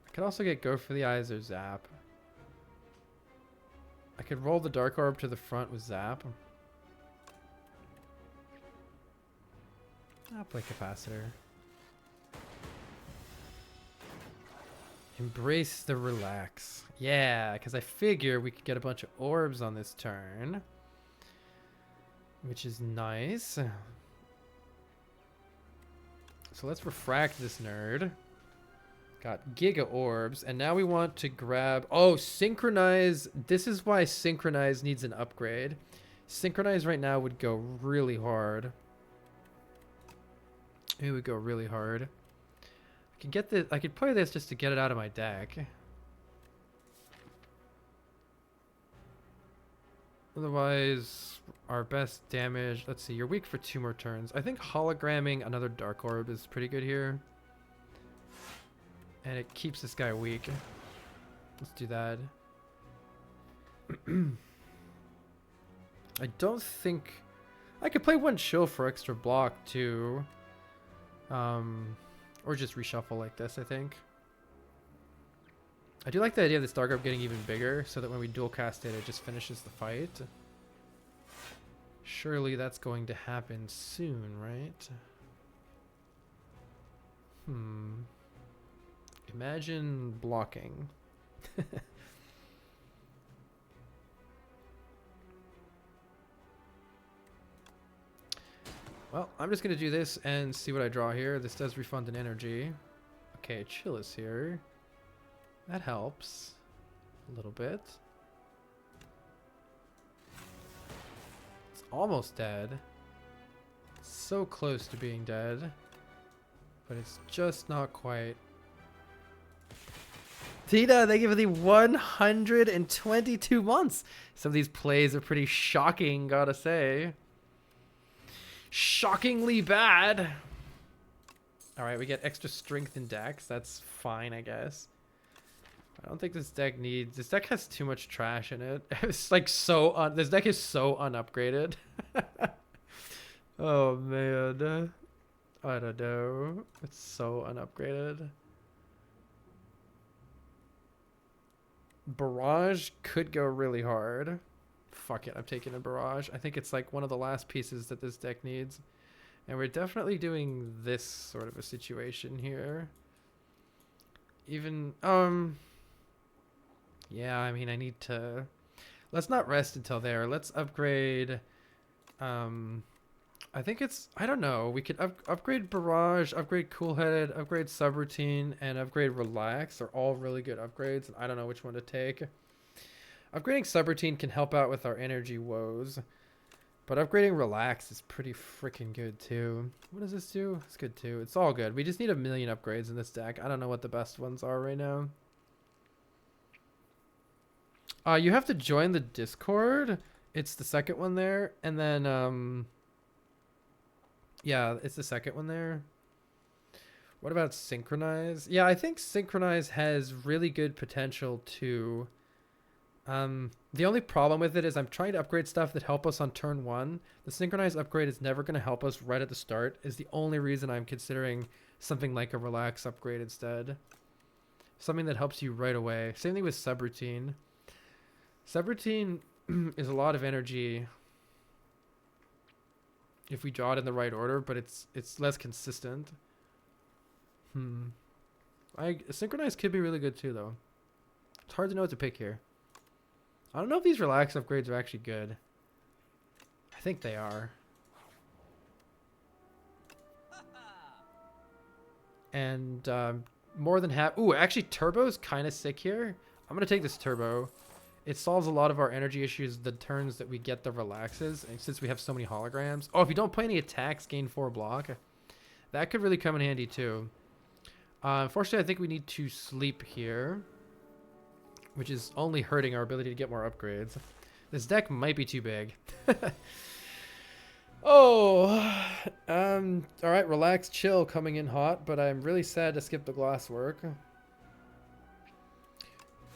I could also get go for the eyes or zap. I could roll the dark orb to the front with zap. I'll play capacitor. Embrace the relax. Yeah, because I figure we could get a bunch of orbs on this turn. Which is nice. So let's refract this nerd. Got giga orbs. And now we want to grab... Oh, synchronize. This is why synchronize needs an upgrade. Synchronize right now would go really hard. It would go really hard. I can get this. I could play this just to get it out of my deck. Otherwise, our best damage. Let's see. You're weak for 2 more turns. I think hologramming another Dark Orb is pretty good here. And it keeps this guy weak. Let's do that. I don't think... I could play 1 chill for extra block too. Or just reshuffle like this, I think. I do like the idea of this Dark Orb getting even bigger so that when we dual cast it, it just finishes the fight. Surely that's going to happen soon, right? Imagine blocking. Well, I'm just going to do this and see what I draw here. This does refund an energy. Okay, chill is here. That helps a little bit. It's almost dead. So close to being dead. But it's just not quite. Tina, they give the 122 months. Some of these plays are pretty shocking, gotta say. Shockingly bad. Alright, we get extra strength in decks. That's fine, I guess. I don't think this deck needs... This deck has too much trash in it. It's like so... This deck is so unupgraded. Oh, man. I don't know. It's so unupgraded. Barrage could go really hard. Fuck it, I'm taking a Barrage. I think it's like one of the last pieces that this deck needs. And we're definitely doing this sort of a situation here. Even, yeah, I mean, I need to... Let's not rest until there. Let's upgrade, I think it's... I don't know. We could upgrade Barrage, upgrade Cool-Headed, upgrade Subroutine, and upgrade Relax. They're all really good upgrades, and I don't know which one to take. Upgrading Subroutine can help out with our energy woes. But upgrading Relax is pretty freaking good too. What does this do? It's good too. It's all good. We just need 1,000,000 upgrades in this deck. I don't know what the best ones are right now. You have to join the Discord. It's the second one there. And then, yeah, it's the second one there. What about Synchronize? Yeah, I think Synchronize has really good potential to... the only problem with it is I'm trying to upgrade stuff that help us on turn 1. The Synchronize upgrade is never going to help us right at the start, is the only reason I'm considering something like a Relax upgrade instead. Something that helps you right away. Same thing with Subroutine. Subroutine is a lot of energy if we draw it in the right order, but it's less consistent. Synchronize could be really good too, though. It's hard to know what to pick here. I don't know if these Relax upgrades are actually good. I think they are. And more than half... Ooh, actually Turbo's kind of sick here. I'm going to take this Turbo. It solves a lot of our energy issues the turns that we get the Relaxes. And since we have so many holograms... Oh, if you don't play any attacks, gain 4 block. That could really come in handy too. Unfortunately, I think we need to sleep here, which is only hurting our ability to get more upgrades. This deck might be too big. Oh, all right, Relax, Chill coming in hot, but I'm really sad to skip the Glasswork.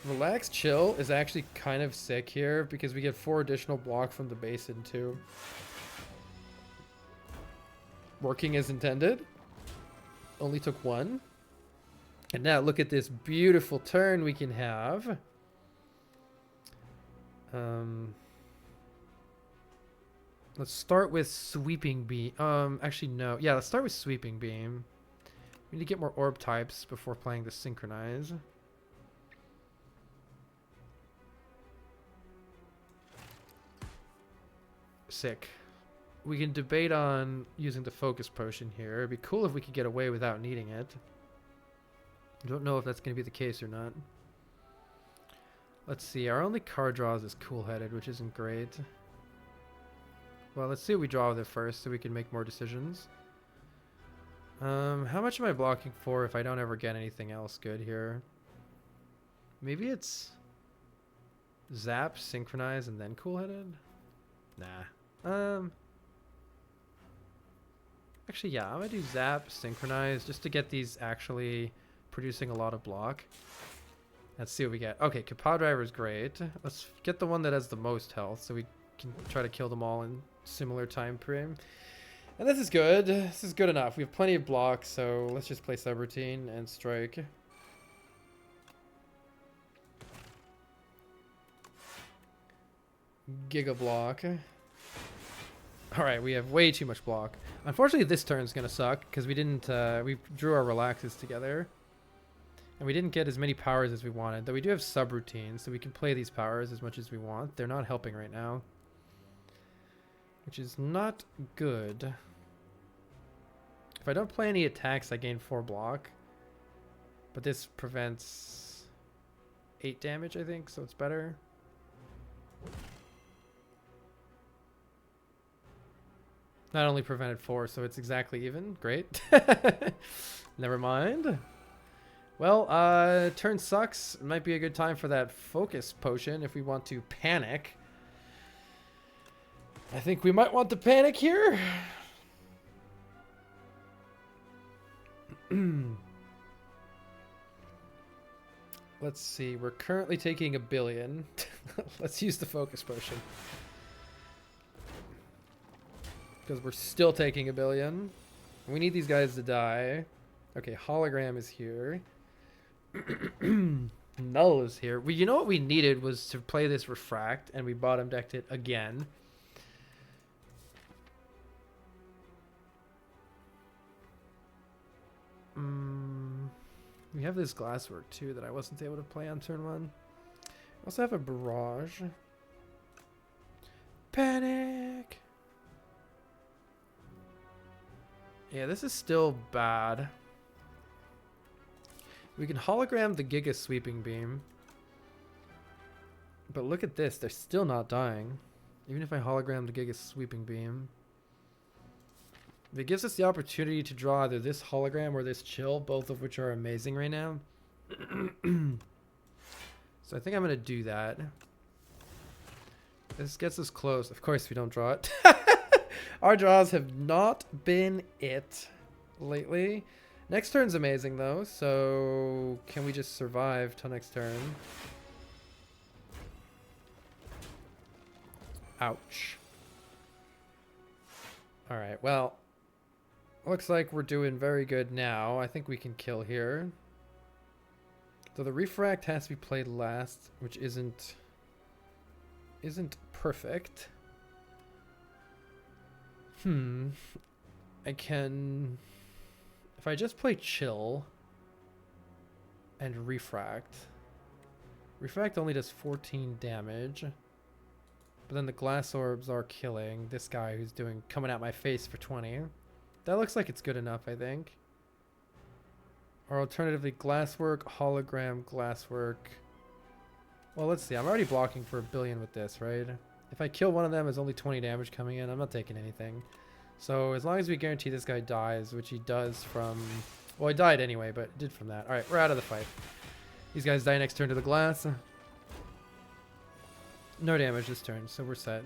Relax, Chill is actually kind of sick here because we get 4 additional block from the Basin too. Working as intended. Only took 1. And now look at this beautiful turn we can have. Let's start with Sweeping Beam. Actually, no. Yeah, let's start with Sweeping Beam. We need to get more orb types before playing the Synchronize. Sick. We can debate on using the Focus Potion here. It'd be cool if we could get away without needing it. I don't know if that's going to be the case or not. Let's see. Our only card draws is Cool-Headed, which isn't great. Well, let's see what we draw with it first so we can make more decisions. How much am I blocking for if I don't ever get anything else good here? Maybe it's zap, synchronize, and then cool-headed? Nah. Actually, yeah, I'm gonna do zap, synchronize, just to get these actually producing a lot of block. Let's see what we get. Okay, Kapow Driver is great. Let's get the one that has the most health so we can try to kill them all in similar time frame. And this is good. This is good enough. We have plenty of blocks, so let's just play subroutine and strike. Giga block. Alright, we have way too much block. Unfortunately, this turn's gonna suck, because we didn't, we drew our relaxes together. And we didn't get as many powers as we wanted, though we do have subroutines, so we can play these powers as much as we want. They're not helping right now, which is not good. If I don't play any attacks, I gain 4 block. But this prevents 8 damage, I think, so it's better. Not only prevented 4, so it's exactly even. Great. Never mind. Well, turn sucks. It might be a good time for that focus potion if we want to panic. I think we might want to panic here. Let's see. We're currently taking 1 billion. Let's use the focus potion. Because we're still taking 1 billion. We need these guys to die. Okay, hologram is here. Null is here. You know what we needed was to play this refract, and we bottom decked it again. We have this glasswork too that I wasn't able to play on turn 1. We also have a barrage. Panic! Yeah, this is still bad. We can hologram the Giga Sweeping Beam. But look at this, they're still not dying. Even if I hologram the Giga Sweeping Beam. It gives us the opportunity to draw either this hologram or this chill, both of which are amazing right now. So I think I'm going to do that. This gets us close. Of course we don't draw it. Our draws have not been it lately. Next turn's amazing though, so can we just survive till next turn? Ouch. Alright, well, looks like we're doing very good now. I think we can kill here. So the refract has to be played last, which isn't perfect. I can, if I just play chill and refract only does 14 damage. But then the glass orbs are killing this guy who's coming at my face for 20. That looks like it's good enough, I think. Or alternatively, glasswork, hologram, glasswork. Well, let's see. I'm already blocking for 1 billion with this, right? If I kill one of them, there's only 20 damage coming in. I'm not taking anything. So as long as we guarantee this guy dies, which he does from... Well, he died anyway, but did from that. All right, we're out of the fight. These guys die next turn to the glass. No damage this turn, so we're set.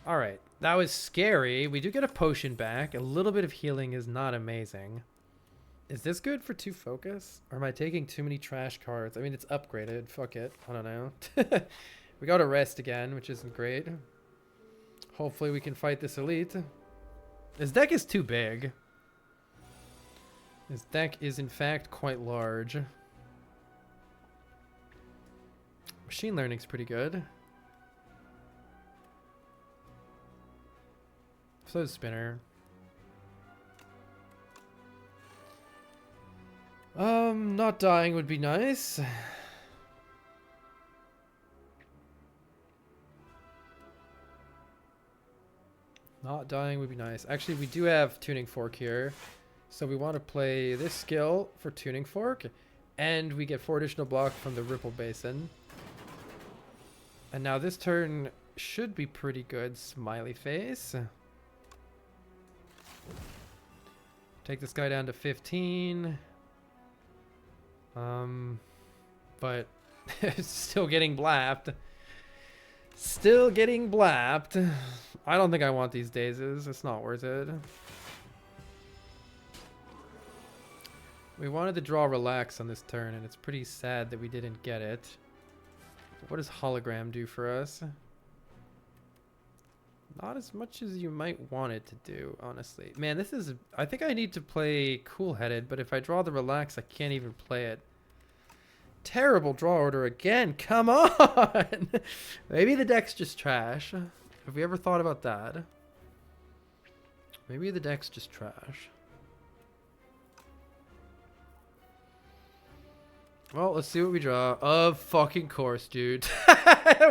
All right, that was scary. We do get a potion back. A little bit of healing is not amazing. Is this good for 2 focus? Or am I taking too many trash cards? I mean, it's upgraded. Fuck it. I don't know. We got to rest again, which isn't great. Hopefully we can fight this elite. This deck is too big. This deck is, in fact, quite large. Machine learning's pretty good. So is spinner. Not dying would be nice. Not dying would be nice. Actually, we do have Tuning Fork here. So we want to play this skill for Tuning Fork. And we get 4 additional block from the Ripple Basin. And now this turn, should be pretty good. Smiley face. Take this guy down to 15. But still getting blapped. Still getting blapped. I don't think I want these dazes. It's not worth it. We wanted to draw relax on this turn, and it's pretty sad that we didn't get it. What does hologram do for us? Not as much as you might want it to do, honestly. Man, this is... I think I need to play cool-headed, but if I draw the relax, I can't even play it. Terrible draw order again. Come on! Maybe the deck's just trash. Have we ever thought about that? Maybe the deck's just trash. Well, let's see what we draw. Of fucking course, dude.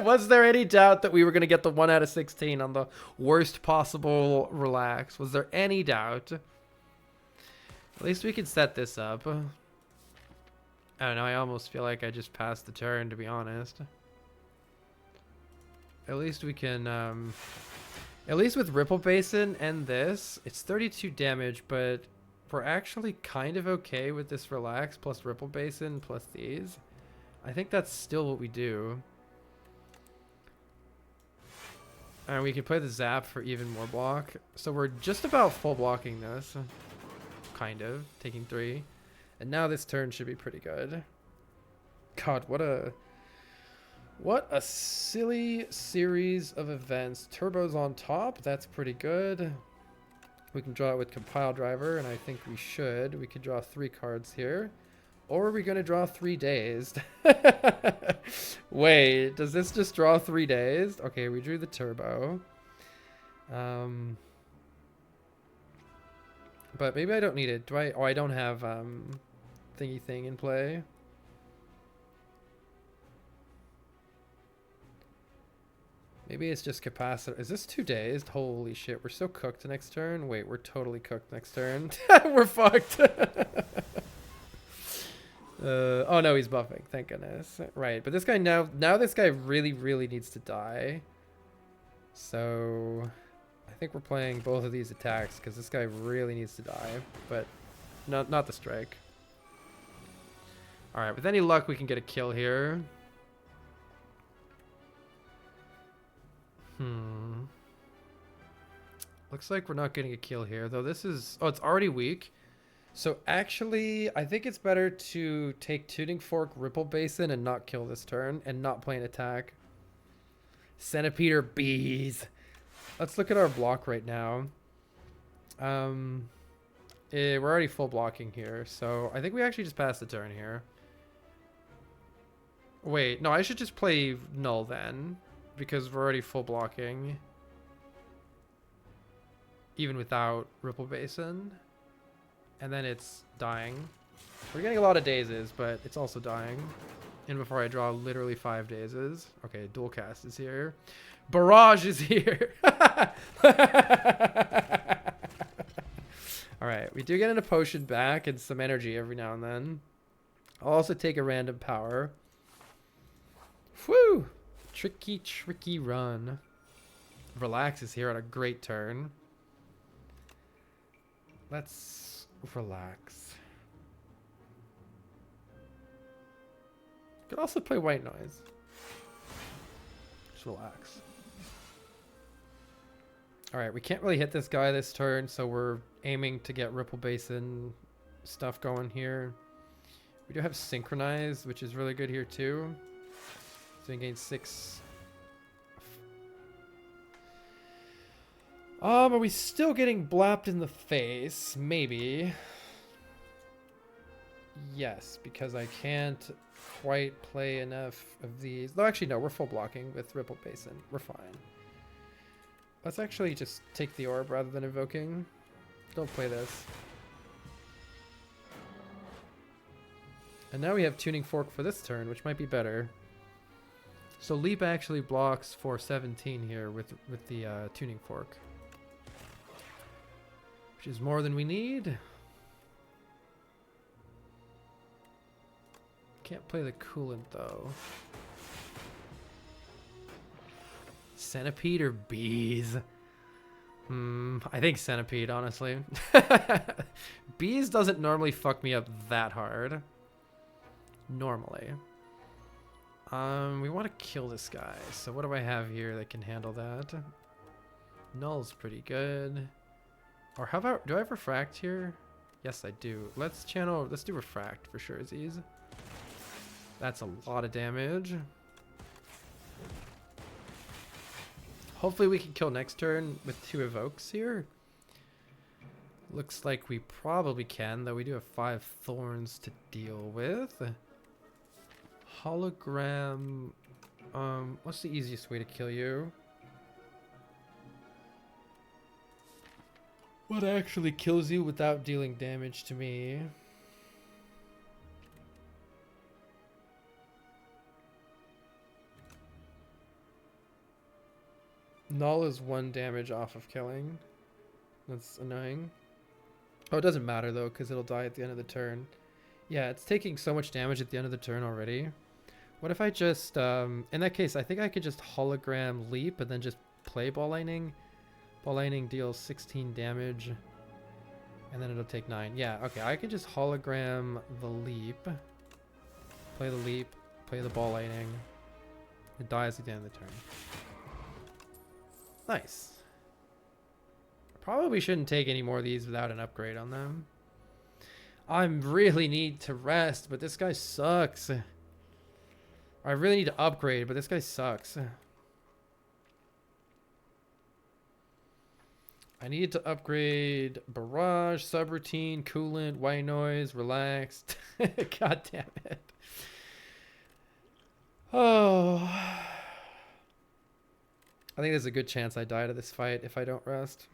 Was there any doubt that we were going to get the 1 out of 16 on the worst possible relax? Was there any doubt? At least we can set this up. I don't know. I almost feel like I just passed the turn, to be honest. At least we can... at least with Ripple Basin and this, it's 32 damage, but... we're actually kind of okay with this relax plus Ripple Basin plus these. I think that's still what we do. And we can play the Zap for even more block. So we're just about full blocking this. Kind of. Taking 3. And now this turn should be pretty good. God, what a silly series of events. Turbo's on top. That's pretty good. We can draw it with Compile Driver, and I think we should. We could draw 3 cards here. Or are we going to draw 3 Dazed? Wait, does this just draw 3 Dazed? Okay, we drew the Turbo. But maybe I don't need it. Do I? Oh, I don't have thingy thing in play. Maybe it's just capacitor. Is this 2 Dazed? Holy shit, we're so cooked next turn. Wait, we're totally cooked next turn. We're fucked. Oh no, he's buffing. Thank goodness. Right, but this guy now this guy really needs to die. So I think we're playing both of these attacks because this guy really needs to die, but not the strike. All right, with any luck, we can get a kill here. Looks like we're not getting a kill here, though. This is... oh, it's already weak. So actually, I think it's better to take Tuning Fork, Ripple Basin, and not kill this turn, and not play an attack. Centipede or bees. Let's look at our block right now. We're already full blocking here, so I think we actually just passed the turn here. Wait, no, I should just play Null then, because we're already full blocking. Even without Ripple Basin. And then it's dying. We're getting a lot of dazes, but it's also dying. And before I draw literally 5 dazes. Okay, Dual Cast is here. Barrage is here. Alright, we do get a potion back and some energy every now and then. I'll also take a random power. Whew! Tricky run. Relax is here on a great turn. Let's relax. Could also play White Noise. Just relax. Alright, we can't really hit this guy this turn, so we're aiming to get Ripple Basin stuff going here. We do have Synchronize, which is really good here too. So we gain 6. Are we still getting blapped in the face? Maybe. Yes, because I can't quite play enough of these. No, actually, no, we're full blocking with Ripple Basin. We're fine. Let's actually just take the orb rather than invoking. Don't play this. And now we have Tuning Fork for this turn, which might be better. So Leap actually blocks for 17 here with the Tuning Fork. Which is more than we need. Can't play the Coolant though. Centipede or bees? I think centipede, honestly. Bees doesn't normally fuck me up that hard. Normally. We want to kill this guy. So what do I have here that can handle that? Null's pretty good. Or how about, do I have refract here? Yes, I do. Let's do refract for sure, Aziz. That's a lot of damage. Hopefully we can kill next turn with 2 evokes here. Looks like we probably can, though we do have 5 thorns to deal with. Hologram. What's the easiest way to kill you? What actually kills you without dealing damage to me? Null is 1 damage off of killing. That's annoying. Oh, it doesn't matter though, because it'll die at the end of the turn. Yeah, it's taking so much damage at the end of the turn already. What if I just, in that case, I think I could just hologram leap and then just play ball lightning. Ball lightning deals 16 damage. And then it'll take 9. Yeah, okay, I could just hologram the leap. Play the leap, play the ball lightning. It dies at the end of the turn. Nice. Probably shouldn't take any more of these without an upgrade on them. I really need to rest, but this guy sucks. I really need to upgrade, but this guy sucks. I need to upgrade barrage, subroutine, coolant, white noise, relaxed. God damn it. Oh. I think there's a good chance I die to this fight if I don't rest.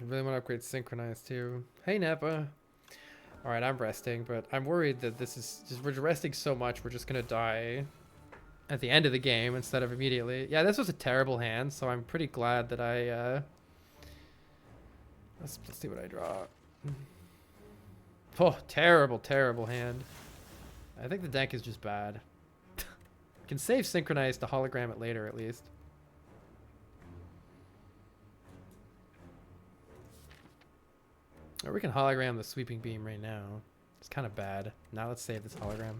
I really want to upgrade Synchronize too. Hey, Nappa. Alright, I'm resting, but I'm worried that this is just, we're resting so much, we're just going to die at the end of the game instead of immediately. Yeah, this was a terrible hand, so I'm pretty glad that I, let's see what I draw. Oh, terrible, terrible hand. I think the deck is just bad. Can save Synchronize to hologram it later at least. Or we can hologram the sweeping beam right now. It's kind of bad. Now let's save this hologram.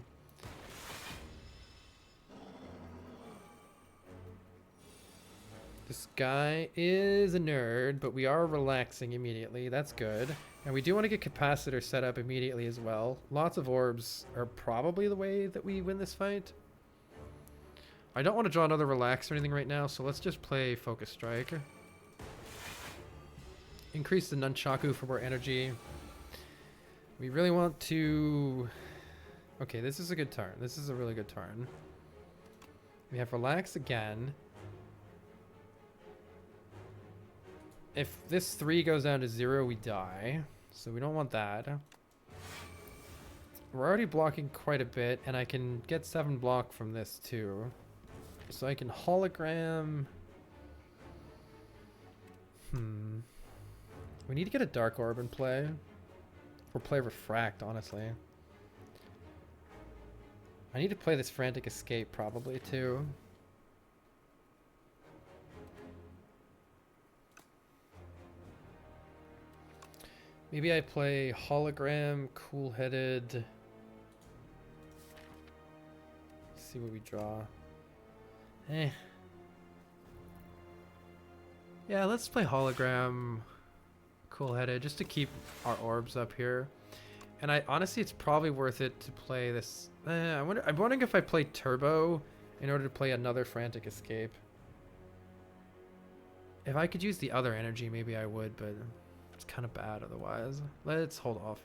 This guy is a nerd, but we are relaxing immediately. That's good. And we do want to get capacitor set up immediately as well. Lots of orbs are probably the way that we win this fight. I don't want to draw another relax or anything right now, so let's just play Focus Strike. Increase the Nunchaku for more energy. We really want to... Okay, this is a good turn. This is a really good turn. We have Relax again. If this 3 goes down to 0, we die. So we don't want that. We're already blocking quite a bit, and I can get 7 block from this too. So I can hologram... We need to get a Dark Orb in play. Or play Refract, honestly. I need to play this Frantic Escape probably too. Maybe I play Hologram, Cool-Headed. See what we draw. Yeah, let's play Hologram, Cool-Headed, just to keep our orbs up here. And honestly, it's probably worth it to play this. I'm wondering if I play Turbo in order to play another Frantic Escape. If I could use the other energy, maybe I would, but it's kind of bad otherwise. Let's hold off.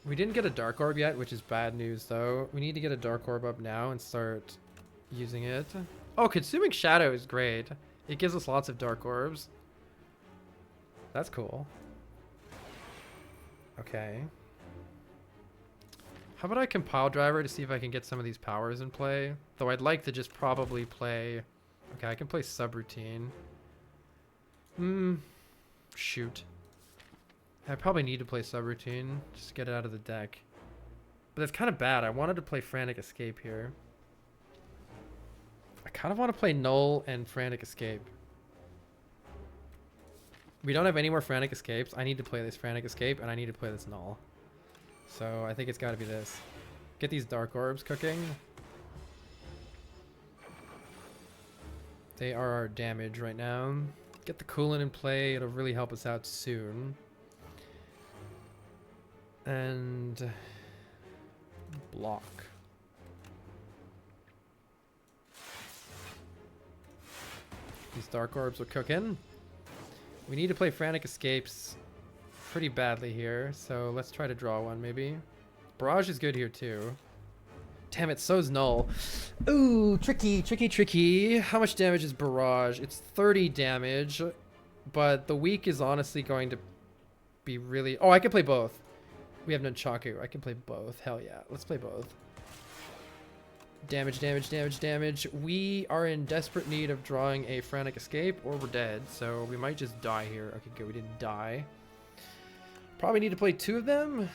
We didn't get a Dark Orb yet, which is bad news, though. We need to get a Dark Orb up now and start using it. Oh, Consuming Shadow is great. It gives us lots of Dark Orbs. That's cool. Okay. How about I Compile Driver to see if I can get some of these powers in play? Though I'd like to just probably play Okay, I can play subroutine. Shoot. I probably need to play subroutine. Just to get it out of the deck. But that's kind of bad. I wanted to play Frantic Escape here. I kind of want to play Null and Frantic Escape. We don't have any more Frantic Escapes. I need to play this Frantic Escape, and I need to play this Null. So I think it's got to be this. Get these Dark Orbs cooking. They are our damage right now. Get the Coolant in play. It'll really help us out soon. And block. These Dark Orbs are cooking. We need to play Frantic Escapes pretty badly here, so let's try to draw one maybe. Barrage is good here too. Damn it, so's Null. Ooh, tricky, tricky, tricky. How much damage is Barrage? It's 30 damage, but the weak is honestly going to be really... Oh, I can play both. We have Nunchaku. I can play both. Hell yeah, let's play both. Damage, damage, damage, damage. We are in desperate need of drawing a Frantic Escape, or we're dead, so we might just die here. Okay, good, we didn't die. Probably need to play two of them.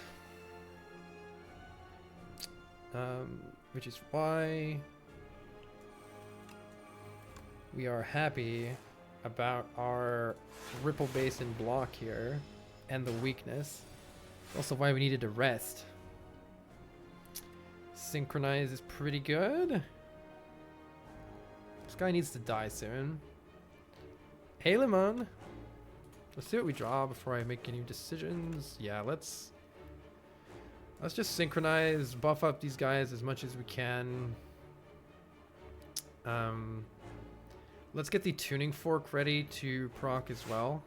Which is why we are happy about our Ripple Basin block here and the weakness. Also why we needed to rest. Synchronize is pretty good. This guy needs to die soon. Hey, Lemon. Let's see what we draw before I make any decisions. Yeah, let's just synchronize, buff up these guys as much as we can. Let's get the Tuning Fork ready to proc as well.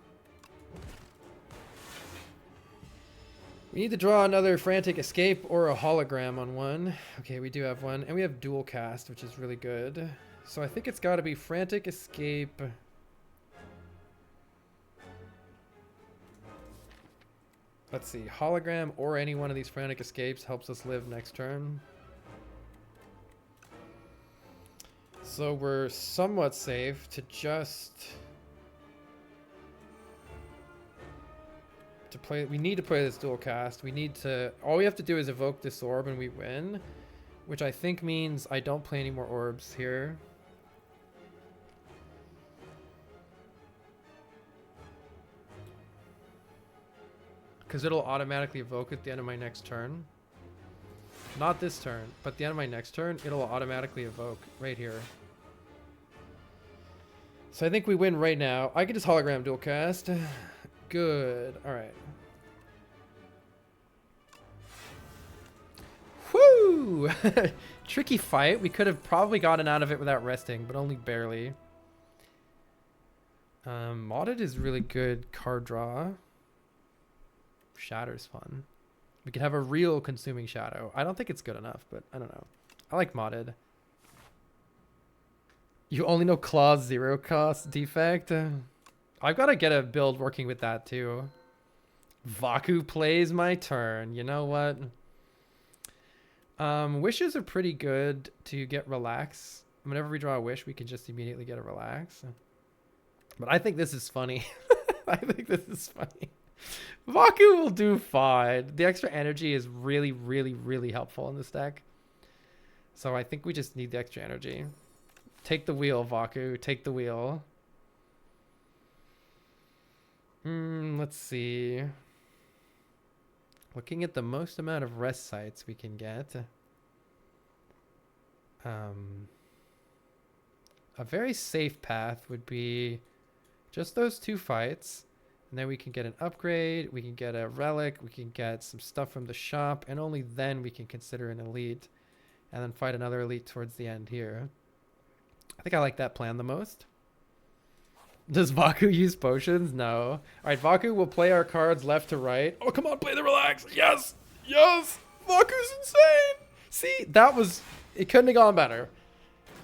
We need to draw another Frantic Escape or a Hologram on one. Okay, we do have one. And we have Dual Cast, which is really good. So I think it's got to be Frantic Escape. Let's see. Hologram or any one of these Frantic Escapes helps us live next turn. So we're somewhat safe to just... play. We need to play this Dual Cast. We need to... All we have to do is evoke this orb and we win. Which I think means I don't play any more orbs here. Because it'll automatically evoke at the end of my next turn. Not this turn, but the end of my next turn, it'll automatically evoke right here. So I think we win right now. I can just Hologram Dual Cast. Good. All right. Woo! Tricky fight. We could have probably gotten out of it without resting, but only barely. Modded is really good card draw. Shatter's fun. We could have a real Consuming Shadow. I don't think it's good enough, but I don't know. I like modded. You only know Claw's 0 cost defect? I've got to get a build working with that too. Vaku plays my turn. You know what? Wishes are pretty good to get relax. Whenever we draw a wish, we can just immediately get a relax. But I think this is funny. I think this is funny. Vaku will do fine. The extra energy is really, really, really helpful in this deck. So I think we just need the extra energy. Take the wheel, Vaku. Take the wheel. Let's see. Looking at the most amount of rest sites we can get. A very safe path would be just those two fights. And then we can get an upgrade, we can get a relic, we can get some stuff from the shop, and only then we can consider an elite. And then fight another elite towards the end here. I think I like that plan the most. Does Vaku use potions? No. Alright, Vaku will play our cards left to right. Oh, come on, play the relax. Yes! Yes! Vaku's insane! See, that was... It couldn't have gone better.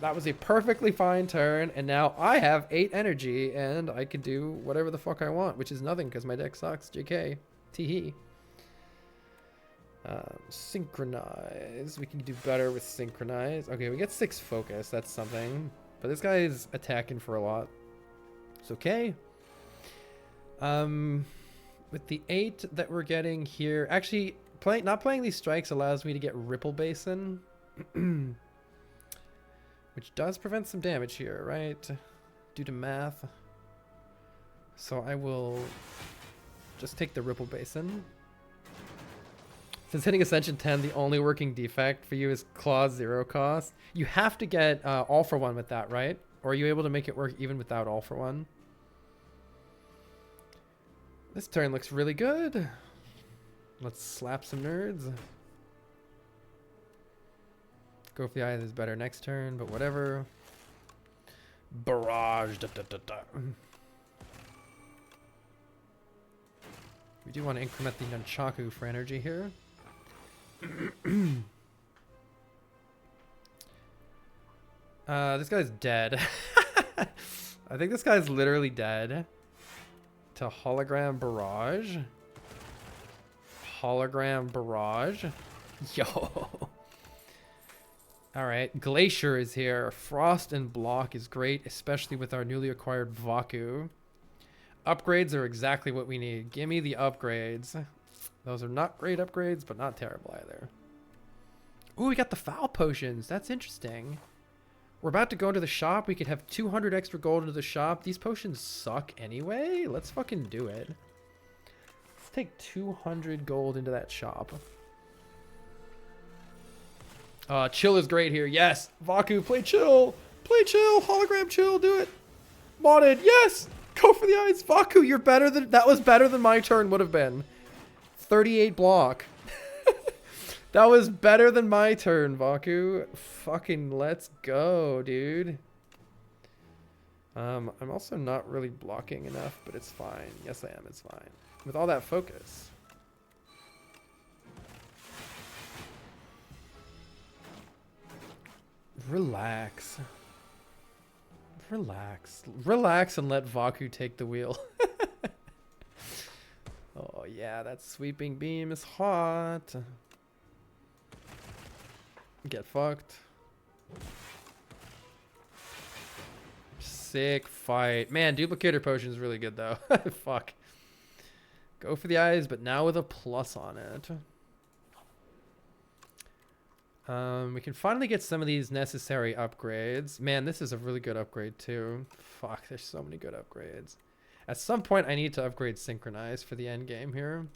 That was a perfectly fine turn, and now I have 8 energy, and I can do whatever the fuck I want, which is nothing, because my deck sucks. JK. Teehee. Synchronize. We can do better with Synchronize. Okay, we get 6 focus. That's something. But this guy is attacking for a lot. It's okay. With the 8 that we're getting here, actually, not playing these strikes allows me to get Ripple Basin, which does prevent some damage here, right? Due to math. So I will just take the Ripple Basin. Since hitting Ascension 10, the only working defect for you is Claw 0 cost. You have to get All for One with that, right? Or are you able to make it work even without All for One? This turn looks really good. Let's slap some nerds. Go for the Eye is better next turn, but whatever. Barrage. Da, da, da, da. We do want to increment the Nunchaku for energy here. This guy's dead. I think this guy's literally dead. To Hologram Barrage. Hologram Barrage. Yo. Alright, Glacier is here. Frost and Block is great, especially with our newly acquired Vaku. Upgrades are exactly what we need. Give me the upgrades. Those are not great upgrades, but not terrible either. Ooh, we got the Foul Potions. That's interesting. We're about to go into the shop. We could have 200 extra gold into the shop. These potions suck anyway. Let's fucking do it. Let's take 200 gold into that shop. Chill is great here. Yes. Vaku, play chill. Play chill. Hologram chill. Do it. Modded. Yes. Go for the eyes. Vaku, you're better than... That was better than my turn would have been. 38 block. That was better than my turn, Vaku. Fucking let's go, dude. I'm also not really blocking enough, but it's fine. Yes, I am. It's fine. With all that focus. Relax. Relax. Relax and let Vaku take the wheel. Oh, yeah, that sweeping beam is hot. Get fucked. Sick fight. Man, duplicator potion is really good though. Fuck. Go for the eyes, but now with a plus on it. We can finally get some of these necessary upgrades. Man, this is a really good upgrade too. Fuck, there's so many good upgrades. At some point, I need to upgrade Synchronize for the end game here.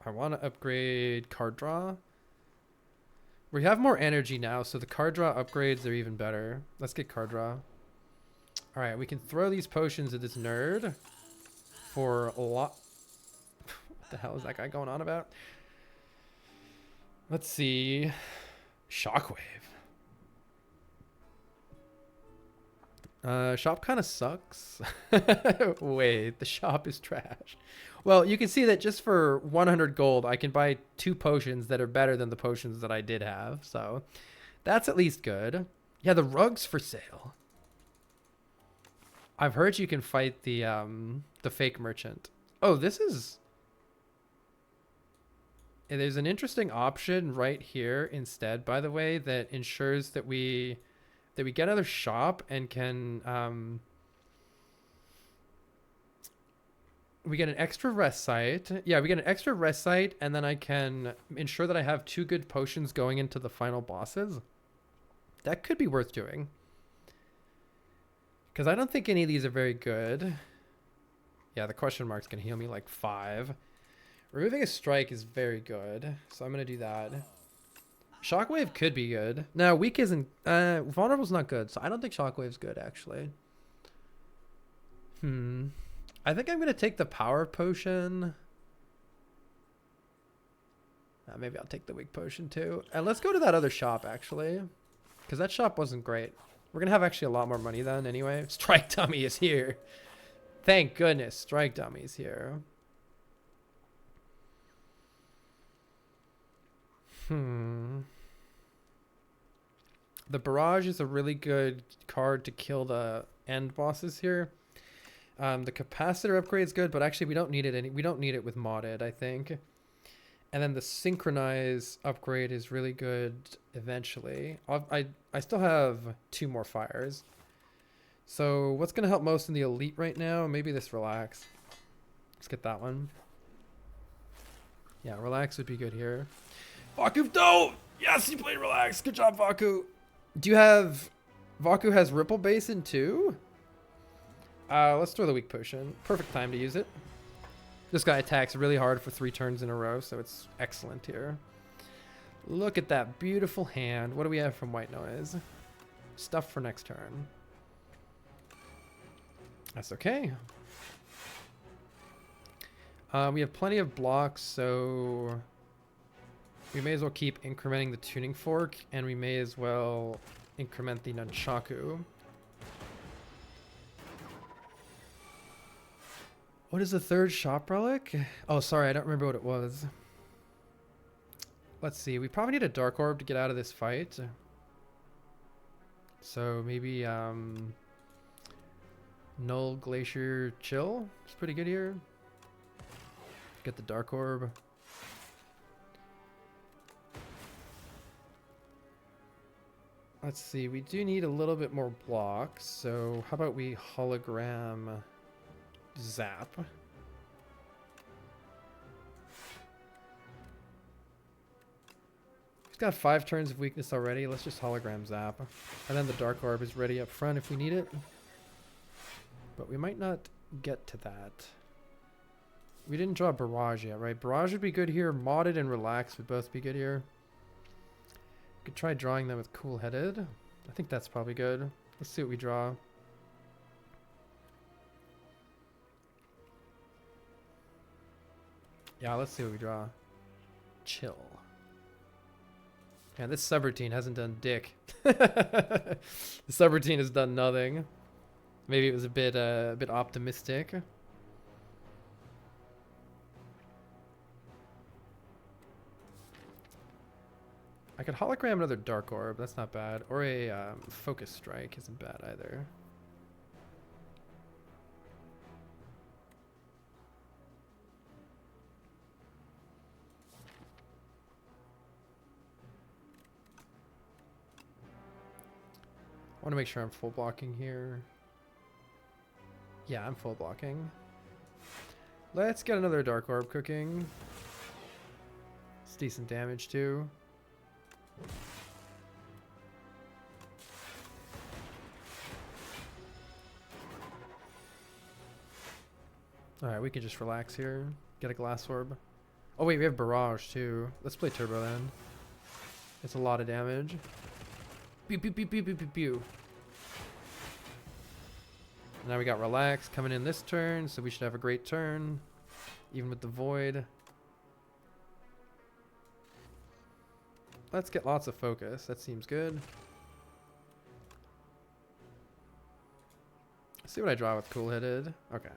I want to upgrade card draw. We have more energy now, so the card draw upgrades are even better. Let's get card draw. All right, we can throw these potions at this nerd for a lot. What the hell is that guy going on about? Let's see. Shockwave. Shop kind of sucks. Wait, the shop is trash. Well, you can see that just for 100 gold, I can buy 2 potions that are better than the potions that I did have. So that's at least good. Yeah, the rug's for sale. I've heard you can fight the fake merchant. Oh, this is... There's an interesting option right here instead, by the way, that ensures that we get another shop and can... we get an extra rest site. Yeah, we get an extra rest site, and then I can ensure that I have 2 good potions going into the final bosses. That could be worth doing. Because I don't think any of these are very good. Yeah, the question mark's going to heal me like 5. Removing a strike is very good, so I'm going to do that. Shockwave could be good. No, weak isn't... vulnerable's not good, so I don't think Shockwave's good, actually. I think I'm going to take the power potion. Maybe I'll take the weak potion too. And let's go to that other shop, actually. Because that shop wasn't great. We're going to have actually a lot more money then, anyway. Strike Dummy is here. Thank goodness, Strike Dummy is here. The Barrage is a really good card to kill the end bosses here. The capacitor upgrade is good, but actually we don't need it. We don't need it with modded, I think. And then the synchronize upgrade is really good eventually. I still have 2 more fires. So what's going to help most in the elite right now? Maybe this relax. Let's get that one. Yeah, relax would be good here. Vaku, no! Yes, you played relax. Good job, Vaku. Do you have... Vaku has Ripple Basin too? Let's throw the weak potion. Perfect time to use it. This guy attacks really hard for 3 turns in a row, so it's excellent here. Look at that beautiful hand. What do we have from White Noise? Stuff for next turn. That's okay. We have plenty of blocks, so we may as well keep incrementing the tuning fork, and we may as well increment the nunchaku. What is the 3rd shop relic? Oh, sorry, I don't remember what it was. Let's see. We probably need a dark orb to get out of this fight. So maybe Null Glacier Chill is pretty good here. Get the dark orb. Let's see. We do need a little bit more blocks. So how about we hologram zap? He's got 5 turns of weakness already. Let's just hologram zap. And then the dark orb is ready up front if we need it. But we might not get to that. We didn't draw Barrage yet, right? Barrage would be good here. Modded and Relax would both be good here. Could try drawing them with Cool Headed. I think that's probably good. Let's see what we draw. Yeah, let's see what we draw. Chill. Yeah, this subroutine hasn't done dick. The subroutine has done nothing. Maybe it was a bit optimistic. I could hologram another dark orb. That's not bad. Or a focus strike isn't bad either. I want to make sure I'm full blocking here. Yeah, I'm full blocking. Let's get another dark orb cooking. It's decent damage too. Alright, we can just relax here. Get a glass orb. Oh wait, we have barrage too. Let's play turbo then. It's a lot of damage. Pew pew pew pew pew pew pew. Now we got relax coming in this turn, so we should have a great turn. Even with the void. Let's get lots of focus. That seems good. Let's see what I draw with Cool Headed. Okay.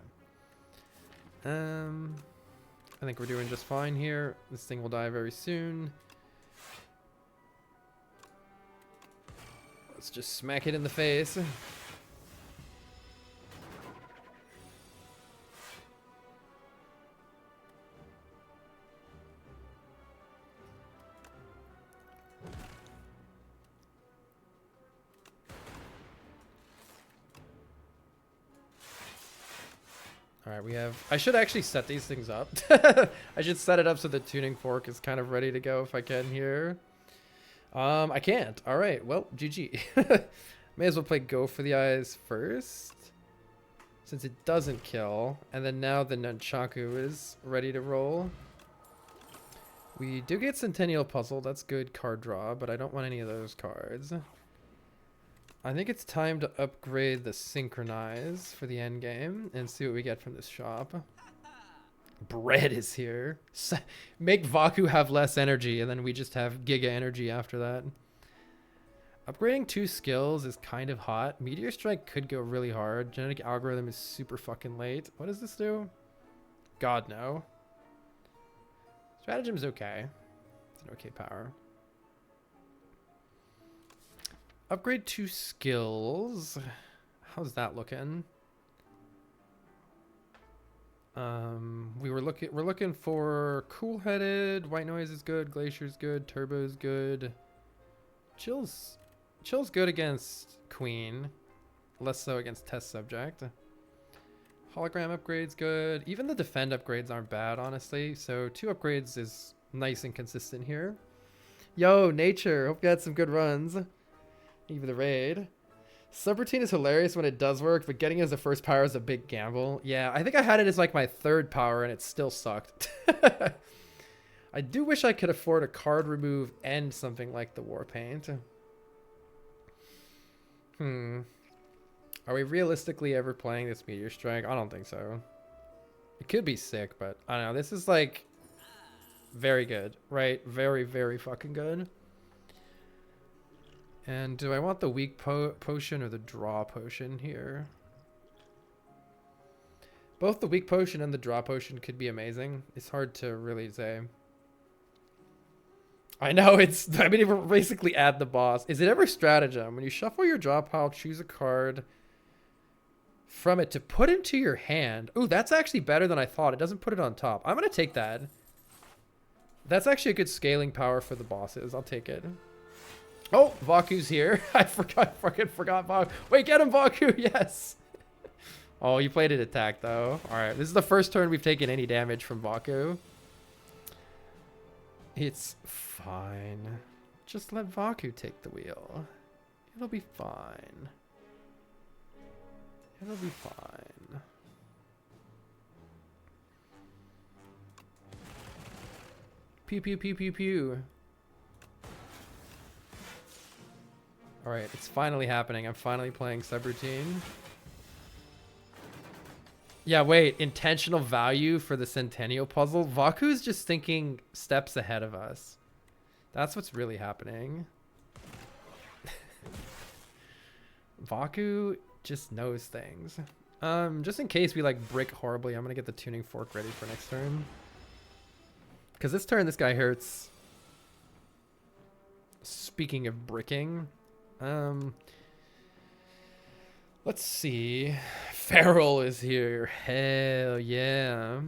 I think we're doing just fine here. This thing will die very soon. Let's just smack it in the face. Alright, we have... I should actually set these things up. I should set it up so the tuning fork is kind of ready to go if I can here. I can't. Alright, well, GG. May as well play Go for the Eyes first. Since it doesn't kill. And then now the Nunchaku is ready to roll. We do get Centennial Puzzle. That's good card draw, but I don't want any of those cards. I think it's time to upgrade the Synchronize for the end game and see what we get from this shop. Bread is here. Make Vaku have less energy, and then we just have Giga energy after that. Upgrading 2 skills is kind of hot. Meteor Strike could go really hard. Genetic Algorithm is super fucking late. What does this do? God, no. Stratagem's okay. It's an okay power. Upgrade 2 skills. How's that looking? We're looking for cool-headed. White noise is good. Glacier's good. Turbo's good. Chill's good against Queen. Less so against Test Subject. Hologram upgrades good. Even the defend upgrades aren't bad, honestly. So 2 upgrades is nice and consistent here. Yo, Nature. Hope you had some good runs. Even the raid. Subroutine is hilarious when it does work, but getting it as a first power is a big gamble. Yeah, I think I had it as like my 3rd power and it still sucked. I do wish I could afford a card remove and something like the Warpaint. Are we realistically ever playing this Meteor Strike? I don't think so. It could be sick, but I don't know. This is like very good, right? Very, very fucking good. And do I want the weak potion or the draw potion here? Both the weak potion and the draw potion could be amazing. It's hard to really say. I know, I mean, we're basically at the boss. Is it ever stratagem? When you shuffle your draw pile, choose a card from it to put into your hand. Ooh, that's actually better than I thought. It doesn't put it on top. I'm going to take that. That's actually a good scaling power for the bosses. I'll take it. Oh, Vaku's here. I fucking forgot Vaku. Wait, get him, Vaku. Yes. Oh, you played it attack, though. All right. This is the first turn we've taken any damage from Vaku. It's fine. Just let Vaku take the wheel. It'll be fine. It'll be fine. Pew, pew, pew, pew, pew. All right, it's finally happening. I'm finally playing Subroutine. Yeah, wait. Intentional value for the Centennial puzzle? Vaku's just thinking steps ahead of us. That's what's really happening. Vaku just knows things. Just in case we like brick horribly, I'm gonna get the tuning fork ready for next turn. Because this turn, this guy hurts. Speaking of bricking. Let's see. Feral is here. Hell yeah.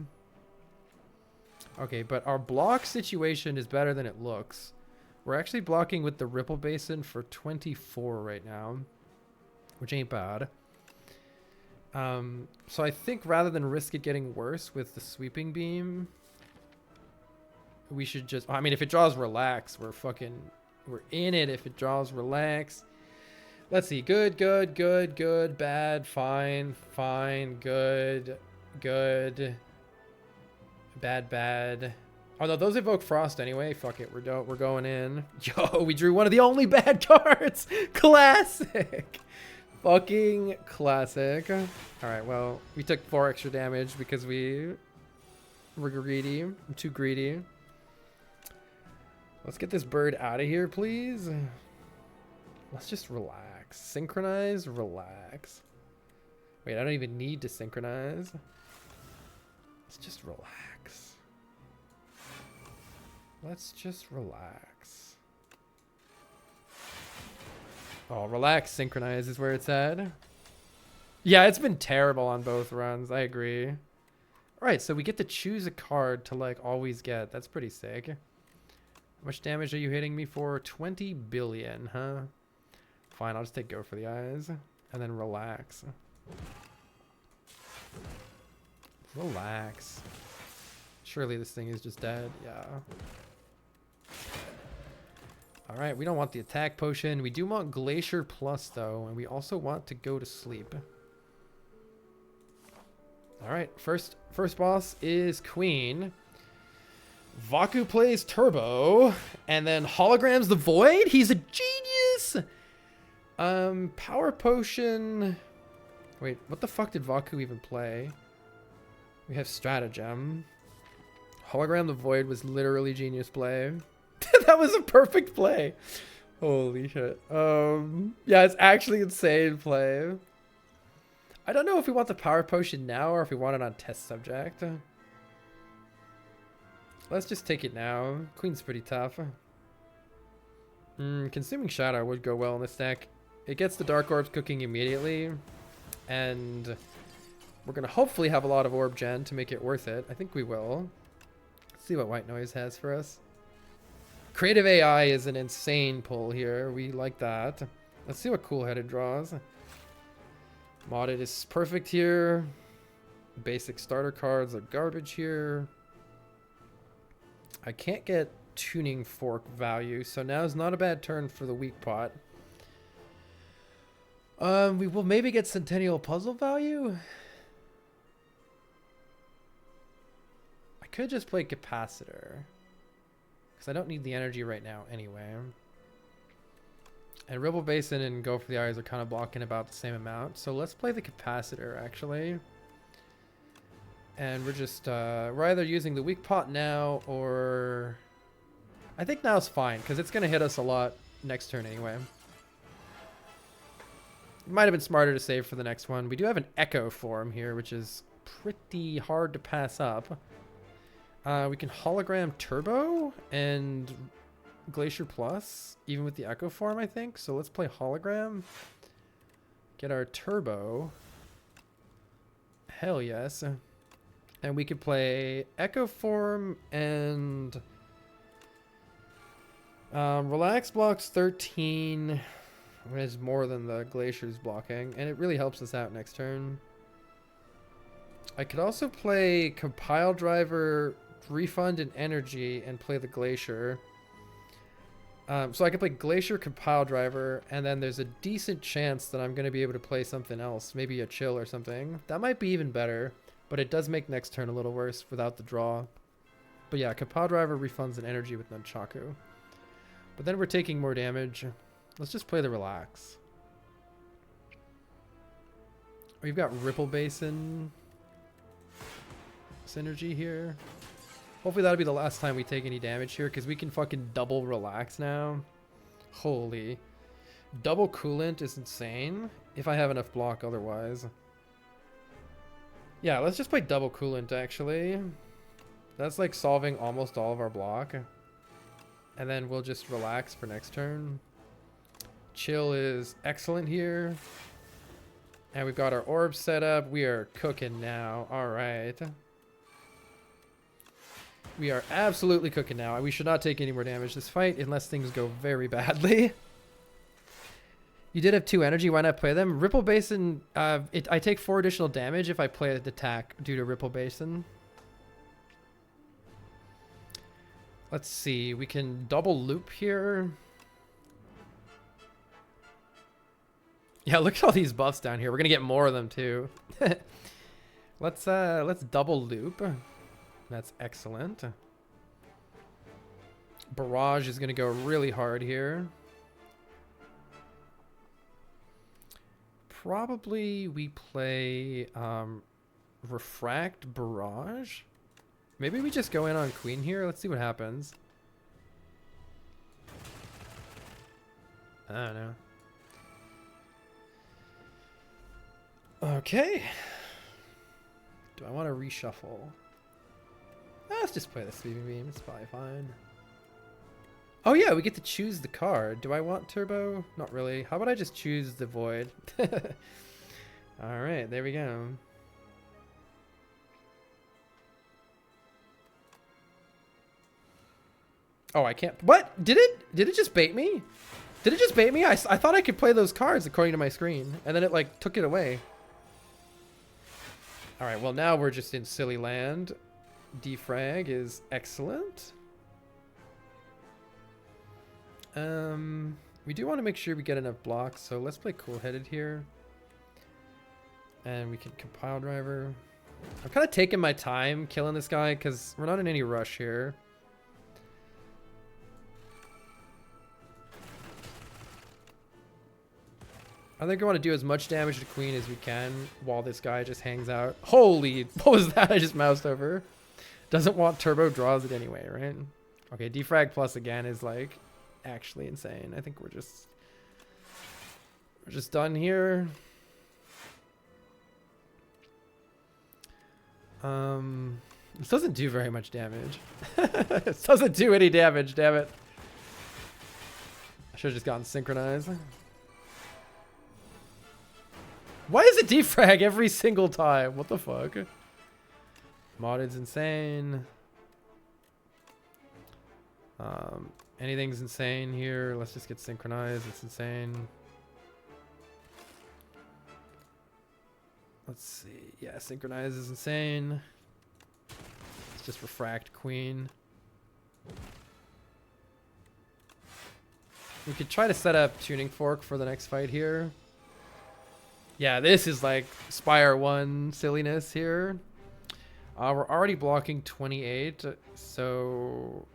Okay, but our block situation is better than it looks. We're actually blocking with the Ripple Basin for 24 right now, which ain't bad. So I think rather than risk it getting worse with the Sweeping Beam, we should just... I mean, if it draws Relax, we're in it. If it draws Relax... Let's see. Good, good, good, good, bad, fine, fine, good, good, bad, bad. Oh no, those evoke Frost anyway. Fuck it, we're going in. Yo, we drew one of the only bad cards. Classic. Fucking classic. All right, well, we took 4 extra damage because we were greedy. I'm too greedy. Let's get this bird out of here, please. Let's just relax. Synchronize, relax. Wait, I don't even need to synchronize. Let's just relax. Let's just relax. Oh, relax, synchronize is where it's at. Yeah, it's been terrible on both runs. I agree. All right, so we get to choose a card to like always get. That's pretty sick. How much damage are you hitting me for? 20 billion, huh? Fine, I'll just take Go for the Eyes. And then relax. Relax. Surely this thing is just dead. Yeah. Alright, we don't want the attack potion. We do want Glacier Plus, though. And we also want to go to sleep. Alright, first boss is Queen. Vaku plays Turbo. And then Holograms the Void? He's a genius! Power Potion. Wait, what the fuck did Vaku even play? We have Stratagem. Hologram the Void was literally genius play. That was a perfect play. Holy shit. Yeah, it's actually insane play. I don't know if we want the Power Potion now or if we want it on Test Subject. Let's just take it now. Queen's pretty tough. Consuming Shadow would go well in this deck. It gets the Dark Orbs cooking immediately, and We're going to hopefully have a lot of orb gen to make it worth it. I think we will. Let's see what White Noise has for us. Creative AI is an insane pull here. We like that. Let's see what Cool Headed draws. Modded is perfect here. Basic starter cards are garbage here. I can't get tuning fork value, so now's not a bad turn for the weak pot. We will maybe get Centennial Puzzle value. I could just play Capacitor, because I don't need the energy right now anyway. And Ribble Basin and Go for the Eyes are kind of blocking about the same amount. So let's play the Capacitor, actually. And we're just, we're either using the weak pot now, or... I think now's fine, because it's going to hit us a lot next turn anyway. It might have been smarter to save for the next one. We do have an Echo form here, which is pretty hard to pass up. We can Hologram Turbo and Glacier Plus, even with the Echo form, I think. So let's play Hologram. Get our Turbo. Hell yes. And we could play Echo form and Relax blocks 13. Is more than the Glacier's blocking, and it really helps us out next turn. I could also play Compile Driver, Refund, and Energy, and play the Glacier. So I could play Glacier, Compile Driver, and then there's a decent chance that I'm going to be able to play something else, maybe a Chill or something. That might be even better, but it does make next turn a little worse without the draw. But yeah, Compile Driver, Refunds, and Energy with Nunchaku. But then we're taking more damage. Let's just play the Relax. We've got Ripple Basin Synergy here. Hopefully that'll be the last time we take any damage here, because we can fucking double Relax now. Holy. Double Coolant is insane, if I have enough block otherwise. Yeah, let's just play double Coolant, actually. That's like solving almost all of our block. And then we'll just Relax for next turn. Chill is excellent here. And we've got our orbs set up. We are cooking now. All right. We are absolutely cooking now. We should not take any more damage this fight unless things go very badly. You did have 2 energy. Why not play them? Ripple Basin, I take 4 additional damage if I play the attack due to Ripple Basin. Let's see. We can double loop here. Yeah, look at all these buffs down here. We're gonna get more of them too. Let's double loop. That's excellent. Barrage is gonna go really hard here. Probably we play Refract Barrage. Maybe we just go in on Queen here. Let's see what happens. I don't know. Okay. Do I want to reshuffle? Let's just play the Sweeping Beam. It's probably fine. Oh yeah, we get to choose the card. Do I want Turbo? Not really. How about I just choose the Void? Alright, there we go. Oh, I can't. What? Did it just bait me? Did it just bait me? I thought I could play those cards according to my screen. And then it like took it away. Alright, well now we're just in silly land. Defrag is excellent. We do want to make sure we get enough blocks, so let's play Cool-Headed here. And we can Compile Driver. I'm kind of taking my time killing this guy because we're not in any rush here. I think I want to do as much damage to Queen as we can while this guy just hangs out. Holy, what was that? I just moused over. Doesn't want Turbo, draws it anyway, right? Okay, Defrag Plus again is like actually insane. I think we're just done here. This doesn't do very much damage. This doesn't do any damage, damn it. I should have just gotten synchronized. Why is it defrag every single time? What the fuck? Modded's insane. Anything's insane here. Let's just get synchronized. It's insane. Let's see. Yeah, synchronize is insane. Let's just refract queen. We could try to set up tuning fork for the next fight here. Yeah, this is like Spire 1 silliness here. We're already blocking 28, so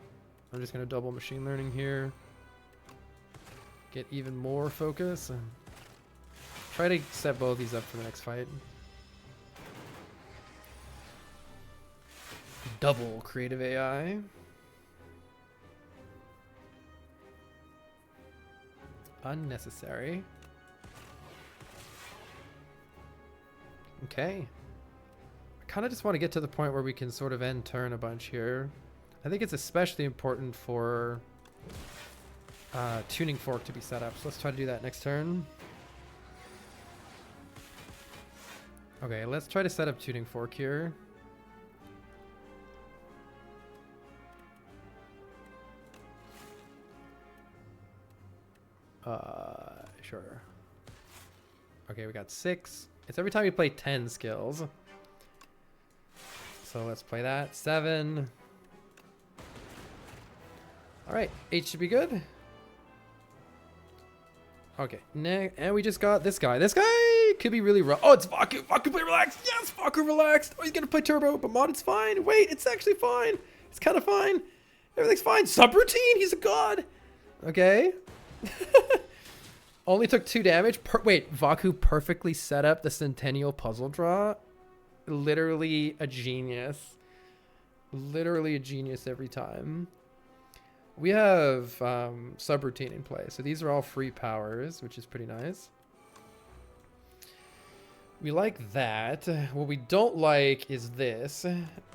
I'm just going to double machine learning here. Get even more focus. Try to set both these up for the next fight. Double creative AI. Unnecessary. Okay. I kind of just want to get to the point where we can sort of end turn a bunch here. I think it's especially important for tuning fork to be set up. So let's try to do that next turn. Okay, let's try to set up tuning fork here. Sure. Okay, we got 6. It's every time we play 10 skills. So let's play that. 7. All right, 8 should be good. Okay, and we just got this guy. This guy could be really rough. Oh, it's Vaku. Vaku play relaxed. Yes, Vaku relaxed. Oh, he's gonna play turbo, but modded's fine. Wait, it's actually fine. It's kind of fine. Everything's fine. Subroutine. He's a god. Okay. Only took 2 damage. Wait, Vaku perfectly set up the Centennial puzzle draw. Literally a genius. Literally a genius every time. We have subroutine in play. So these are all free powers, which is pretty nice. We like that. What we don't like is this.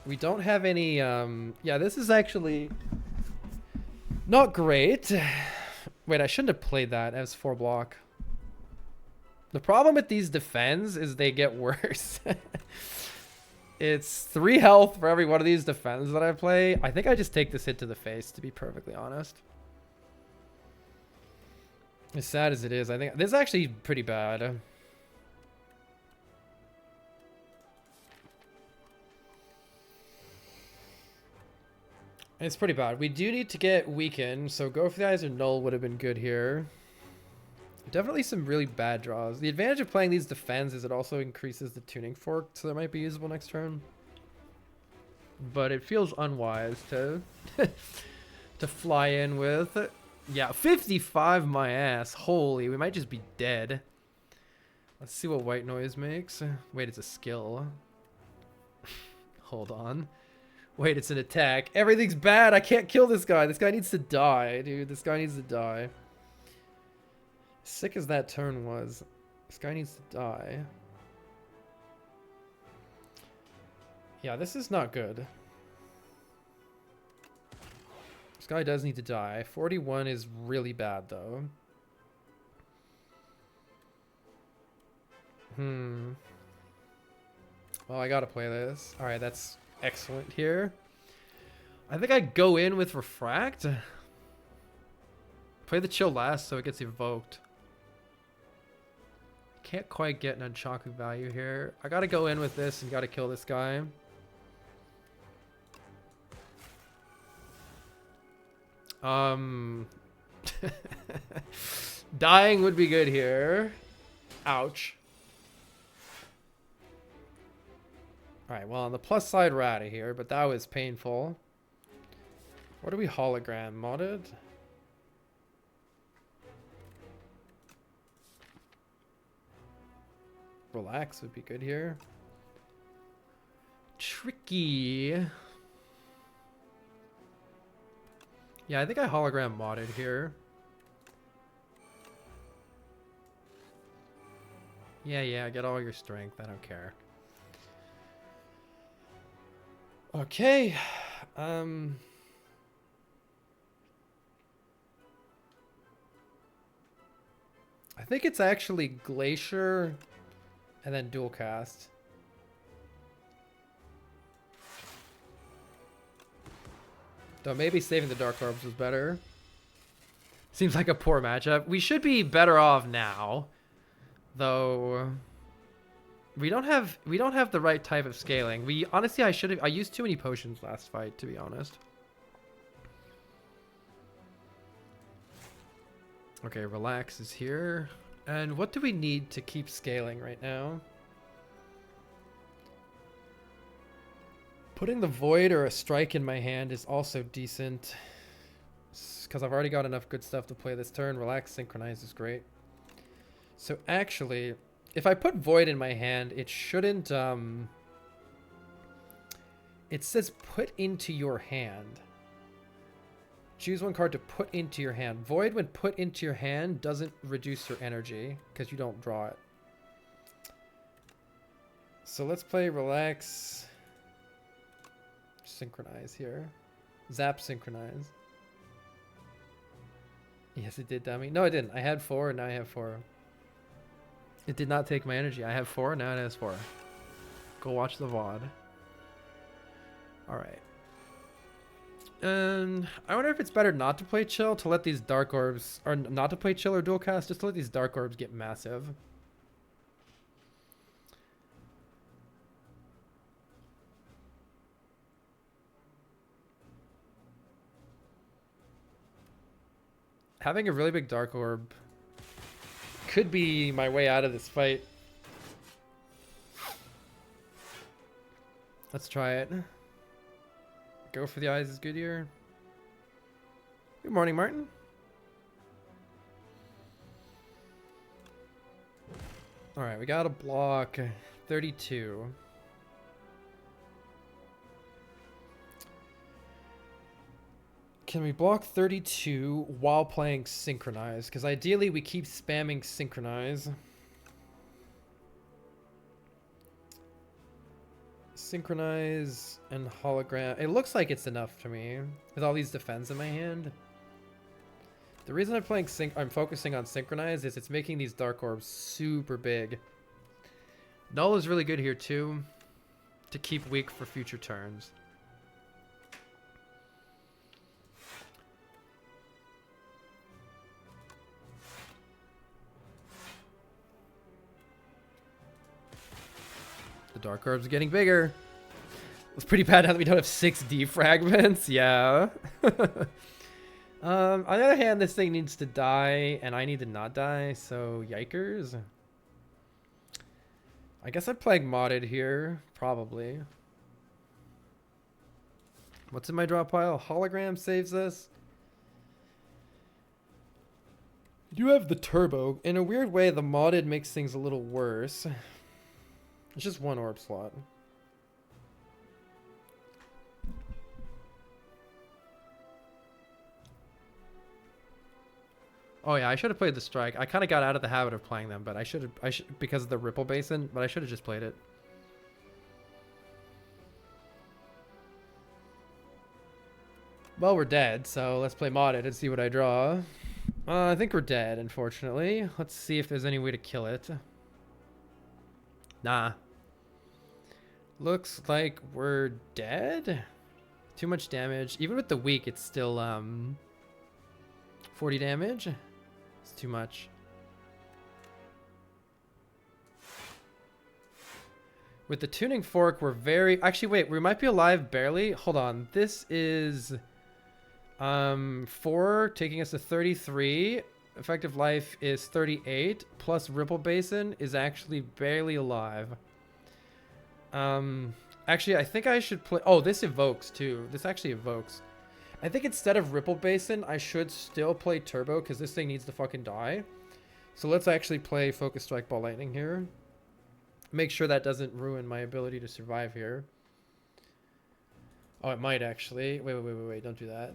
We don't have any... yeah, this is actually not great. Wait, I shouldn't have played that as 4 block. The problem with these defends is they get worse. It's 3 health for every one of these defends that I play. I think I just take this hit to the face, to be perfectly honest. As sad as it is, I think this is actually pretty bad. It's pretty bad. We do need to get weakened, so go for the eyes or null would have been good here. Definitely some really bad draws. The advantage of playing these defends is it also increases the tuning fork, so that might be usable next turn. But it feels unwise to to fly in with. Yeah, 55 my ass. Holy, we might just be dead. Let's see what white noise makes. Wait, it's a skill. Hold on. Wait, it's an attack. Everything's bad. I can't kill this guy. This guy needs to die, dude. This guy needs to die. Sick as that turn was, this guy needs to die. Yeah, this is not good. This guy does need to die. 41 is really bad, though. Well, I gotta play this. Alright, that's excellent here. I think I go in with Refract. Play the chill last so it gets evoked. Can't quite get an Unchaku value here. I gotta go in with this and gotta kill this guy. Dying would be good here. Ouch. Alright, well, on the plus side, we're out of here, but that was painful. What are we hologram modded? Relax would be good here. Tricky. Yeah, I think I hologram modded here. Yeah, get all your strength. I don't care. Okay. I think it's actually Glacier and then dual cast. Though maybe saving the Dark Orbs was better. Seems like a poor matchup. We should be better off now, though. We don't have the right type of scaling. We honestly, I used too many potions last fight, to be honest. Okay, relax is here. And what do we need to keep scaling right now? Putting the Void or a Strike in my hand is also decent, because I've already got enough good stuff to play this turn. Relax, Synchronize is great. So actually, if I put Void in my hand, it shouldn't... It says put into your hand. Choose one card to put into your hand. Void, when put into your hand, doesn't reduce your energy, because you don't draw it. So let's play Relax... Synchronize here. Zap Synchronize. Yes, it did, dummy. No, it didn't. I had 4, and now I have 4. It did not take my energy. I have 4, now it has 4. Go watch the VOD. Alright. I wonder if it's better not to play Chill, to let these Dark Orbs... Or not to play Chill or Dual Cast, just to let these Dark Orbs get massive. Having a really big Dark Orb could be my way out of this fight. Let's try it. Go for the eyes is good here. Good morning, Martin. Alright, we got a block 32. Can we block 32 while playing Synchronize? Because ideally we keep spamming Synchronize. Synchronize and Hologram. It looks like it's enough to me with all these defense in my hand. The reason I'm focusing on Synchronize is it's making these Dark Orbs super big. Null is really good here too, to keep weak for future turns. The Dark Orbs are getting bigger. It's pretty bad now that we don't have 6D fragments. Yeah. On the other hand, this thing needs to die, and I need to not die, so yikers. I guess I'm playing modded here, probably. What's in my draw pile? Hologram saves us. You have the turbo. In a weird way, the modded makes things a little worse. It's just one orb slot. Oh yeah, I should have played the Strike. I kind of got out of the habit of playing them, but I should because of the Ripple Basin, but I should have just played it. Well, we're dead, so let's play modded and see what I draw. I think we're dead, unfortunately. Let's see if there's any way to kill it. Nah. Looks like we're dead. Too much damage. Even with the weak, it's still 40 damage. It's too much. With the tuning fork, we're very... Actually, wait. We might be alive barely. Hold on. This is 4, taking us to 33. Effective life is 38. Plus Ripple Basin is actually barely alive. Actually, I think I should play... Oh, this evokes, too. This actually evokes. I think instead of Ripple Basin, I should still play Turbo, because this thing needs to fucking die. So let's actually play Focus Strike Ball Lightning here. Make sure that doesn't ruin my ability to survive here. Oh, it might actually. Wait. Don't do that.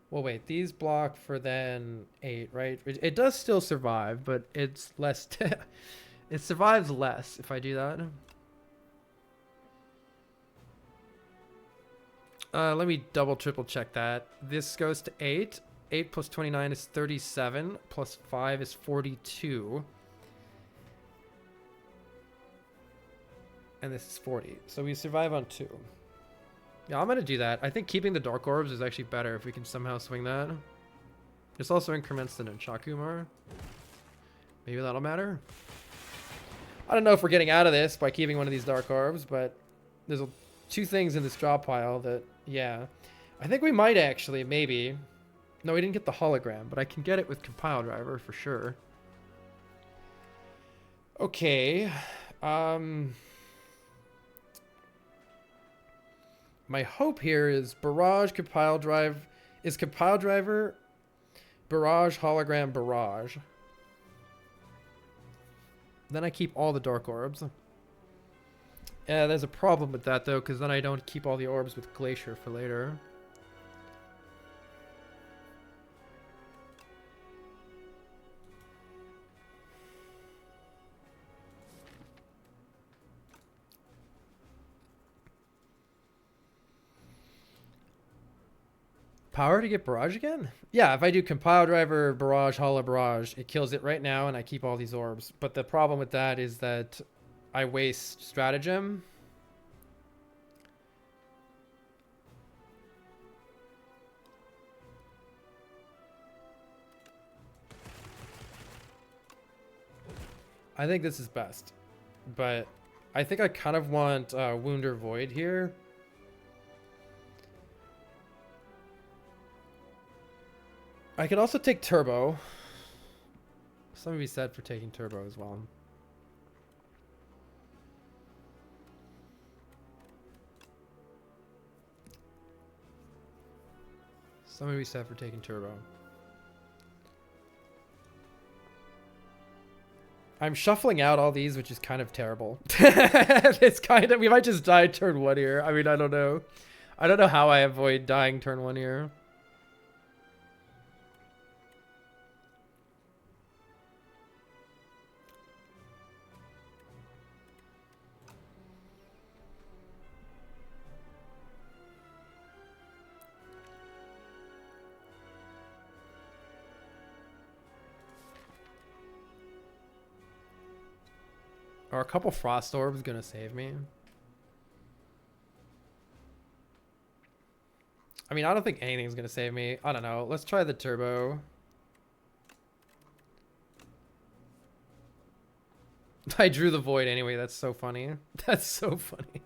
Well, wait. These block for then 8, right? It does still survive, but it's less... It survives less if I do that. Let me double triple check that. This goes to 8. 8 plus 29 is 37. Plus 5 is 42. And this is 40. So we survive on 2. Yeah, I'm going to do that. I think keeping the Dark Orbs is actually better if we can somehow swing that. This also increments the Nunchaku more. Maybe that'll matter. I don't know if we're getting out of this by keeping one of these Dark Orbs, but there's 2 things in this draw pile that, yeah. I think we might actually, maybe. No, we didn't get the hologram, but I can get it with Compile Driver for sure. Okay. My hope here is Barrage, Compile Drive. Is Compile Driver, Barrage, Hologram, Barrage. Then I keep all the Dark Orbs. Yeah, there's a problem with that, though, because then I don't keep all the orbs with Glacier for later. Power to get Barrage again? Yeah, if I do Compile Driver, Barrage, Holo, Barrage, it kills it right now, and I keep all these orbs. But the problem with that is that I waste Stratagem. I think this is best. But I think I kind of want Wound or Void here. I could also take Turbo. Some of you said for taking Turbo as well. Some of you said for taking Turbo. I'm shuffling out all these, which is kind of terrible. It's kind of, we might just die turn 1 here. I mean, I don't know. I don't know how I avoid dying turn 1 here. Are a couple Frost Orbs gonna save me? I mean, I don't think anything's gonna save me. I don't know. Let's try the Turbo. I drew the Void anyway. That's so funny. That's so funny.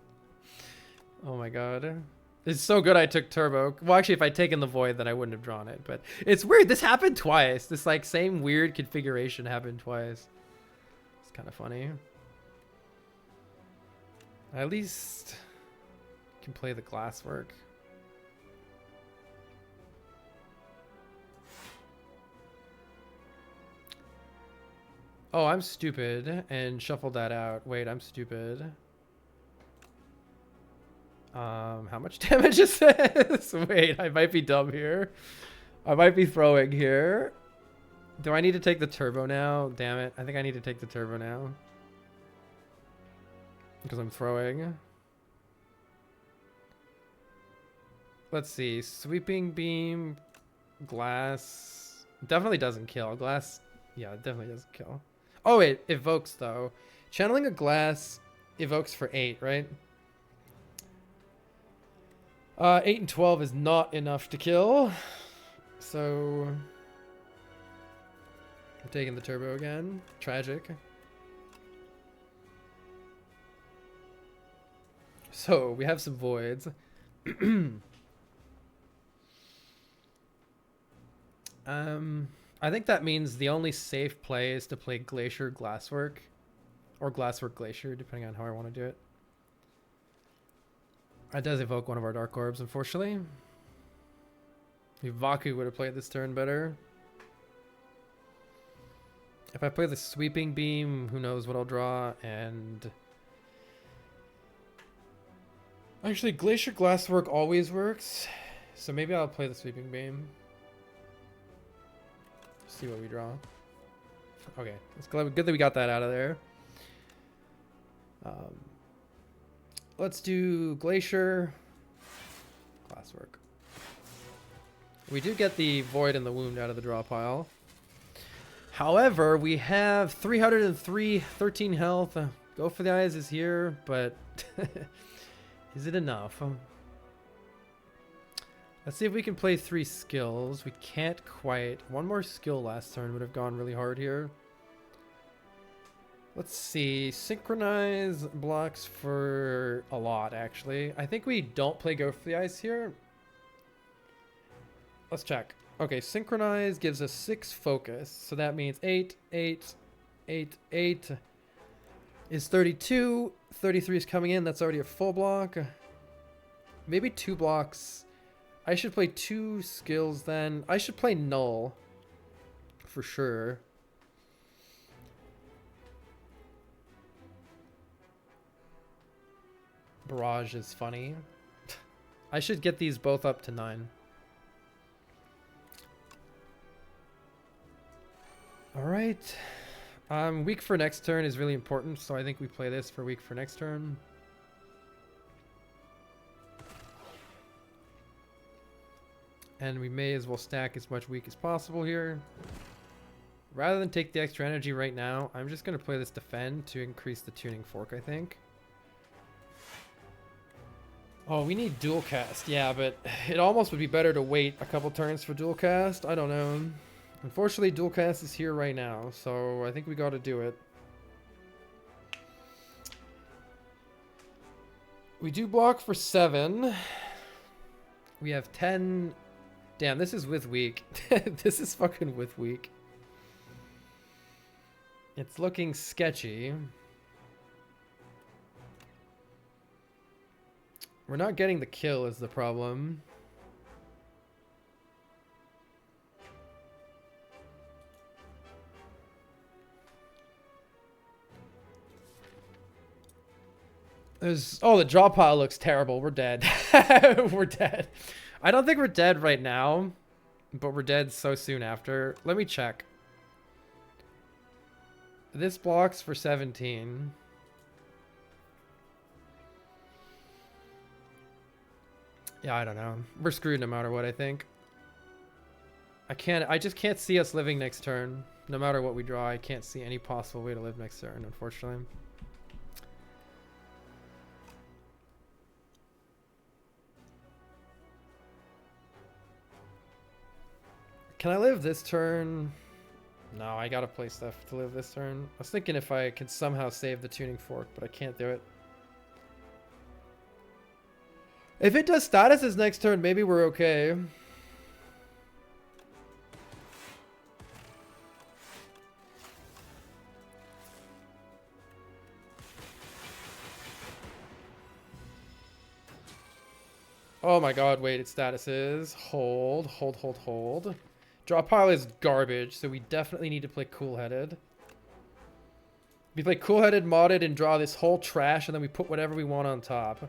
Oh my god. It's so good I took Turbo. Well, actually, if I'd taken the Void, then I wouldn't have drawn it. But it's weird. This happened twice. This like same weird configuration happened twice. It's kind of funny. I at least can play the Glasswork. Oh, I'm stupid and shuffled that out. Wait, I'm stupid. How much damage is this? Wait, I might be dumb here. I might be throwing here. Do I need to take the Turbo now? Damn it. I think I need to take the Turbo now. Because I'm throwing. Let's see. Sweeping Beam. Glass. Definitely doesn't kill. Glass. Yeah, it definitely doesn't kill. Oh, it evokes, though. Channeling a Glass evokes for 8, right? 8 and 12 is not enough to kill. So I'm taking the Turbo again. Tragic. So we have some voids. I think that means the only safe play is to play Glacier Glasswork. Or Glasswork Glacier, depending on how I want to do it. It does evoke one of our Dark Orbs, unfortunately. If Vaku would have played this turn better. If I play the Sweeping Beam, who knows what I'll draw, and... Actually, Glacier Glasswork always works, so maybe I'll play the Sweeping Beam. See what we draw. Okay, it's good that we got that out of there. Let's do Glacier Glasswork. We do get the Void and the Wound out of the draw pile. However, we have 303, 13 health. Go for the Eyes is here, but is it enough? Let's see if we can play 3 skills. We can't quite. One more skill last turn would have gone really hard here. Let's see. Synchronize blocks for a lot, actually. I think we don't play Go for the Eyes here. Let's check. Okay, Synchronize gives us 6 focus. So that means 8, 8, 8, 8 is 32. 33 is coming in. That's already a full block. Maybe 2 blocks. I should play 2 skills then. I should play Null. For sure. Barrage is funny. I should get these both up to 9. Alright. Weak for next turn is really important, so I think we play this for weak for next turn. And we may as well stack as much weak as possible here. Rather than take the extra energy right now, I'm just going to play this defend to increase the tuning fork, I think. Oh, we need dual cast. Yeah, but it almost would be better to wait a couple turns for dual cast. I don't know. Unfortunately, dual cast is here right now, so I think we got to do it. We do block for 7. We have 10. Damn, this is with weak. This is fucking with weak. It's looking sketchy. We're not getting the kill is the problem. Oh, the draw pile looks terrible. We're dead. We're dead. I don't think we're dead right now, but we're dead so soon after. Let me check. This blocks for 17. Yeah, I don't know. We're screwed no matter what, I think. I just can't see us living next turn. No matter what we draw, I can't see any possible way to live next turn, unfortunately. Can I live this turn? No, I gotta play stuff to live this turn. I was thinking if I could somehow save the tuning fork, but I can't do it. If it does statuses next turn, maybe we're okay. Oh my god, wait, it's statuses. Hold, hold, hold, hold. Draw pile is garbage, so we definitely need to play cool-headed. We play cool-headed, modded, and draw this whole trash, and then we put whatever we want on top.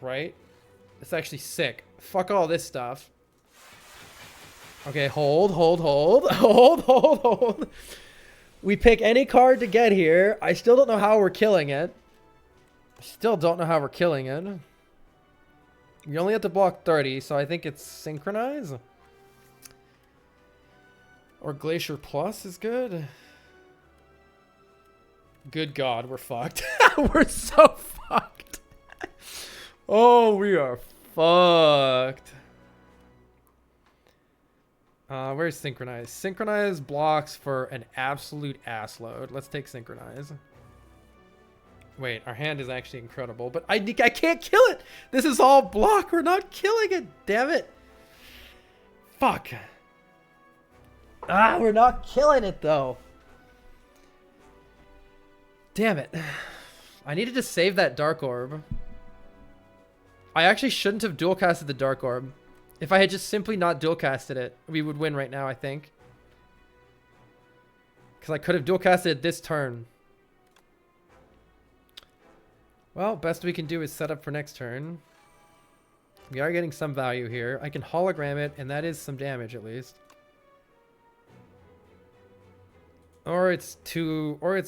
Right? It's actually sick. Fuck all this stuff. Okay, hold, hold, hold. Hold, hold, hold. We pick any card to get here. I still don't know how we're killing it. Still don't know how we're killing it. You only have to block 30, so I think it's Synchronize. Or Glacier Plus is good. Good God, we're fucked. We're so fucked. Oh, we are fucked. Where's Synchronize? Synchronize blocks for an absolute ass load. Let's take Synchronize. Wait, our hand is actually incredible, but I can't kill it. This is all block. We're not killing it. Damn it. Fuck. Ah, we're not killing it, though. Damn it. I needed to save that Dark Orb. I actually shouldn't have dual casted the Dark Orb. If I had just simply not dual casted it, we would win right now, I think. Because I could have dual casted it this turn. Well, best we can do is set up for next turn. We are getting some value here. I can hologram it, and that is some damage at least. Or it's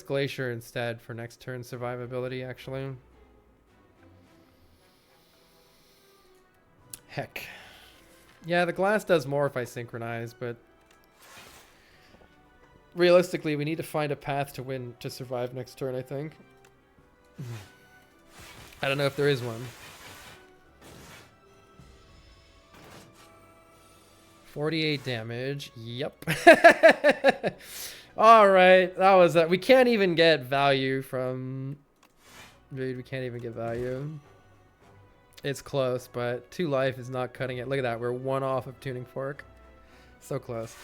Glacier instead for next turn survivability, actually. Heck. Yeah, the glass does more if I synchronize, but realistically, we need to find a path to win to survive next turn, I think. I don't know if there is one. 48 damage. Yep. All right. That was that. We can't even get value from... Dude, we can't even get value. It's close, but 2 life is not cutting it. Look at that. We're 1 off of Tuning Fork. So close.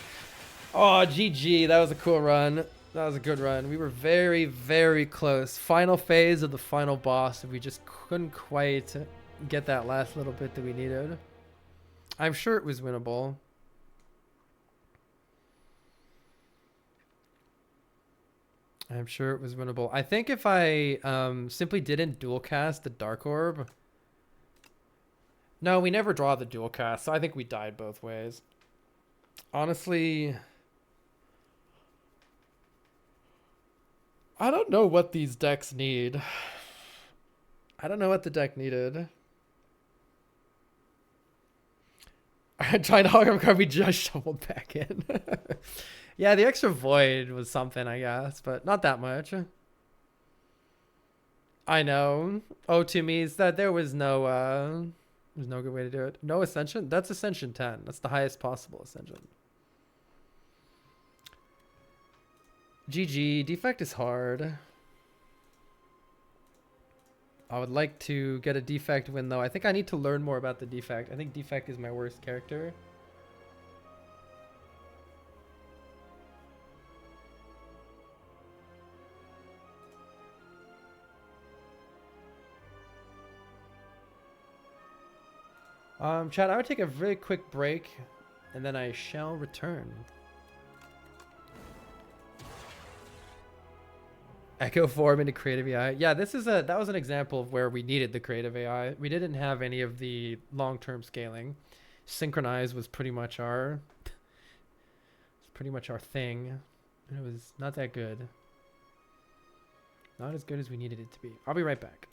Oh, GG. That was a cool run. That was a good run. We were very, very close. Final phase of the final boss. We just couldn't quite get that last little bit that we needed. I'm sure it was winnable. I'm sure it was winnable. I think if I simply didn't dual cast the Dark Orb. No, we never draw the dual cast, so I think we died both ways. Honestly, I don't know what these decks need. I don't know what the deck needed. I'm trying to hog him card we just shoveled back in. Yeah, the extra void was something, I guess, but not that much. I know. Oh, to me is that there's no good way to do it. No Ascension? That's Ascension 10. That's the highest possible Ascension. GG. Defect is hard. I would like to get a defect win, though. I think I need to learn more about the defect. I think defect is my worst character. Chad, I would take a very quick break, and then I shall return. Echo form into creative AI. Yeah, that was an example of where we needed the creative AI. We didn't have any of the long-term scaling. Synchronize was pretty much our thing. And it was not that good. Not as good as we needed it to be. I'll be right back.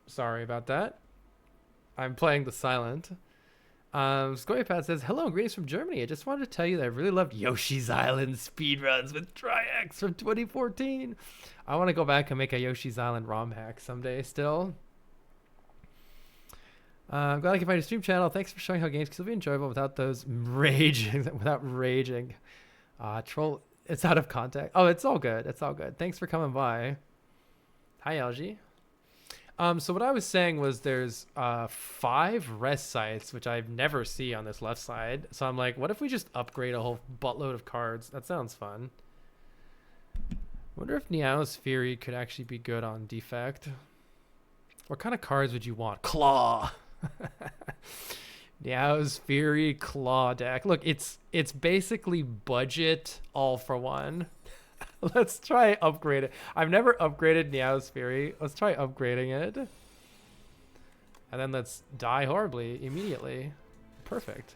Sorry about that. I'm playing the silent. Scorypad says, hello, greetings from Germany. I just wanted to tell you that I really loved Yoshi's Island speedruns with Triax from 2014. I want to go back and make a Yoshi's Island ROM hack someday still. I'm glad I can find your stream channel. Thanks for showing how games can still be enjoyable without those raging. Without raging. Troll. It's out of context. Oh, it's all good. It's all good. Thanks for coming by. Hi, LG. So what I was saying was there's 5 rest sites, which I never see on this left side. So I'm like, what if we just upgrade a whole buttload of cards? That sounds fun. Wonder if Niao's Fury could actually be good on Defect. What kind of cards would you want? Claw! Niao's Fury Claw deck. Look, it's basically budget all for one. Let's try upgrade it. I've never upgraded Niao's Fury. Let's try upgrading it. And then let's die horribly immediately. Perfect.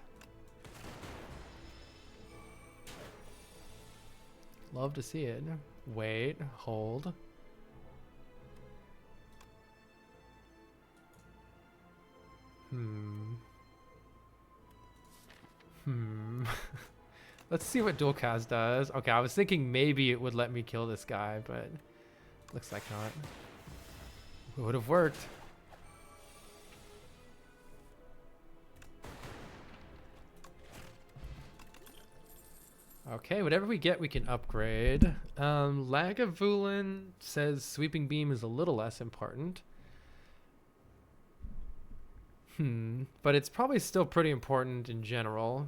Love to see it. Wait, hold. Let's see what dual cast does. Okay, I was thinking maybe it would let me kill this guy, but looks like not. It would have worked. Okay, whatever we get, we can upgrade. Lagavulin says Sweeping Beam is a little less important. But it's probably still pretty important in general.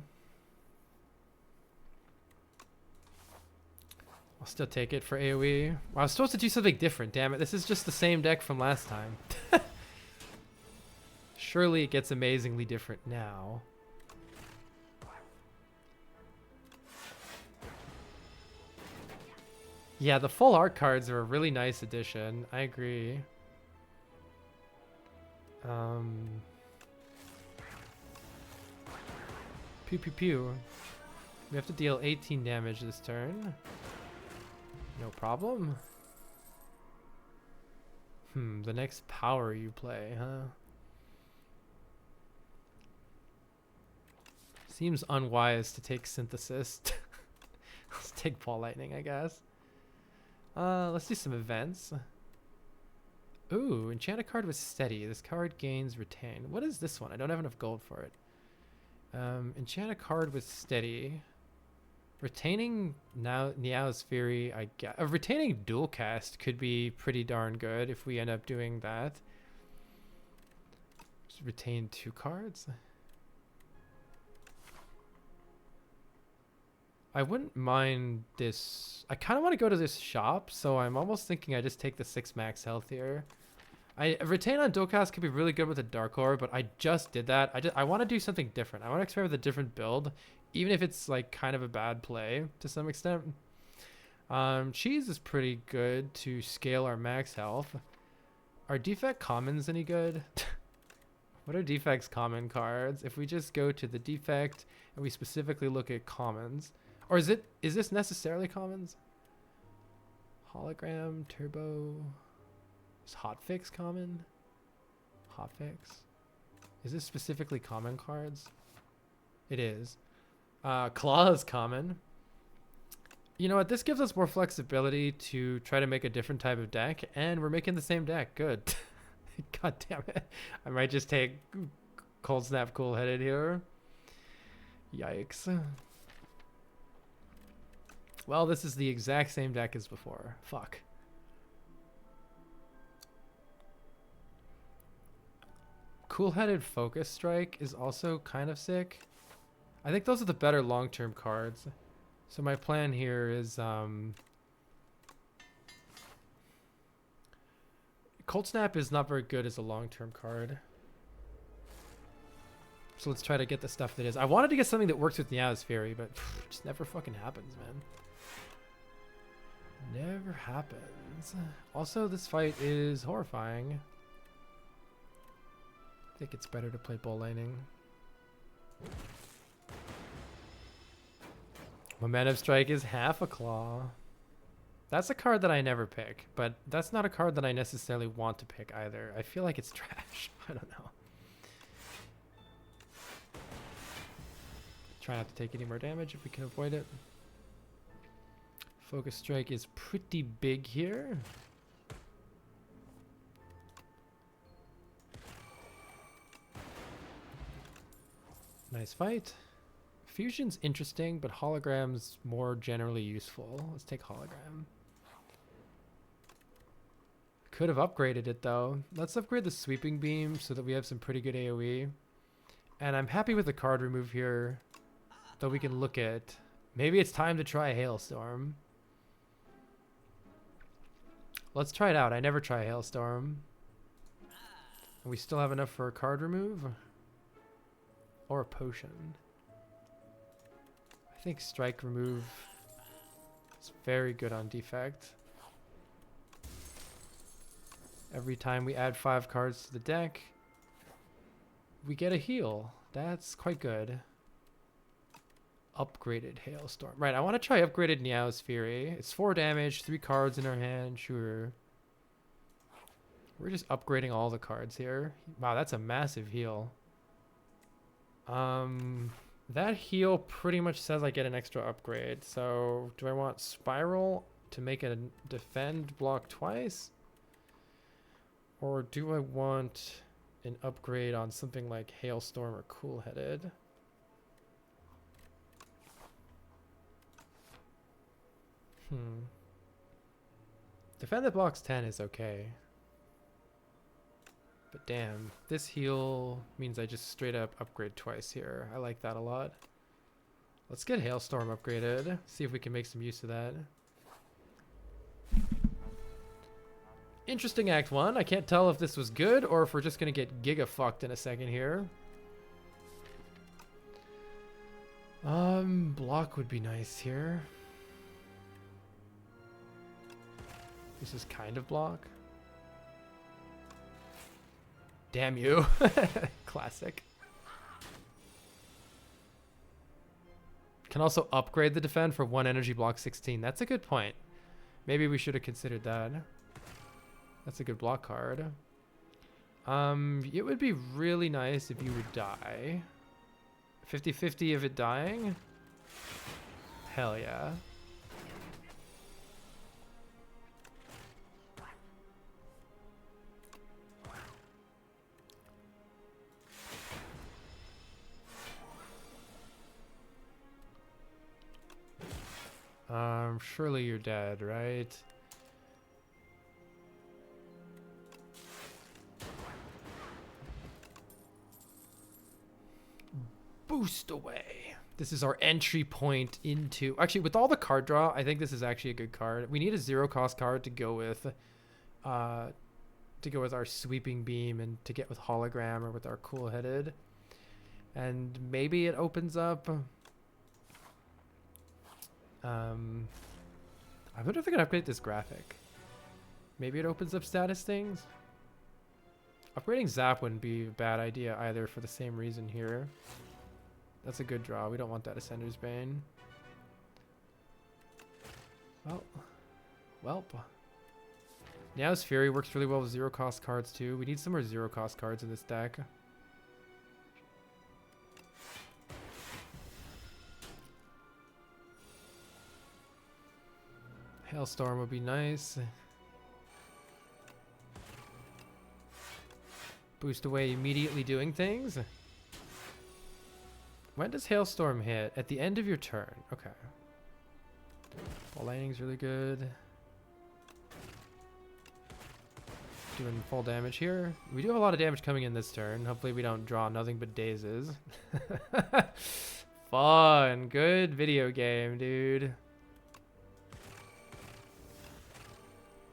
I'll still take it for AoE. Well, I was supposed to do something different, damn it. This is just the same deck from last time. Surely it gets amazingly different now. Yeah, the full art cards are a really nice addition. I agree. Pew pew pew. We have to deal 18 damage this turn. No problem. The next power you play, huh? Seems unwise to take Synthesis. Let's take Ball Lightning, I guess. Let's do some events. Ooh, enchant a card with Steady. This card gains Retain. What is this one? I don't have enough gold for it. Enchant a card with Steady. Retaining Niao's Fury, I guess. Retaining Dual Cast could be pretty darn good if we end up doing that. Just retain 2 cards. I wouldn't mind this. I kind of want to go to this shop, so I'm almost thinking I just take the 6 max health here. Retain on Dual Cast could be really good with a Dark Orb, but I just did that. I want to do something different. I want to experiment with a different build, even if it's like kind of a bad play to some extent. Cheese is pretty good to scale our max health. Are Defect commons any good? What are Defect's common cards? If we just go to the Defect and we specifically look at commons, or is this necessarily commons? Hologram, Turbo. Is Hotfix common? Hotfix? Is this specifically common cards? It is. Claw is common. You know what? This gives us more flexibility to try to make a different type of deck, and we're making the same deck. Good. God damn it. I might just take Cold Snap Cool Headed here. Yikes. Well, this is the exact same deck as before. Fuck. Cool-Headed Focus Strike is also kind of sick. I think those are the better long-term cards. So my plan here is Cold Snap is not very good as a long-term card. So let's try to get the stuff that is. I wanted to get something that works with Niao's Fury, but it just never fucking happens, man. Never happens. Also, this fight is horrifying. I think it's better to play Bull Lightning. Momentum Strike is half a claw. That's a card that I never pick, but that's not a card that I necessarily want to pick either. I feel like it's trash. I don't know. Try not to take any more damage if we can avoid it. Focus Strike is pretty big here. Nice fight. Fusion's interesting, but hologram's more generally useful. Let's take hologram. Could have upgraded it though. Let's upgrade the sweeping beam so that we have some pretty good AoE. And I'm happy with the card remove here that we can look at. Maybe it's time to try Hailstorm. Let's try it out. I never try Hailstorm. And we still have enough for a card remove? Or a potion? I think strike remove is very good on defect. Every time we add 5 cards to the deck, we get a heal. That's quite good. Upgraded Hailstorm. Right, I want to try upgraded Niao's Fury. It's 4 damage, 3 cards in our hand, sure. We're just upgrading all the cards here. Wow, that's a massive heal. That heal pretty much says I get an extra upgrade. So do I want Spiral to make it a defend block twice? Or do I want an upgrade on something like Hailstorm or Cool Headed? Defend that blocks 10 is okay. But damn, this heal means I just straight up upgrade twice here. I like that a lot. Let's get Hailstorm upgraded. See if we can make some use of that. Interesting Act 1. I can't tell if this was good or if we're just going to get giga fucked in a second here. Block would be nice here. This is kind of block. Damn you. Classic. Can also upgrade the defend for 1 energy block 16. That's a good point. Maybe we should have considered that. That's a good block card. It would be really nice if you would die. 50-50 of it dying? Hell yeah. Surely you're dead, right? Boost away. This is our entry point into... Actually, with all the card draw, I think this is actually a good card. We need a 0-cost card to go with our sweeping beam and to get with hologram or with our cool headed. And maybe it opens up... I wonder if I can upgrade this graphic. Maybe it opens up status things. Upgrading Zap wouldn't be a bad idea either for the same reason here. That's a good draw. We don't want that Ascender's Bane. Welp. Niao's Fury works really well with 0-cost cards too. We need some more 0-cost cards in this deck. Hailstorm would be nice. Boost away immediately doing things. When does Hailstorm hit? At the end of your turn. Okay. Ball lightning's really good. Doing full damage here. We do have a lot of damage coming in this turn. Hopefully we don't draw nothing but dazes. Fun. Good video game, dude.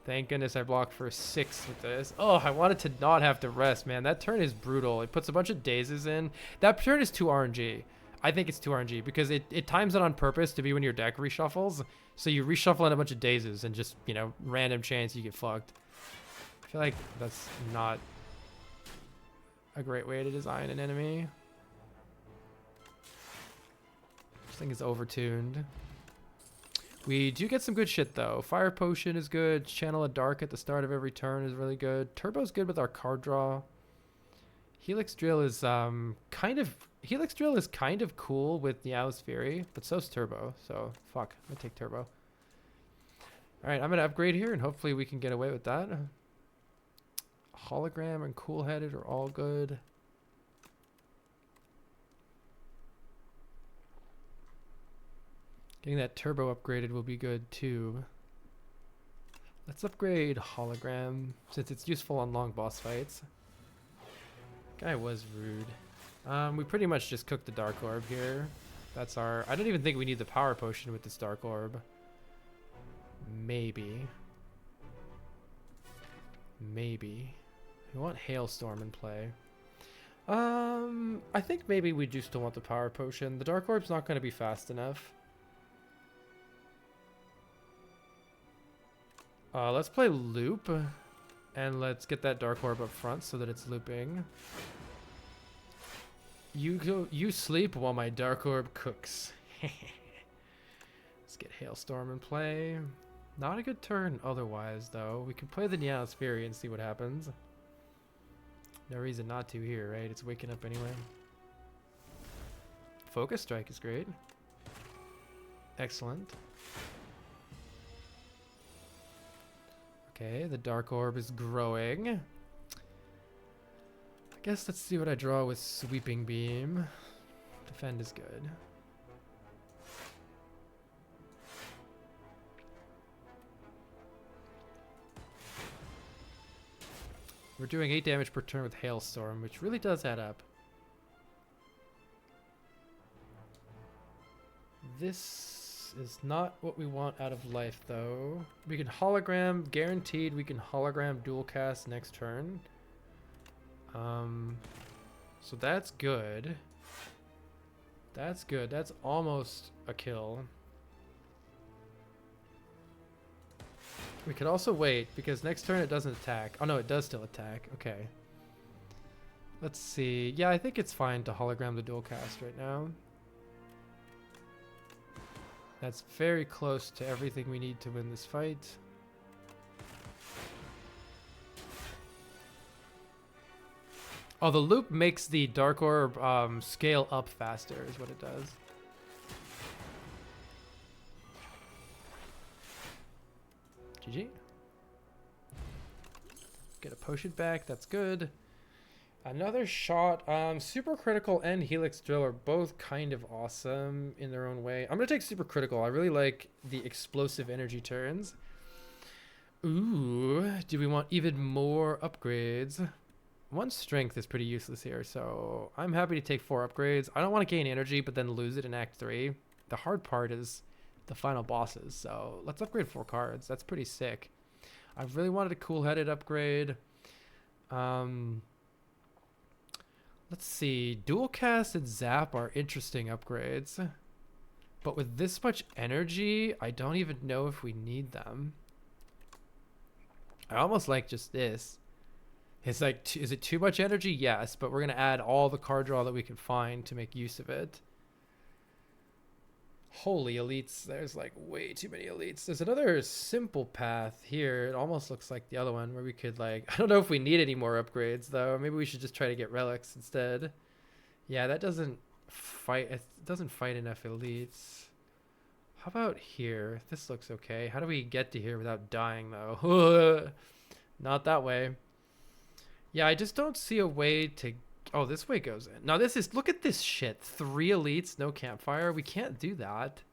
Thank goodness I blocked for 6 with this. Oh, I wanted to not have to rest, man. That turn is brutal. It puts a bunch of dazes in. That turn is 2 RNG. I think it's 2 RNG because it times it on purpose to be when your deck reshuffles. So you reshuffle in a bunch of dazes and just, you know, random chance you get fucked. I feel like that's not a great way to design an enemy. This thing is overtuned. We do get some good shit though. Fire Potion is good. Channel of Dark at the start of every turn is really good. Turbo's good with our card draw. Helix Drill is Helix Drill is kind of cool with Meow's Fury, but so's Turbo. So fuck, I'm gonna take Turbo. All right, I'm gonna upgrade here, and hopefully we can get away with that. Hologram and Cool Headed are all good. Getting that Turbo upgraded will be good too. Let's upgrade Hologram since it's useful on long boss fights. Guy was rude. We pretty much just cooked the Dark Orb here. That's our... I don't even think we need the Power Potion with this Dark Orb. Maybe. Maybe. We want Hailstorm in play. I think maybe we do still want the Power Potion. The Dark Orb's not going to be fast enough. Let's play Loop. And let's get that Dark Orb up front so that it's looping. You sleep while my Dark Orb cooks. Let's get Hailstorm in play. Not a good turn otherwise, though. We can play the Neos Fury and see what happens. No reason not to here, right? It's waking up anyway. Focus Strike is great. Excellent. Okay, the Dark Orb is growing. I guess let's see what I draw with Sweeping Beam. Defend is good. We're doing 8 damage per turn with Hailstorm, which really does add up. This is not what we want out of life, though. We can hologram, guaranteed we can hologram dual cast next turn. So that's good. That's good. That's almost a kill. We could also wait, because next turn it doesn't attack. Oh no, it does still attack. Okay. Let's see. Yeah, I think it's fine to hologram the dual cast right now. That's very close to everything we need to win this fight. Oh, the loop makes the Dark Orb scale up faster is what it does. GG. Get a potion back, that's good. Another shot. Super Critical and Helix Drill are both kind of awesome in their own way. I'm gonna take Super Critical. I really like the explosive energy turns. Ooh, do we want even more upgrades? One strength is pretty useless here, so I'm happy to take 4 upgrades. I don't want to gain energy but then lose it in Act 3. The hard part is the final bosses, so let's upgrade 4 cards. That's pretty sick. I really wanted a cool-headed upgrade. Let's see. Dual Cast and Zap are interesting upgrades, but with this much energy, I don't even know if we need them. I almost like just this. It's like, is it too much energy? Yes, but we're going to add all the card draw that we can find to make use of it. Holy elites. There's like way too many elites. There's another simple path here. It almost looks like the other one where we could like, I don't know if we need any more upgrades though. Maybe we should just try to get relics instead. Yeah, that doesn't fight. It doesn't fight enough elites. How about here? This looks okay. How do we get to here without dying though? Not that way. Yeah, I just don't see a way to... Oh, this way goes in. Now this is... Look at this shit. 3 elites, no campfire. We can't do that.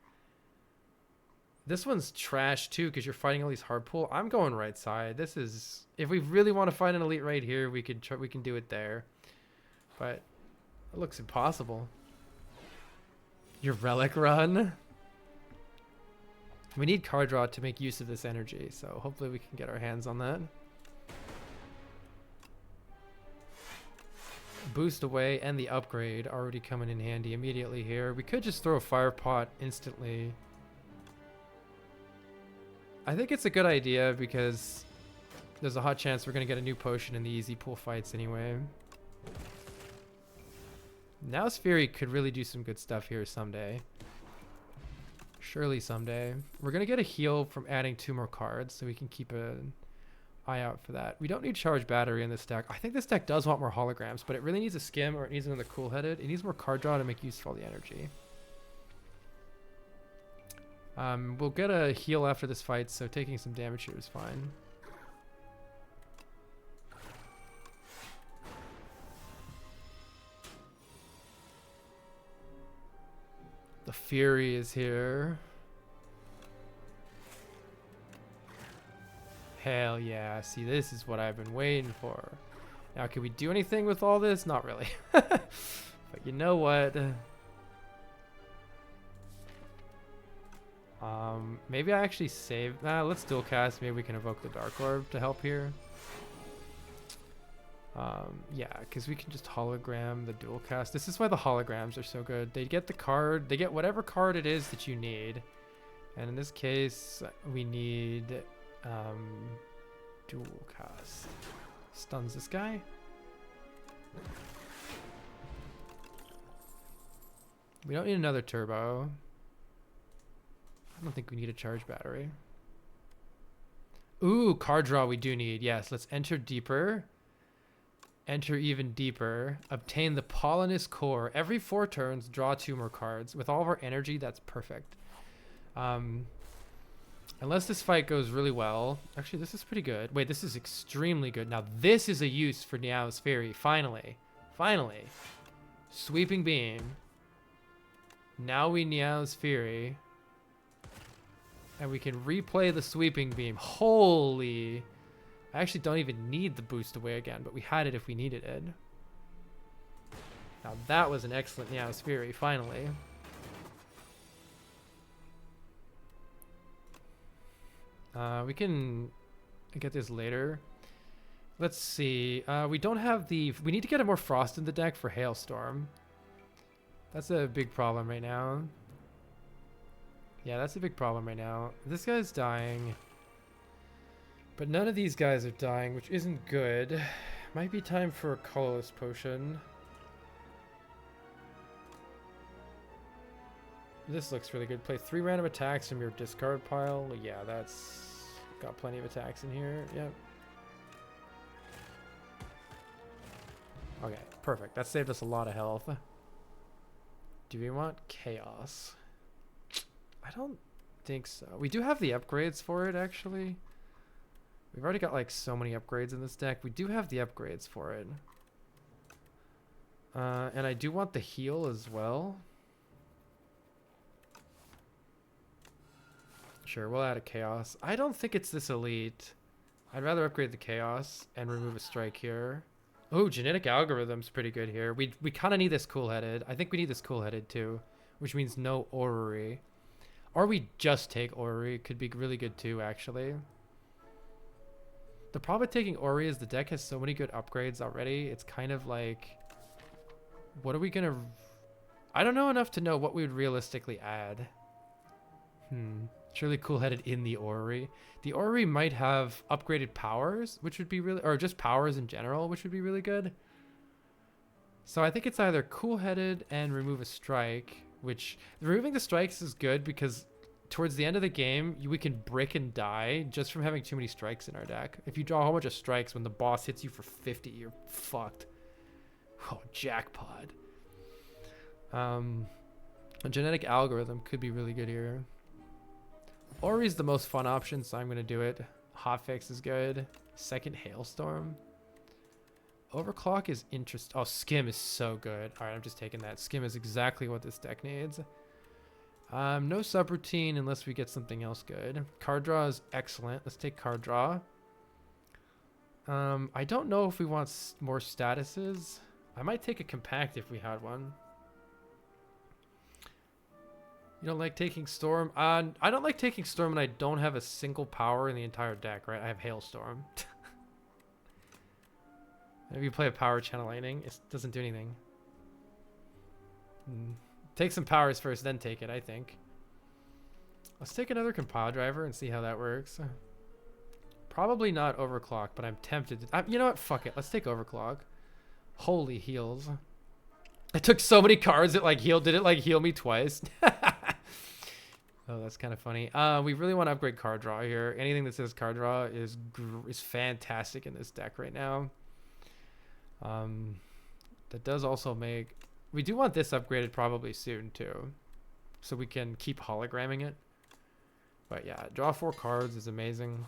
This one's trash too because you're fighting all these hard pull. I'm going right side. This is... If we really want to find an elite right here, we can do it there. But it looks impossible. Your relic run? We need card draw to make use of this energy, so hopefully we can get our hands on that. Boost away and the upgrade already coming in handy immediately here. We could just throw a fire pot instantly. I think it's a good idea because there's a hot chance we're going to get a new potion in the easy pool fights anyway. Now's Fury could really do some good stuff here someday. Surely someday. We're going to get a heal from adding 2 more cards, so we can keep an eye out for that. We don't need charge battery in this deck. I think this deck does want more holograms, but it really needs a skim or it needs another cool-headed. It needs more card draw to make use of all the energy. We'll get a heal after this fight, so taking some damage here is fine. The Fury is here. Hell yeah. See, this is what I've been waiting for. Now, can we do anything with all this? Not really. But you know what? Maybe I actually save. Let's dual cast. Maybe we can evoke the Dark Orb to help here. Yeah, because we can just hologram the dual cast. This is why the holograms are so good. They get the card. They get whatever card it is that you need. And in this case, we need dual cast. Stuns this guy. We don't need another turbo. I don't think we need a charge battery. Ooh, card draw we do need. Yes, let's enter deeper. Enter even deeper. Obtain the Polonus Core. Every 4 turns, draw 2 more cards. With all of our energy, that's perfect. Unless this fight goes really well. Actually, this is pretty good. Wait, this is extremely good. Now, this is a use for Niao's Fury. Finally. Finally. Sweeping Beam. Now we Niao's Fury. And we can replay the Sweeping Beam. Holy. I actually don't even need the boost away again, but we had it if we needed it. Now that was an excellent Niao's Fury, finally. We can get this later. Let's see. We don't have the... We need to get a more Frost in the deck for Hailstorm. That's a big problem right now. Yeah, that's a big problem right now. This guy's dying. But none of these guys are dying, which isn't good. Might be time for a colorless potion. This looks really good. Play 3 random attacks from your discard pile. Yeah, that's got plenty of attacks in here. Yep. Okay, perfect. That saved us a lot of health. Do we want Chaos? I don't think so. We do have the upgrades for it, actually. We've already got like so many upgrades in this deck. We do have the upgrades for it. And I do want the heal as well. Sure, we'll add a Chaos. I don't think it's this elite. I'd rather upgrade the Chaos and remove a strike here. Oh, Genetic Algorithm's pretty good here. We kind of need this cool-headed. I think we need this cool-headed too, which means no Orrery. Or we just take Orrery. Could be really good too, actually. The problem with taking Orrery is the deck has so many good upgrades already. It's kind of like, what are we gonna... I don't know enough to know what we would realistically add. Surely cool-headed in the Orrery. The Orrery might have upgraded powers, which would be really... Or just powers in general, which would be really good. So I think it's either cool-headed and remove a strike, which... Removing the strikes is good because towards the end of the game, we can brick and die just from having too many strikes in our deck. If you draw a whole bunch of strikes when the boss hits you for 50, you're fucked. Oh, jackpot. A Genetic Algorithm could be really good here. Ori's the most fun option, so I'm going to do it. Hotfix is good. Second Hailstorm. Overclock is interesting. Oh, Skim is so good. All right, I'm just taking that. Skim is exactly what this deck needs. No subroutine unless we get something else good. Card draw is excellent. Let's take card draw. I don't know if we want more statuses. I might take a compact if we had one. You don't like taking Storm? I don't like taking Storm and I don't have a single power in the entire deck, right? I have Hailstorm. Maybe you play a power Channel Lightning. It doesn't do anything. Take some powers first, then take it, I think. Let's take another Compile Driver and see how that works. Probably not Overclock, but I'm tempted to... you know what? Fuck it. Let's take Overclock. Holy heals. I took so many cards that like healed. Did it like heal me twice? Oh, that's kind of funny. We really want to upgrade card draw here. Anything that says card draw is fantastic in this deck right now. That does also make... We do want this upgraded probably soon too, so we can keep hologramming it. But yeah, draw 4 cards is amazing.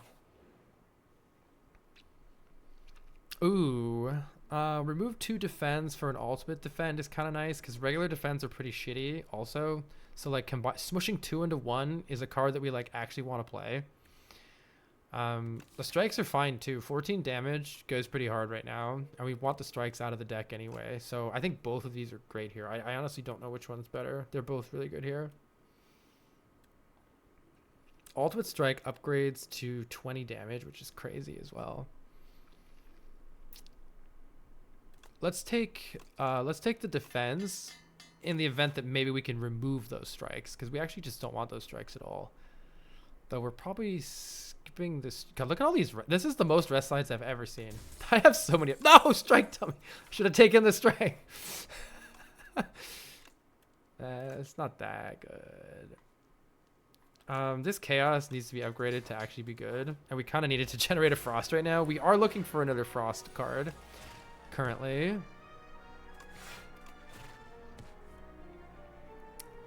Ooh, remove 2 defense for an ultimate defend is kind of nice because regular defense are pretty shitty also. So like smushing 2 into 1 is a card that we like actually want to play. The strikes are fine too. 14 damage goes pretty hard right now, and we want the strikes out of the deck anyway. So I think both of these are great here. I honestly don't know which one's better. They're both really good here. Ultimate strike upgrades to 20 damage, which is crazy as well. Let's take the defense in the event that maybe we can remove those strikes, because we actually just don't want those strikes at all. Though we're probably skipping this. God, look at all these. This is the most rest sides I've ever seen. I have so many. No, strike dummy. Should have taken the strike. It's not that good. This chaos needs to be upgraded to actually be good. And we kind of needed to generate a frost right now. We are looking for another frost card currently.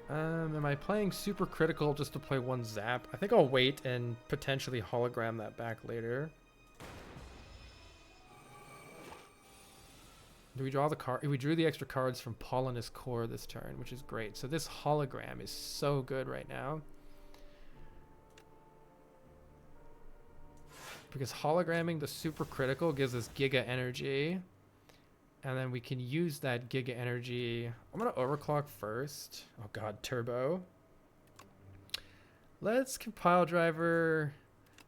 Am I playing super critical just to play 1 zap? I think I'll wait and potentially hologram that back later. Do we draw the card? We drew the extra cards from Pollinus Core this turn, which is great. So this hologram is so good right now. Because hologramming the super critical gives us Giga Energy. And then we can use that Giga Energy. I'm going to overclock first. Oh god, turbo. Let's compile driver.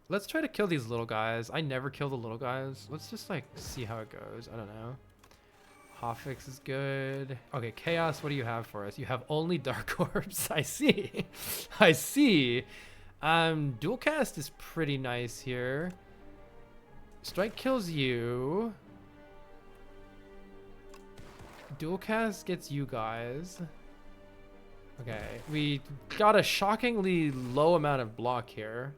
Let's try to kill these little guys. I never kill the little guys. Let's just like see how it goes. I don't know. Hotfix is good. Okay, Chaos, what do you have for us? You have only Dark Orbs. I see. I see. Dual cast is pretty nice here. Strike kills you. Dual cast gets you guys. Okay, we got a shockingly low amount of block here,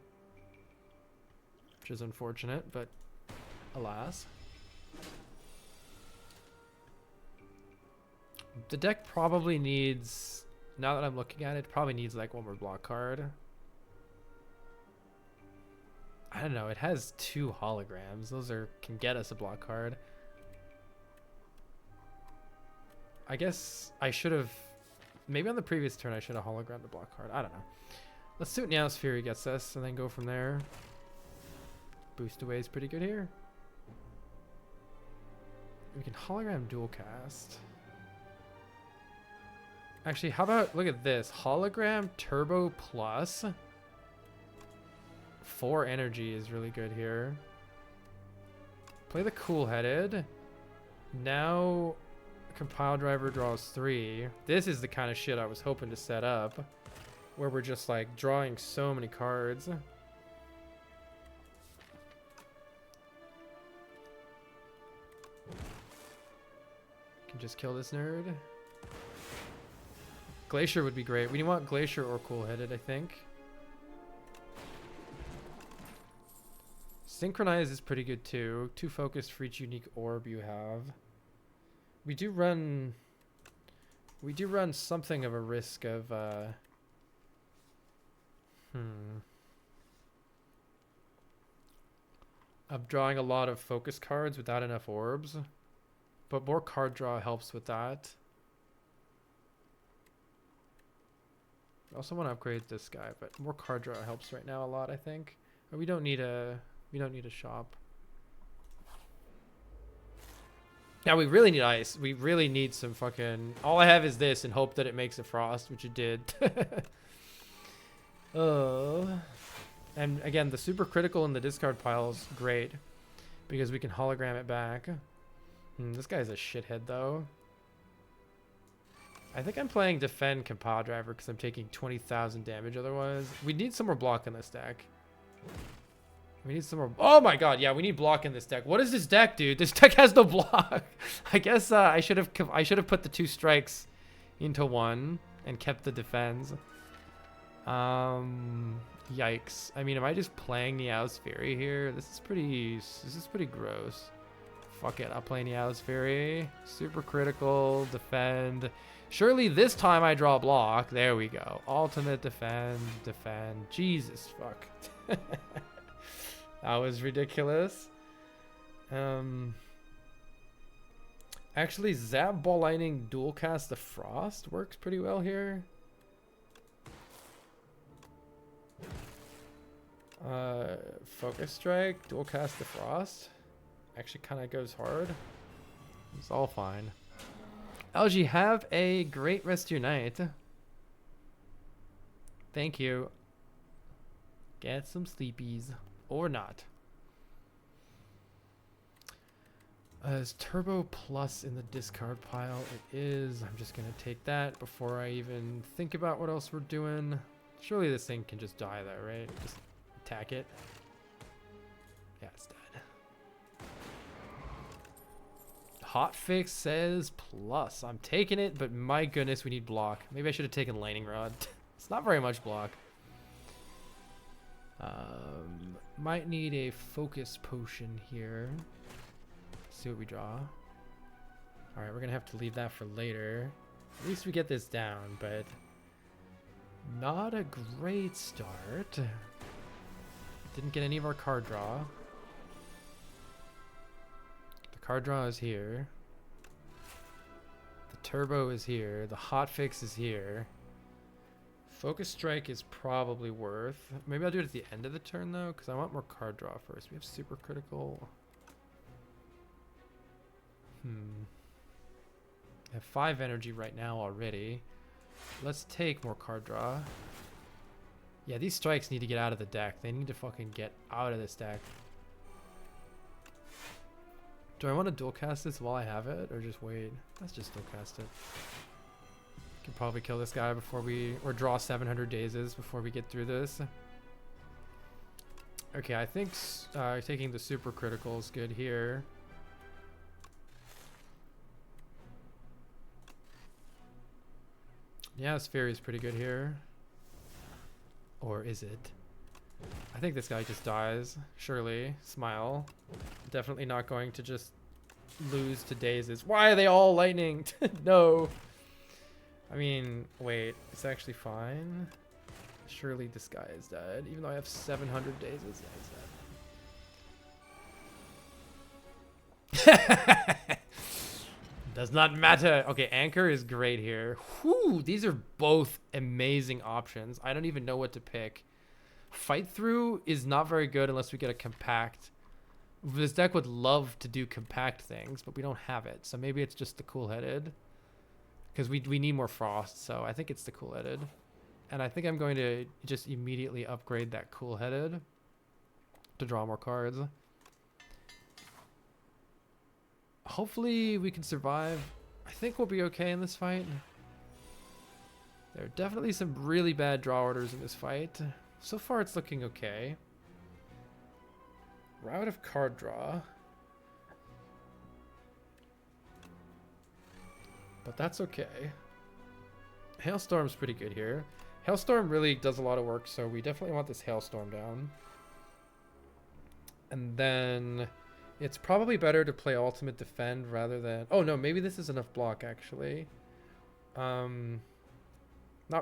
which is unfortunate, but alas. The deck probably needs, now that I'm looking at it, probably needs like 1 more block card. I don't know, it has 2 holograms. Those can get us a block card. I guess I should have, maybe on the previous turn I should have hologrammed the block card. I don't know. Let's see what Neosphere gets us and then go from there. Boost away is pretty good here. We can hologram dual cast. Actually, how about, look at this. Hologram Turbo Plus. 4 energy is really good here. Play the Cool-Headed. Now compile driver draws 3. This is the kind of shit I was hoping to set up, where we're just like drawing so many cards. Can just kill this nerd. Glacier would be great. We want Glacier or Cool-Headed, I think. Synchronize is pretty good too. 2 focus for each unique orb you have. We do run something of a risk of of drawing a lot of focus cards without enough orbs. But more card draw helps with that. I also want to upgrade this guy, but more card draw helps right now a lot, I think. But we don't need a shop. Yeah, we really need ice. We really need some fucking... All I have is this and hope that it makes a frost, which it did. And again, the super critical in the discard pile is great because we can hologram it back. This guy's a shithead though. I think I'm playing defend compile driver because I'm taking 20,000 damage otherwise. We need some more block in this deck. We need some more. Oh my god, yeah, we need block in this deck. What is this deck, dude? This deck has no block. I guess I should have put the 2 strikes into 1 and kept the defense. Yikes. I mean, am I just playing Niao's Fury here? This is pretty gross. Fuck it, I'll play Niao's Fury. Super critical, defend. Surely this time I draw a block. There we go. Ultimate defend, defend. Jesus fuck. That was ridiculous. Actually, Zap Ball Lightning dual cast the Frost works pretty well here. Focus Strike, dual cast the Frost. Actually kind of goes hard. It's all fine. LG, have a great rest of your night. Thank you. Get some sleepies. Or not. Is Turbo Plus in the discard pile? It is. I'm just going to take that before I even think about what else we're doing. Surely this thing can just die though, right? Just attack it. Yeah, it's dead. Hotfix says plus. I'm taking it, but my goodness, we need block. Maybe I should have taken Lightning Rod. It's not very much block. Might need a focus potion here. See what we draw. All right, we're gonna have to leave that for later. At least we get this down, but not a great start. Didn't get any of our card draw. The card draw is here. The turbo is here. The hotfix is here. Focus strike is probably worth. Maybe I'll do it at the end of the turn though, because I want more card draw first. We have super critical. I have 5 energy right now already. Let's take more card draw. Yeah, these strikes need to get out of the deck. They need to fucking get out of this deck. Do I want to dual cast this while I have it, or just wait? Let's just dual cast it. Can probably kill this guy before we, or draw 700 dazes before we get through this. Okay, I think taking the super critical is good here. Yeah, this Fury is pretty good here. Or is it? I think this guy just dies. Surely. Smile. Definitely not going to just lose to dazes. Why are they all lightning? No. I mean, wait. It's actually fine. Surely this guy is dead. Even though I have 700 dazes. Yeah, he's dead. Does not matter. Okay, Anchor is great here. Whew, these are both amazing options. I don't even know what to pick. Fight Through is not very good unless we get a compact. This deck would love to do compact things, but we don't have it. So maybe it's just the Cool-Headed. Because we need more Frost, so I think it's the Cool-Headed. And I think I'm going to just immediately upgrade that Cool-Headed to draw more cards. Hopefully we can survive. I think we'll be okay in this fight. There are definitely some really bad draw orders in this fight. So far it's looking okay. We're out of card draw. But that's okay. Hailstorm's pretty good here. Hailstorm really does a lot of work, so we definitely want this Hailstorm down. And then it's probably better to play Ultimate Defend rather than... Oh, no, maybe this is enough block, actually. Not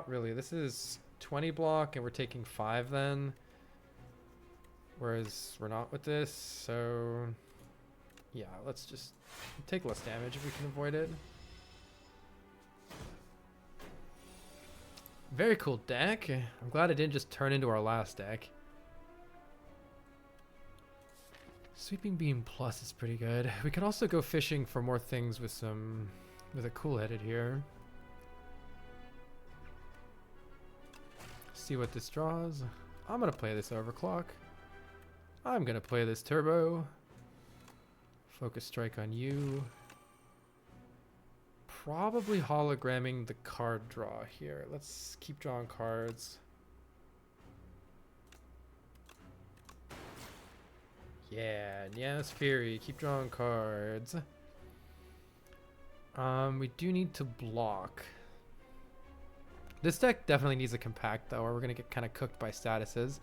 really. This is 20 block, and we're taking 5 then. Whereas we're not with this, so... Yeah, let's just take less damage if we can avoid it. Very cool deck. I'm glad it didn't just turn into our last deck. Sweeping Beam Plus is pretty good. We could also go fishing for more things with a Cool-Headed here. See what this draws. I'm gonna play this Overclock. I'm gonna play this Turbo. Focus Strike on you. Probably hologramming the card draw here. Let's keep drawing cards. Yeah, yes, Fury. Keep drawing cards. We do need to block. This deck definitely needs a compact though, or we're gonna get kind of cooked by statuses.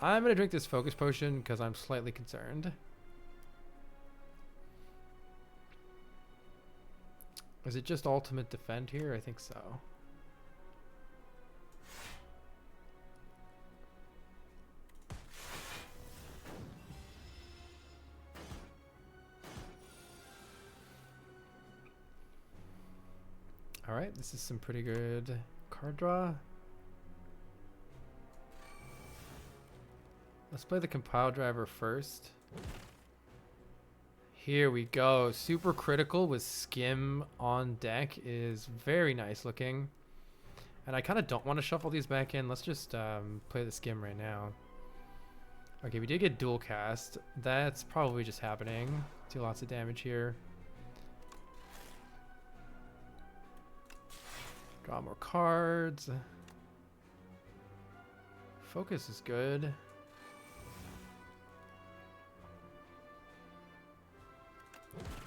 I'm gonna drink this focus potion because I'm slightly concerned. Is it just ultimate defend here? I think so. All right, this is some pretty good card draw. Let's play the compile driver first. Here we go. Super critical with skim on deck is very nice looking. And I kind of don't want to shuffle these back in. Let's just play the skim right now. Okay, we did get dual cast. That's probably just happening. Do lots of damage here. Draw more cards. Focus is good.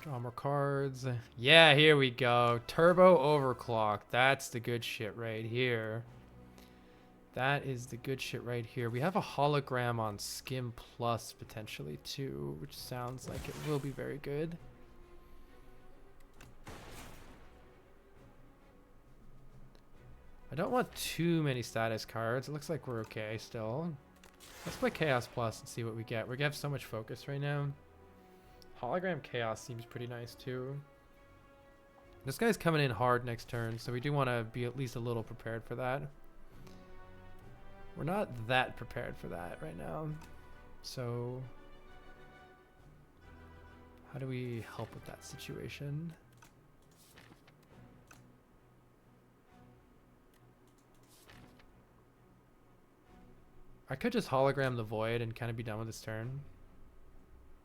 Draw more cards. Yeah, here we go. Turbo overclock. That's the good shit right here. That is the good shit right here. We have a hologram on Skim Plus potentially too, which sounds like it will be very good. I don't want too many status cards. It looks like we're okay still. Let's play Chaos Plus and see what we get. We have so much focus right now. Hologram Chaos seems pretty nice too. This guy's coming in hard next turn, so we do want to be at least a little prepared for that. We're not that prepared for that right now. So how do we help with that situation? I could just hologram the void and kind of be done with this turn.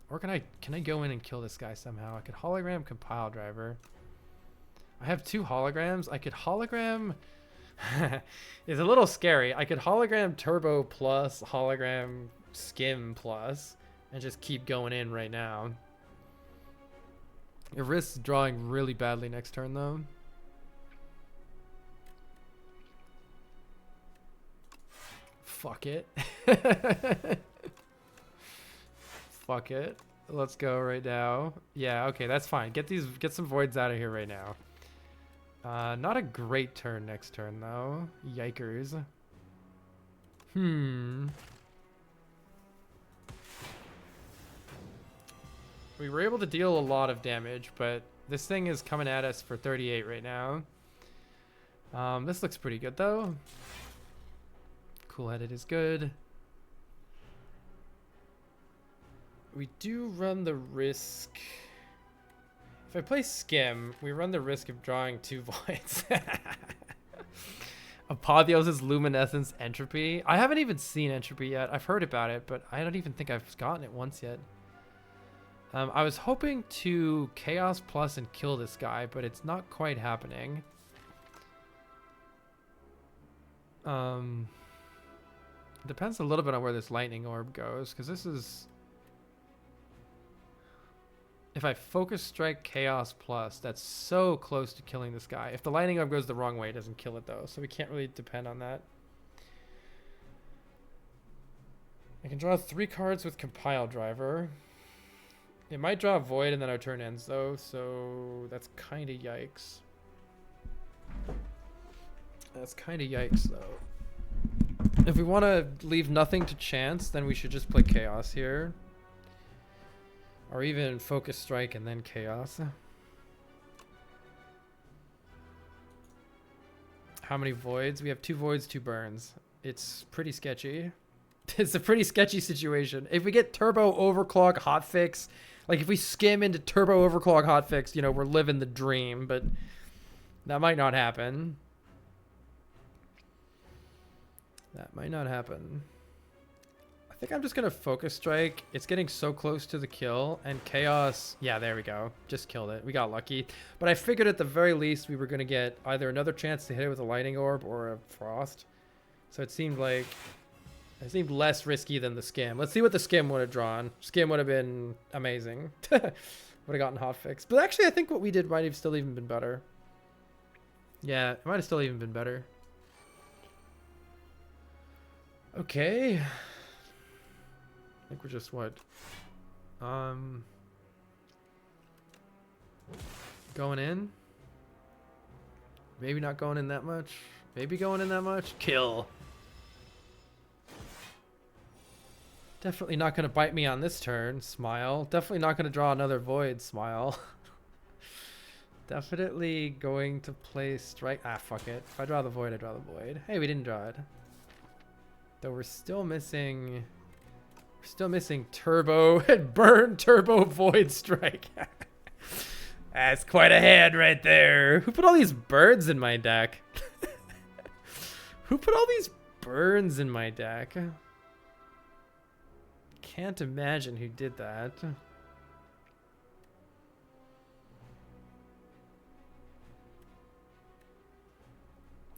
Or can I go in and kill this guy somehow? I could hologram compile driver. I have two holograms. I could hologram it's a little scary. I could hologram turbo plus, hologram skim plus, and just keep going in right now. It risks drawing really badly next turn though. Fuck it. Fuck it. Let's go right now. Yeah, okay, that's fine. Get some voids out of here right now. Not a great turn next turn though. Yikers. We were able to deal a lot of damage, but this thing is coming at us for 38 right now. This looks pretty good though. Cool-headed is good. We do run the risk. If I play Skim, we run the risk of drawing two voids. Apotheosis, Luminescence, Entropy. I haven't even seen Entropy yet. I've heard about it, but I don't even think I've gotten it once yet. I was hoping to Chaos Plus and kill this guy, but it's not quite happening. Depends a little bit on where this lightning orb goes, because this is... If I focus strike Chaos Plus, that's so close to killing this guy. If the lightning orb goes the wrong way, it doesn't kill it though, so we can't really depend on that. I can draw 3 cards with Compile Driver. It might draw Void and then our turn ends though, so that's kind of yikes. That's kind of yikes though. If we want to leave nothing to chance, then we should just play Chaos here. Or even Focus Strike and then Chaos. How many voids? We have 2 voids, 2 burns. It's pretty sketchy. It's a pretty sketchy situation. If we get Turbo Overclock Hotfix, like if we skim into Turbo Overclock Hotfix, you know, we're living the dream, but that might not happen. That might not happen. I think I'm just going to Focus Strike. It's getting so close to the kill. And Chaos... Yeah, there we go. Just killed it. We got lucky. But I figured at the very least we were going to get either another chance to hit it with a Lightning Orb or a Frost. So it seemed like... It seemed less risky than the Skim. Let's see what the Skim would have drawn. Skim would have been amazing. Would have gotten Hotfix. But actually, I think what we did might have still even been better. Yeah, it might have still even been better. Okay. I think we're just what? Going in? Maybe not going in that much. Maybe going in that much. Kill. Definitely not going to bite me on this turn. Smile. Definitely not going to draw another void. Smile. Definitely going to play strike. Ah, fuck it. If I draw the void, I draw the void. Hey, we didn't draw it. Though we're still missing... We're still missing turbo and burn turbo void strike. That's quite a hand right there. Who put all these birds in my deck? Who put all these burns in my deck? Can't imagine who did that.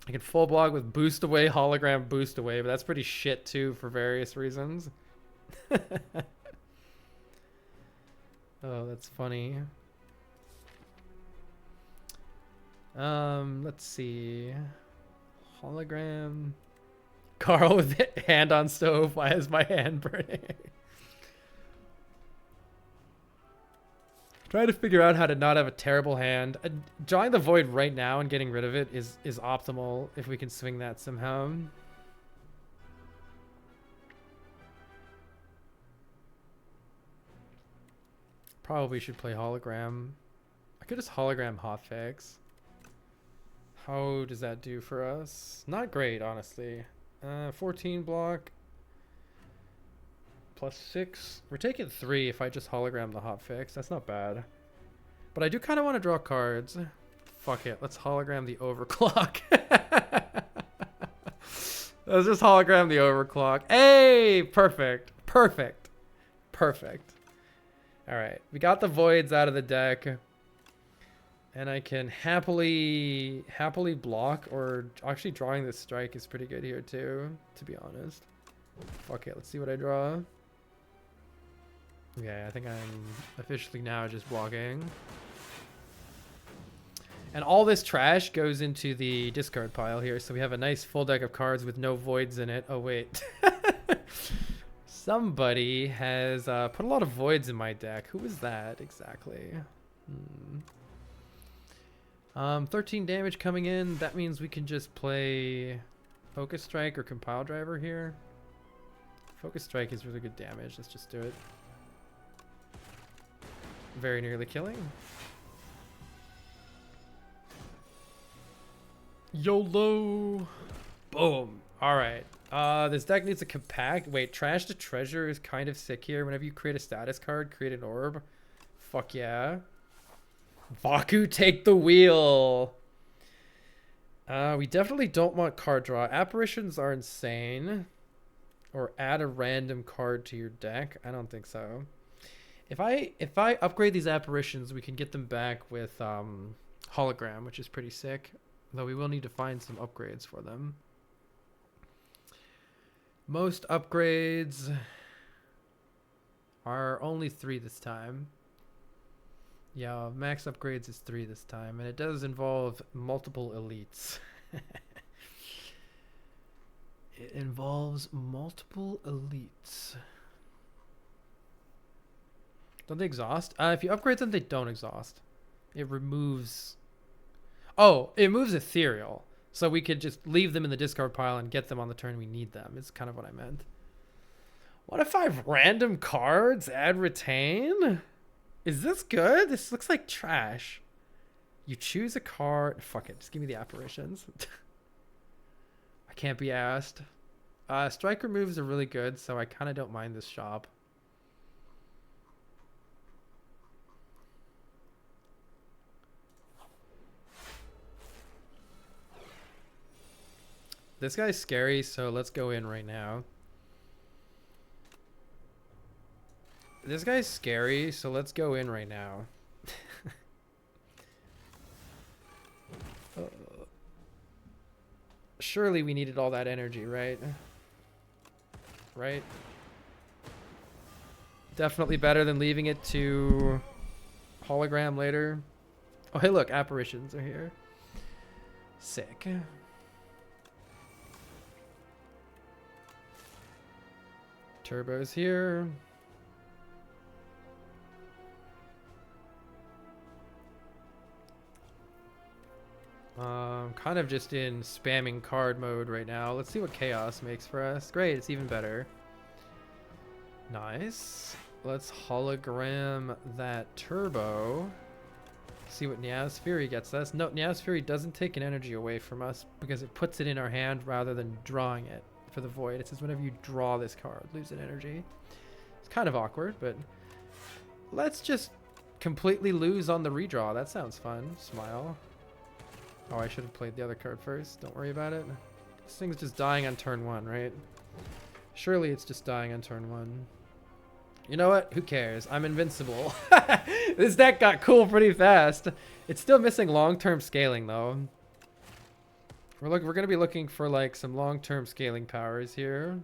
I can full block with boost away, hologram boost away, but that's pretty shit too for various reasons. Oh, that's funny. Let's see. Hologram. Carl with hand on stove. Why is my hand burning? Trying to figure out how to not have a terrible hand. Drawing the void right now and getting rid of it is optimal if we can swing that somehow. Probably should play hologram. I could just hologram hotfix. How does that do for us? Not great, honestly. 14 block. +6. We're taking 3 if I just hologram the hotfix. That's not bad. But I do kind of want to draw cards. Fuck it. Let's hologram the overclock. Let's just hologram the overclock. Hey! Perfect. Perfect. Perfect. Alright. We got the voids out of the deck. And I can happily block, or actually drawing this strike is pretty good here too, to be honest. Fuck it, let's see what I draw. Okay, I think I'm officially now just blocking. And all this trash goes into the discard pile here, so we have a nice full deck of cards with no voids in it. Oh wait. Somebody has put a lot of voids in my deck. Who is that exactly? 13 damage coming in. That means we can just play Focus Strike or Compile Driver here. Focus Strike is really good damage. Let's just do it. Very nearly killing. YOLO! Boom. Alright. This deck needs a compact. Wait, Trash to Treasure is kind of sick here. Whenever you create a status card, create an orb. Fuck yeah. Vaku, take the wheel. We definitely don't want card draw. Apparitions are insane. Or add a random card to your deck. I don't think so. If I upgrade these apparitions, we can get them back with hologram, which is pretty sick. Though we will need to find some upgrades for them. Most upgrades are only 3 this time. Yeah, max upgrades is 3 this time, and it does involve multiple elites. It involves multiple elites. Don't they exhaust? If you upgrade them, they don't exhaust. It removes... Oh, it moves ethereal. So we could just leave them in the discard pile and get them on the turn we need them. It's kind of what I meant. What if I have random cards? Add retain? Is this good? This looks like trash. You choose a card. Fuck it. Just give me the apparitions. I can't be asked. Strike removes are really good, so I kind of don't mind this shop. This guy's scary, so let's go in right now. This guy's scary, so let's go in right now. Surely we needed all that energy, right? Right? Definitely better than leaving it to hologram later. Oh, hey, look, apparitions are here. Sick. Turbos here. Kind of just in spamming card mode right now. Let's see what Chaos makes for us. Great, it's even better. Nice. Let's hologram that turbo. See what Niaz Fury gets us. No, Niaz Fury doesn't take an energy away from us because it puts it in our hand rather than drawing it for the void. It says whenever you draw this card, lose an energy. It's kind of awkward, but let's just completely lose on the redraw. That sounds fun. Smile. Oh, I should have played the other card first. Don't worry about it. This thing's just dying on turn 1, right? Surely it's just dying on turn 1. You know what? Who cares? I'm invincible. This deck got cool pretty fast. It's still missing long-term scaling, though. We're going to be looking for, like, some long-term scaling powers here.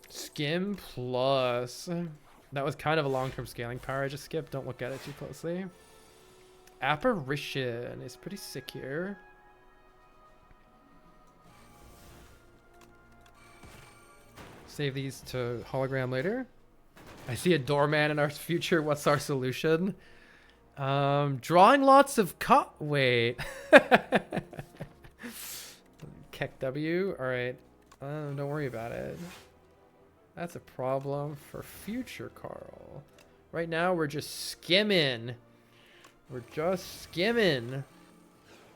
Skim plus. That was kind of a long-term scaling power I just skipped. Don't look at it too closely. Apparition is pretty sick here. Save these to hologram later. I see a doorman in our future. What's our solution? Drawing lots of wait. Keck W. All right. Don't worry about it. That's a problem for future Carl. Right now we're just skimming. We're just skimming.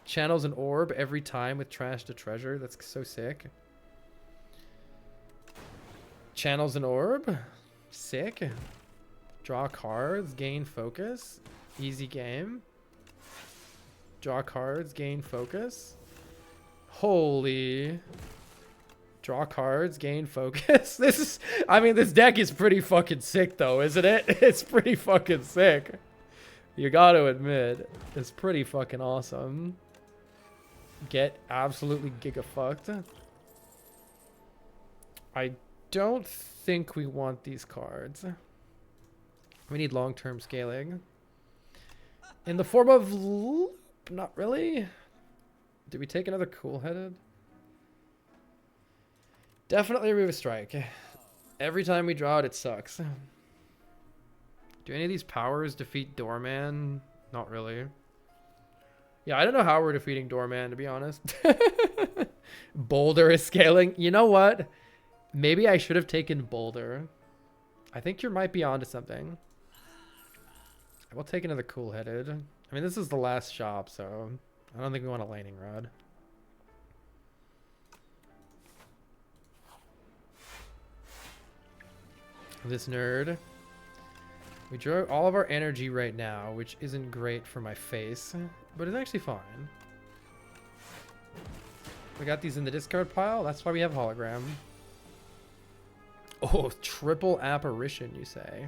Channels an orb every time with trash to treasure. That's so sick. Channels an orb. Sick. Draw cards. Gain focus. Easy game. Draw cards. Gain focus. Holy. Draw cards. Gain focus. This is... I mean, this deck is pretty fucking sick, though, isn't it? It's pretty fucking sick. You gotta admit, it's pretty fucking awesome. Get absolutely giga-fucked. I don't think we want these cards. We need long-term scaling. In the form of loop? Not really. Did we take another cool-headed? Definitely remove a strike. Every time we draw it, it sucks. Do any of these powers defeat Doorman? Not really. Yeah, I don't know how we're defeating Doorman, to be honest. Boulder is scaling. You know what? Maybe I should have taken Boulder. I think you might be onto something. We'll take another cool-headed. I mean, this is the last shop, so I don't think we want a lightning rod. This nerd. We drew all of our energy right now, which isn't great for my face, but it's actually fine. We got these in the discard pile. That's why we have hologram. Oh, triple apparition, you say?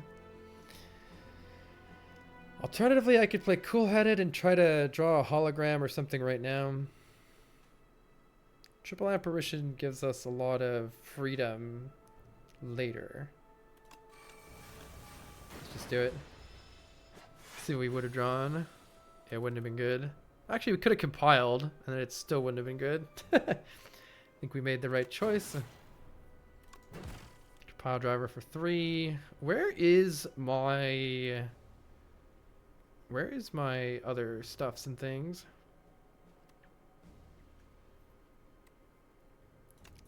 Alternatively, I could play cool-headed and try to draw a hologram or something right now. Triple apparition gives us a lot of freedom later. Just do it. See what we would have drawn. It wouldn't have been good. Actually, we could have compiled, and it still wouldn't have been good. I think we made the right choice. Compile driver for 3. Where is my other stuffs and things?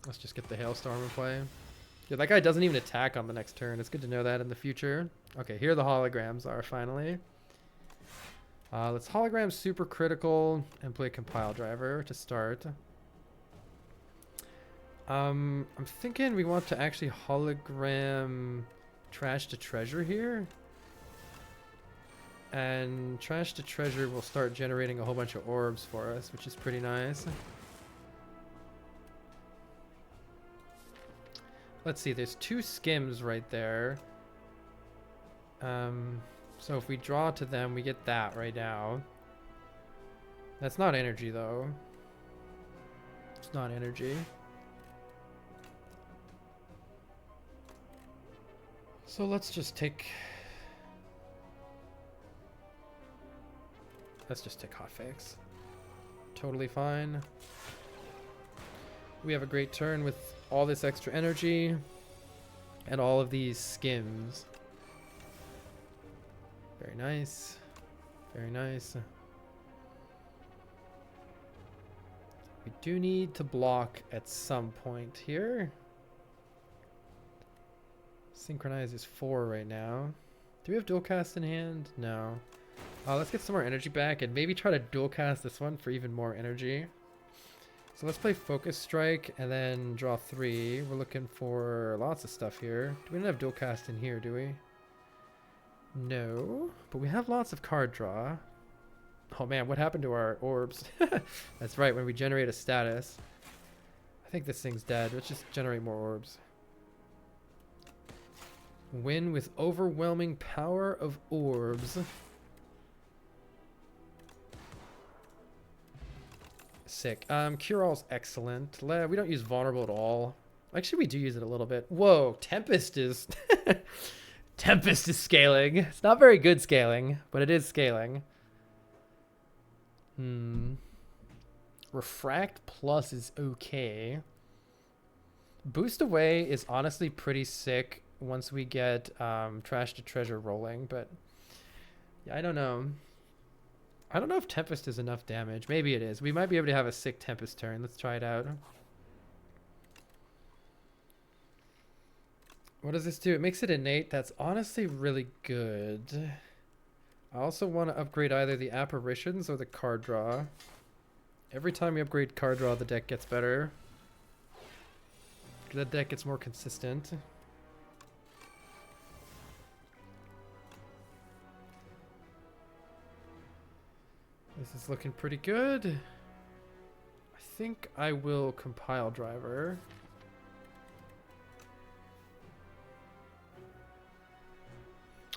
Let's just get the hailstorm in play. Yeah, that guy doesn't even attack on the next turn. It's good to know that in the future. Okay, here the holograms are finally. Let's hologram super critical and play compile driver to start. I'm thinking we want to actually hologram trash to treasure here. And trash to treasure will start generating a whole bunch of orbs for us, which is pretty nice. Let's see, there's 2 skims right there. So if we draw to them, we get that right now. That's not energy, though. It's not energy. So let's just take... Let's just take hotfix. Totally fine. We have a great turn with all this extra energy and all of these skims. Very nice. Very nice. We do need to block at some point here. Synchronize is 4 right now. Do we have dual cast in hand? No. Let's get some more energy back and maybe try to dual cast this one for even more energy. So let's play Focus Strike and then draw 3. We're looking for lots of stuff here. We don't have dual cast in here, do we? No, but we have lots of card draw. Oh man, what happened to our orbs? That's right, when we generate a status. I think this thing's dead. Let's just generate more orbs. Win with overwhelming power of orbs. Sick. Cure All's excellent. We don't use vulnerable at all. Actually, we do use it a little bit. Whoa, Tempest is Tempest is scaling. It's not very good scaling, but it is scaling. Refract plus is okay. Boost Away is honestly pretty sick once we get Trash to Treasure rolling, but yeah, I don't know. I don't know if Tempest is enough damage. Maybe it is. We might be able to have a sick Tempest turn. Let's try it out. What does this do? It makes it innate. That's honestly really good. I also want to upgrade either the apparitions or the card draw. Every time we upgrade card draw, the deck gets better. The deck gets more consistent. This is looking pretty good. I think I will compile driver.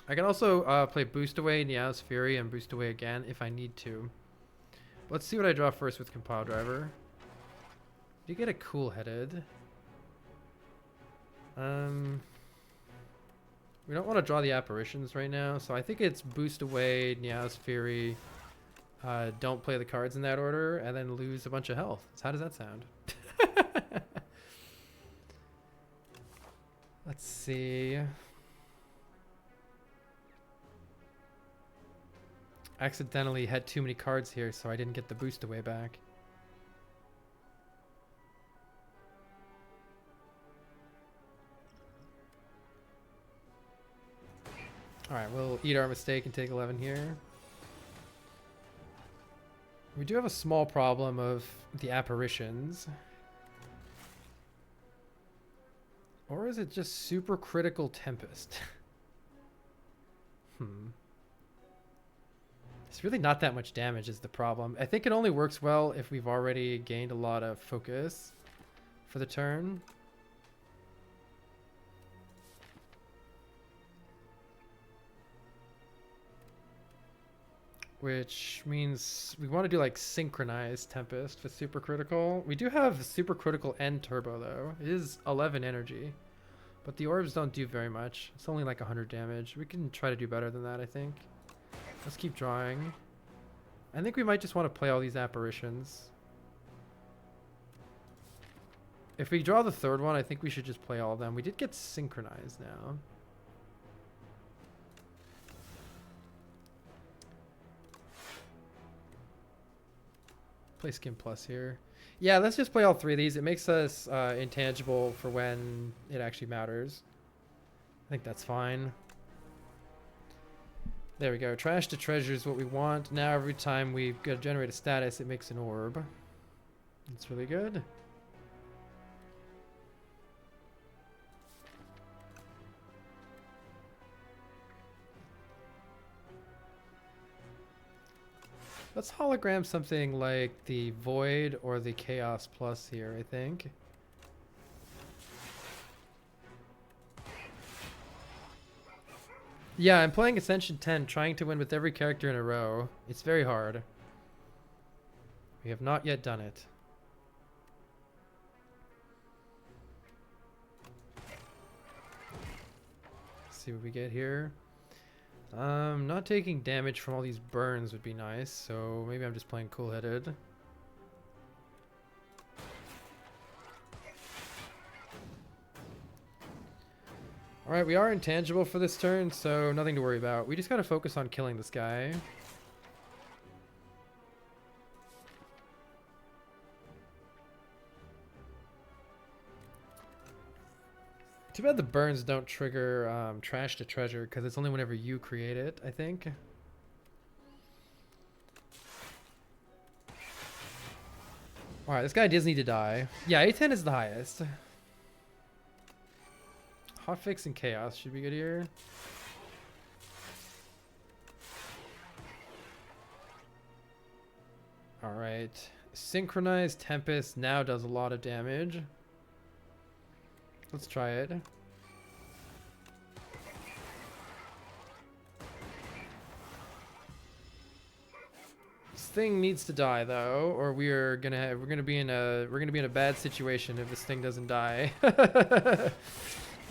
I can also play Boost Away, Niao's Fury, and Boost Away again if I need to. Let's see what I draw first with compile driver. You get a cool headed. We don't want to draw the apparitions right now, so I think it's Boost Away, Niao's Fury. Don't play the cards in that order, and then lose a bunch of health. So how does that sound? Let's see. Accidentally had too many cards here, so I didn't get the Boost Away back. Alright, we'll eat our mistake and take 11 here. We do have a small problem of the apparitions. Or is it just super critical Tempest? It's really not that much damage is the problem. I think it only works well if we've already gained a lot of focus for the turn. Which means we want to do like synchronized Tempest with super critical. We do have super critical and turbo though. It is 11 energy. But the orbs don't do very much. It's only like 100 damage. We can try to do better than that, I think. Let's keep drawing. I think we might just want to play all these apparitions. If we draw the third one, I think we should just play all of them. We did get synchronized now. Play Skin Plus here. Yeah, let's just play all 3 of these. It makes us intangible for when it actually matters. I think that's fine. There we go. Trash to Treasure is what we want. Now every time we go to generate a status, it makes an orb. That's really good. Let's hologram something like the Void or the Chaos Plus here, I think. Yeah, I'm playing Ascension 10, trying to win with every character in a row. It's very hard. We have not yet done it. Let's see what we get here. Not taking damage from all these burns would be nice, so maybe I'm just playing cool-headed. Alright, we are intangible for this turn, so nothing to worry about. We just gotta focus on killing this guy. Too bad the burns don't trigger trash to treasure, because it's only whenever you create it, I think. Alright, this guy does need to die. Yeah, A10 is the highest. Hotfix and Chaos should be good here. Alright. Synchronized Tempest now does a lot of damage. Let's try it. This thing needs to die though, or we're gonna be in a bad situation if this thing doesn't die.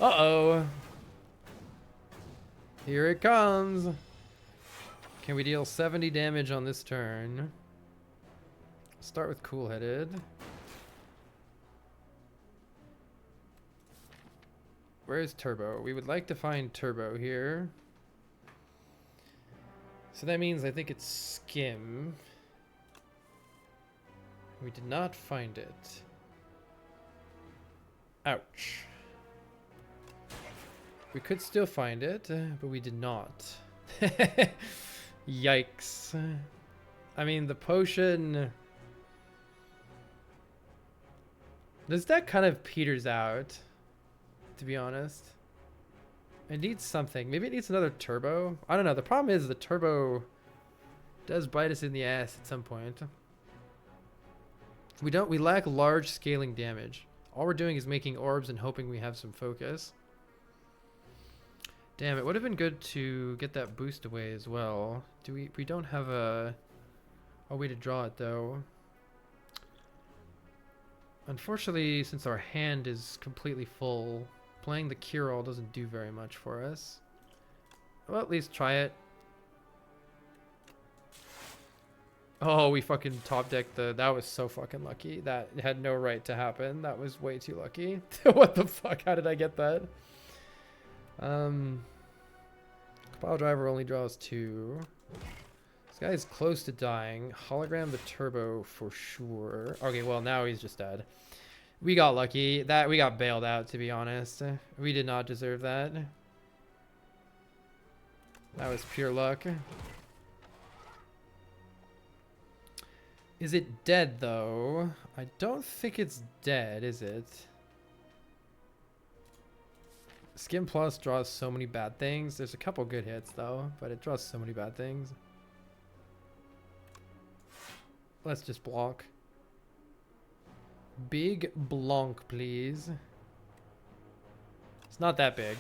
Uh-oh. Here it comes. Can we deal 70 damage on this turn? Start with cool-headed. Where's Turbo? We would like to find Turbo here. So that means I think it's Skim. We did not find it. Ouch. We could still find it, but we did not. Yikes. I mean, the potion... This deck kind of peters out, to be honest. It needs something. Maybe it needs another turbo. I don't know. The problem is the turbo does bite us in the ass at some point. We lack large scaling damage. All we're doing is making orbs and hoping we have some focus. Damn, it would have been good to get that boost away as well. We don't have a way to draw it though. Unfortunately, since our hand is completely full, playing the cure-all doesn't do very much for us. Well, at least try it. Oh, we fucking top decked the... That was so fucking lucky. That had no right to happen. That was way too lucky. What the fuck? How did I get that? Pile Driver only draws 2. This guy is close to dying. Hologram the turbo for sure. Okay, well, now he's just dead. We got lucky. We got bailed out, to be honest. We did not deserve that. That was pure luck. Is it dead, though? I don't think it's dead, is it? Skim Plus draws so many bad things. There's a couple good hits, though, but it draws so many bad things. Let's just block. Big Blanc, please. It's not that big.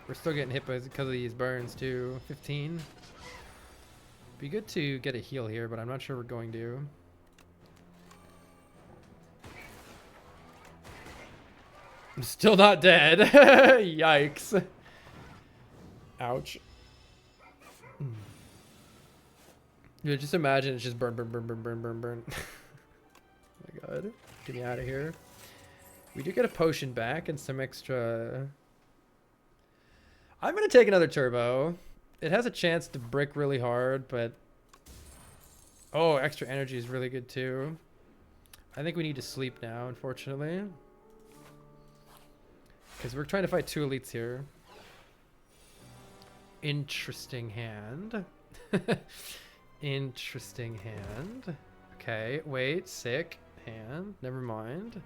We're still getting hit because of these burns, too. 15. Be good to get a heal here, but I'm not sure we're going to. I'm still not dead. Yikes. Ouch. Yeah, just imagine it's just burn, burn, burn, burn, burn, burn, burn. Oh my god. Get me out of here. We do get a potion back and some extra... I'm going to take another turbo. It has a chance to brick really hard, but... Oh, extra energy is really good too. I think we need to sleep now, unfortunately. Because we're trying to fight 2 elites here. Interesting hand. Interesting hand. Okay, wait, sick hand. Never mind.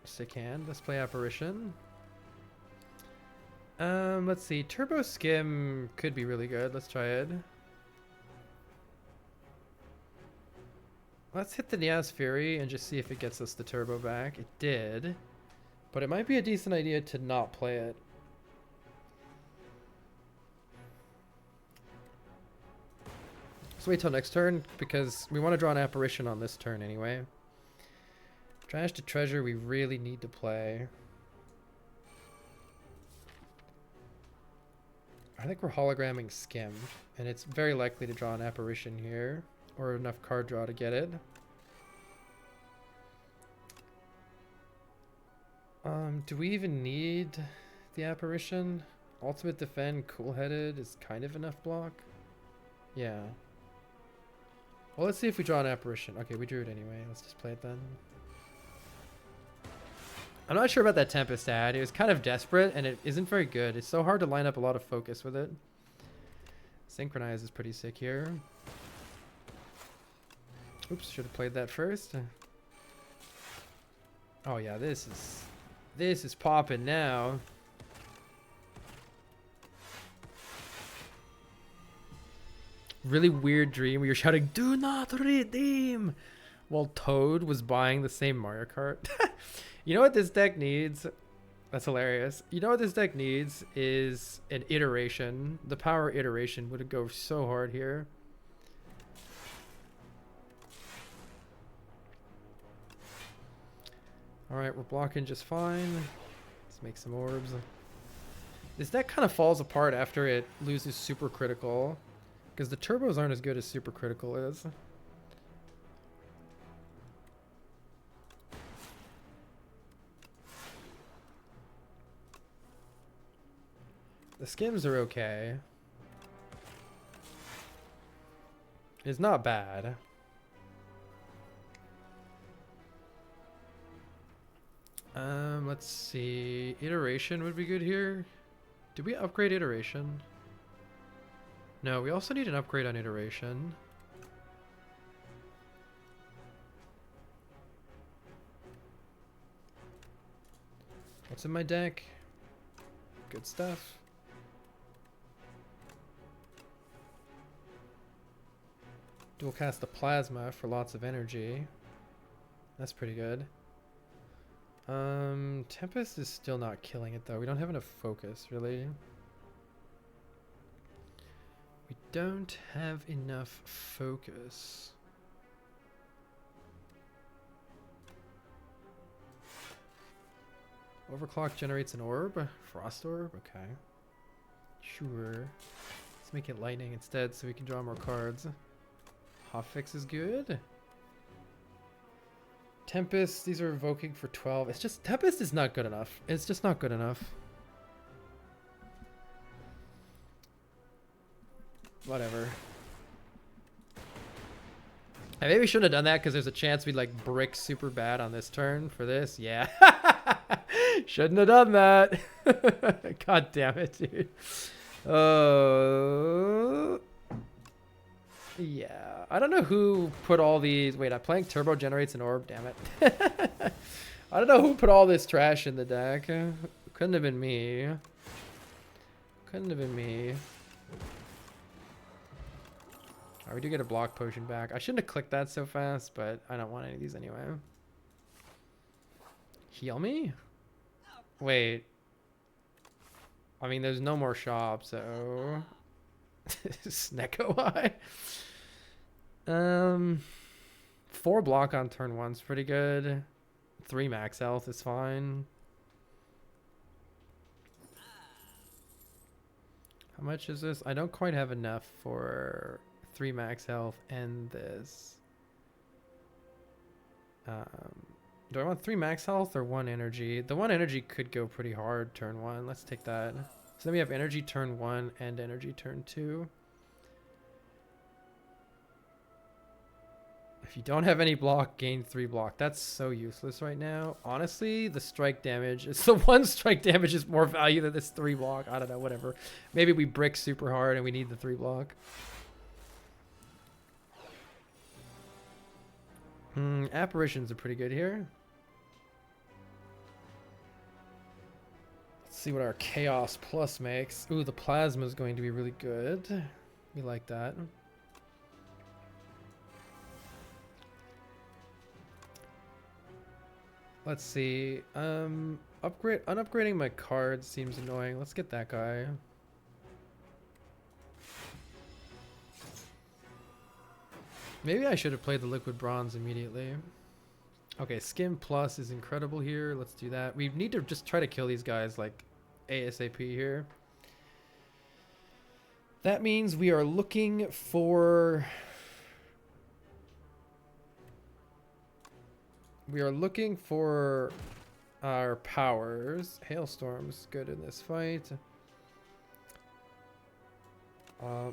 Sick hand. Let's play Apparition. Let's see. Turbo Skim could be really good. Let's try it. Let's hit the Niaz Fury and just see if it gets us the turbo back. It did. But it might be a decent idea to not play it. Let's wait till next turn, because we want to draw an Apparition on this turn anyway. Trash to Treasure we really need to play. I think we're hologramming Skim, and it's very likely to draw an Apparition here, or enough card draw to get it. Do we even need the apparition? Ultimate defend, cool-headed is kind of enough block. Yeah. Well, let's see if we draw an apparition. Okay, we drew it anyway. Let's just play it then. I'm not sure about that Tempest ad. It was kind of desperate, and it isn't very good. It's so hard to line up a lot of focus with it. Synchronize is pretty sick here. Oops, should have played that first. Oh yeah, this is popping now. Really weird dream where you're shouting, "Do not redeem," while Toad was buying the same Mario Kart. You know what this deck needs? That's hilarious. You know what this deck needs is an iteration. The power iteration would go so hard here. Alright, we're blocking just fine. Let's make some orbs. This deck kind of falls apart after it loses super critical, because the turbos aren't as good as super critical is. The skims are okay. It's not bad. Let's see. Iteration would be good here. Did we upgrade iteration? No, we also need an upgrade on iteration. What's in my deck? Good stuff. Dual cast the plasma for lots of energy. That's pretty good. Tempest is still not killing it though. We don't have enough focus, really. We don't have enough focus. Overclock generates an orb. Frost orb? Okay. Sure. Let's make it lightning instead so we can draw more cards. Hotfix is good. Tempest, these are evoking for 12. It's just, Tempest is not good enough. It's just not good enough. Whatever. I maybe shouldn't have done that because there's a chance we'd like brick super bad on this turn for this. Yeah. Shouldn't have done that. God damn it, dude. Yeah. I don't know who put all these. Wait, I'm playing turbo generates an orb. Damn it. I don't know who put all this trash in the deck. Couldn't have been me. Couldn't have been me. Oh, we do get a block potion back. I shouldn't have clicked that so fast, but I don't want any of these anyway. Heal me? Wait. I mean, there's no more shop, so... Snecko Eye? 4 block on turn 1's pretty good. 3 max health is fine. How much is this? I don't quite have enough for 3 max health and this. Do I want 3 max health or 1 energy? The 1 energy could go pretty hard turn 1. Let's take that. So then we have energy turn 1 and energy turn 2. If you don't have any block, gain 3 block. That's so useless right now. Honestly, the strike damage is the 1 strike damage is more value than this 3 block. I don't know, whatever. Maybe we brick super hard and we need the 3 block. Apparitions are pretty good here. Let's see what our Chaos Plus makes. Ooh, the Plasma is going to be really good. We like that. Let's see. Unupgrading my card seems annoying. Let's get that guy. Maybe I should have played the Liquid Bronze immediately. Okay, Skim Plus is incredible here. Let's do that. We need to just try to kill these guys like ASAP here. That means we are looking for... our powers. Hailstorm's good in this fight.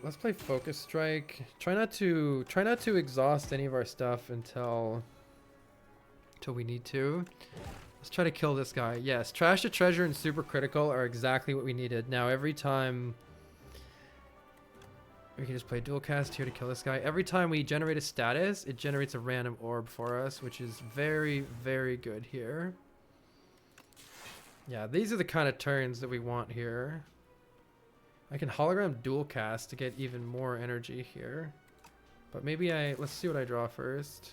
Let's play Focus Strike. Try not to exhaust any of our stuff until we need to. Let's try to kill this guy. Yes, Trash to Treasure and Super Critical are exactly what we needed. Now every time we can just play Dual Cast here to kill this guy. Every time we generate a status, it generates a random orb for us, which is very, very good here. Yeah, these are the kind of turns that we want here. I can hologram Dual Cast to get even more energy here. But maybe let's see what I draw first.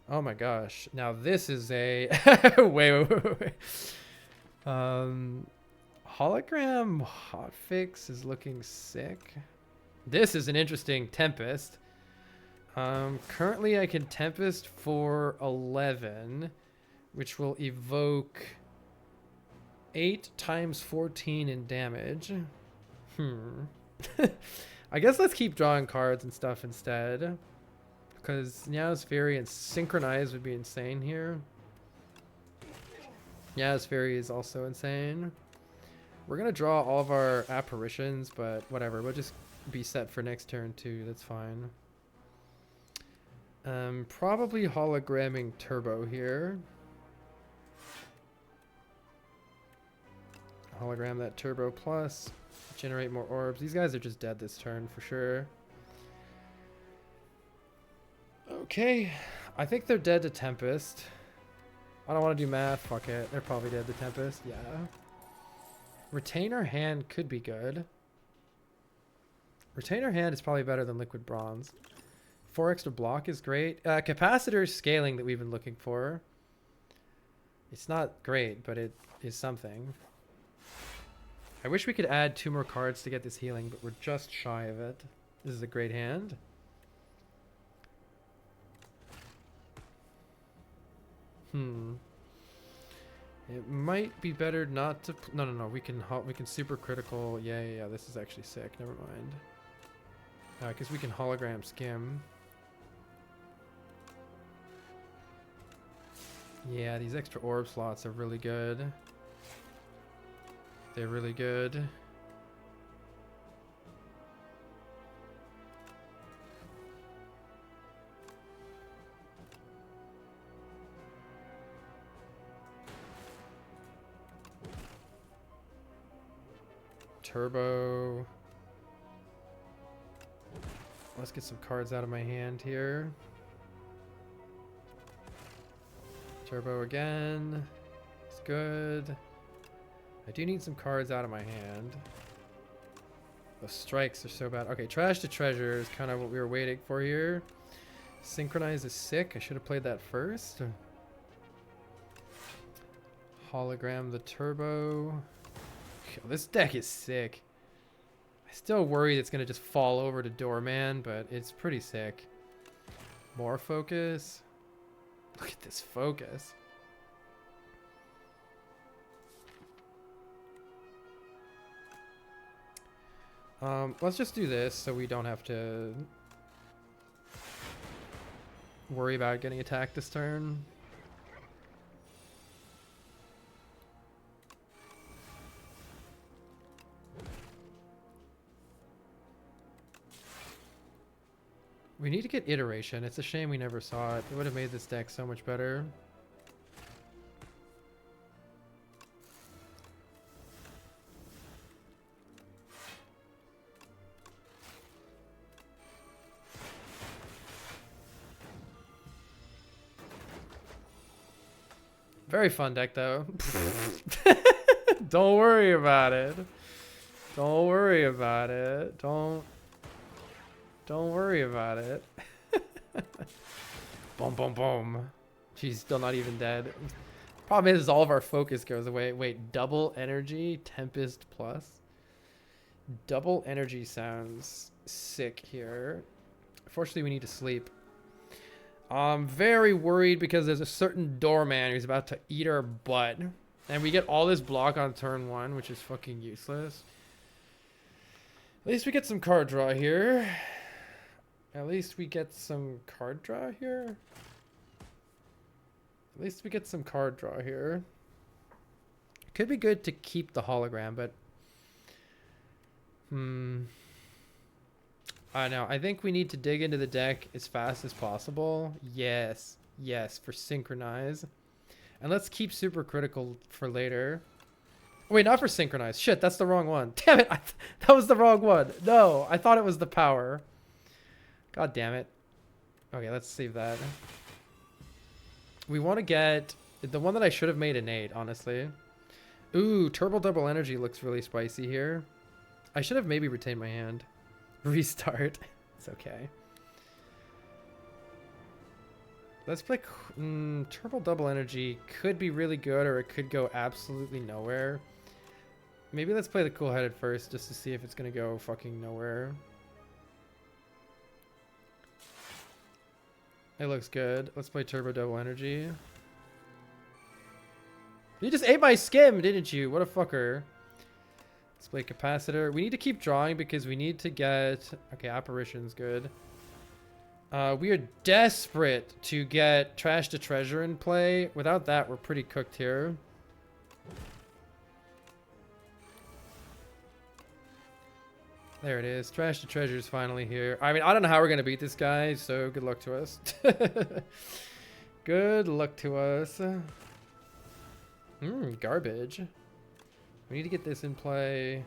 Oh my gosh. Now this is a wait. Hologram hotfix is looking sick. This is an interesting Tempest. Currently I can Tempest for 11, which will evoke 8 times 14 in damage. I guess let's keep drawing cards and stuff instead. Because Niao's Fury and Synchronize would be insane here. Niao's Fury is also insane. We're going to draw all of our apparitions, but whatever. We'll just be set for next turn too. That's fine. Probably hologramming Turbo here. Hologram that Turbo plus. Generate more orbs. These guys are just dead this turn for sure. Okay, I think they're dead to Tempest. I don't want to do math. Fuck it. They're probably dead to Tempest. Yeah. Retainer Hand could be good. Retainer Hand is probably better than Liquid Bronze. 4 extra block is great. Capacitor scaling that we've been looking for. It's not great, but it is something. I wish we could add 2 more cards to get this healing, but we're just shy of it. This is a great hand. It might be better not to. No. We can super critical. Yeah. This is actually sick. Never mind. Because we can hologram Skim. Yeah, these extra orb slots are really good. They're really good. Turbo. Let's get some cards out of my hand here. Turbo again. It's good. I do need some cards out of my hand. Those strikes are so bad. Okay, Trash to Treasure is kind of what we were waiting for here. Synchronize is sick. I should have played that first. Hologram the Turbo. This deck is sick. I still worry it's gonna just fall over to Doorman, but it's pretty sick. More focus. Look at this focus. Let's just do this so we don't have to worry about getting attacked this turn. We need to get Iteration. It's a shame we never saw it. It would have made this deck so much better. Very fun deck though. Don't worry about it. Don't worry about it. Don't worry about it. Boom, boom, boom. She's still not even dead. Problem is all of our focus goes away. Wait, double energy, Tempest plus. Double energy sounds sick here. Fortunately, we need to sleep. I'm very worried because there's a certain doorman who's about to eat our butt. And we get all this block on turn 1, which is fucking useless. At least we get some card draw here. At least we get some card draw here. At least we get some card draw here. Could be good to keep the hologram, but I know. I think we need to dig into the deck as fast as possible. Yes. Yes, for synchronize. And let's keep super critical for later. Wait, not for synchronize. Shit, that's the wrong one. Damn it. That was the wrong one. No, I thought it was the power. God damn it. Okay, let's save that. We want to get the one that I should have made innate, honestly. Ooh, turbo double energy looks really spicy here. I should have maybe retained my hand. Restart. It's okay. Let's play turbo double energy. Could be really good, or it could go absolutely nowhere. Maybe let's play the cool headed first, just to see if it's gonna go fucking nowhere. It looks good. Let's play turbo double energy. You just ate my skim, didn't you? What a fucker. Let's play capacitor. We need to keep drawing because we need to get... Okay, apparition's good. We are desperate to get trash to treasure in play. Without that, we're pretty cooked here. There it is. Trash to treasure is finally here. I mean, I don't know how we're going to beat this guy, so good luck to us. Good luck to us. Garbage. We need to get this in play.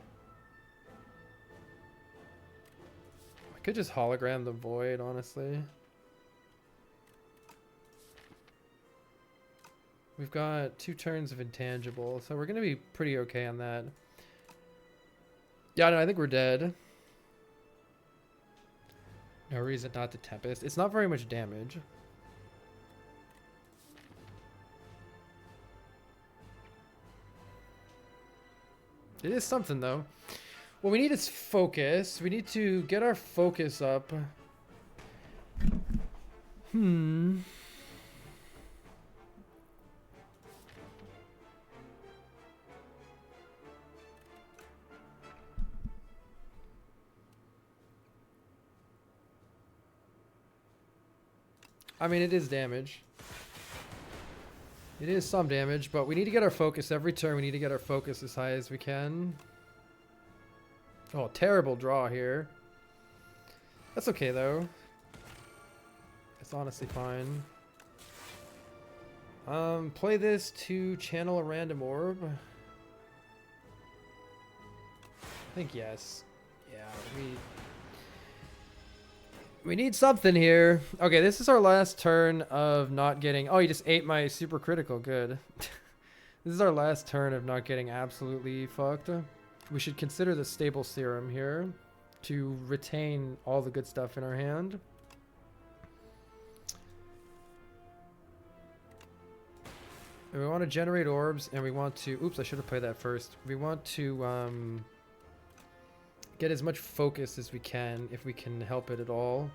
I could just hologram the void, honestly. We've got 2 turns of intangible, so we're going to be pretty okay on that. Yeah, no, I think we're dead. No reason not to Tempest. It's not very much damage. It is something, though. What we need is focus. We need to get our focus up. I mean, it is damage. It is some damage, but we need to get our focus every turn. We need to get our focus as high as we can. Oh, terrible draw here. That's okay, though. It's honestly fine. Play this to channel a random orb. I think yes. Yeah, we need something here. Okay, this is our last turn of not getting... Oh, you just ate my super critical. Good. This is our last turn of not getting absolutely fucked. We should consider the stable serum here to retain all the good stuff in our hand. And we want to generate orbs, and we want to... Oops, I should have played that first. We want to get as much focus as we can, if we can help it at all.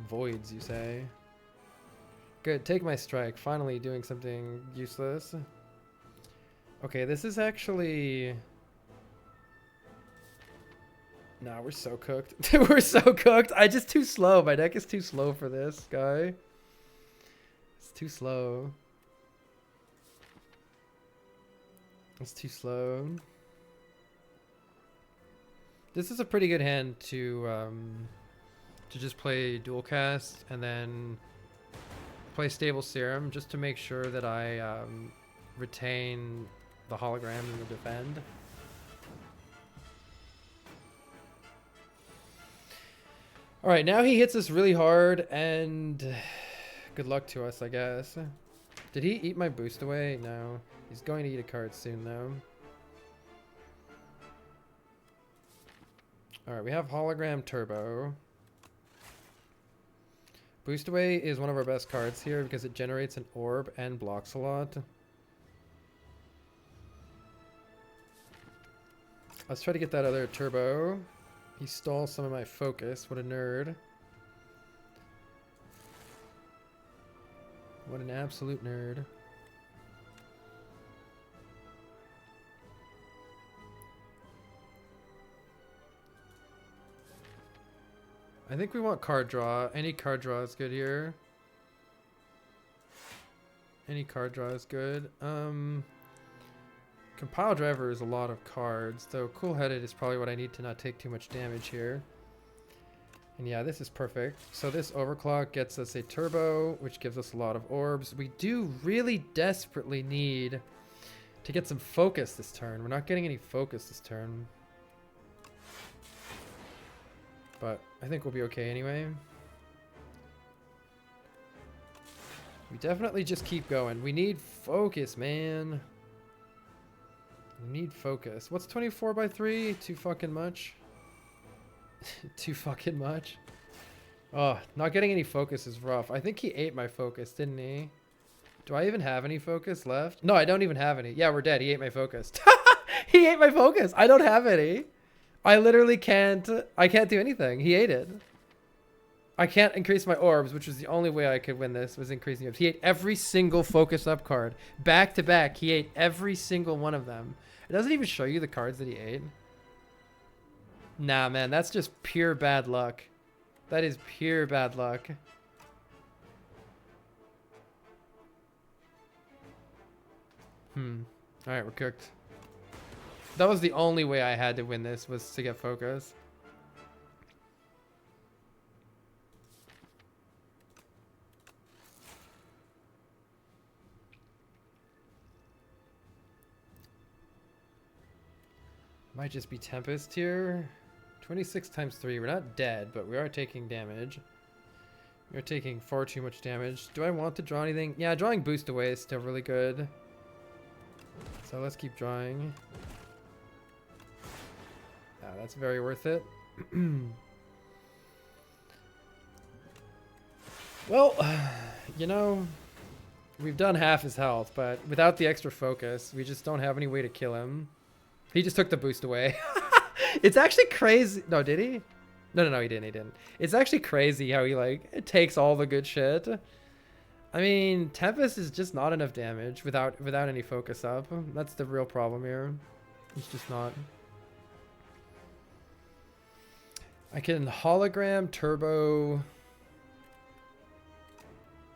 Voids, you say? Good, take my strike. Finally doing something useless. Okay, this is actually... Nah, we're so cooked. We're so cooked. I just too slow. My deck is too slow for this guy. It's too slow. It's too slow. This is a pretty good hand to just play dual cast and then play stable serum just to make sure that I retain the hologram in the defend. All right, now he hits us really hard, and good luck to us, I guess. Did he eat my boost away? No. He's going to eat a card soon, though. All right, we have hologram turbo. Boost away is one of our best cards here because it generates an orb and blocks a lot. Let's try to get that other turbo. He stole some of my focus. What a nerd. What an absolute nerd. I think we want card draw. Any card draw is good here. Any card draw is good. Compile driver is a lot of cards, though cool-headed is probably what I need to not take too much damage here. And yeah, this is perfect. So this overclock gets us a turbo, which gives us a lot of orbs. We do really desperately need to get some focus this turn. We're not getting any focus this turn. But I think we'll be okay anyway. We definitely just keep going. We need focus, man. We need focus. What's 24 by 3? Too fucking much. Too fucking much. Oh, not getting any focus is rough. I think he ate my focus, didn't he? Do I even have any focus left? No, I don't even have any. Yeah, we're dead. He ate my focus. He ate my focus. I don't have any. I literally can't. I can't do anything. He ate it. I can't increase my orbs, which was the only way I could win this, was increasing orbs. He ate every single focus up card. Back to back, he ate every single one of them. It doesn't even show you the cards that he ate. Nah, man, that's just pure bad luck. That is pure bad luck. Alright, we're cooked. That was the only way I had to win this, was to get focus. Might just be Tempest here. 26 times 3. We're not dead, but we are taking damage. We're taking far too much damage. Do I want to draw anything? Yeah, drawing boost away is still really good. So let's keep drawing. Yeah, that's very worth it. Well, you know, we've done half his health, but without the extra focus, we just don't have any way to kill him. He just took the boost away. It's actually crazy. No, did he? No, he didn't. It's actually crazy how he, like, it takes all the good shit. I mean, Tempest is just not enough damage without any focus up. That's the real problem here. It's just not. I can hologram turbo.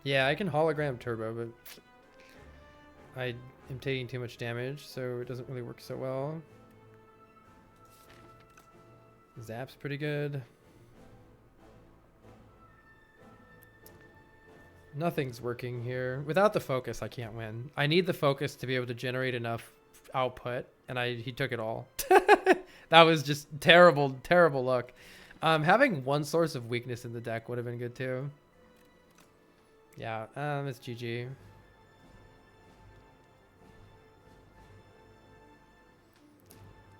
Yeah, I can hologram turbo, but I am taking too much damage, so it doesn't really work so well. Zap's pretty good. Nothing's working here. Without the focus, I can't win. I need the focus to be able to generate enough output, and he took it all. That was just terrible, terrible luck. Having one source of weakness in the deck would have been good too. Yeah, it's GG.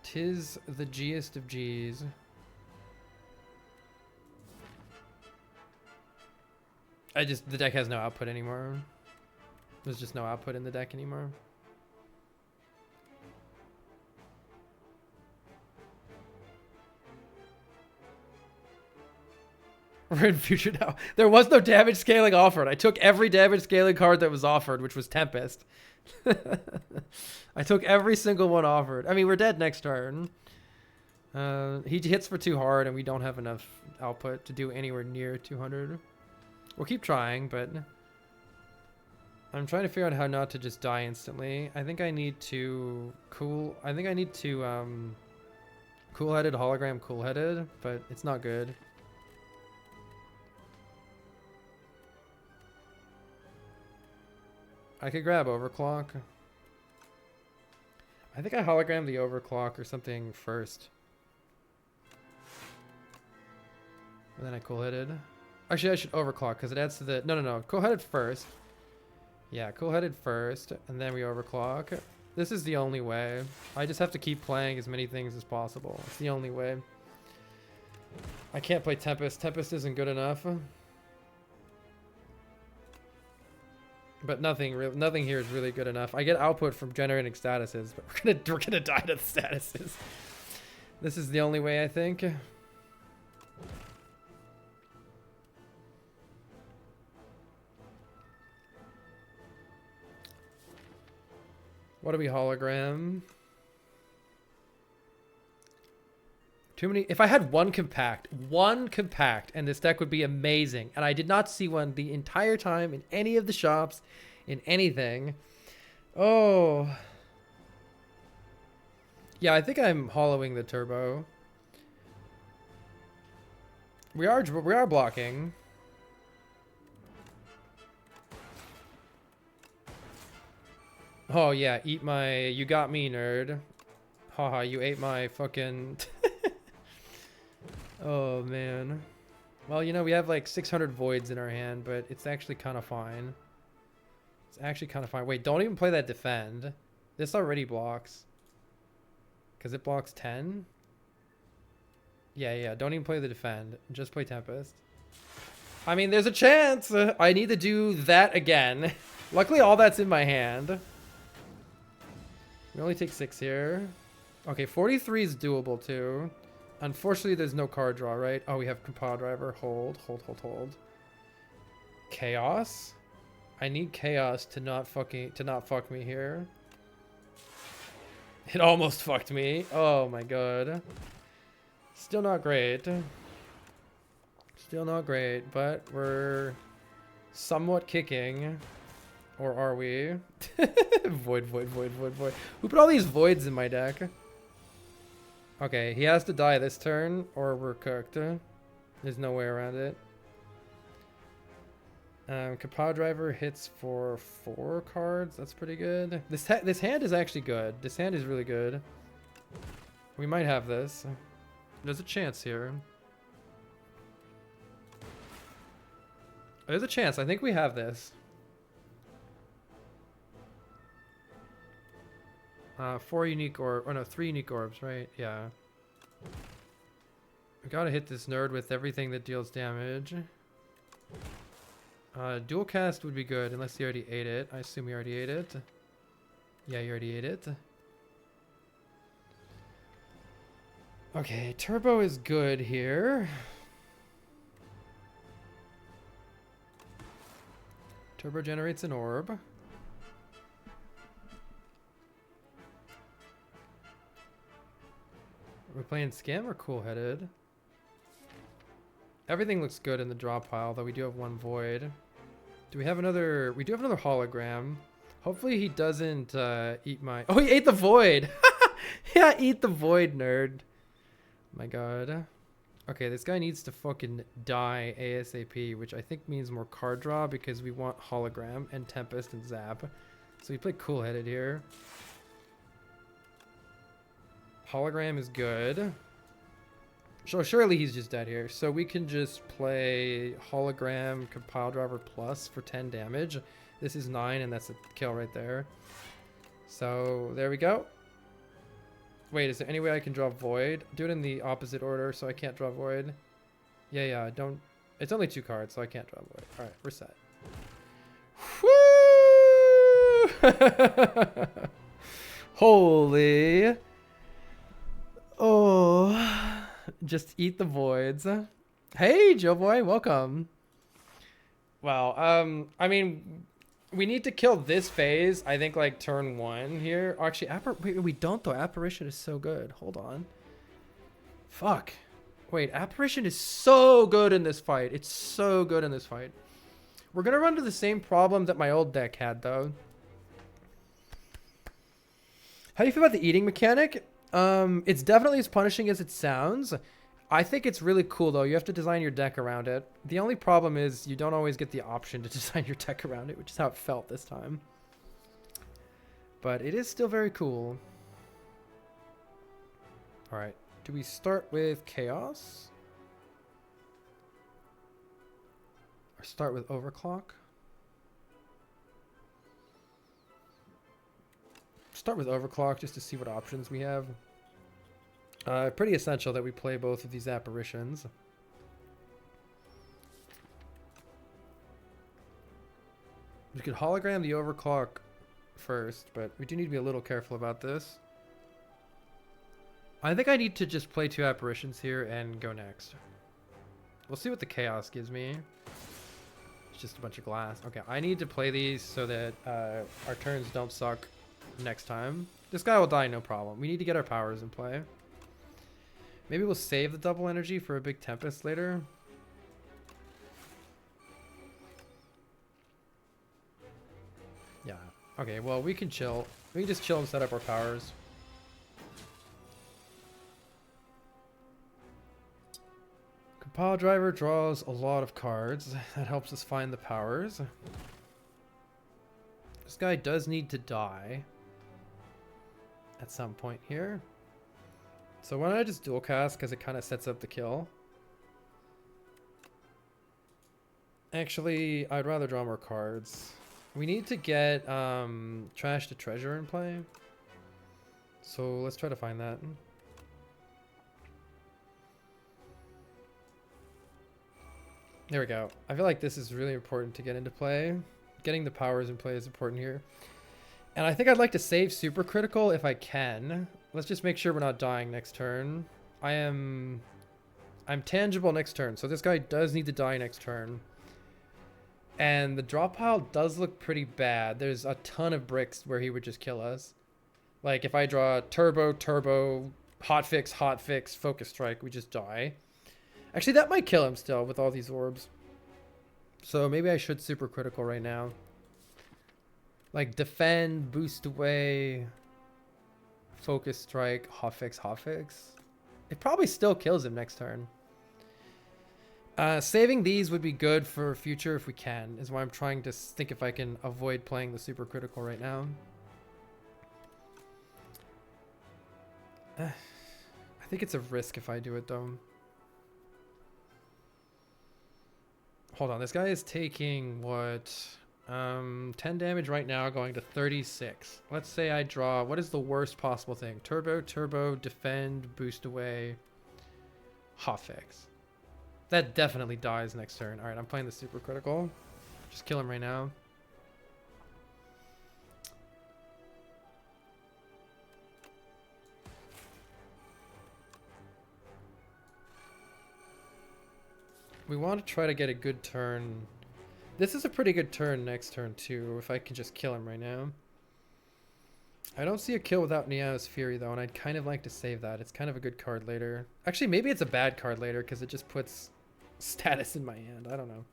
Tis the G'est of G's. The deck has no output anymore. There's just no output in the deck anymore. We're in future now. There was no damage scaling offered. I took every damage scaling card that was offered, which was Tempest. I took every single one offered. I mean, we're dead next turn. He hits for too hard, and we don't have enough output to do anywhere near 200. We'll keep trying, but I'm trying to figure out how not to just die instantly. I think I need to cool-headed hologram cool-headed, but it's not good. I could grab overclock. I think I hologram the overclock or something first. And then I cool-headed. Actually, I should overclock because it adds to the... No. Cool-headed first. Yeah, cool-headed first. And then we overclock. This is the only way. I just have to keep playing as many things as possible. It's the only way. I can't play Tempest. Tempest isn't good enough. But nothing here is really good enough. I get output from generating statuses, but we're gonna die to the statuses. This is the only way, I think. What do we hologram? Too many. If I had one compact, and this deck would be amazing. And I did not see one the entire time in any of the shops, in anything. Oh. Yeah, I think I'm hollowing the turbo. We are blocking. Oh yeah, eat my, you got me, nerd. Haha, you ate my fucking... Oh man. Well, you know, we have like 600 voids in our hand, but it's actually kind of fine. It's actually kind of fine. Wait, don't even play that defend. This already blocks. Because it blocks 10? Yeah, don't even play the defend. Just play Tempest. I mean, there's a chance. I need to do that again. Luckily, all that's in my hand. We only take 6 here. Okay, 43 is doable too. Unfortunately, there's no card draw, right? Oh, we have Compile Driver. Hold. Chaos? I need Chaos to not fuck me here. It almost fucked me. Oh my god. Still not great. Still not great, but we're somewhat kicking. Or are we? Void. Who put all these voids in my deck? Okay, he has to die this turn or we're cooked. There's no way around it. Compile Driver hits for 4 cards. That's pretty good. This hand is actually good. This hand is really good. We might have this. There's a chance here. There's a chance. I think we have this. 4 unique orbs. Oh no, 3 unique orbs, right? Yeah. We gotta hit this nerd with everything that deals damage. Dual cast would be good, unless he already ate it. I assume he already ate it. Yeah, you already ate it. Okay, turbo is good here. Turbo generates an orb. We're playing Scam or Cool Headed? Everything looks good in the draw pile, though we do have 1 void. Do we have another? We do have another hologram. Hopefully he doesn't eat my... Oh, he ate the void! Yeah, eat the void, nerd. My god. Okay, this guy needs to fucking die ASAP, which I think means more card draw because we want hologram and Tempest and Zap. So we play Cool Headed here. Hologram is good. So surely he's just dead here. So we can just play Hologram Compile Driver Plus for 10 damage. This is 9 and that's a kill right there. So there we go. Wait, is there any way I can draw Void? Do it in the opposite order so I can't draw Void. Yeah, don't. It's only 2 cards so I can't draw Void. Alright, we're set. Woo! Holy. Oh, just eat the voids. Hey, Joe Boy, welcome. Wow. I mean, we need to kill this phase. I think like turn 1 here. Oh, actually, wait, we don't though. Apparition is so good. Hold on. Fuck. Wait, Apparition is so good in this fight. It's so good in this fight. We're gonna run into the same problem that my old deck had though. How do you feel about the eating mechanic? It's definitely as punishing as it sounds. I think it's really cool though. You have to design your deck around it. The only problem is you don't always get the option to design your deck around it, which is how it felt this time. But it is still very cool. All right. Do we start with Chaos? Or start with Overclock? Start with Overclock just to see what options we have. Pretty essential that we play both of these apparitions. We could hologram the Overclock first, but we do need to be a little careful about this. I think I need to just play 2 apparitions here and go next. We'll see what the Chaos gives me. It's just a bunch of glass. Okay, I need to play these so that our turns don't suck next time. This guy will die no problem. We need to get our powers in play. Maybe we'll save the double energy for a big Tempest later. Yeah. Okay, well, we can chill. We can just chill and set up our powers. Compile driver draws a lot of cards. That helps us find the powers. This guy does need to die at some point here. So why don't I just dual cast, because it kind of sets up the kill. Actually, I'd rather draw more cards. We need to get trash to treasure in play. So let's try to find that. There we go. I feel like this is really important to get into play. Getting the powers in play is important here. And I think I'd like to save super critical if I can. Let's just make sure we're not dying next turn. I'm tangible next turn, so this guy does need to die next turn. And the draw pile does look pretty bad. There's a ton of bricks where he would just kill us. Like if I draw turbo, hotfix, focus strike, we just die. Actually, that might kill him still with all these orbs. So maybe I should super critical right now. Like defend, boost away, focus strike, hotfix. It probably still kills him next turn. Saving these would be good for future if we can, is why I'm trying to think if I can avoid playing the super critical right now. I think it's a risk if I do it though. Hold on, this guy is taking what? 10 damage right now, going to 36. Let's say I draw, what is the worst possible thing? Turbo, defend, boost away, hotfix. That definitely dies next turn. Alright, I'm playing the super critical. Just kill him right now. We want to try to get a good turn. This is a pretty good turn next turn too, if I can just kill him right now. I don't see a kill without Nea's Fury though, and I'd kind of like to save that. It's kind of a good card later. Actually, maybe it's a bad card later because it just puts status in my hand. I don't know.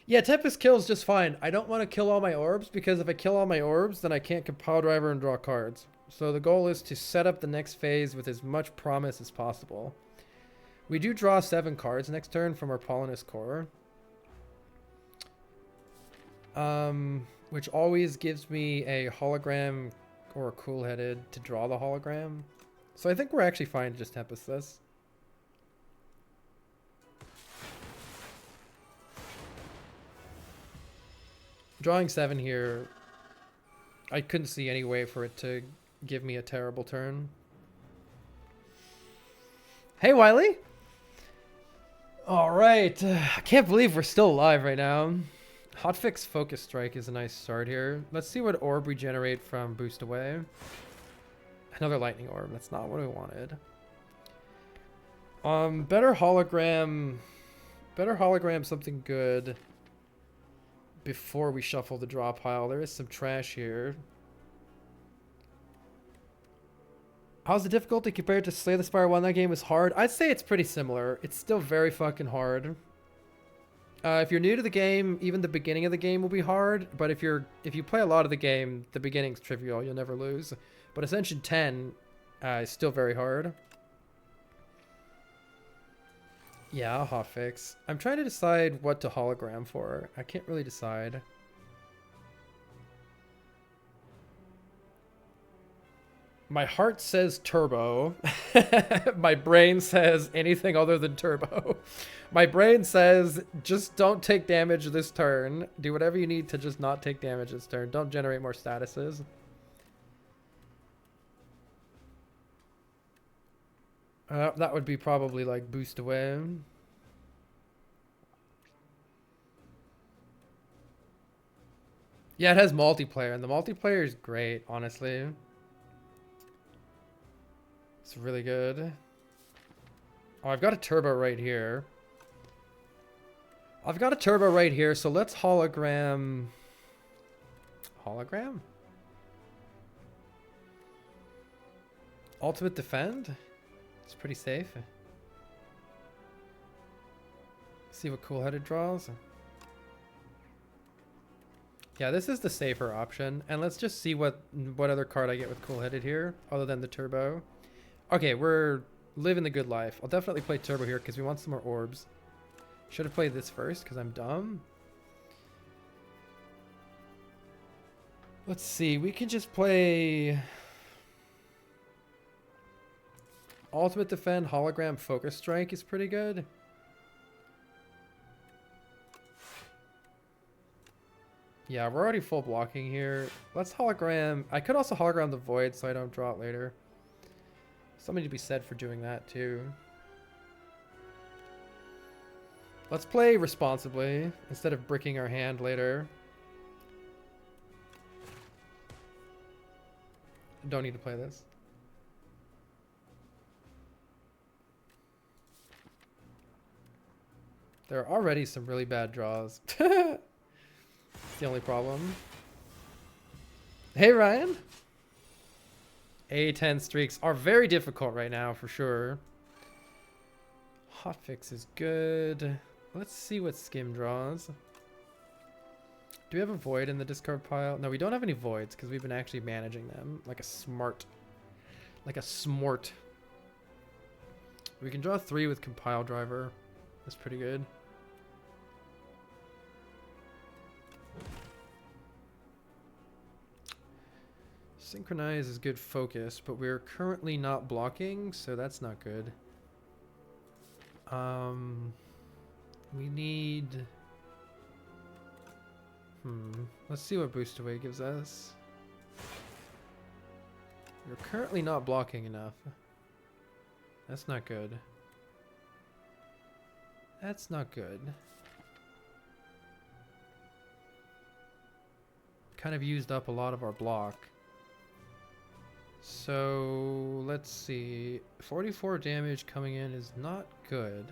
Yeah, Tempest kills just fine. I don't want to kill all my orbs because if I kill all my orbs, then I can't compile driver and draw cards. So the goal is to set up the next phase with as much promise as possible. We do draw 7 cards next turn from our Polonus core. Which always gives me a hologram or a cool-headed to draw the hologram. So I think we're actually fine to just Tempest this. Drawing 7 here, I couldn't see any way for it to give me a terrible turn. Hey, Wiley! Alright, I can't believe we're still alive right now. Hotfix Focus Strike is a nice start here. Let's see what orb we generate from Boost Away. Another lightning orb, that's not what I wanted. Better hologram something good before we shuffle the draw pile. There is some trash here. How's the difficulty compared to Slay the Spire 1? That game is hard. I'd say it's pretty similar. It's still very fucking hard. If you're new to the game, even the beginning of the game will be hard. But if you play a lot of the game, the beginning's trivial. You'll never lose. But Ascension 10 is still very hard. Yeah, hotfix. I'm trying to decide what to hologram for. I can't really decide. My heart says turbo. My brain says anything other than turbo. My brain says just don't take damage this turn. Do whatever you need to just not take damage this turn. Don't generate more statuses. That would be probably like boost away. Yeah, it has multiplayer, and the multiplayer is great, honestly. It's really good. Oh, I've got a turbo right here. So let's hologram. Hologram? Ultimate defend. It's pretty safe. See what cool-headed draws. Yeah, this is the safer option. And let's just see what other card I get with cool-headed here, other than the turbo. Okay, we're living the good life. I'll definitely play turbo here because we want some more orbs. Should have played this first because I'm dumb. Let's see. We can just play Ultimate Defend, Hologram, Focus Strike is pretty good. Yeah, we're already full blocking here. Let's hologram. I could also hologram the void so I don't draw it later. Something to be said for doing that too. Let's play responsibly instead of bricking our hand later. Don't need to play this. There are already some really bad draws. It's the only problem. Hey, Ryan. A10 streaks are very difficult right now, for sure. Hotfix is good. Let's see what Skim draws. Do we have a void in the discard pile? No, we don't have any voids because we've been actually managing them like a smart. Like a smart. We can draw 3 with compile driver. That's pretty good. Synchronize is good focus, but we're currently not blocking, so that's not good. We need... Let's see what boost away gives us. We're currently not blocking enough. That's not good. That's not good. Kind of used up a lot of our block. So let's see. 44 damage coming in is not good.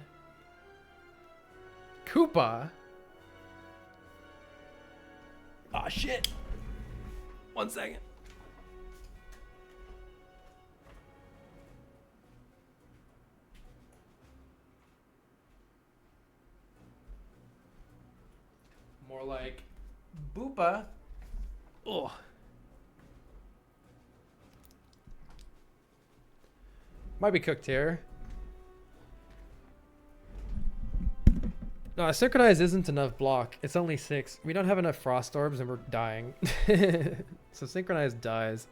Koopa. Ah, shit. 1 second. More like Boopa. Oh. Might be cooked here. No, Synchronize isn't enough block. It's only 6. We don't have enough Frost Orbs and we're dying. So Synchronize dies.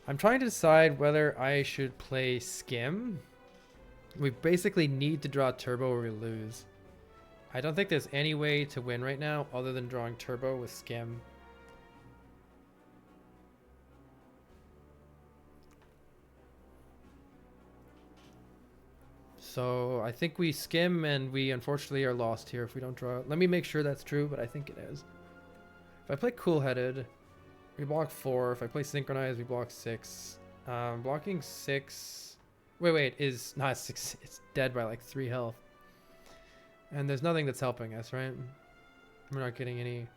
I'm trying to decide whether I should play Skim. We basically need to draw Turbo or we lose. I don't think there's any way to win right now other than drawing Turbo with Skim. So I think we Skim and we unfortunately are lost here if we don't draw. Let me make sure that's true, but I think it is. If I play Cool-Headed, we block 4. If I play Synchronize, we block 6. Blocking 6... Wait, is not 6. It's dead by like 3 health. And there's nothing that's helping us, right? We're not getting any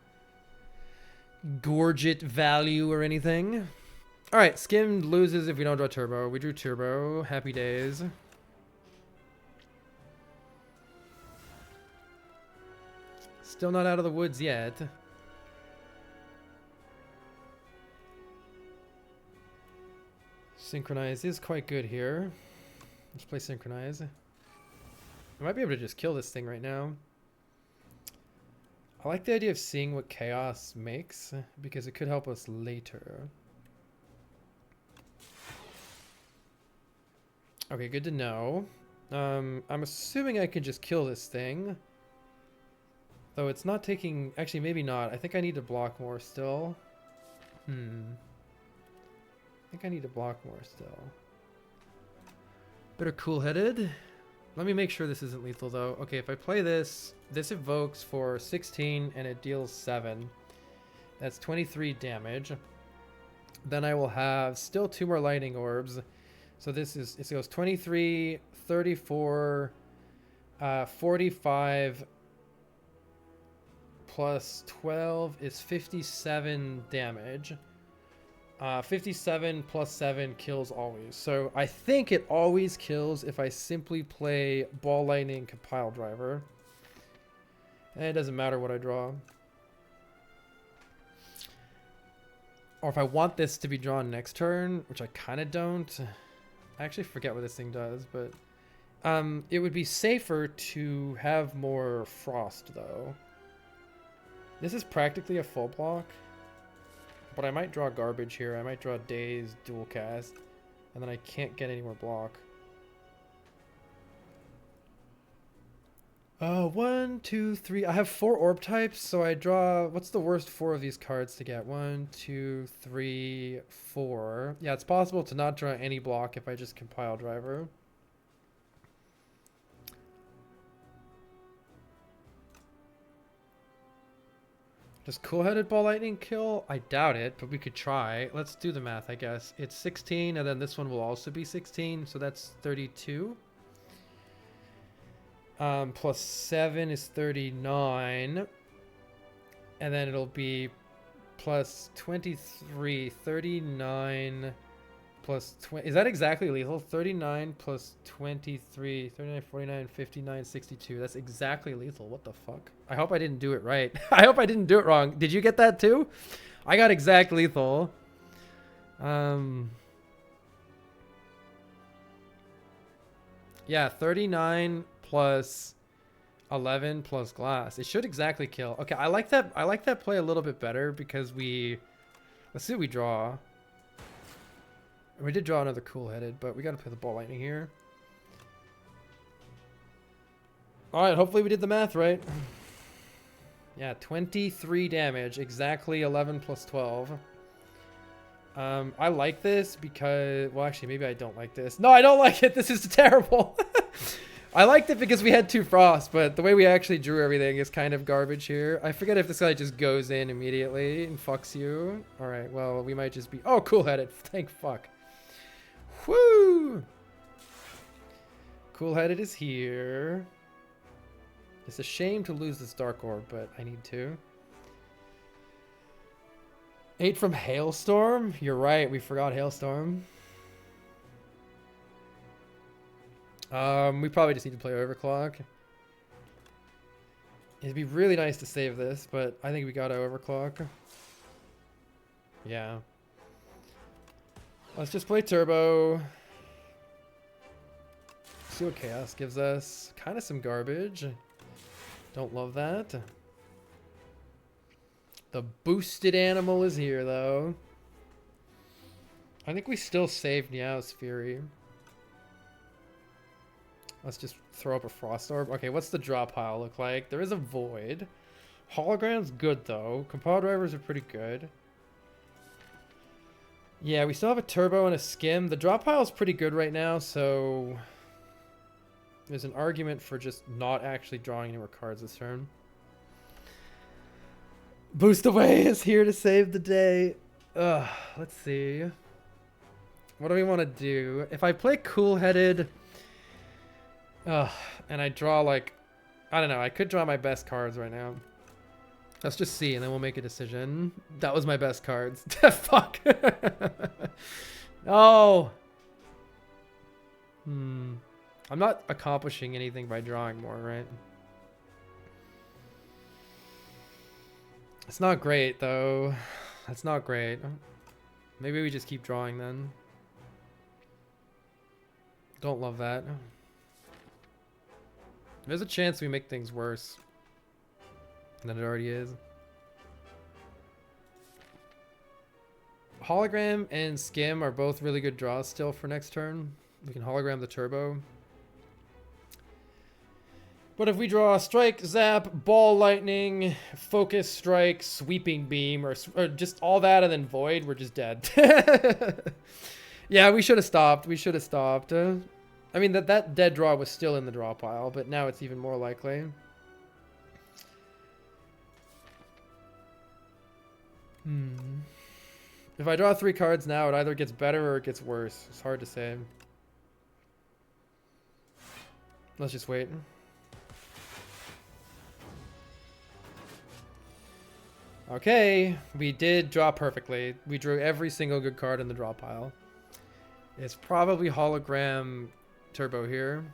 Gorget value or anything. Alright, Skim loses if we don't draw Turbo. We drew Turbo. Happy days. Still not out of the woods yet. Synchronize is quite good here. Let's play Synchronize. I might be able to just kill this thing right now. I like the idea of seeing what Chaos makes because it could help us later. Okay, good to know. I'm assuming I can just kill this thing. Though it's not taking... Actually, maybe not. I think I need to block more still. I think I need to block more still. Better Cool-Headed. Let me make sure this isn't lethal, though. Okay, if I play this, this evokes for 16 and it deals 7. That's 23 damage. Then I will have still 2 more lightning orbs. So this is... It goes 23, 34, 45... plus 12 is 57 damage. 57 plus 7 kills always. So I think it always kills if I simply play Ball Lightning Compile Driver. And it doesn't matter what I draw. Or if I want this to be drawn next turn, which I kind of don't. I actually forget what this thing does, but it would be safer to have more frost, though. This is practically a full block. But I might draw garbage here. I might draw Daze, dual cast. And then I can't get any more block. 1, 2, 3. I have 4 orb types, so I draw... What's the worst 4 of these cards to get? 1, 2, 3, 4. Yeah, it's possible to not draw any block if I just compile driver. Does cool-headed Ball Lightning kill? I doubt it, but we could try. Let's do the math, I guess. It's 16, and then this one will also be 16, so that's 32. Plus 7 is 39. And then it'll be plus 23. 39 plus 20. Is that exactly lethal? 39 plus 23. 39, 49, 59, 62. That's exactly lethal. What the fuck? I hope I didn't do it right. I hope I didn't do it wrong. Did you get that too? I got exact lethal. Yeah, 39 plus 11 plus glass. It should exactly kill. Okay, I like that play a little bit better because let's see what we draw. We did draw another cool-headed, but we got to play the Ball Lightning here. All right, hopefully we did the math right. Yeah, 23 damage, exactly 11 plus 12. I like this because, well, actually, maybe I don't like this. No, I don't like it. This is terrible. I liked it because we had 2 frost, but the way we actually drew everything is kind of garbage here. I forget if this guy just goes in immediately and fucks you. All right, well, we might just be... Oh, cool-headed. Thank fuck. Woo! Cool-headed is here. It's a shame to lose this Dark Orb, but I need to. 8 from Hailstorm? You're right, we forgot Hailstorm. We probably just need to play Overclock. It'd be really nice to save this, but I think we gotta Overclock. Yeah. Let's just play Turbo. See what Chaos gives us. Kind of some garbage. Don't love that. The boosted animal is here, though. I think we still save Niao's Fury. Let's just throw up a Frost Orb. Okay, what's the draw pile look like? There is a Void. Hologram's good, though. Compile Drivers are pretty good. Yeah, we still have a Turbo and a Skim. The draw pile is pretty good right now, so... There's an argument for just not actually drawing any more cards this turn. Boost Away is here to save the day. Let's see. What do we want to do? If I play Cool-Headed... and I draw like... I don't know. I could draw my best cards right now. Let's just see, and then we'll make a decision. That was my best cards. Fuck. No. I'm not accomplishing anything by drawing more, right? It's not great, though. That's not great. Maybe we just keep drawing, then. Don't love that. There's a chance we make things worse than it already is. Hologram and Skim are both really good draws still for next turn. We can hologram the Turbo. But if we draw Strike, Zap, Ball Lightning, Focus Strike, Sweeping Beam, or just all that and then Void, we're just dead. Yeah, we should have stopped. We should have stopped. I mean, that dead draw was still in the draw pile, but now it's even more likely. If I draw 3 cards now, it either gets better or it gets worse. It's hard to say. Let's just wait. Okay, we did draw perfectly. We drew every single good card in the draw pile. It's probably hologram turbo here.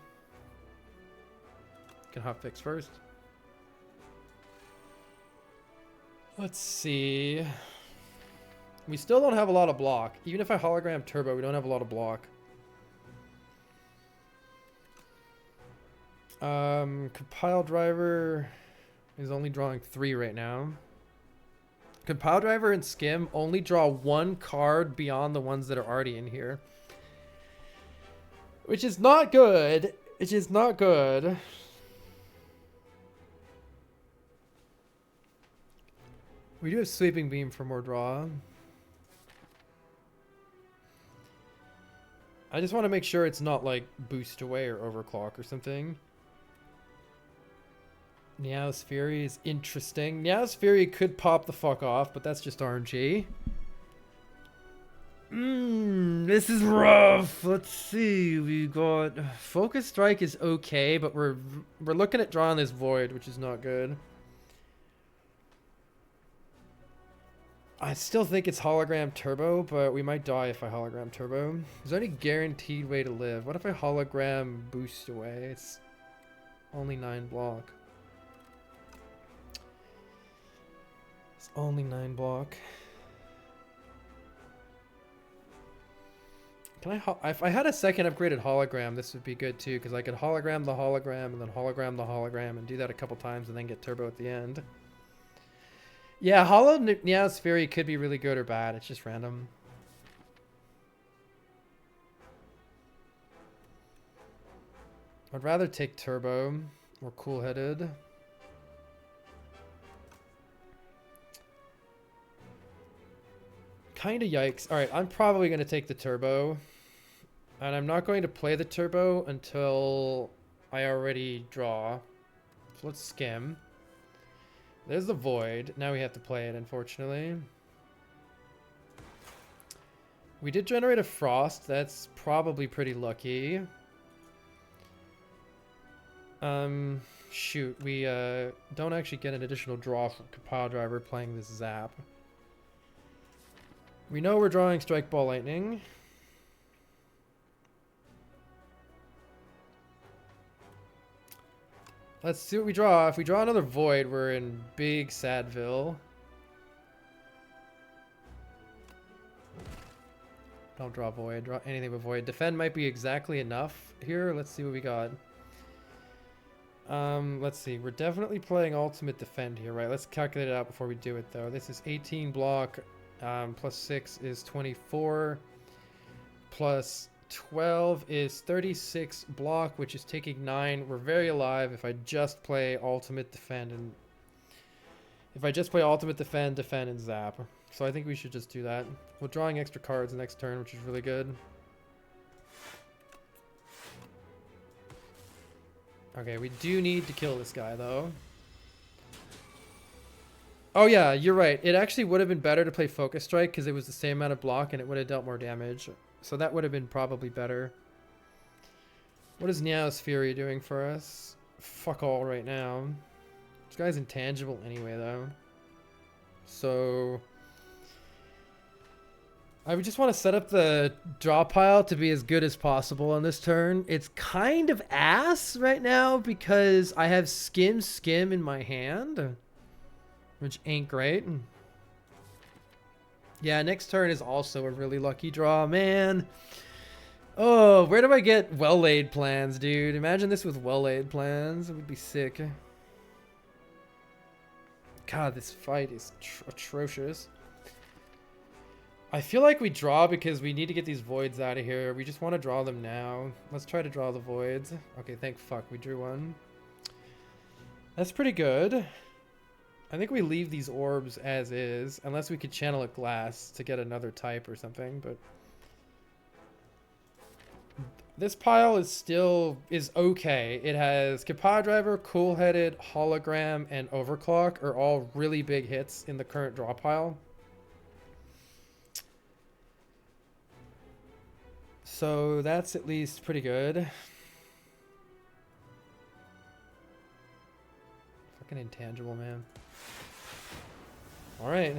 Can hot fix first. Let's see. We still don't have a lot of block. Even if I hologram turbo, we don't have a lot of block. Compile driver is only drawing 3 right now. Compile driver and skim only draw 1 card beyond the ones that are already in here. Which is not good. Which is not good. We do have sweeping beam for more draw. I just want to make sure it's not like boost away or overclock or something. Meow's Fury is interesting. Meow's Fury could pop the fuck off, but that's just RNG. This is rough. Let's see. We got Focus Strike is okay, but we're looking at drawing this Void, which is not good. I still think it's hologram turbo, but we might die if I hologram turbo. Is there any guaranteed way to live? What if I hologram boost away? It's only 9 block. It's only 9 block. Can I? If I had a second upgraded hologram, this would be good too, because I could hologram the hologram and then hologram the hologram and do that a couple times and then get turbo at the end. Yeah, Hollow Meow's Fury could be really good or bad. It's just random. I'd rather take turbo or cool-headed. Kinda yikes. Alright, I'm probably going to take the turbo. And I'm not going to play the turbo until I already draw. So let's skim. There's the Void. Now we have to play it, unfortunately. We did generate a Frost. That's probably pretty lucky. Shoot. We don't actually get an additional draw from Compile Driver playing this Zap. We know we're drawing Strike Ball Lightning. Let's see what we draw. If we draw another Void, we're in big Sadville. Don't draw Void. Draw anything but Void. Defend might be exactly enough here. Let's see what we got. Let's see. We're definitely playing Ultimate Defend here, right? Let's calculate it out before we do it, though. This is 18 block. Plus 6 is 24. Plus 12 is 36 block, which is taking 9. We're very alive if I just play Ultimate Defend and Defend and Zap. So I think we should just do that. We're drawing extra cards next turn, which is really good. Okay, we do need to kill this guy though. Oh yeah, you're right. It actually would have been better to play Focus Strike because it was the same amount of block and it would have dealt more damage. So that would have been probably better. What is Meow's Fury doing for us? Fuck all right now. This guy's intangible anyway, though. So I would just want to set up the draw pile to be as good as possible on this turn. It's kind of ass right now because I have Skim in my hand, which ain't great. Yeah, next turn is also a really lucky draw, man. Oh, where do I get well-laid plans, dude? Imagine this with well-laid plans. It would be sick. God, this fight is atrocious. I feel like we draw because we need to get these voids out of here. We just want to draw them now. Let's try to draw the voids. Okay, thank fuck. We drew one. That's pretty good. I think we leave these orbs as is, unless we could channel a glass to get another type or something, but this pile is okay. It has Compile Driver, Cool Headed, Hologram, and Overclock are all really big hits in the current draw pile. So that's at least pretty good. Fucking intangible, man. All right.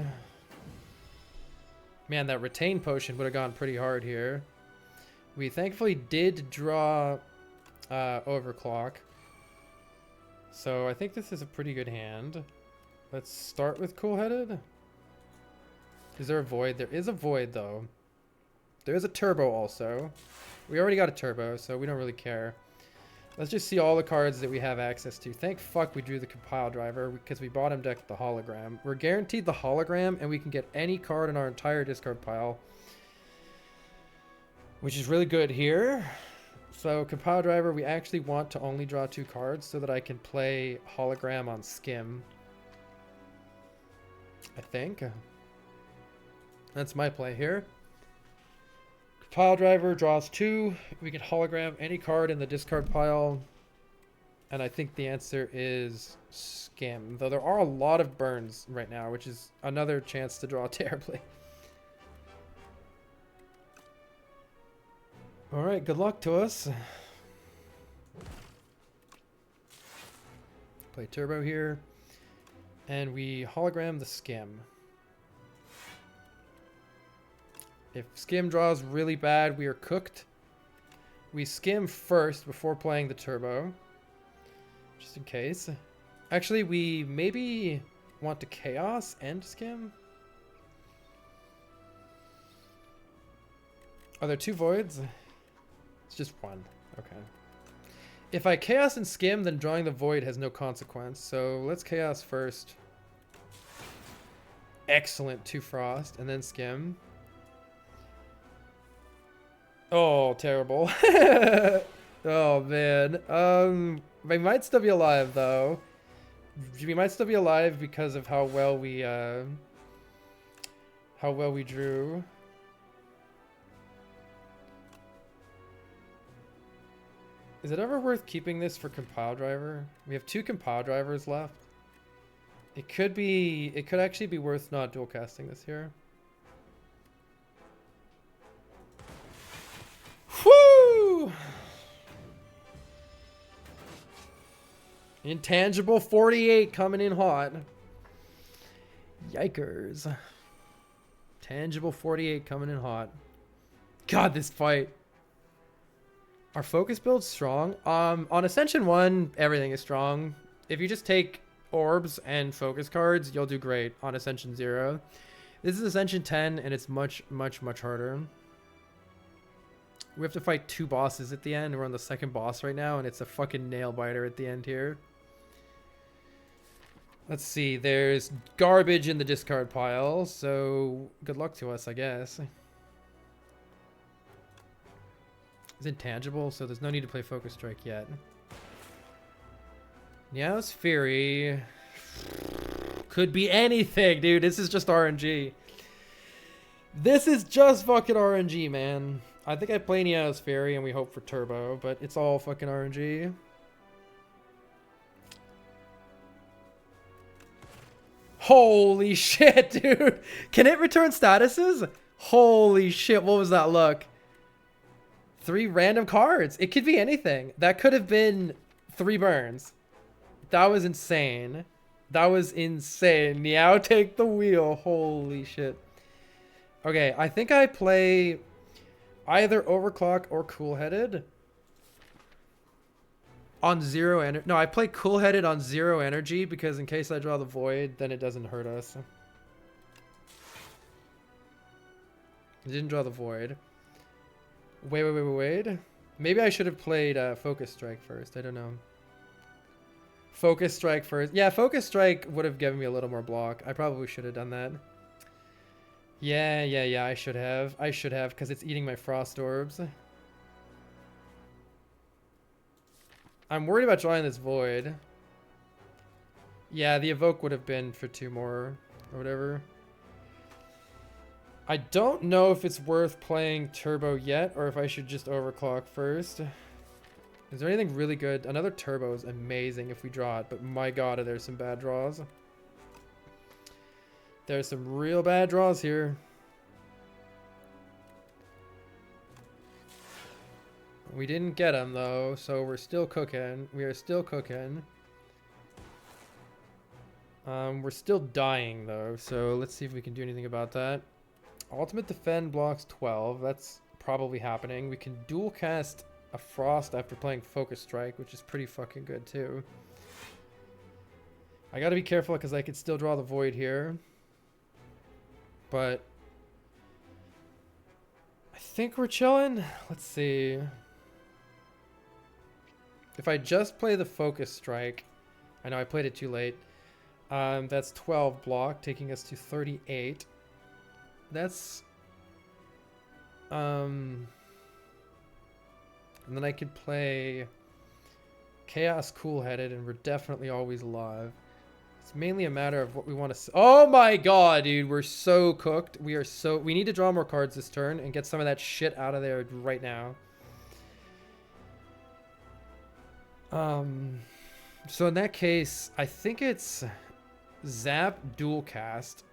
Man, that retain potion would have gone pretty hard here. We thankfully did draw overclock. So I think this is a pretty good hand. Let's start with cool-headed. Is there a void? There is a void, though. There is a turbo also. We already got a turbo, so we don't really care. Let's just see all the cards that we have access to. Thank fuck we drew the compile driver because we bottom decked the hologram. We're guaranteed the hologram, and we can get any card in our entire discard pile, which is really good here. So compile driver, we actually want to only draw 2 cards so that I can play hologram on skim. I think. That's my play here. Compile driver draws 2. We can hologram any card in the discard pile. And I think the answer is skim. Though there are a lot of burns right now, which is another chance to draw terribly. Alright, good luck to us. Play turbo here. And we hologram the skim. If skim draws really bad, we are cooked. We skim first before playing the turbo. Just in case. Actually, we maybe want to chaos and skim. Are there 2 voids? It's just 1. Okay. If I chaos and skim, then drawing the void has no consequence. So let's chaos first. Excellent. 2 frost and then skim. Oh, terrible. Oh, man. We might still be alive, though. We might still be alive because of how well we drew. Is it ever worth keeping this for compile driver? We have 2 compile drivers left. It could actually be worth not dual casting this here. Whoo! Intangible 48 coming in hot. Yikers. Tangible 48 coming in hot. God, this fight. Our focus build's strong. On Ascension 1, everything is strong. If you just take orbs and focus cards, you'll do great on Ascension 0. This is Ascension 10, and it's much, much, much harder. We have to fight 2 bosses at the end. We're on the 2nd boss right now, and it's a fucking nail biter at the end here. Let's see. There's garbage in the discard pile, so good luck to us, I guess. It's intangible, so there's no need to play Focus Strike yet. Meow's Fury. Could be anything, dude. This is just RNG. This is just fucking RNG, man. I think I play Meow's Fury and we hope for turbo, but it's all fucking RNG. Holy shit, dude. Can it return statuses? Holy shit, what was that look? 3 random cards. It could be anything. That could have been 3 burns. That was insane. That was insane. Meow, take the wheel. Holy shit. Okay, I think I play either overclock or cool-headed on 0 energy. No, I play cool-headed on 0 energy because in case I draw the void, then it doesn't hurt us. I didn't draw the void. Wait. Maybe I should have played Focus Strike first. I don't know. Focus Strike first. Yeah, Focus Strike would have given me a little more block. I probably should have done that. Yeah, I should have. Because it's eating my Frost Orbs. I'm worried about drawing this Void. Yeah, the Evoke would have been for 2 more or whatever. I don't know if it's worth playing Turbo yet or if I should just overclock first. Is there anything really good? Another Turbo is amazing if we draw it, but my god, there's some bad draws. There's some real bad draws here. We didn't get them though, so we're still cooking. We are still cooking. We're still dying though, so let's see if we can do anything about that. Ultimate Defend blocks 12. That's probably happening. We can dual cast a Frost after playing Focus Strike, which is pretty fucking good too. I gotta be careful because I could still draw the Void here. But I think we're chilling. Let's see. If I just play the Focus Strike, I know I played it too late. That's 12 block, taking us to 38. That's and then I could play Chaos Cool-Headed, and we're definitely always alive. It's mainly a matter of what we want to. Oh my god, dude, we're so cooked. We need to draw more cards this turn and get some of that shit out of there right now. So in that case, I think it's Zap Dual Cast.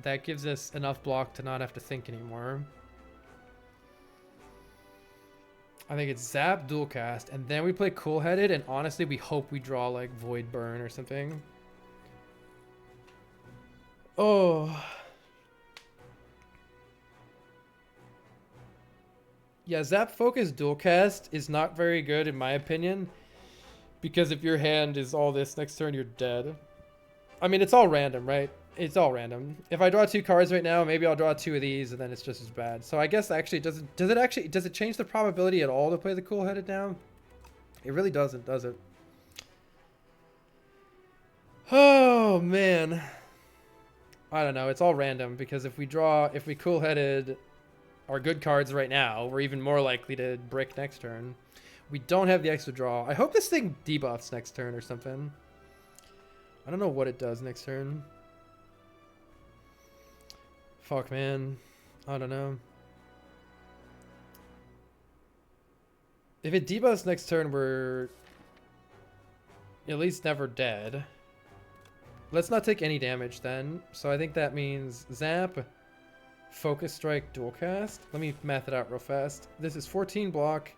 That gives us enough block to not have to think anymore. I think it's Zap Dual Cast, and then we play Cool-Headed, and honestly, we hope we draw like Void Burn or something. Oh. Yeah, Zap Focus Dual Cast is not very good in my opinion, because if your hand is all this next turn, you're dead. I mean, it's all random, right? It's all random. If I draw 2 cards right now, maybe I'll draw 2 of these, and then it's just as bad. So I guess actually, does it change the probability at all to play the Cool-Headed now? It really doesn't, does it? Oh man, I don't know. It's all random because if we Cool-Headed our good cards right now, we're even more likely to brick next turn. We don't have the extra draw. I hope this thing debuffs next turn or something. I don't know what it does next turn. Fuck, man. I don't know. If it debuffs next turn, we're at least never dead. Let's not take any damage then. So I think that means Zap, Focus Strike, Dual Cast. Let me math it out real fast. This is 14 block,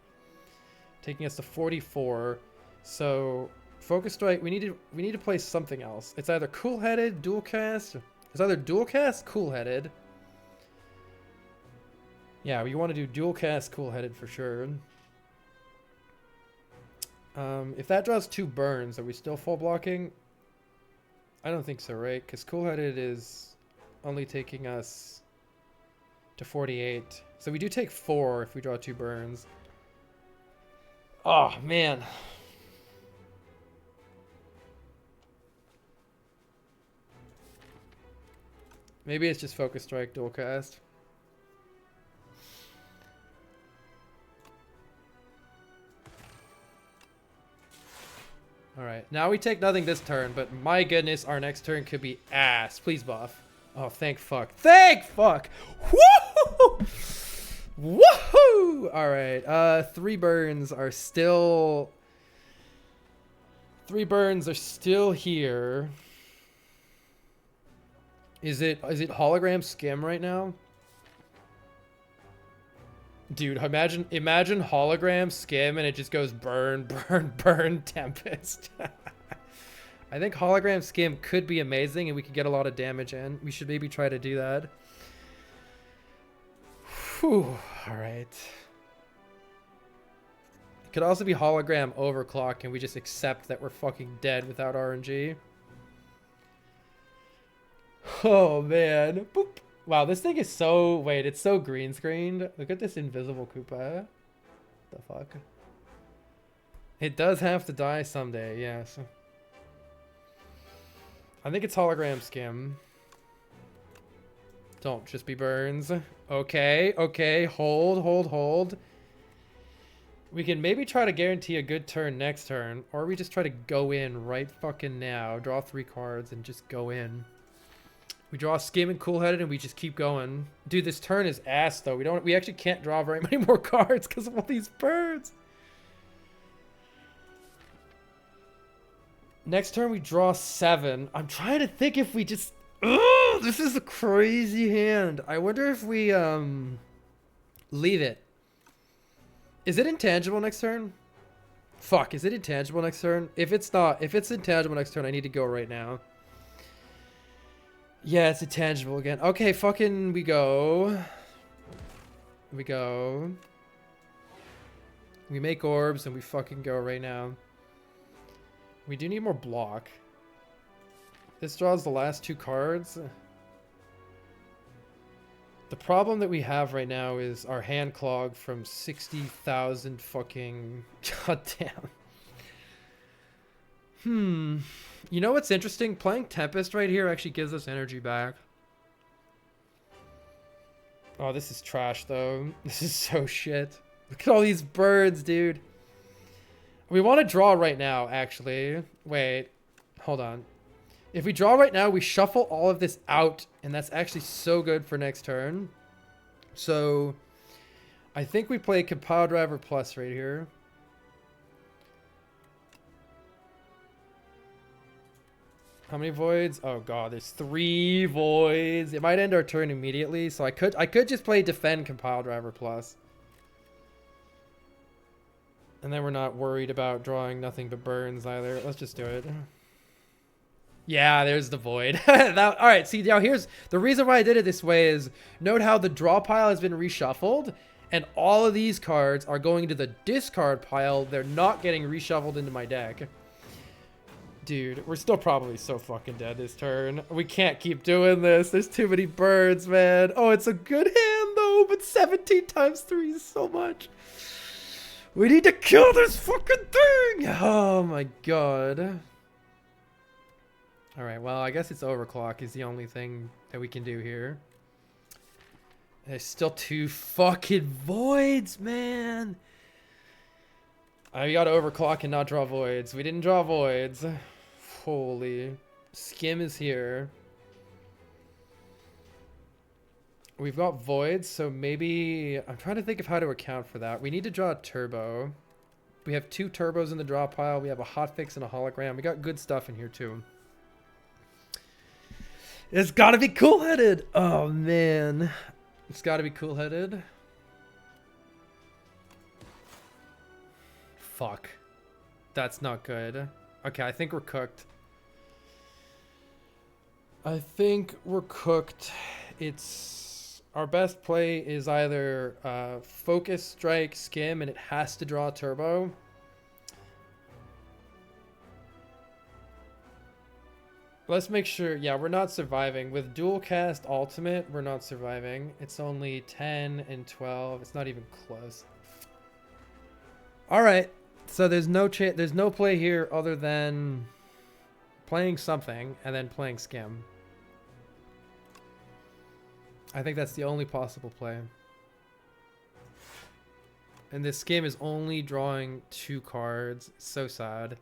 taking us to 44. So Focus Strike, we need to play something else. It's either Cool-Headed, Dual Cast. It's either Dual Cast, Cool-Headed. Yeah, we want to do Dual Cast, Cool-Headed for sure. If that draws 2 burns, are we still full blocking? I don't think so, right? Because Cool-Headed is only taking us to 48. So we do take 4 if we draw 2 burns. Oh, man. Maybe it's just Focus Strike, Dual Cast. Alright, now we take nothing this turn, but my goodness, our next turn could be ass. Please buff. Oh, thank fuck. Thank fuck! Woohoo! Woohoo! Alright, 3 burns are still... 3 burns are still here. Is it hologram skim right now? Dude, imagine hologram skim and it just goes burn, burn, burn, Tempest. I think hologram skim could be amazing and we could get a lot of damage in. We should maybe try to do that. Whew, alright. It could also be hologram overclock and we just accept that we're fucking dead without RNG. Oh man. Boop. Wow, this thing is so... Wait, it's so green screened. Look at this invisible Koopa. The fuck? It does have to die someday, yes. I think it's hologram skim. Don't just be burns. Okay, okay, hold. We can maybe try to guarantee a good turn next turn, or we just try to go in right fucking now. Draw 3 cards and just go in. We draw Skim and Cool-Headed and we just keep going. Dude, this turn is ass though. We actually can't draw very many more cards because of all these birds. Next turn we draw 7. I'm trying to think if we just... Ugh, this is a crazy hand. I wonder if we leave it. Is it intangible next turn? Fuck, is it intangible next turn? If it's not, if it's intangible next turn, I need to go right now. Yeah, it's intangible again. Okay, fucking we go. We go. We make orbs and we fucking go right now. We do need more block. This draws the last 2 cards. The problem that we have right now is our hand clog from 60,000 fucking... God damn. You know what's interesting? Playing Tempest right here actually gives us energy back. Oh, this is trash, though. This is so shit. Look at all these birds, dude. We want to draw right now, actually. Wait. Hold on. If we draw right now, we shuffle all of this out, and that's actually so good for next turn. So, I think we play Compile Driver Plus right here. How many voids? Oh god, there's 3 voids. It might end our turn immediately, so I could just play Defend Compile Driver Plus. And then we're not worried about drawing nothing but burns either. Let's just do it. Yeah, there's the void. All right, see, now here's the reason why I did it this way is note how the draw pile has been reshuffled and all of these cards are going to the discard pile. They're not getting reshuffled into my deck. Dude, we're still probably so fucking dead this turn. We can't keep doing this. There's too many birds, man. Oh, it's a good hand, though, but 17 times 3 is so much. We need to kill this fucking thing. Oh, my God. All right, well, I guess it's overclock is the only thing that we can do here. There's still 2 fucking voids, man. I got to overclock and not draw voids. We didn't draw voids. Holy. Skim is here. We've got voids, so maybe... I'm trying to think of how to account for that. We need to draw a turbo. We have 2 turbos in the draw pile. We have a hotfix and a hologram. We got good stuff in here, too. It's got to be cool-headed. Oh, man. It's got to be cool-headed. Fuck. That's not good. Okay, I think we're cooked. I think we're cooked. It's... Our best play is either focus, strike, skim, and it has to draw turbo. Let's make sure... Yeah, we're not surviving. With dual cast ultimate, we're not surviving. It's only 10 and 12. It's not even close. All right. So there's no play here other than playing something and then playing skim. I think that's the only possible play. And this skim is only drawing 2 cards. So sad.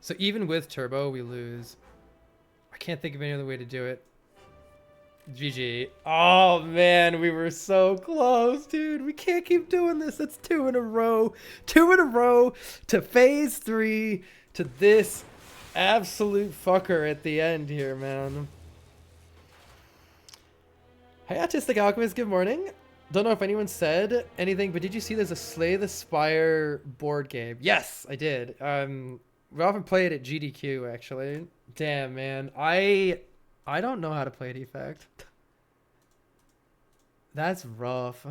So even with turbo, we lose. I can't think of any other way to do it. GG. Oh, man, we were so close, dude. We can't keep doing this. That's 2 in a row. 2 in a row to phase 3 to this absolute fucker at the end here, man. Hey, Autistic Alchemist, good morning. Don't know if anyone said anything, but did you see there's a Slay the Spire board game? Yes, I did. We often play it at GDQ, actually. Damn, man. I don't know how to play Defect. That's rough.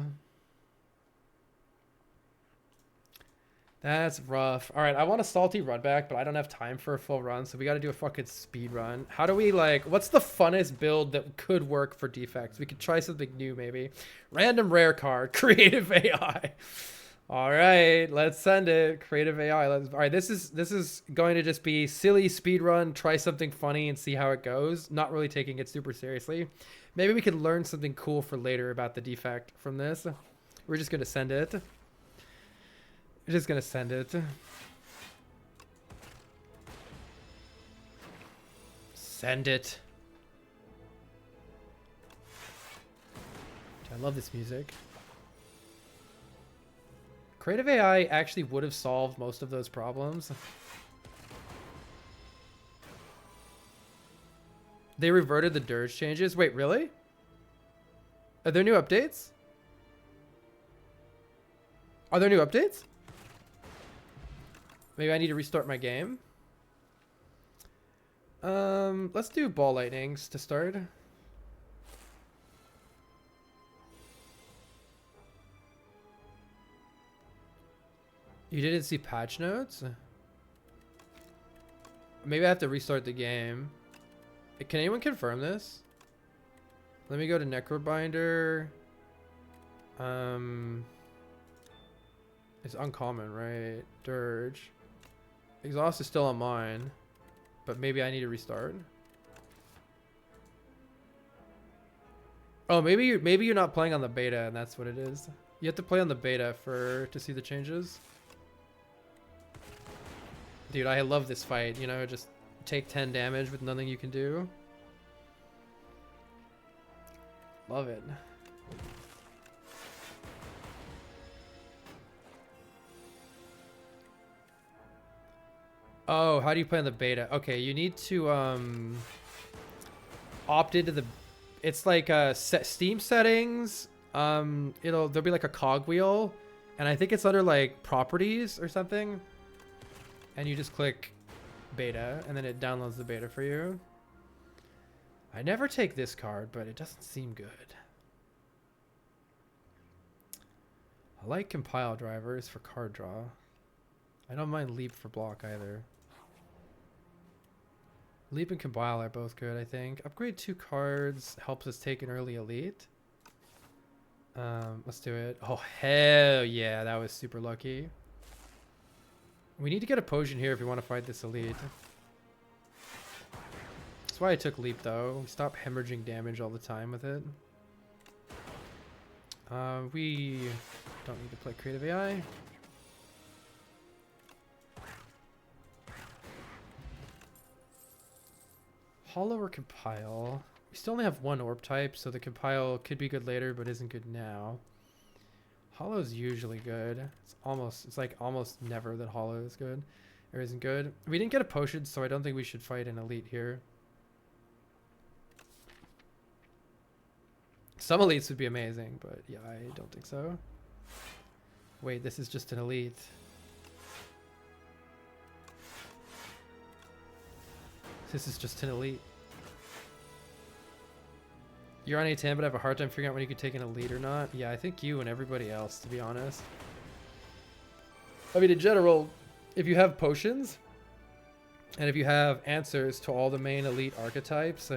That's rough. All right, I want a salty run back, but I don't have time for a full run, so we got to do a fucking speed run. How do we, like, what's the funnest build that could work for Defects? We could try something new, maybe. Random rare card, creative AI. All right, let's send it. Creative AI. All right, this is going to just be silly speed run. Try something funny and see how it goes. Not really taking it super seriously. Maybe we could learn something cool for later about the defect from this. We're just gonna send it. We're just gonna send it. Send it. I love this music. Creative AI actually would have solved most of those problems. They reverted the dirge changes. Wait, really? Are there new updates? Are there new updates? Maybe I need to restart my game. Let's do ball lightnings to start. You didn't see patch notes? Maybe I have to restart the game. Can anyone confirm this? Let me go to Necrobinder. It's uncommon, right? Dirge. Exhaust is still on mine, but maybe I need to restart. Oh, maybe you're not playing on the beta, and that's what it is. You have to play on the beta to see the changes. Dude, I love this fight. You know, just take 10 damage with nothing you can do. Love it. Oh, how do you play on the beta? Okay, you need to opt into the. It's like Steam settings. There'll be like a cogwheel, and I think it's under like properties or something. And you just click beta, and then it downloads the beta for you. I never take this card, but it doesn't seem good. I like compile drivers for card draw. I don't mind leap for block either. Leap and compile are both good, I think. Upgrade 2 cards helps us take an early elite. Let's do it. Oh, hell yeah. That was super lucky. We need to get a potion here if we want to fight this elite. That's why I took leap, though. We stop hemorrhaging damage all the time with it. We don't need to play creative AI. Hollow or compile? We still only have one orb type, so the compile could be good later, but isn't good now. Hollow's usually good. It's like almost never that hollow is good or isn't good. We didn't get a potion, so I don't think we should fight an elite here. Some elites would be amazing, but yeah, I don't think so. Wait, this is just an elite. This is just an elite. You're on A10, but I have a hard time figuring out when you could take an elite or not. Yeah, I think you and everybody else, to be honest. I mean, in general, if you have potions, and if you have answers to all the main elite archetypes,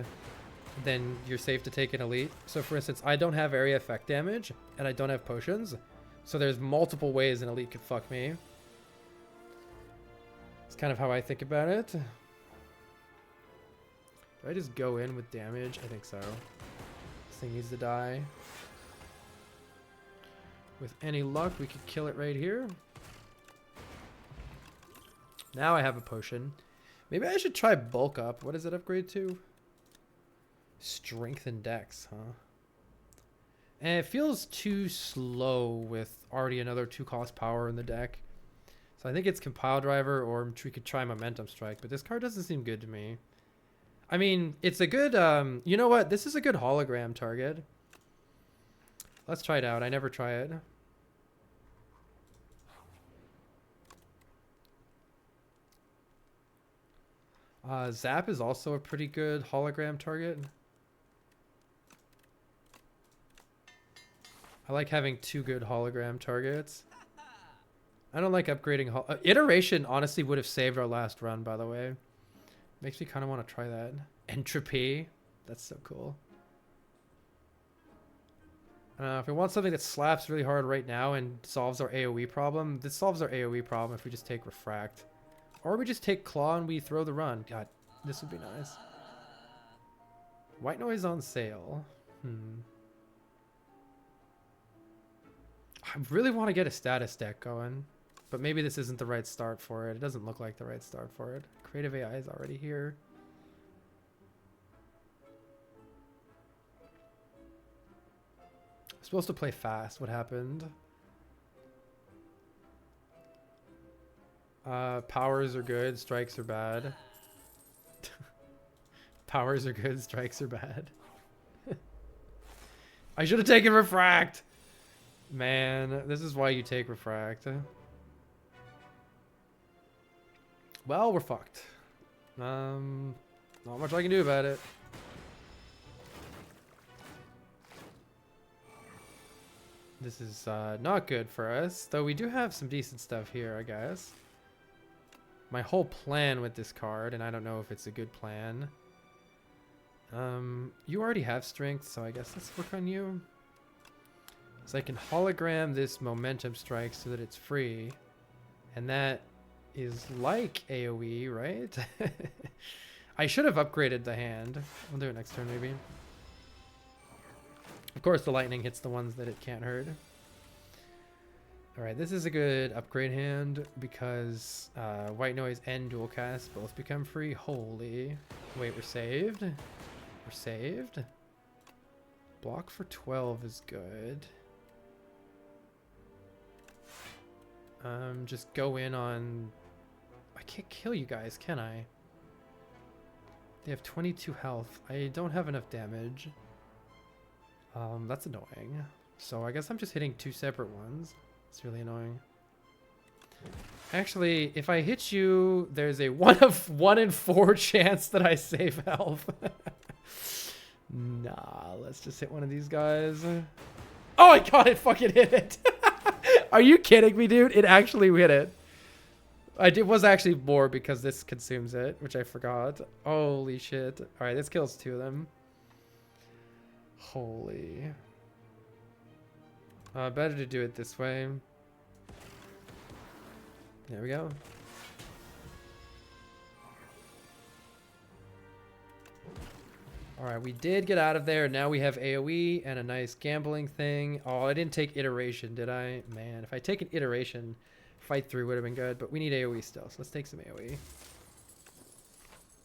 then you're safe to take an elite. So for instance, I don't have area effect damage, and I don't have potions. So there's multiple ways an elite could fuck me. It's kind of how I think about it. Do I just go in with damage? I think so. This thing needs to die. With any luck, we could kill it right here. Now I have a potion. Maybe I should try bulk up. What does it upgrade to? Strength and dex, huh? And it feels too slow with already another 2-cost power in the deck. So I think it's compile driver, or we could try momentum strike, but this card doesn't seem good to me. I mean, it's a good, you know what? This is a good hologram target. Let's try it out. I never try it. Zap is also a pretty good hologram target. I like having 2 good hologram targets. I don't like upgrading. Iteration honestly would have saved our last run, by the way. Makes me kind of want to try that. Entropy. That's so cool. If we want something that slaps really hard right now and solves our AoE problem, this solves our AoE problem if we just take Refract. Or we just take Claw and we throw the run. God, this would be nice. White noise on sale. I really want to get a status deck going, but maybe this isn't the right start for it. It doesn't look like the right start for it. Creative AI is already here. I'm supposed to play fast. What happened? Powers are good. Strikes are bad. Powers are good. Strikes are bad. I should have taken Refract. Man, this is why you take Refract. Well, we're fucked. Not much I can do about it. This is not good for us, though we do have some decent stuff here, I guess. My whole plan with this card, and I don't know if it's a good plan. You already have strength, so I guess let's work on you. So I can hologram this momentum strike so that it's free. And that is like AoE, right? I should have upgraded the hand. We'll do it next turn, maybe. Of course, the lightning hits the ones that it can't hurt. Alright, this is a good upgrade hand because White Noise and Dual Cast both become free. Holy. Wait, we're saved? We're saved? Block for 12 is good. Just go in on... I can't kill you guys, can I? They have 22 health. I don't have enough damage. That's annoying. So I guess I'm just hitting 2 separate ones. It's really annoying. Actually, if I hit you, there's a 1 in 4 chance that I save health. Nah, let's just hit one of these guys. Oh my god, it fucking hit it. Are you kidding me, dude? It actually hit it. It was actually more because this consumes it, which I forgot. Holy shit. Alright, this kills 2 of them. Holy. Better to do it this way. There we go. Alright, we did get out of there. Now we have AoE and a nice gambling thing. Oh, I didn't take iteration, did I? Man, if I take an iteration, fight through would have been good. But we need AoE still, so let's take some AoE.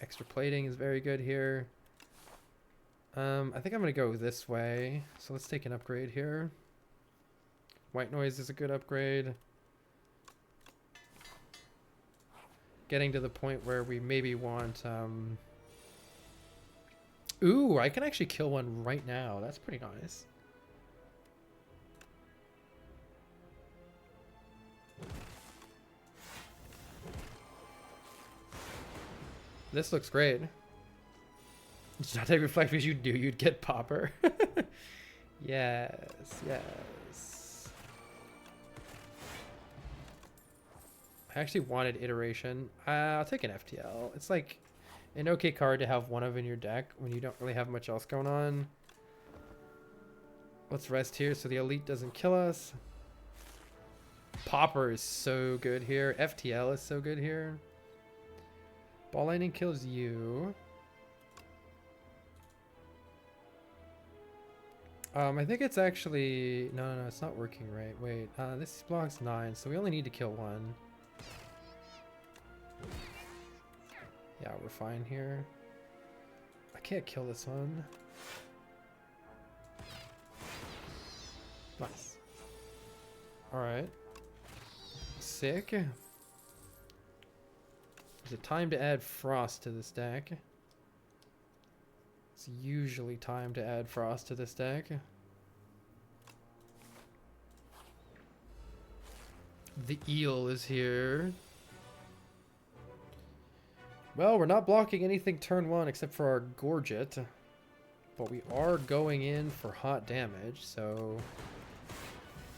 Extra plating is very good here. I think I'm going to go this way. So let's take an upgrade here. White Noise is a good upgrade. Getting to the point where we maybe want... Ooh, I can actually kill one right now. That's pretty nice. This looks great. Did you not take reflect because you knew you'd get Popper? Yes, yes. I actually wanted iteration. I'll take an FTL. It's like an okay card to have one of in your deck when you don't really have much else going on. Let's rest here so the elite doesn't kill us. Popper is so good here. FTL is so good here. Ball lightning kills you. I think it's actually... No, it's not working right. Wait, this blocks 9, so we only need to kill 1. Yeah, we're fine here. I can't kill this one. Nice. Alright. Sick. Is it time to add Frost to this deck? It's usually time to add Frost to this deck. The eel is here. Well, we're not blocking anything turn 1 except for our Gorget. But we are going in for hot damage, so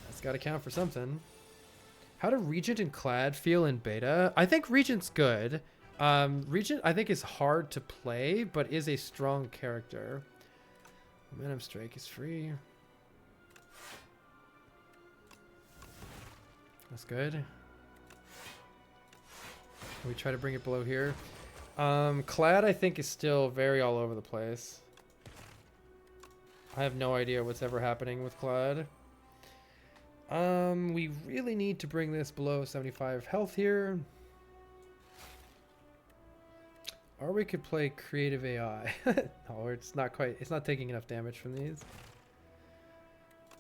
that's got to count for something. How do Regent and Clad feel in beta? I think Regent's good. Regent, I think, is hard to play, but is a strong character. Momentum Strike is free. That's good. Can we try to bring it below here? Clad, I think, is still very all over the place. I have no idea what's ever happening with Clad. We really need to bring this below 75 health here. Or we could play creative AI. No, it's not taking enough damage from these.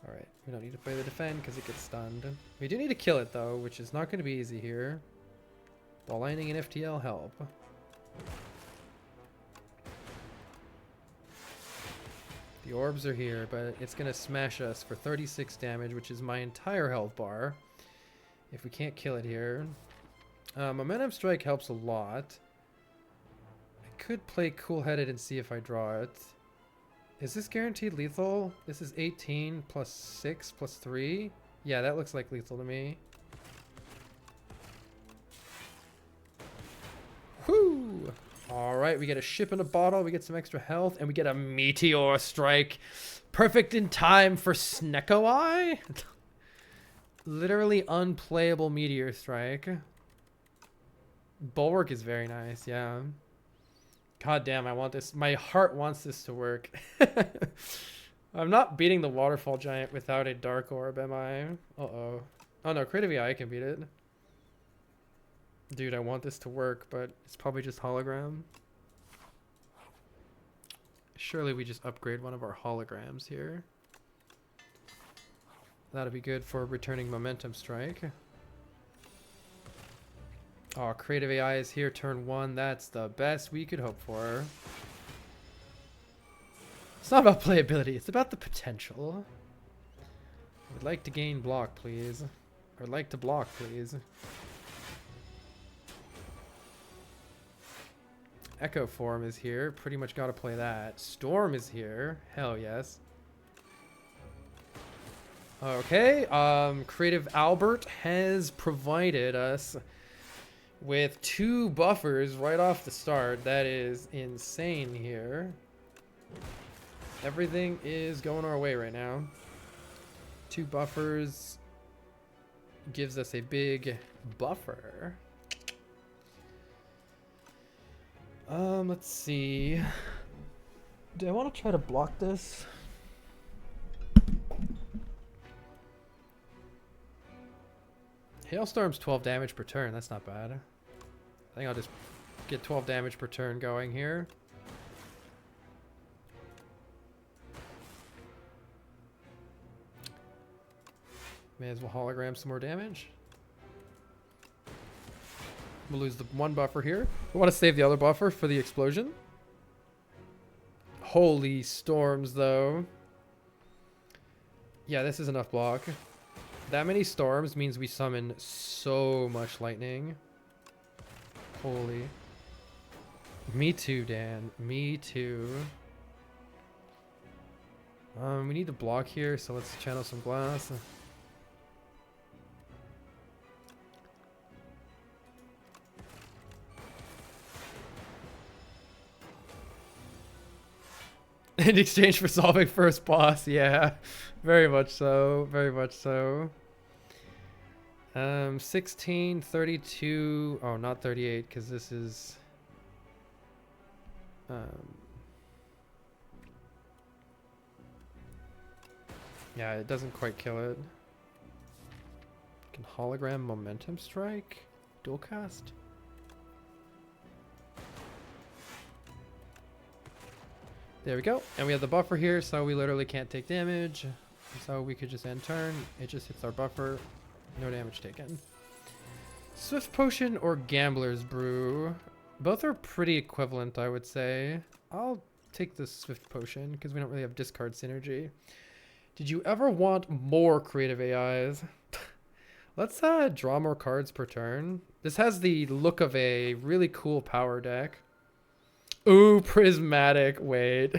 Alright, we don't need to play the defend because it gets stunned. We do need to kill it though, which is not going to be easy here. Ball lightning and FTL help. The orbs are here, but it's going to smash us for 36 damage, which is my entire health bar. If we can't kill it here. Momentum Strike helps a lot. I could play Cool-Headed and see if I draw it. Is this guaranteed lethal? This is 18 plus 6 plus 3. Yeah, that looks like lethal to me. Whoo! Alright, we get a ship in a bottle, we get some extra health, and we get a meteor strike. Perfect in time for Snecko Eye? Literally unplayable meteor strike. Bulwark is very nice, yeah. God damn, I want this. My heart wants this to work. I'm not beating the waterfall giant without a dark orb, am I? Uh-oh. Oh no, creative AI can beat it. Dude, I want this to work, but it's probably just hologram. Surely we just upgrade one of our holograms here. That'll be good for returning momentum strike. Oh, creative AI is here, turn 1. That's the best we could hope for. It's not about playability, it's about the potential. I would like to gain block, please. I would like to block, please. Echo form is here. Pretty much gotta play that. Storm is here. Hell yes. Okay, Creative Albert has provided us with 2 buffers right off the start. That is insane here. Everything is going our way right now. 2 buffers gives us a big buffer. Let's see. Do I want to try to block this? Hailstorm's 12 damage per turn. That's not bad. I think I'll just get 12 damage per turn going here. May as well hologram some more damage. We'll lose the 1 buffer here. We want to save the other buffer for the explosion. Holy storms, though. Yeah, this is enough block. That many storms means we summon so much lightning. Holy. Me too, Dan. Me too. We need to block here, so let's channel some glass. In exchange for solving first boss, yeah. Very much so. Very much so. 16, 32. Oh, not 38, because this is... yeah, it doesn't quite kill it. Can hologram momentum strike? Dual cast? There we go. And we have the buffer here, so we literally can't take damage. So we could just end turn. It just hits our buffer. No damage taken. Swift Potion or Gambler's Brew. Both are pretty equivalent, I would say. I'll take the Swift Potion because we don't really have discard synergy. Did you ever want more creative AIs? Let's draw more cards per turn. This has the look of a really cool power deck. Ooh, prismatic. Wait.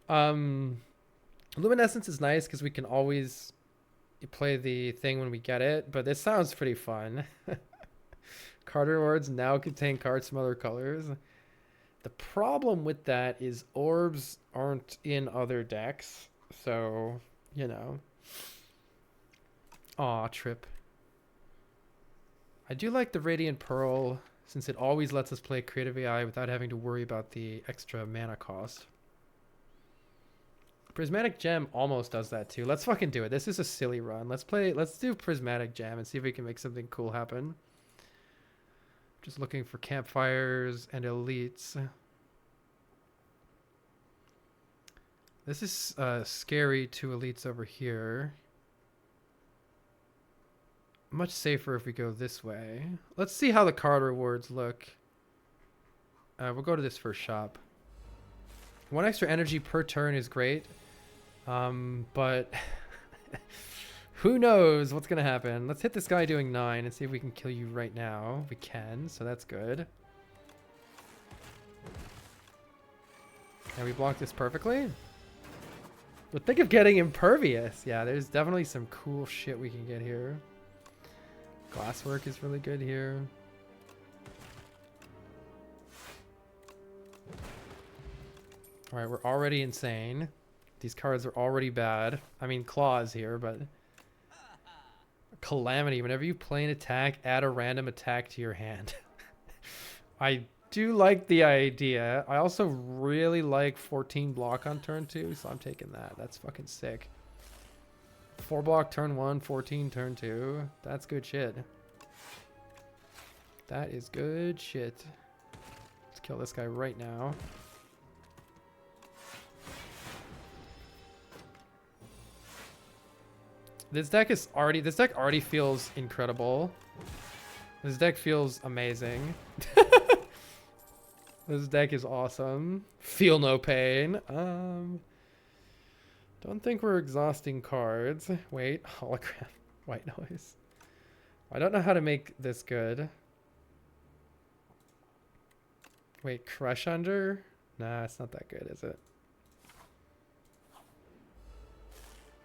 Luminescence is nice because we can always play the thing when we get it, but this sounds pretty fun. Card rewards now contain cards from other colors. The problem with that is orbs aren't in other decks, so, you know. Aw, trip. I do like the Radiant Pearl, since it always lets us play creative AI without having to worry about the extra mana cost. Prismatic Gem almost does that too. Let's fucking do it. This is a silly run. Let's do Prismatic Gem and see if we can make something cool happen. Just looking for campfires and elites. This is scary to elites over here. Much safer if we go this way. Let's see how the card rewards look. We'll go to this first shop. 1 extra energy per turn is great. But who knows what's gonna happen. Let's hit this guy doing 9 and see if we can kill you right now. We can, so that's good. And we block this perfectly. But think of getting impervious. Yeah, there's definitely some cool shit we can get here. Glasswork is really good here. All right, we're already insane. These cards are already bad. I mean, claws here, but calamity. Whenever you play an attack, add a random attack to your hand. I do like the idea. I also really like 14 block on turn 2, so I'm taking that. That's fucking sick. 4 block turn 1, 14 turn 2. That's good shit. That is good shit. Let's kill this guy right now. This deck already feels incredible. This deck feels amazing. This deck is awesome. Feel no pain. Don't think we're exhausting cards. Wait, hologram, white noise. I don't know how to make this good. Wait, crush under? Nah, it's not that good, is it?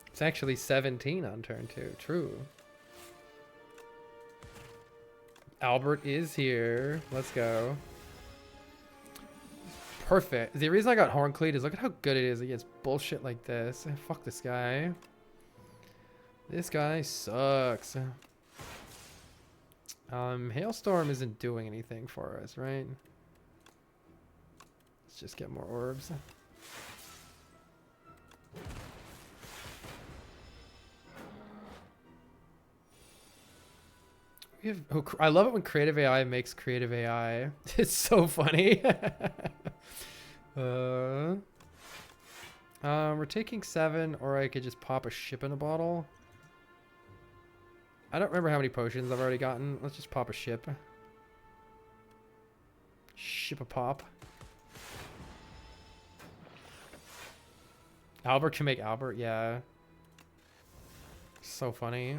It's actually 17 on turn 2. True. Albert is here. Let's go. Perfect. The reason I got Horncleat is look at how good it is against bullshit like this. Fuck this guy. This guy sucks. Hailstorm isn't doing anything for us, right? Let's just get more orbs. I love it when creative AI makes creative AI. It's so funny. We're taking 7, or I could just pop a ship in a bottle. I don't remember how many potions I've already gotten. Let's just pop a ship. Ship a pop. Albert can make Albert, yeah. So funny.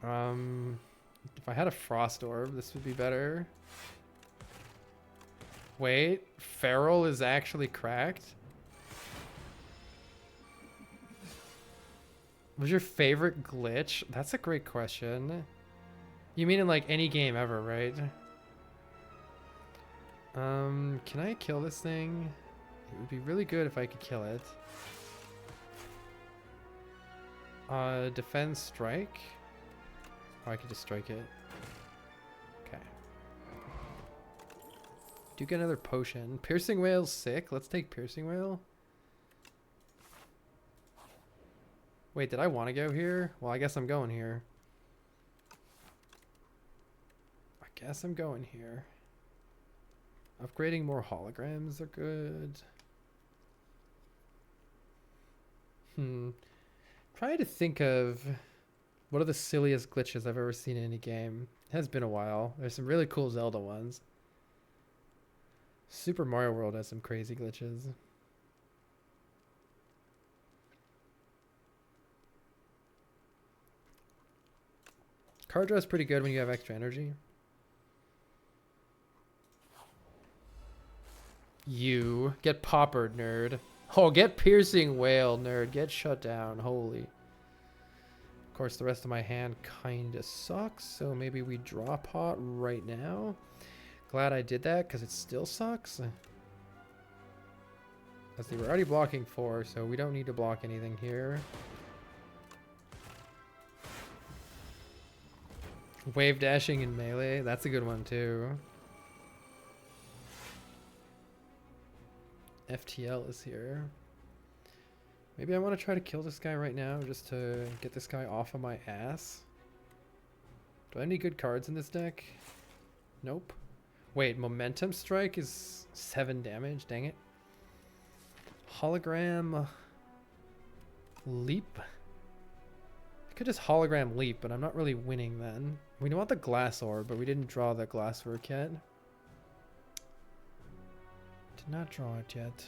If I had a frost orb, this would be better. Wait, Feral is actually cracked? What's your favorite glitch? That's a great question. You mean in like any game ever, right? Can I kill this thing? It would be really good if I could kill it. Defend strike? Oh, I could just strike it. Okay. Do get another potion. Piercing Whale's sick. Let's take Piercing Whale. Wait, did I want to go here? Well, I guess I'm going here. I guess I'm going here. Upgrading more holograms are good. Trying to think of what are the silliest glitches I've ever seen in any game. It has been a while. There's some really cool Zelda ones. Super Mario World has some crazy glitches. Card draw is pretty good when you have extra energy. You get poppered, nerd. Oh, get Piercing Whale, nerd. Get shut down. Holy. Of course, the rest of my hand kind of sucks, so maybe we draw pot right now. Glad I did that, because it still sucks. Let's see, we're already blocking 4, so we don't need to block anything here. Wave dashing in melee, that's a good one too. FTL is here. Maybe I want to try to kill this guy right now just to get this guy off of my ass. Do I have any good cards in this deck? Nope. Wait, Momentum Strike is 7 damage, dang it. Hologram Leap. I could just Hologram Leap, but I'm not really winning then. We don't want the Glass Orb, but we didn't draw the Glasswork yet. Did not draw it yet.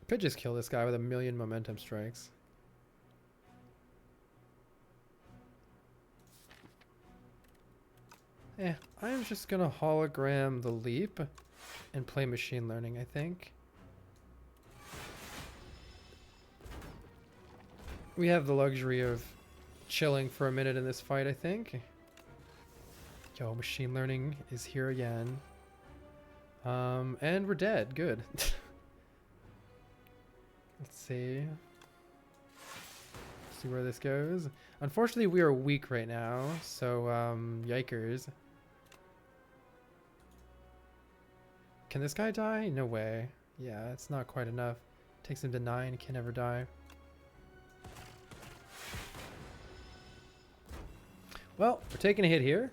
Could just kill this guy with a million Momentum Strikes. I'm just gonna hologram the leap and play machine learning, I think. We have the luxury of chilling for a minute in this fight, I think. Yo, machine learning is here again. And we're dead. Good. Let's see. See where this goes. Unfortunately, we are weak right now, so yikers. Can this guy die? No way. Yeah, it's not quite enough. Takes him to 9. He can never die. Well, we're taking a hit here.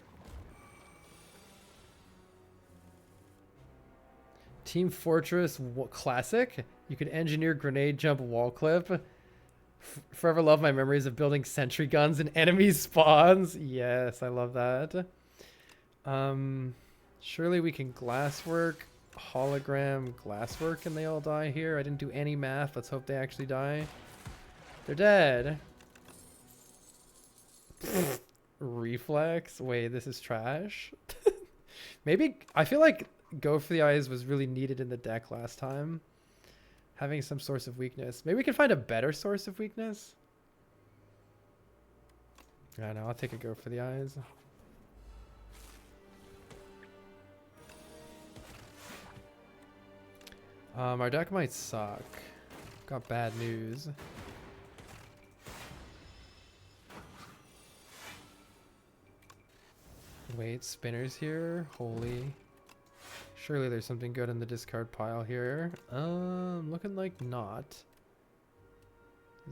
Team Fortress Classic. You can engineer grenade jump wall clip. Forever love my memories of building sentry guns in enemy spawns. Yes, I love that. Surely we can glasswork, hologram, glasswork, and they all die here. I didn't do any math. Let's hope they actually die. They're dead. Reflex. Wait, this is trash. Maybe I feel like Go for the Eyes was really needed in the deck last time. Having some source of weakness. Maybe we can find a better source of weakness. I don't know. I'll take a Go for the Eyes. Our deck might suck. Got bad news. Wait, spinners here? Holy. Surely there's something good in the discard pile here. Looking like not.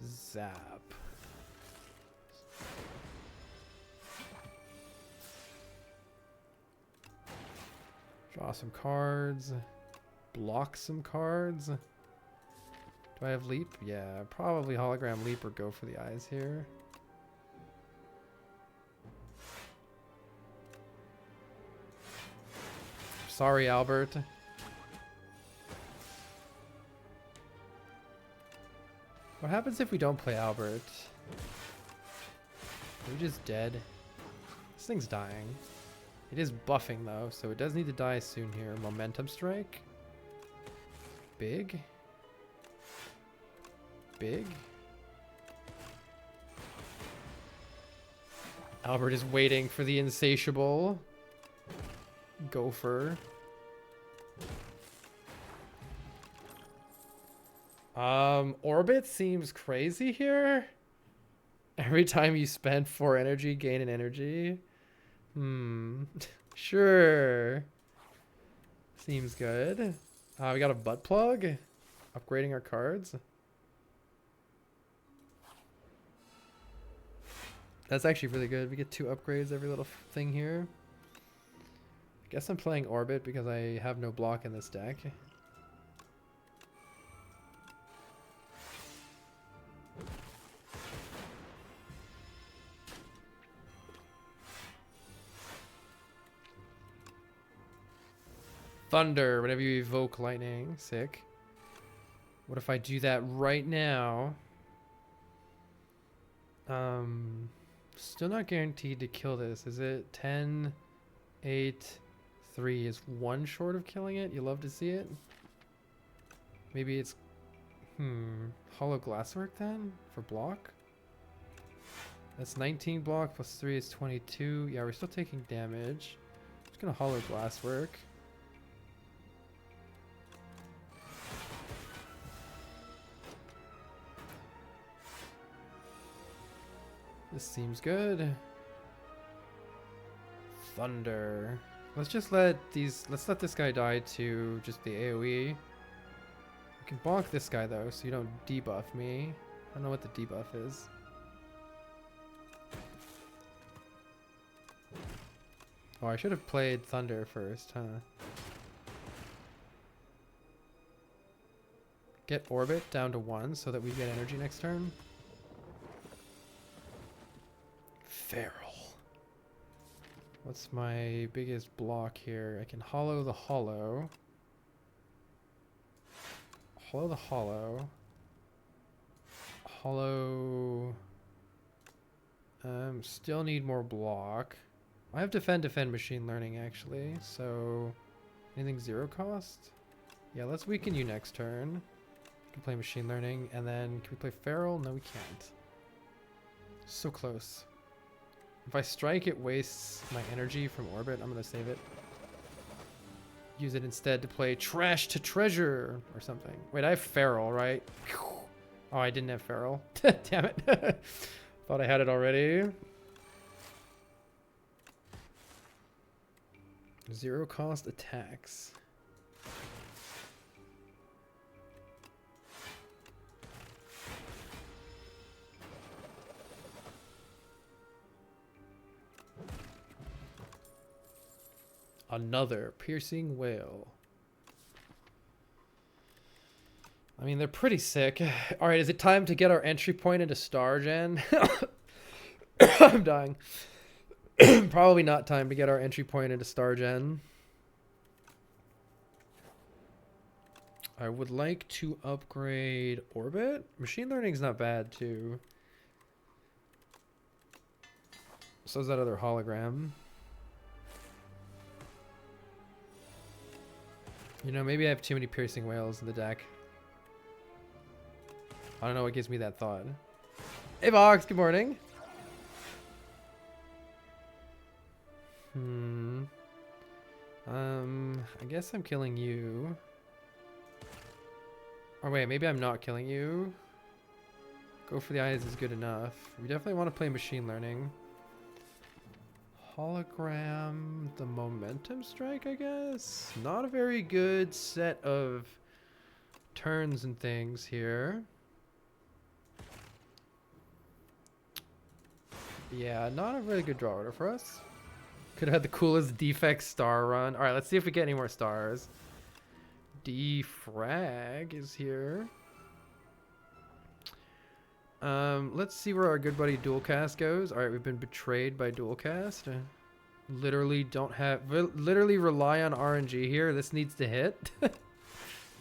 Zap. Draw some cards. Block some cards. Do I have leap? Yeah, probably hologram leap or Go for the Eyes here. Sorry, Albert. What happens if we don't play Albert? Are we just dead? This thing's dying. It is buffing though, so it does need to die soon here. Momentum strike. Big. Big. Albert is waiting for the insatiable gopher. Orbit seems crazy here. Every time you spend 4 energy, gain an energy. Sure. Seems good. We got a butt plug. Upgrading our cards. That's actually really good. We get 2 upgrades every little thing here. I guess I'm playing Orbit because I have no block in this deck. Thunder, whenever you evoke lightning. Sick. What if I do that right now? Still not guaranteed to kill this. Is it 10, 8, 3 is 1 short of killing it? You love to see it. Maybe it's hollow glasswork then for block. That's 19 block plus 3 is 22. Yeah, we're still taking damage. Just gonna hollow glasswork. This seems good. Thunder. Let's let this guy die to just the AoE. You can bonk this guy though, so you don't debuff me. I don't know what the debuff is. Oh, I should have played Thunder first, huh? Get Orbit down to 1 so that we get energy next turn. Feral. What's my biggest block here? I can hollow the hollow. Hollow the hollow. Hollow. Still need more block. I have defend machine learning actually, so anything 0 cost? Yeah, let's weaken you next turn. We can play machine learning, and then can we play feral? No, we can't. So close. If I strike, it wastes my energy from orbit. I'm gonna save it. Use it instead to play trash to treasure or something. Wait, I have feral, right? Oh, I didn't have feral. Damn it. Thought I had it already. 0 cost attacks. Another piercing whale. I mean, they're pretty sick. All right, is it time to get our entry point into Star Gen? I'm dying. Probably not time to get our entry point into Star Gen. I would like to upgrade Orbit. Machine learning's not bad too. So is that other hologram. You know, maybe I have too many piercing whales in the deck. I don't know what gives me that thought. Hey Vox, good morning. I guess I'm killing you. Or wait, maybe I'm not killing you. Go for the eyes is good enough. We definitely want to play machine learning. Hologram, the momentum strike, I guess. Not a very good set of turns and things here. Yeah, not a very good draw order for us. Could have had the coolest defect star run. All right, let's see if we get any more stars. Defrag is here. Let's see where our good buddy Dualcast goes. All right, we've been betrayed by Dualcast. Literally literally rely on RNG here. This needs to hit.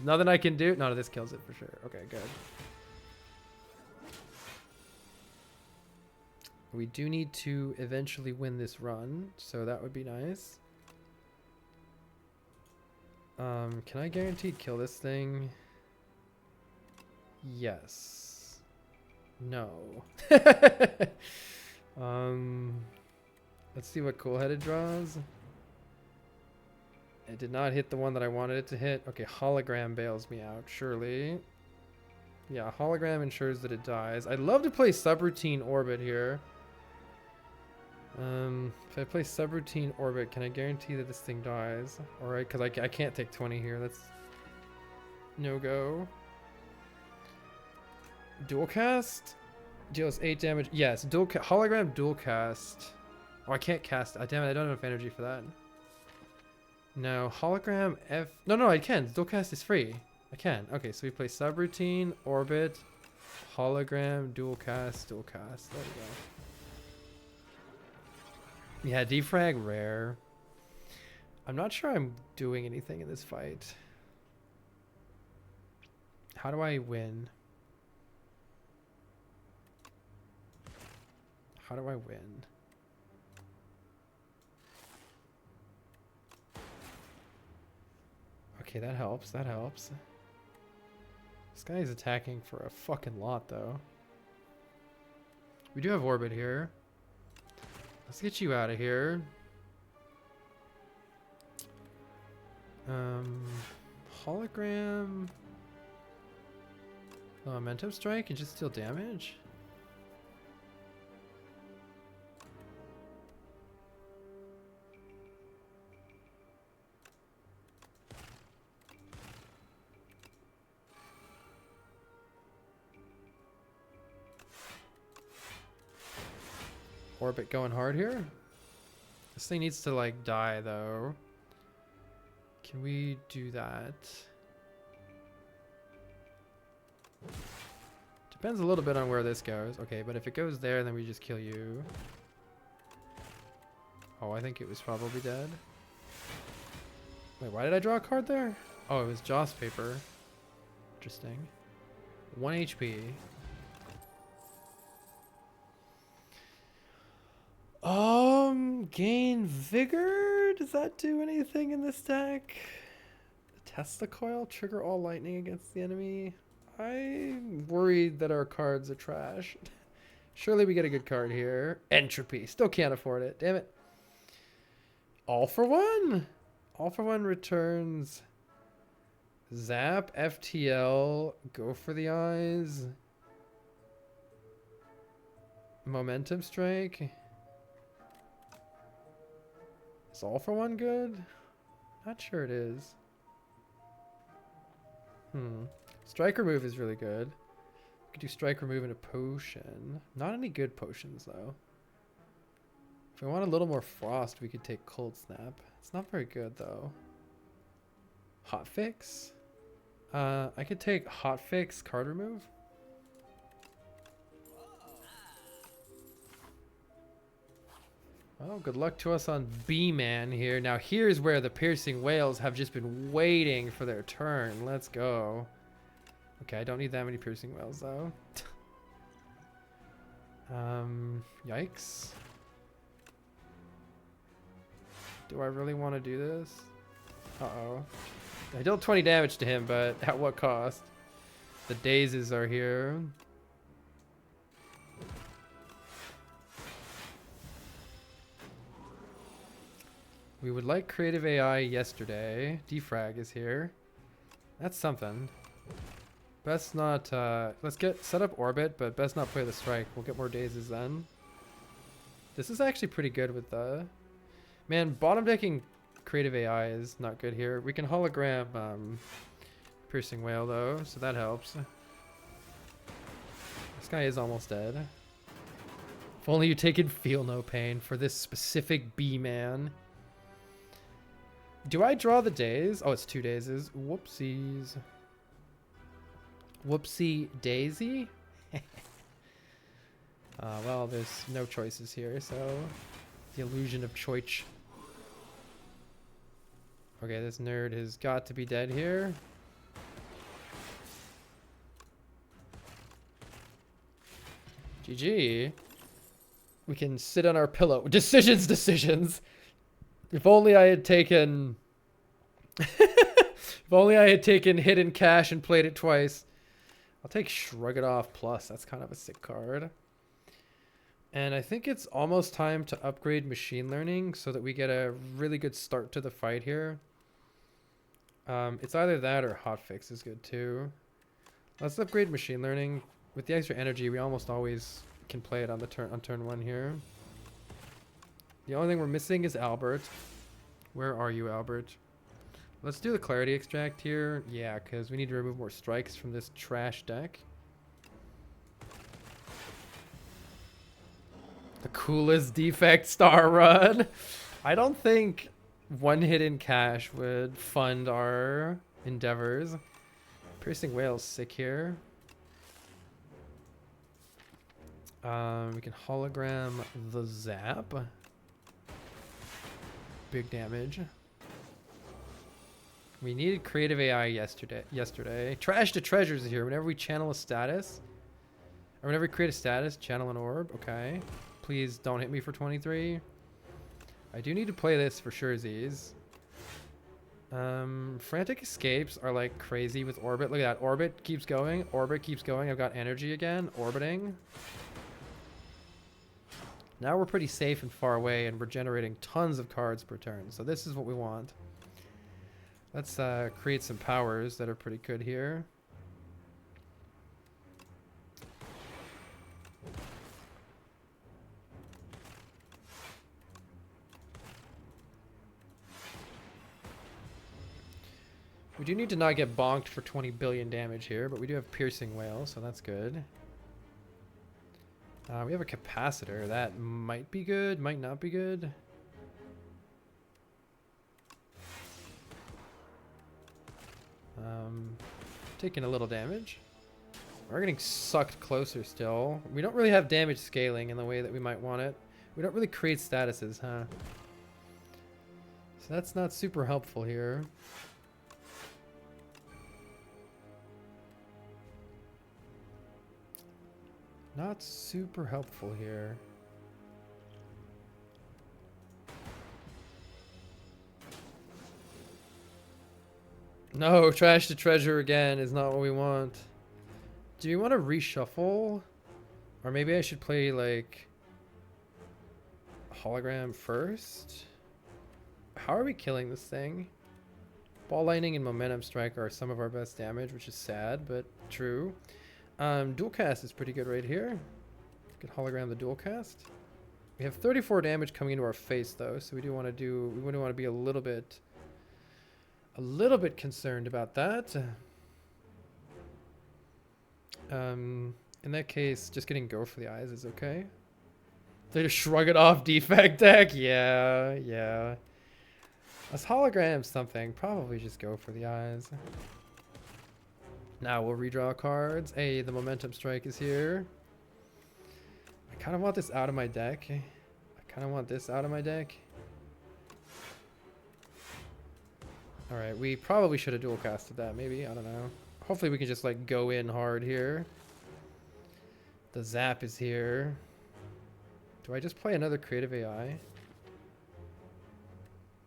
Nothing I can do. No, this kills it for sure. Okay, good. We do need to eventually win this run, so that would be nice. Can I guarantee kill this thing? Yes. No. Let's see what cool-headed draws. It did not hit the one that I wanted it to hit. Okay, hologram bails me out, surely. Yeah, hologram ensures that it dies. I'd love to play subroutine orbit here. If I play subroutine orbit, can I guarantee that this thing dies? Alright, because I can't take 20 here. That's no go. Dual cast? Deals 8 damage. Yes, hologram dual cast. Oh, I can't cast. Damn it, I don't have enough energy for that. No, hologram F. No, I can. Dual cast is free. I can. Okay, so we play subroutine, orbit, hologram, dual cast. There we go. Yeah, defrag rare. I'm not sure I'm doing anything in this fight. How do I win? How do I win? Okay, that helps. That helps. This guy is attacking for a fucking lot, though. We do have orbit here. Let's get you out of here. Hologram. Momentum strike and just deal damage. Orbit going hard here. This thing needs to like die though. Can we do that? Depends a little bit on where this goes. Okay, but if it goes there, then we just kill you. Oh, I think it was probably dead. Wait, why did I draw a card there? Oh, it was Joss paper. Interesting. 1 HP. Gain vigor. Does that do anything in this deck? Tesla coil, trigger all lightning against the enemy. I'm worried that our cards are trash. Surely we get a good card here. Entropy. Still can't afford it. Damn it. All for one. All for one returns. Zap, FTL, go for the eyes. Momentum strike. Is all for one good? Not sure it is. Strike remove is really good. We could do strike remove and a potion. Not any good potions though. If we want a little more frost, we could take cold snap. It's not very good though. Hot fix? I could take hot fix, card remove. Well, good luck to us on B-Man here. Now here's where the piercing whales have just been waiting for their turn. Let's go. Okay, I don't need that many piercing whales though. Yikes. Do I really want to do this? Uh-oh. I dealt 20 damage to him, but at what cost? The dazes are here. We would like creative AI yesterday. Defrag is here. That's something. Best not, let's set up orbit, but best not play the strike. We'll get more dazes then. This is actually pretty good with the... Man, bottom decking creative AI is not good here. We can hologram piercing whale though, so that helps. This guy is almost dead. If only you taken feel no pain for this specific B-man. Do I draw the days? Oh, it's 2 dazes. Whoopsies. Whoopsie daisy? Well, there's no choices here, so the illusion of choice. Okay, this nerd has got to be dead here. GG. We can sit on our pillow. Decisions. If only I had taken... if only I had taken Hidden Cash and played it twice. I'll take Shrug It Off Plus. That's kind of a sick card. And I think it's almost time to upgrade Machine Learning so that we get a really good start to the fight here. It's either that or Hotfix is good too. Let's upgrade Machine Learning. With the extra energy, we almost always can play it on turn 1 here. The only thing we're missing is Albert. Where are you, Albert? Let's do the Clarity Extract here. Yeah, because we need to remove more strikes from this trash deck. The coolest defect star run. I don't think one Hidden Cash would fund our endeavors. Piercing Whale's sick here. We can hologram the Zap. Big damage. We needed creative AI yesterday. Trash to treasures here. Whenever we channel a status, or whenever we create a status, channel an orb. Okay. Please don't hit me for 23. I do need to play this for surezies. Frantic escapes are like crazy with orbit. Look at that. Orbit keeps going. Orbit keeps going. I've got energy again. Orbiting. Now we're pretty safe and far away, and we're generating tons of cards per turn. So this is what we want. Let's create some powers that are pretty good here. We do need to not get bonked for 20 billion damage here, but we do have Piercing Whale, so that's good. We have a Capacitor. That might be good, might not be good. Taking a little damage. We're getting sucked closer still. We don't really have damage scaling in the way that we might want it. We don't really create statuses, huh? So that's not super helpful here. Not super helpful here. No, trash the treasure again is not what we want. Do you want to reshuffle? Or maybe I should play like hologram first? How are we killing this thing? Ball lightning and momentum strike are some of our best damage, which is sad, but true. Dual cast is pretty good right here. Could hologram the dual cast. We have 34 damage coming into our face though, so we want to be a little bit concerned about that. In that case, just getting go for the eyes is okay. They just shrug it off defect deck. Yeah, yeah. Let's hologram something. Probably just go for the eyes. Now we'll redraw cards. Hey, the momentum strike is here. I kind of want this out of my deck. Alright, we probably should have dual casted that, maybe. I don't know. Hopefully we can just like go in hard here. The zap is here. Do I just play another creative AI?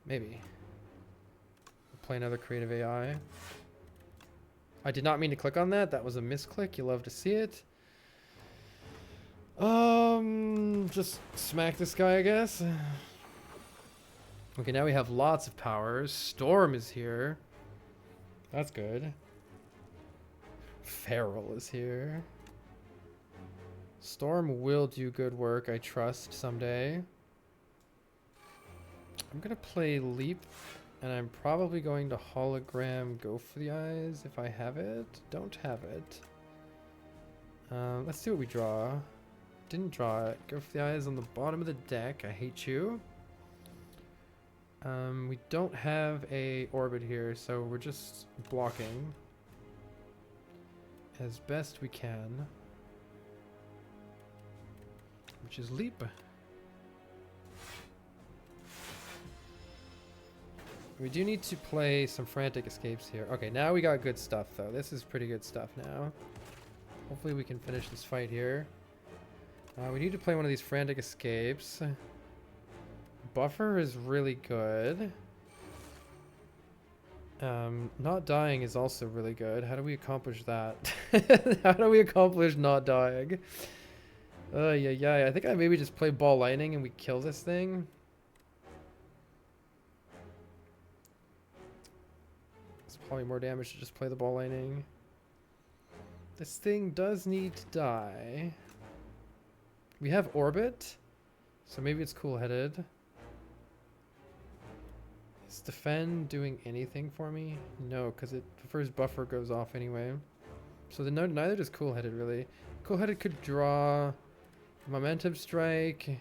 Maybe. Play another creative AI. I did not mean to click on that. That was a misclick. You love to see it. Just smack this guy, I guess. Okay, now we have lots of powers. Storm is here. That's good. Feral is here. Storm will do good work, I trust, someday. I'm gonna play Leap, and I'm probably going to hologram Go for the Eyes if I have it. Don't have it. Let's see what we draw. Didn't draw it. Go for the Eyes on the bottom of the deck. I hate you. We don't have a orbit here, so we're just blocking as best we can, which is Leap. We do need to play some Frantic Escapes here. Okay, now we got good stuff, though. This is pretty good stuff now. Hopefully we can finish this fight here. We need to play one of these Frantic Escapes. Buffer is really good. Not dying is also really good. How do we accomplish that? How do we accomplish not dying? Yeah. I think I maybe just play Ball Lightning and we kill this thing. It's probably more damage to just play the Ball Lightning. This thing does need to die. We have Orbit, so maybe it's cool-headed. Is Defend doing anything for me? No, because the first buffer goes off anyway. So neither does Cool-Headed, really. Cool-Headed could draw Momentum Strike,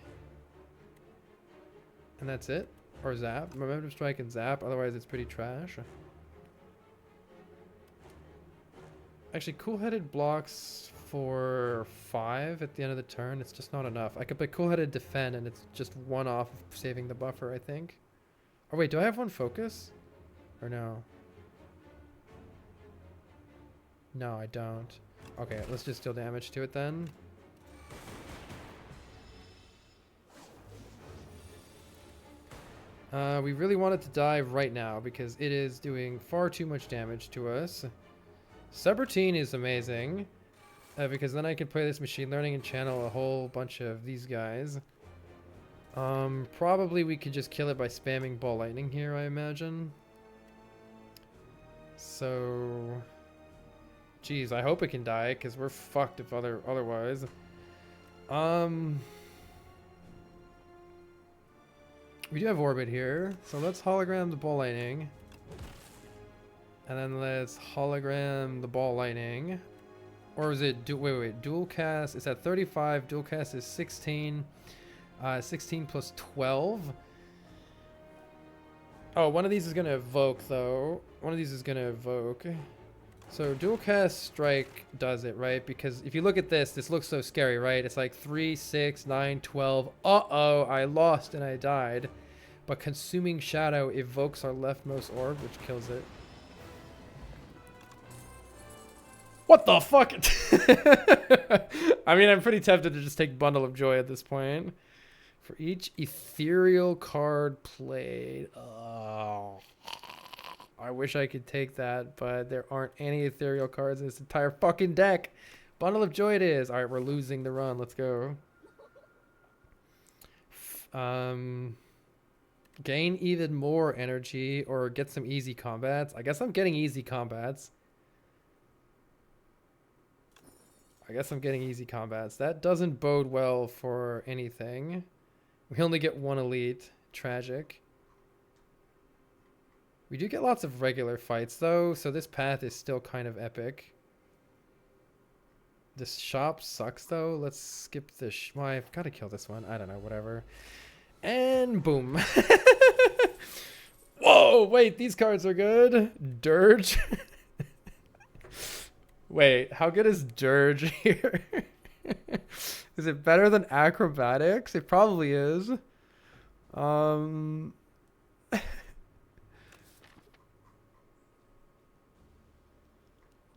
and that's it. Or Zap. Momentum Strike and Zap, otherwise it's pretty trash. Actually, Cool-Headed blocks for 5 at the end of the turn. It's just not enough. I could play Cool-Headed Defend, and it's just one off of saving the buffer, I think. Oh, wait, do I have one focus? Or no? No, I don't. Okay, let's just deal damage to it then. We really want it to die right now because it is doing far too much damage to us. Subroutine is amazing because then I can play this machine learning and channel a whole bunch of these guys. Probably we could just kill it by spamming Ball Lightning here, I imagine. So, geez, I hope it can die because we're fucked if otherwise. We do have Orbit here, so let's hologram the Ball Lightning. And then let's hologram the Ball Lightning. Or is it, wait, dual cast is at 35, dual cast is 16. 16 plus 12. Oh, one of these is going to evoke, though. One of these is going to evoke. So dual cast strike does it, right? Because if you look at this, this looks so scary, right? It's like 3, 6, 9, 12. Uh-oh, I lost and I died. But Consuming Shadow evokes our leftmost orb, which kills it. What the fuck? I mean, I'm pretty tempted to just take Bundle of Joy at this point. For each ethereal card played. Oh. I wish I could take that, but there aren't any ethereal cards in this entire fucking deck. Bundle of Joy it is. All right, we're losing the run. Let's go. Gain even more energy or get some easy combats. I guess I'm getting easy combats. That doesn't bode well for anything. We only get one elite. Tragic. We do get lots of regular fights though, so this path is still kind of epic. This shop sucks though. Let's skip this. Well, I've got to kill this one. I don't know, whatever. And boom. Whoa, wait, these cards are good. Dirge. Wait, how good is Dirge here? Is it better than Acrobatics? It probably is.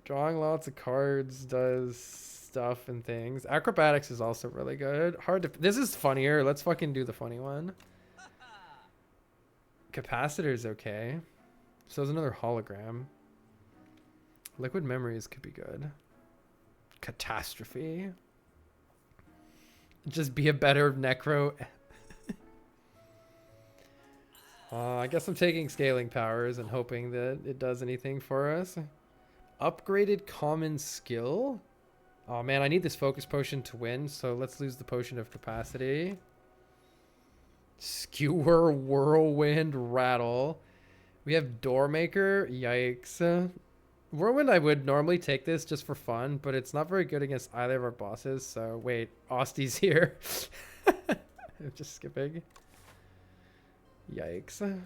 Drawing lots of cards does stuff and things. Acrobatics is also really good. Hard to... This is funnier. Let's fucking do the funny one. Capacitor is okay. So is another hologram. Liquid Memories could be good. Catastrophe. Just be a better Necro. I guess I'm taking Scaling Powers and hoping that it does anything for us. Upgraded Common Skill. Oh man, I need this Focus Potion to win, so let's lose the Potion of Capacity. Skewer, Whirlwind, Rattle. We have Doormaker. Yikes. Whirlwind, I would normally take this just for fun, but it's not very good against either of our bosses, so wait, Osty's here. I'm just skipping. Yikes.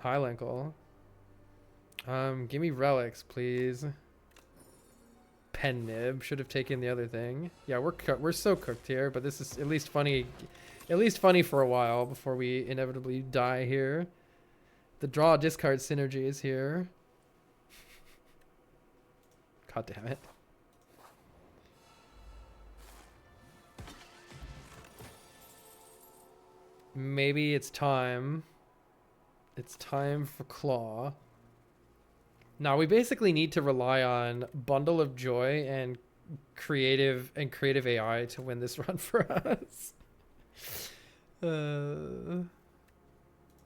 Hylankle. Give me relics, please. Pen Nib. Should have taken the other thing. Yeah, we're so cooked here, but this is at least funny for a while before we inevitably die here. The draw discard synergy is here. God damn it. Maybe it's time. It's time for Claw. Now we basically need to rely on Bundle of Joy and creative AI to win this run for us.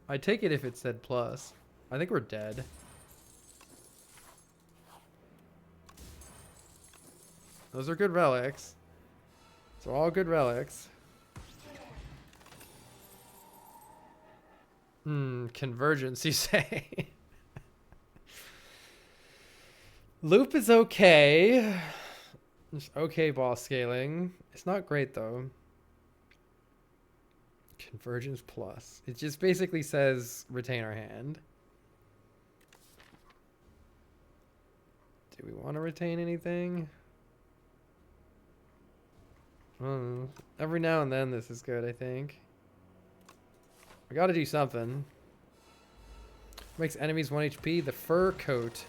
I'd take it if it said plus. I think we're dead. Those are good relics. Those are all good relics. Convergence, you say? Loop is okay. It's okay boss scaling. It's not great though. Convergence plus. It just basically says retain our hand. Do we want to retain anything? Every now and then this is good, I think. I gotta do something. Makes enemies 1 HP. The Fur Coat.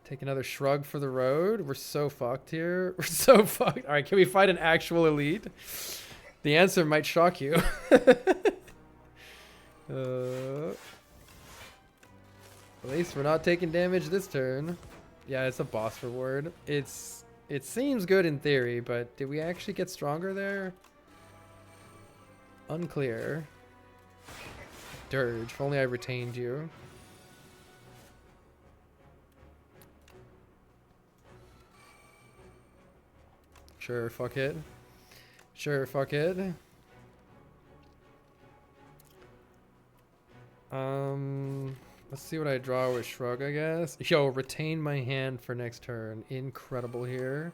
Take another Shrug for the road. We're so fucked here. We're so fucked. Alright, can we fight an actual elite? The answer might shock you. At least we're not taking damage this turn. Yeah, it's a boss reward. It seems good in theory, but did we actually get stronger there? Unclear. Dirge, if only I retained you. Sure, fuck it. Sure, fuck it. Let's see what I draw with Shrug, I guess. Yo, retain my hand for next turn. Incredible here.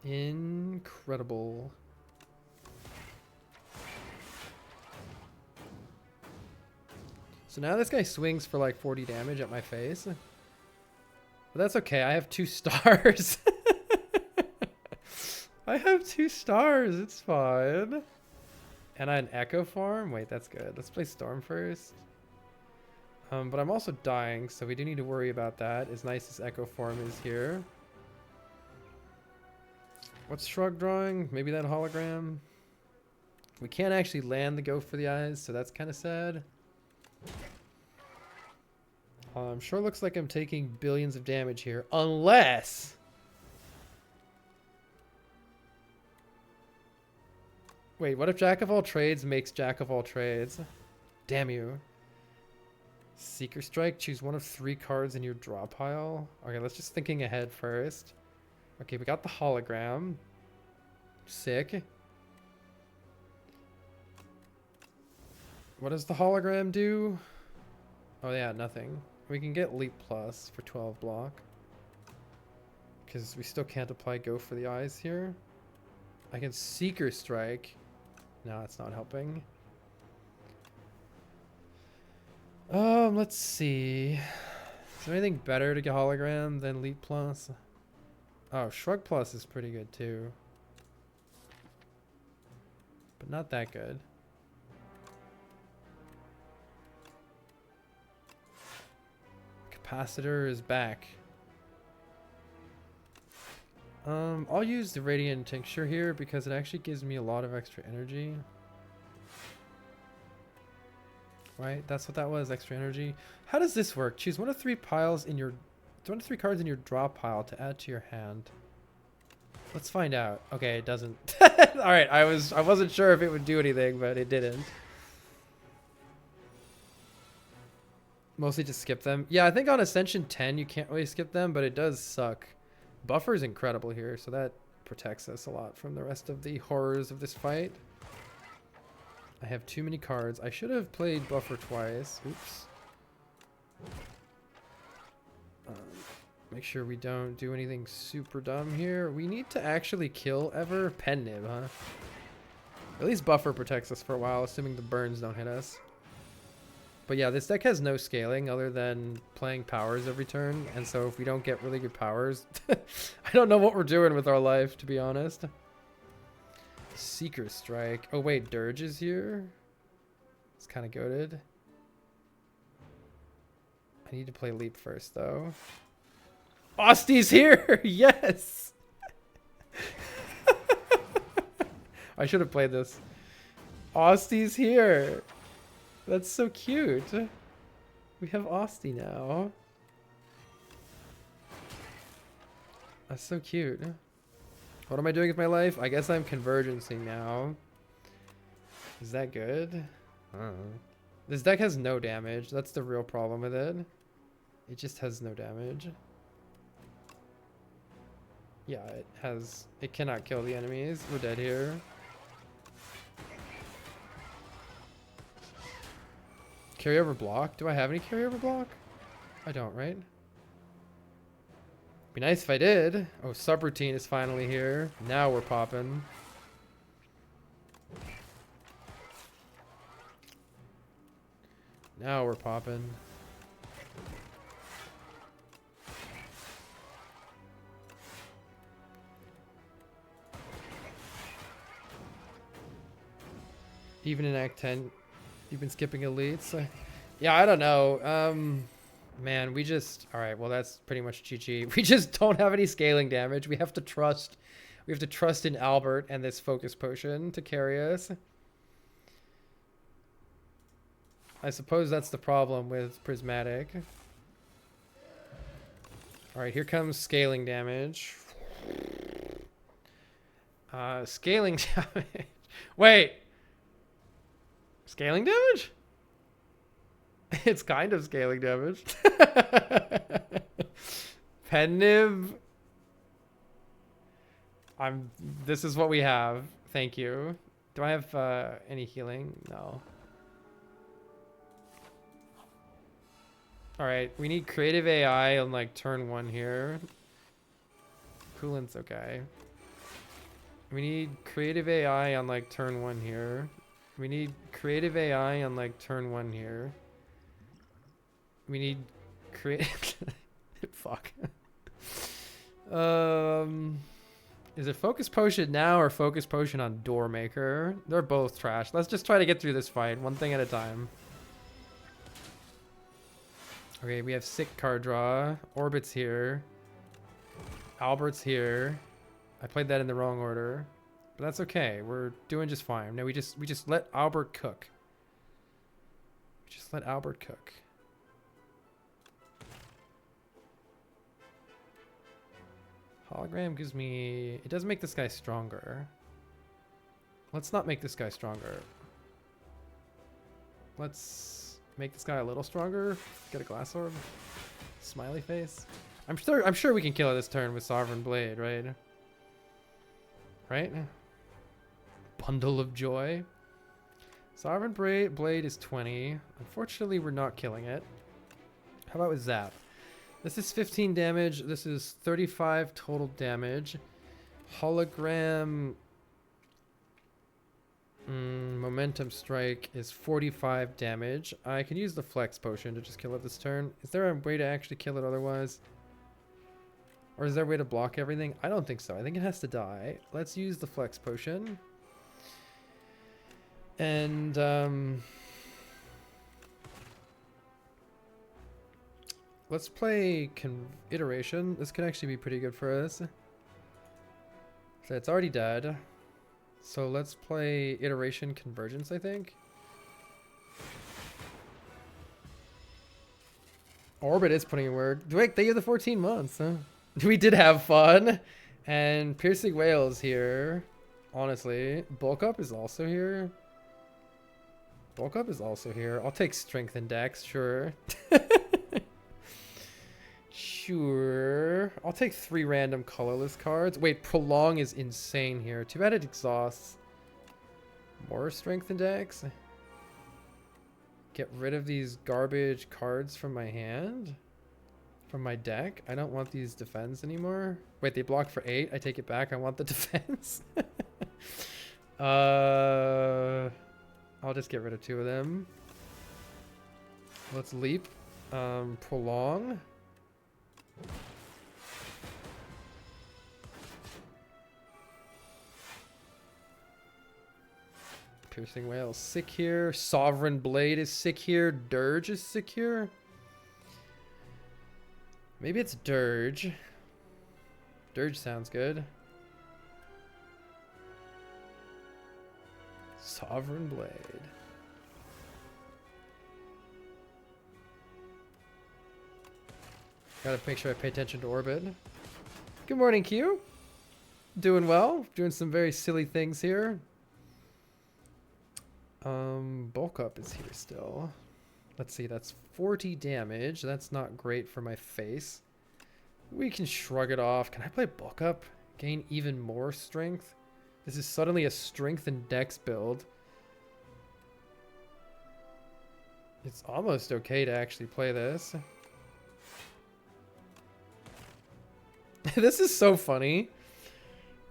Incredible. So now this guy swings for like 40 damage at my face. But that's okay, I have 2 stars. I have 2 stars, it's fine. And an Echo Form? Wait, that's good. Let's play Storm first. But I'm also dying, so we do need to worry about that, as nice as Echo Form is here. What's Shrug drawing? Maybe that hologram? We can't actually land the go for the eyes, so that's kind of sad. Sure looks like I'm taking billions of damage here, unless... Wait, what if Jack of all trades makes Jack of all trades? Damn you. Seeker Strike, choose one of 3 cards in your draw pile. Okay, let's just thinking ahead first. Okay, we got the hologram. Sick. What does the hologram do? Oh yeah, nothing. We can get Leap Plus for 12 block. Because we still can't apply Go for the eyes here. I can Seeker Strike. No, it's not helping. Let's see. Is there anything better to get hologram than Leap Plus? Oh, Shrug Plus is pretty good too. But not that good. Capacitor is back. I'll use the Radiant Tincture here because it actually gives me a lot of extra energy. Right? That's what that was, extra energy. How does this work? Choose one of 3 piles in your... one of 3 cards in your draw pile to add to your hand. Let's find out. Okay, it doesn't. Alright, I wasn't sure if it would do anything, but it didn't. Mostly just skip them. Yeah, I think on Ascension 10 you can't really skip them, but it does suck. Buffer is incredible here, so that protects us a lot from the rest of the horrors of this fight. I have too many cards. I should have played Buffer twice. Oops. Make sure we don't do anything super dumb here. We need to actually kill Ever. Pen Nib, huh? At least Buffer protects us for a while, assuming the burns don't hit us. But yeah, this deck has no scaling other than playing powers every turn. And so if we don't get really good powers, I don't know what we're doing with our life, to be honest. Seeker Strike. Oh wait, Dirge is here? It's kind of goated. I need to play Leap first, though. Osty's here! Yes! I should have played this. Osty's here! That's so cute. We have Osty now. That's so cute. What am I doing with my life? I guess I'm convergencing now. Is that good? I don't know. This deck has no damage. That's the real problem with it. It just has no damage. Yeah, it cannot kill the enemies. We're dead here. Carryover block? Do I have any carryover block? I don't, right? Be nice if I did. Oh, subroutine is finally here. Now we're popping. Now we're popping. Even in Act 10, you've been skipping elites. Yeah, I don't know. Man, we just... Alright, well, that's pretty much GG. We just don't have any scaling damage. We have to trust... We have to trust in Albert and this focus potion to carry us. I suppose that's the problem with Prismatic. Alright, here comes scaling damage. Scaling damage. Wait! Scaling damage? It's kind of scaling damage. Pen Nib. This is what we have. Thank you. Do I have any healing? No. Alright, we need creative AI on like turn 1 here. Coolant's okay. We need creative AI on like turn 1 here. We need creative AI on like turn 1 here. We need creative... Fuck. Is it focus potion now or focus potion on Doormaker? They're both trash. Let's just try to get through this fight, one thing at a time. Okay, we have sick card draw. Orbit's here. Albert's here. I played that in the wrong order. But that's okay. We're doing just fine. Now we just let Albert cook. Just let Albert cook. Hologram gives me... It does make this guy stronger. Let's not make this guy stronger. Let's make this guy a little stronger. Get a glass orb. Smiley face. I'm sure we can kill it this turn with Sovereign Blade, right? Right? Bundle of Joy. Sovereign Blade is 20. Unfortunately, we're not killing it. How about with Zap? This is 15 damage. This is 35 total damage. Hologram... Momentum Strike is 45 damage. I can use the Flex Potion to just kill it this turn. Is there a way to actually kill it otherwise? Or is there a way to block everything? I don't think so. I think it has to die. Let's use the Flex Potion. And, let's play Iteration. This can actually be pretty good for us. So it's already dead. So let's play Iteration Convergence, I think. Orbit is putting in work. Wait, they have the 14 months, huh? We did have fun. And Piercing Whale is here. Honestly. Bulk Up is also here. Bulk Up is also here. I'll take Strength and Dex, sure. Sure. I'll take 3 random colorless cards. Wait, Prolong is insane here. Too bad it exhausts. More Strength and Dex. Get rid of these garbage cards from my hand. From my deck. I don't want these defense anymore. Wait, they block for 8. I take it back. I want the defense. I'll just get rid of 2 of them. Let's leap. Prolong. Piercing Whale is sick here. Sovereign Blade is sick here. Dirge is sick here. Maybe it's Dirge. Dirge sounds good. Sovereign Blade. Gotta make sure I pay attention to Orbit. Good morning, Q. Doing well. Doing some very silly things here. Bulk Up is here still. Let's see, that's 40 damage. That's not great for my face. We can shrug it off. Can I play Bulk Up? Gain even more strength? This is suddenly a strength and dex build. It's almost okay to actually play this. This is so funny.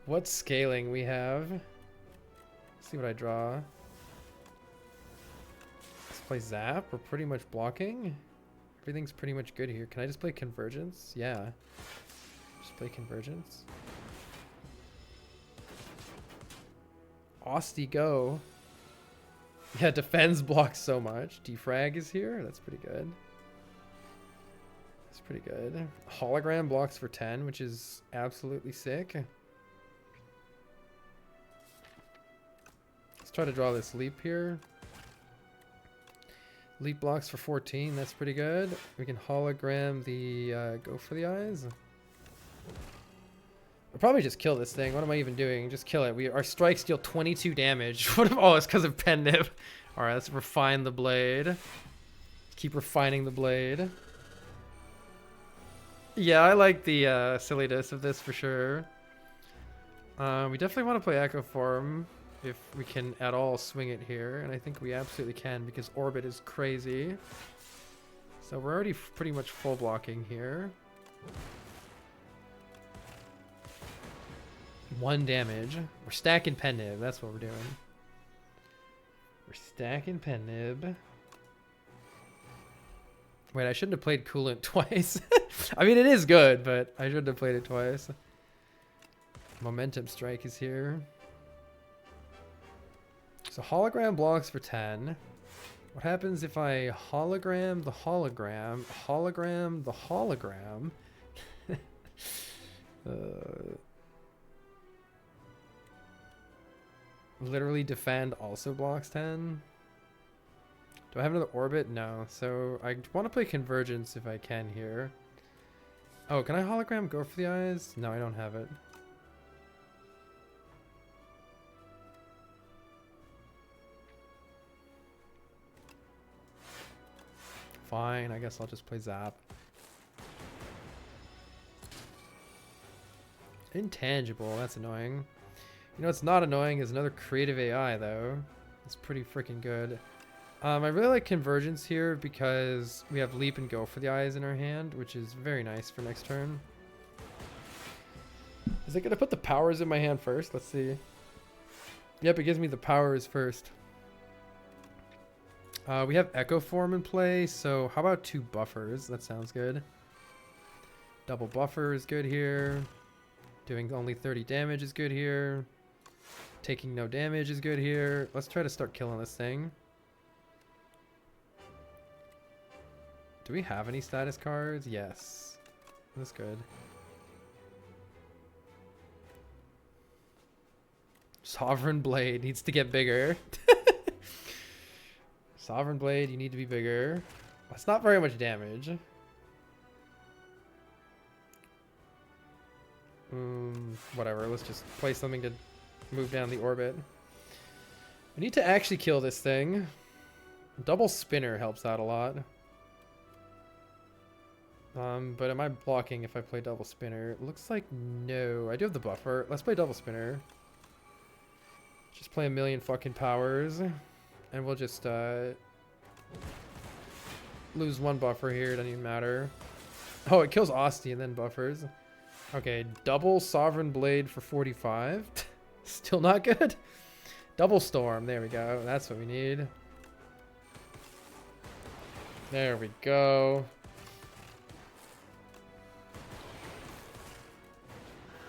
What scaling we have. Let's see what I draw. Let's play Zap. We're pretty much blocking. Everything's pretty much good here. Can I just play Convergence? Yeah. Just play Convergence. Austie go. Yeah, defends blocks so much. Defrag is here. That's pretty good. That's pretty good. Hologram blocks for 10, which is absolutely sick. Let's try to draw this leap here. Leap blocks for 14. That's pretty good. We can hologram the go for the eyes. I'll probably just kill this thing. What am I even doing? Just kill it. Our strikes deal 22 damage. Oh, it's because of pen nib. All right, let's refine the blade. Keep refining the blade. Yeah, I like the silliness of this for sure. We definitely want to play Echo Form if we can at all swing it here, and I think we absolutely can because Orbit is crazy. So we're already pretty much full blocking here. 1 damage. We're stacking pen nib. That's what we're doing. We're stacking pen nib. Wait, I shouldn't have played Coolant twice. I mean, it is good, but I shouldn't have played it twice. Momentum Strike is here. So hologram blocks for 10. What happens if I hologram the hologram, hologram the hologram? Literally defend also blocks 10. Do I have another orbit? No. So I want to play convergence if I can here. Oh, can I hologram go for the eyes? No, I don't have it. Fine, I guess I'll just play Zap. Intangible, that's annoying. You know what's not annoying is another creative AI though. It's pretty freaking good. I really like convergence here because we have leap and go for the eyes in our hand, which is very nice for next turn. Is it gonna put the powers in my hand first? Let's see. Yep, it gives me the powers first. We have Echo Form in play, so how about 2 buffers? That sounds good. Double buffer is good here. Doing only 30 damage is good here. Taking no damage is good here. Let's try to start killing this thing. Do we have any status cards? Yes. That's good. Sovereign Blade needs to get bigger. Sovereign Blade, you need to be bigger. That's not very much damage. Whatever, let's just play something to move down the orbit. We need to actually kill this thing. Double spinner helps out a lot. But am I blocking if I play double spinner? It looks like no. I do have the buffer. Let's play double spinner. Just play a million fucking powers. And we'll just lose 1 buffer here. It doesn't even matter. Oh, it kills Asti and then buffers. Okay, double Sovereign Blade for 45. Still not good. Double Storm. There we go. That's what we need. There we go.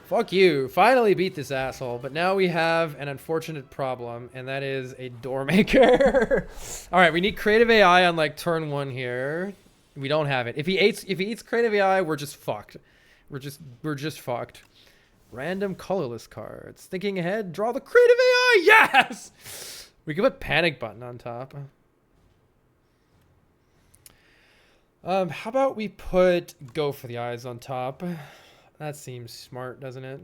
Fuck you. Finally beat this asshole. But now we have an unfortunate problem, and that is a door maker. All right, we need creative AI on like turn 1 here. We don't have it. If he eats creative AI, we're just fucked. We're just fucked. Random colorless cards. Thinking ahead, draw the creative AI. Yes! We can put panic button on top. How about we put go for the eyes on top? That seems smart, doesn't it?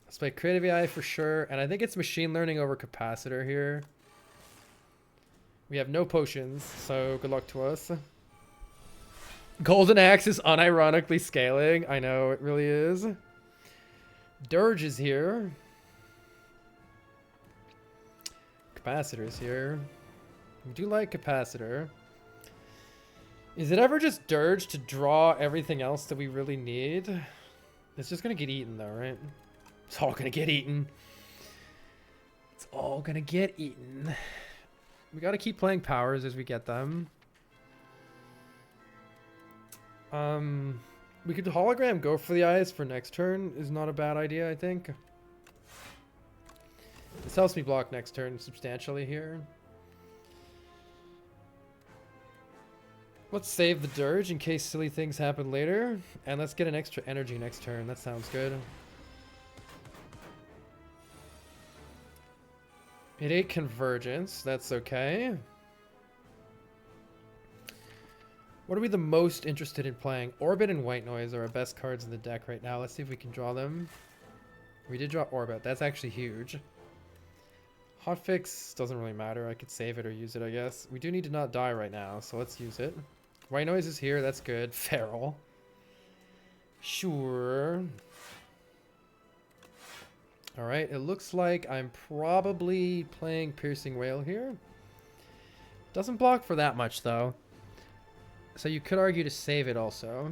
Let's play creative AI for sure. And I think it's machine learning over capacitor here. We have no potions, so good luck to us. Golden Axe is unironically scaling. I know, it really is. Dirge is here. Capacitor is here. We do like capacitor. Is it ever just Dirge to draw everything else that we really need? It's just gonna get eaten though, right? It's all gonna get eaten. It's all gonna get eaten. We gotta keep playing powers as we get them. We could hologram go for the eyes for next turn is not a bad idea, I think. This helps me block next turn substantially here. Let's save the Dirge in case silly things happen later. And let's get an extra energy next turn. That sounds good. It ate Convergence. That's okay. What are we the most interested in playing? Orbit and White Noise are our best cards in the deck right now. Let's see if we can draw them. We did draw Orbit. That's actually huge. Hotfix doesn't really matter. I could save it or use it, I guess. We do need to not die right now, so let's use it. White Noise is here. That's good. Feral. Sure. Alright, it looks like I'm probably playing Piercing Whale here. Doesn't block for that much, though. So you could argue to save it also.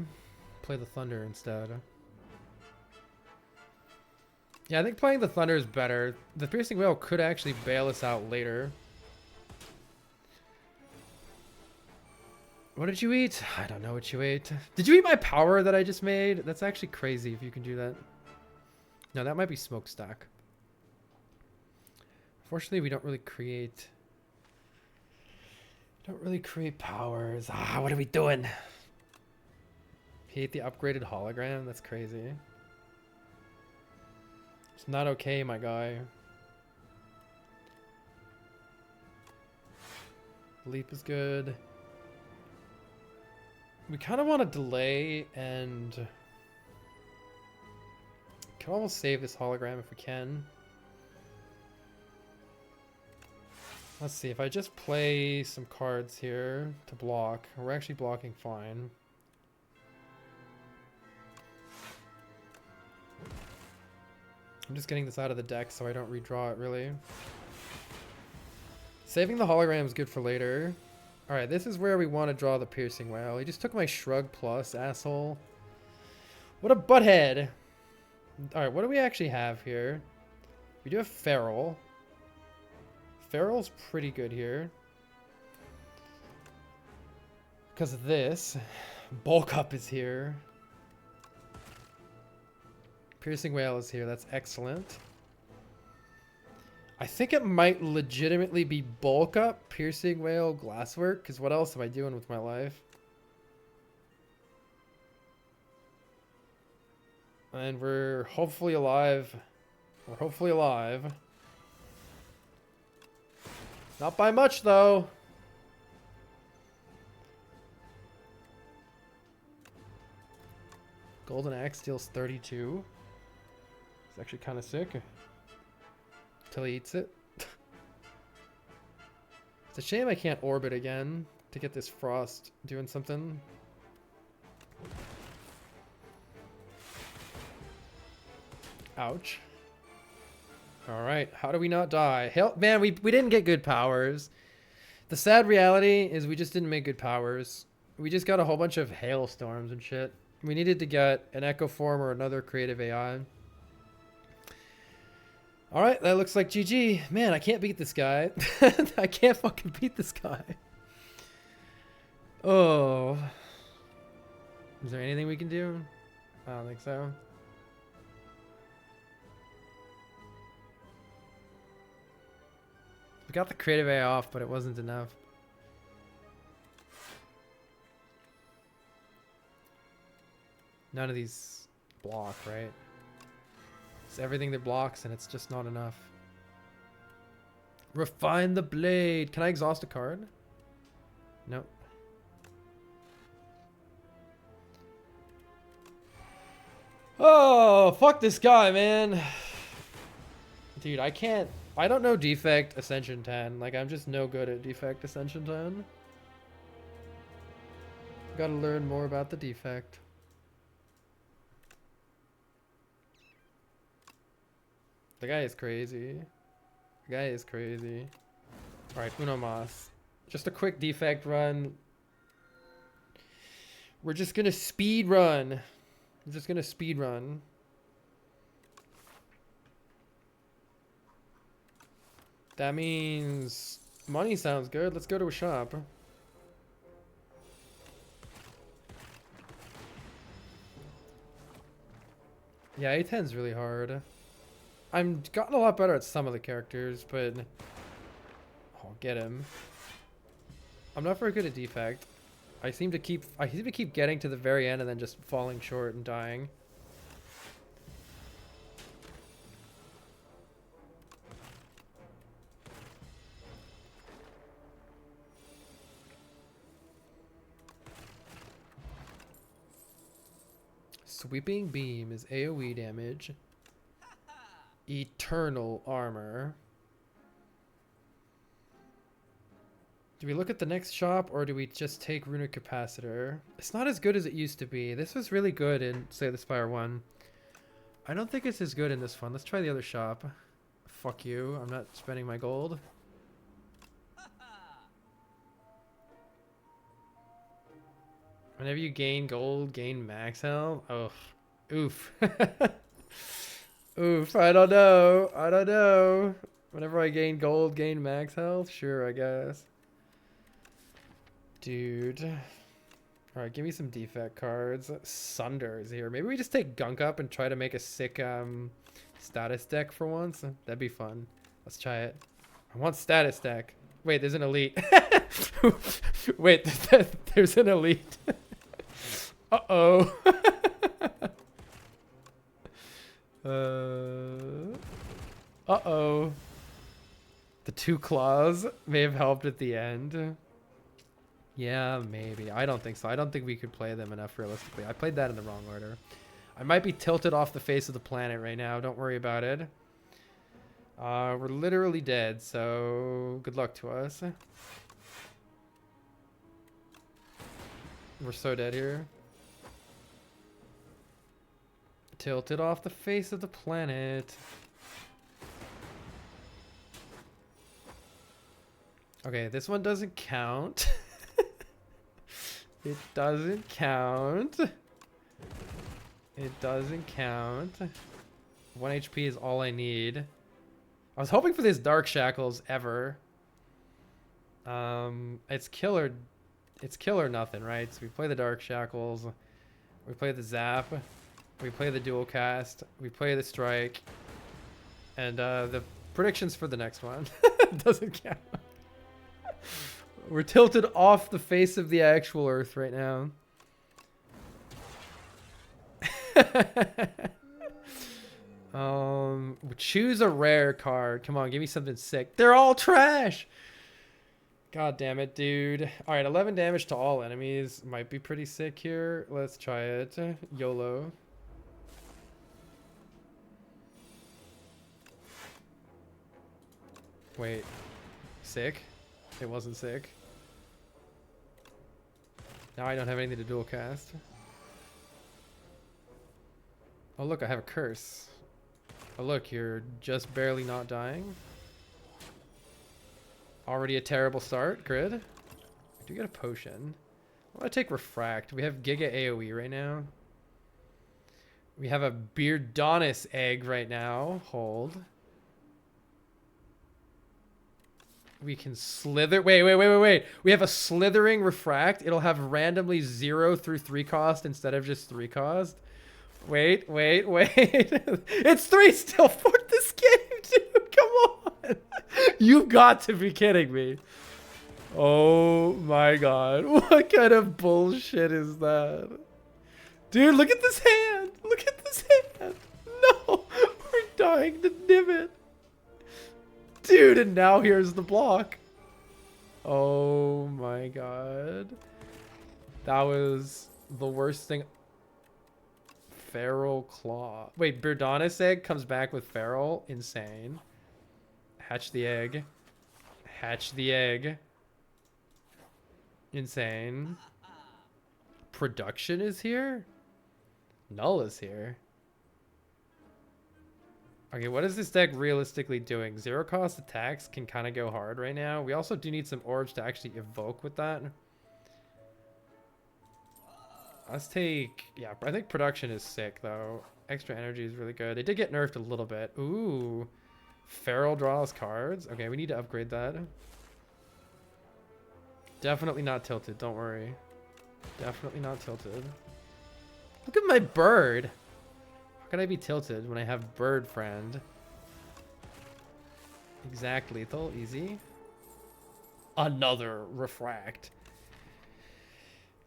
Play the Thunder instead. Yeah, I think playing the Thunder is better. The Piercing Whale could actually bail us out later. What did you eat? I don't know what you ate. Did you eat my power that I just made? That's actually crazy if you can do that. No, that might be Smokestack. Unfortunately, we don't really create... powers. Ah, what are we doing? He ate the upgraded hologram? That's crazy. It's not okay, my guy. Leap is good. We kind of want to delay and can almost save this hologram if we can. Let's see, if I just play some cards here to block, we're actually blocking fine. I'm just getting this out of the deck so I don't redraw it, really. Saving the hologram is good for later. Alright, this is where we want to draw the piercing whale. He just took my shrug plus, asshole. What a butthead! Alright, what do we actually have here? We do have Feral. Feral's pretty good here. Because of this. Bulk Up is here. Piercing Whale is here. That's excellent. I think it might legitimately be Bulk Up, Piercing Whale, Glasswork. Because what else am I doing with my life? And we're hopefully alive. We're hopefully alive. Not by much, though. Golden Axe deals 32. It's actually kind of sick. Till he eats it. It's a shame I can't orbit again to get this Frost doing something. Ouch. Alright, how do we not die? Hell, man, we didn't get good powers. The sad reality is we just didn't make good powers. We just got a whole bunch of hailstorms and shit. We needed to get an Echo Form or another creative AI. Alright, that looks like GG. Man, I can't beat this guy. I can't fucking beat this guy. Oh. Is there anything we can do? I don't think so. We got the creative AI off, but it wasn't enough. None of these block, right? It's everything that blocks, and it's just not enough. Refine the blade. Can I exhaust a card? Nope. Oh, fuck this guy, man. Dude, I can't... I don't know Defect Ascension 10. Like, I'm just no good at Defect Ascension 10. Gotta learn more about the Defect. The guy is crazy. The guy is crazy. Alright, Uno Mas. Just a quick Defect run. We're just gonna speed run. We're just gonna speed run. That means money sounds good. Let's go to a shop. Yeah, A10's really hard. I'm gotten a lot better at some of the characters, but I'll get him. I'm not very good at Defect. I seem to keep getting to the very end and then just falling short and dying. Sweeping Beam is AoE damage. Eternal Armor. Do we look at the next shop or do we just take Runic Capacitor? It's not as good as it used to be. This was really good in Slay the Spire 1. I don't think it's as good in this one. Let's try the other shop. Fuck you. I'm not spending my gold. Whenever you gain gold, gain max health. Oh, oof. Oof, I don't know. I don't know. Whenever I gain gold, gain max health? Sure, I guess. Dude. Alright, give me some defect cards. Sunder is here. Maybe we just take Gunk Up and try to make a sick status deck for once. That'd be fun. Let's try it. I want status deck. Wait, there's an elite. Wait, there's an elite. Uh-oh. Uh-oh. The two claws may have helped at the end. Yeah, maybe. I don't think so. I don't think we could play them enough realistically. I played that in the wrong order. I might be tilted off the face of the planet right now. Don't worry about it. We're literally dead, so good luck to us. We're so dead here. Tilted off the face of the planet. Okay, this one doesn't count. It doesn't count. It doesn't count. 1 HP is all I need. I was hoping for this Dark Shackles ever. It's kill or nothing, right? So we play the Dark Shackles. We play the Zap. We play the Dual Cast. We play the Strike. And the predictions for the next one doesn't count. We're tilted off the face of the actual Earth right now. Choose a rare card. Come on, give me something sick. They're all trash. God damn it, dude. All right, 11 damage to all enemies. Might be pretty sick here. Let's try it. YOLO. Wait. Sick? It wasn't sick. Now I don't have anything to dual cast. Oh look, I have a curse. Oh look, you're just barely not dying. Already a terrible start, grid. I do get a potion. I want to take refract. We have Giga AoE right now. We have a Beardonis egg right now. Hold. We can slither. Wait. We have a slithering refract. It'll have randomly 0 through 3 cost instead of just 3 cost. Wait. It's 3 still for this game, dude. Come on. You've got to be kidding me. Oh my god. What kind of bullshit is that? Dude, look at this hand. Look at this hand. No. We're dying to nib it. Dude, and now here's the block. Oh my god. That was the worst thing. Feral Claw. Wait, Beardonis egg comes back with Feral? Insane. Hatch the egg. Hatch the egg. Insane. Production is here? Null is here. Okay, what is this deck realistically doing? 0 cost attacks can kind of go hard right now. We also do need some orbs to actually evoke with that. Let's take... Yeah, I think production is sick, though. Extra energy is really good. They did get nerfed a little bit. Ooh. Feral draws cards. Okay, we need to upgrade that. Definitely not tilted, don't worry. Definitely not tilted. Look at my bird. How can I be tilted when I have bird friend? Exact lethal, easy. Another refract.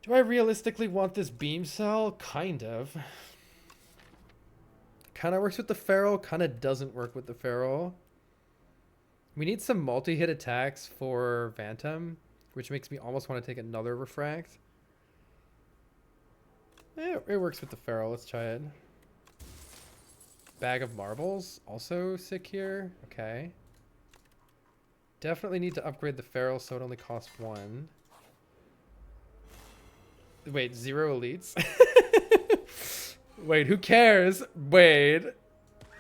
Do I realistically want this beam cell? Kind of. Kind of works with the feral, kind of doesn't work with the feral. We need some multi-hit attacks for Phantom, which makes me almost want to take another refract. Yeah, it works with the feral. Let's try it. Bag of marbles, also sick here. Okay. Definitely need to upgrade the feral so it only costs 1. Wait, 0 elites? Wait, who cares? Wait.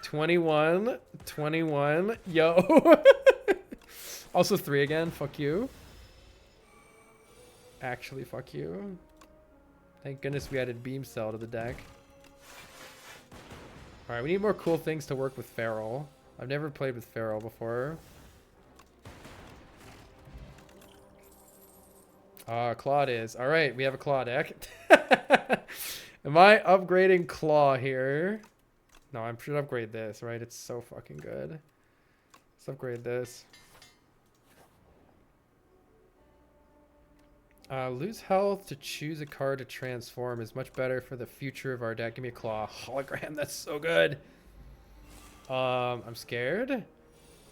21. Yo. Also 3 again. Fuck you. Actually, fuck you. Thank goodness we added beam cell to the deck. Alright, we need more cool things to work with feral. I've never played with feral before. Claw it is. Alright, we have a claw deck. Am I upgrading claw here? No, I should upgrade this, right? It's so fucking good. Let's upgrade this. Lose health to choose a card to transform is much better for the future of our deck. Give me a claw. Hologram, that's so good. I'm scared.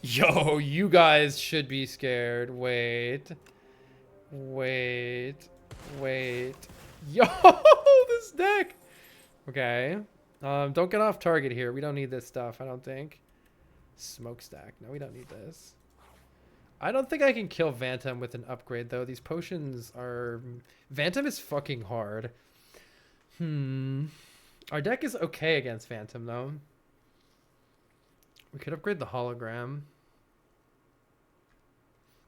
Yo, you guys should be scared. Wait. Wait. Wait. Yo, this deck. Okay. Don't get off target here. We don't need this stuff, I don't think. Smokestack. No, we don't need this. I don't think I can kill Vantum with an upgrade, though. These potions are... Vantum is fucking hard. Our deck is okay against Vantum, though. We could upgrade the hologram.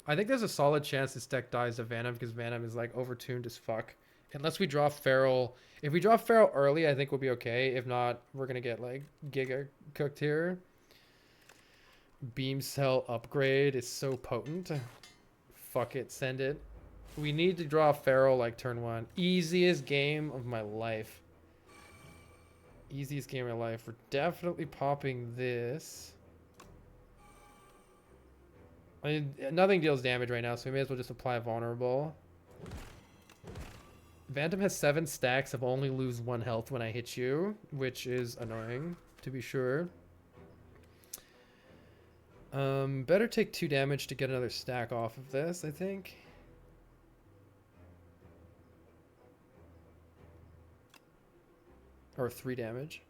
I think there's a solid chance this deck dies to Vantum because Vantum is, like, overtuned as fuck. Unless we draw Feral. If we draw Feral early, I think we'll be okay. If not, we're going to get, like, Giga cooked here. Beam Cell upgrade is so potent. Fuck it, send it. We need to draw Feral like turn 1. Easiest game of my life. Easiest game of my life. We're definitely popping this. I mean, nothing deals damage right now, so we may as well just apply Vulnerable. Vantum has 7 stacks of only lose 1 health when I hit you, which is annoying, to be sure. Better take 2 damage to get another stack off of this, I think. Or 3 damage.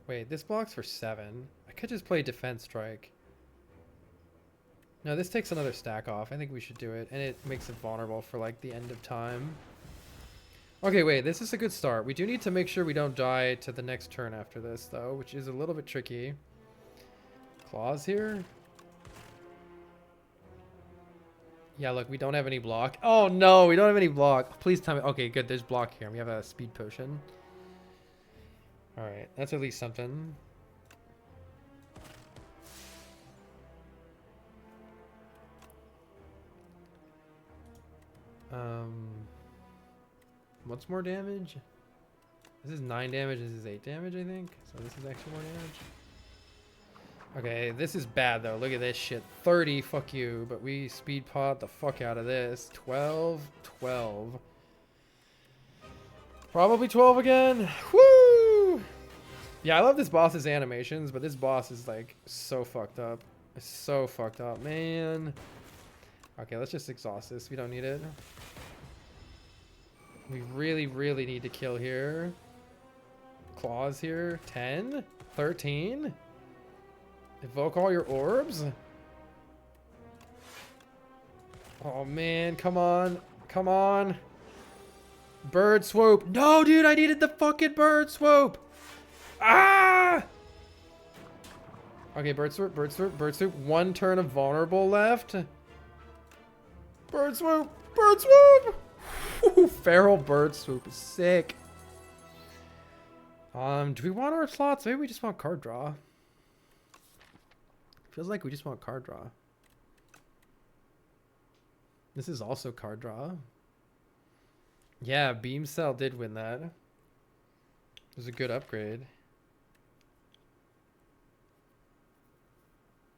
Wait, this blocks for 7. I could just play Defense Strike. No, this takes another stack off. I think we should do it. And it makes it vulnerable for, like, the end of time. Okay, wait, this is a good start. We do need to make sure we don't die to the next turn after this, though, which is a little bit tricky. Claws here? Yeah, look, we don't have any block. Oh, no, we don't have any block. Please tell me. Okay, good, there's block here. We have a speed potion. All right, that's at least something. What's more damage? This is 9 damage, this is 8 damage, I think. So this is actually more damage. Okay, this is bad though. Look at this shit. 30, fuck you. But we speed pot the fuck out of this. 12, 12. Probably 12 again. Woo! Yeah, I love this boss's animations, but this boss is like so fucked up. It's so fucked up, man. Okay, let's just exhaust this. We don't need it. We really, really need to kill here. Claws here. 10? 13? Evoke all your orbs? Oh, man. Come on. Come on. Bird swoop. No, dude. I needed the fucking bird swoop. Ah! Okay, bird swoop. Bird swoop. Bird swoop. 1 turn of vulnerable left. Bird swoop. Bird swoop. Feral bird swoop is sick. Do we want our slots? Maybe we just want card draw. Feels like we just want card draw. This is also card draw. Yeah, Beam Cell did win that. It was a good upgrade.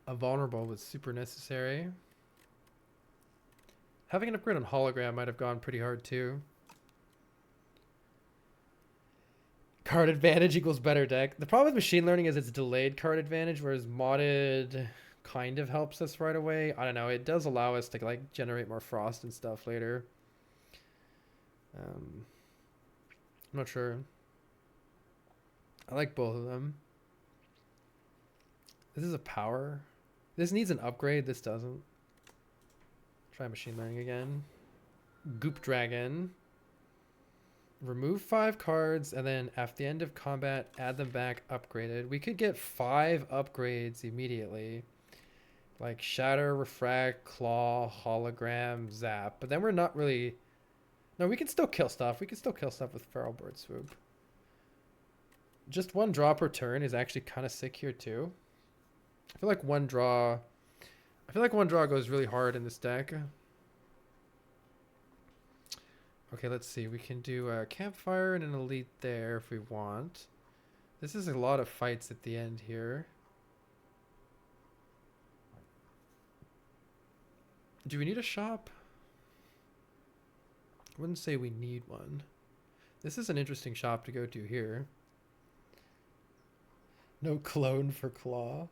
A vulnerable was super necessary. Having an upgrade on hologram might have gone pretty hard too. Card advantage equals better deck. The problem with machine learning is it's delayed card advantage, whereas modded kind of helps us right away. I don't know. It does allow us to like generate more frost and stuff later. I'm not sure. I like both of them. This is a power. This needs an upgrade. This doesn't. Try machine learning again. Goop Dragon. Remove 5 cards, and then at the end of combat, add them back upgraded. We could get 5 upgrades immediately. Like Shatter, Refract, Claw, Hologram, Zap. But then we're not really... No, we can still kill stuff. We can still kill stuff with Feral Bird Swoop. Just 1 draw per turn is actually kind of sick here too. I feel like 1 draw... I feel like 1 draw goes really hard in this deck. Okay, let's see. We can do a campfire and an elite there if we want. This is a lot of fights at the end here. Do we need a shop? I wouldn't say we need one. This is an interesting shop to go to here. No clone for Claw.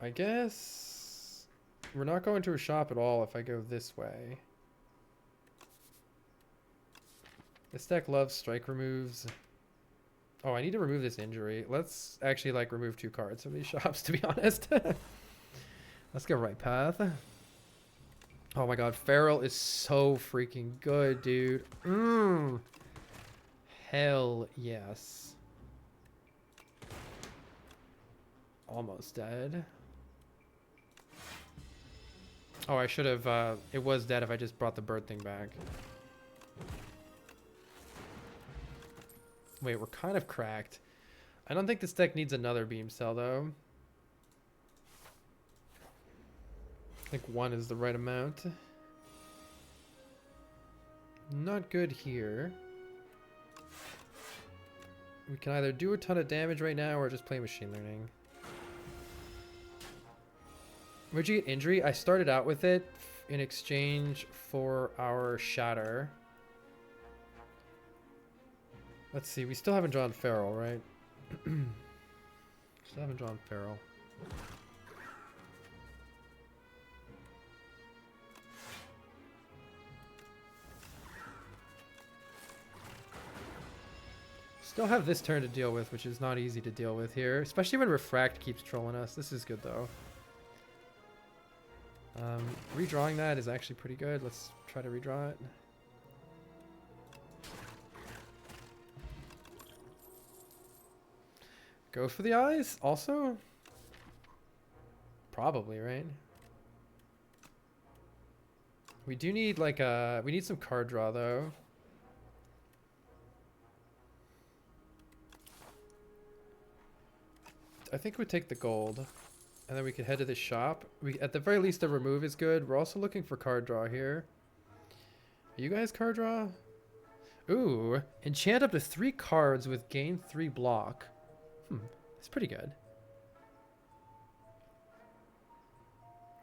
I guess we're not going to a shop at all if I go this way. This deck loves strike removes. Oh, I need to remove this injury. Let's actually like remove 2 cards from these shops, to be honest. Let's go right path. Oh my god, Feral is so freaking good, dude. Hell yes. Almost dead. Oh, I should have, it was dead if I just brought the bird thing back. Wait, we're kind of cracked. I don't think this deck needs another beam cell, though. I think 1 is the right amount. Not good here. We can either do a ton of damage right now or just play machine learning. Where'd you get injury? I started out with it in exchange for our shatter. Let's see, we still haven't drawn Feral, right? Still haven't drawn Feral. Still have this turn to deal with, which is not easy to deal with here. Especially when Refract keeps trolling us. This is good, though. Redrawing that is actually pretty good. Let's try to redraw it. Go for the eyes also? Probably, right? We do need like we need some card draw though. I think we'd take the gold and then we could head to the shop. We, at the very least, the remove is good. We're also looking for card draw here. Are you guys card draw? Ooh, enchant up to 3 cards with gain 3 block. That's pretty good.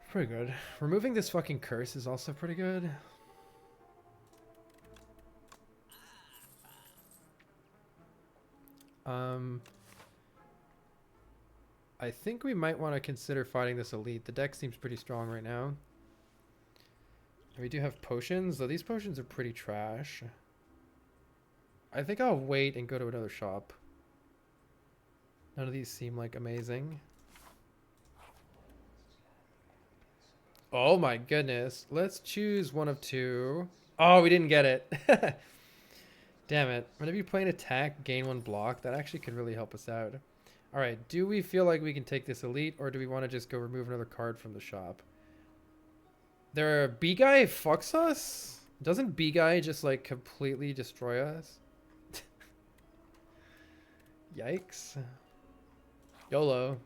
Pretty good. Removing this fucking curse is also pretty good. I think we might want to consider fighting this elite. The deck seems pretty strong right now. And we do have potions, though these potions are pretty trash. I think I'll wait and go to another shop. None of these seem like amazing. Oh my goodness. Let's choose one of 2. Oh, we didn't get it. Damn it. Whenever you play an attack, gain 1 block. That actually could really help us out. Alright, do we feel like we can take this elite, or do we want to just go remove another card from the shop? Their B-Guy fucks us? Doesn't B-Guy just like completely destroy us? Yikes. YOLO.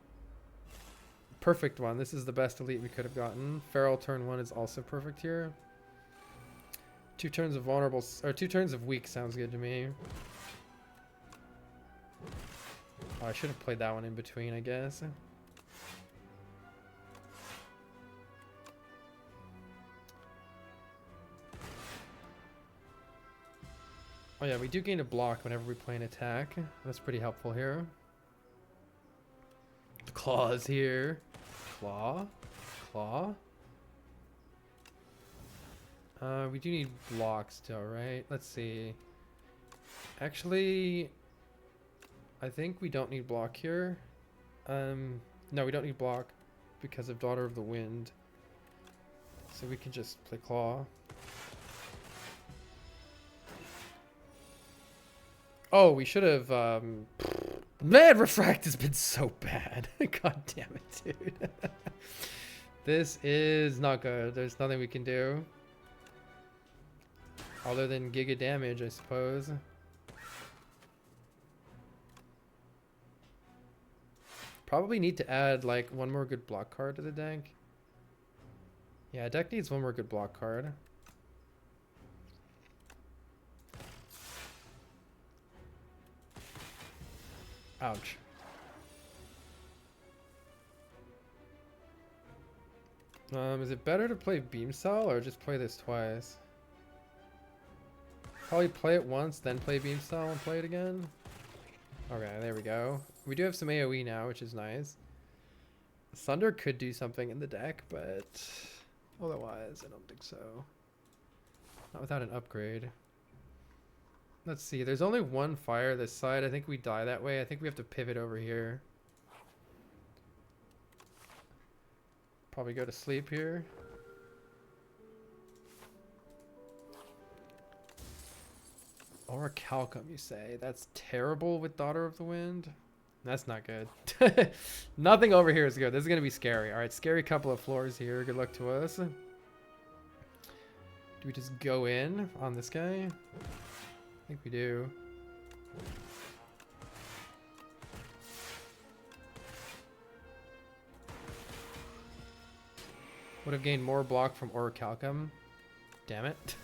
Perfect one. This is the best elite we could have gotten. Feral turn 1 is also perfect here. 2 turns of vulnerable, or 2 turns of weak sounds good to me. Oh, I should have played that one in between, I guess. Oh yeah, we do gain a block whenever we play an attack. That's pretty helpful here. The claw is here. Claw. Claw. We do need blocks still, right? Let's see. Actually, I think we don't need block here. No, we don't need block because of Daughter of the Wind. So we can just play claw. Oh, we should have, man, Refract has been so bad. God damn it, dude. This is not good. There's nothing we can do. Other than giga damage, I suppose. Probably need to add, like, 1 more good block card to the deck. Yeah, deck needs 1 more good block card. Ouch. Is it better to play Beam Cell or just play this twice? Probably play it once, then play Beam Cell and play it again. Okay, there we go. We do have some AoE now, which is nice. Sunder could do something in the deck, but otherwise, I don't think so. Not without an upgrade. Let's see. There's only one fire this side. I think we die that way. I think we have to pivot over here. Probably go to sleep here. Or a Calcum, you say? That's terrible with Daughter of the Wind. That's not good. Nothing over here is good. This is going to be scary. All right, scary couple of floors here. Good luck to us. Do we just go in on this guy? I think we do. Would have gained more block from Orichalcum. Damn it.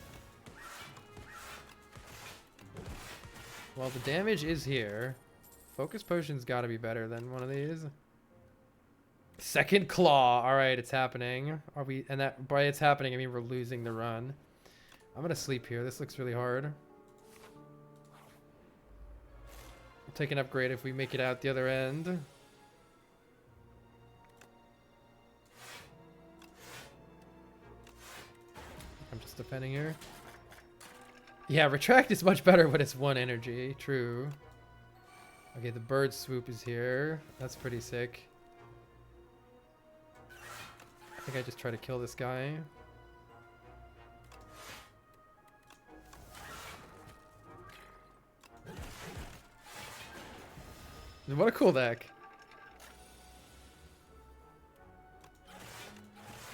Well, the damage is here. Focus Potion's got to be better than one of these. Second Claw. All right, it's happening. Are we? And that by it's happening, I mean we're losing the run. I'm gonna sleep here. This looks really hard. We'll take an upgrade if we make it out the other end. I'm just defending here. Yeah, Retract is much better when it's one energy. True. Okay, the bird swoop is here. That's pretty sick. I think I just try to kill this guy. What a cool deck.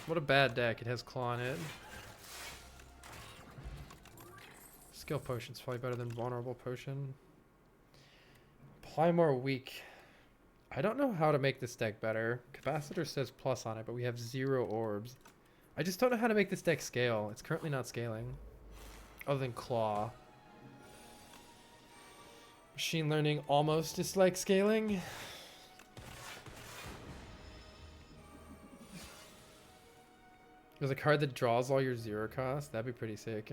What a bad deck. It has Claw in it. Skill Potion's probably better than Vulnerable Potion. Apply more weak. I don't know how to make this deck better. Capacitor says plus on it, but we have 0 orbs. I just don't know how to make this deck scale. It's currently not scaling. Other than Claw. Machine Learning almost dislikes scaling. There's a card that draws all your 0 cost. That'd be pretty sick.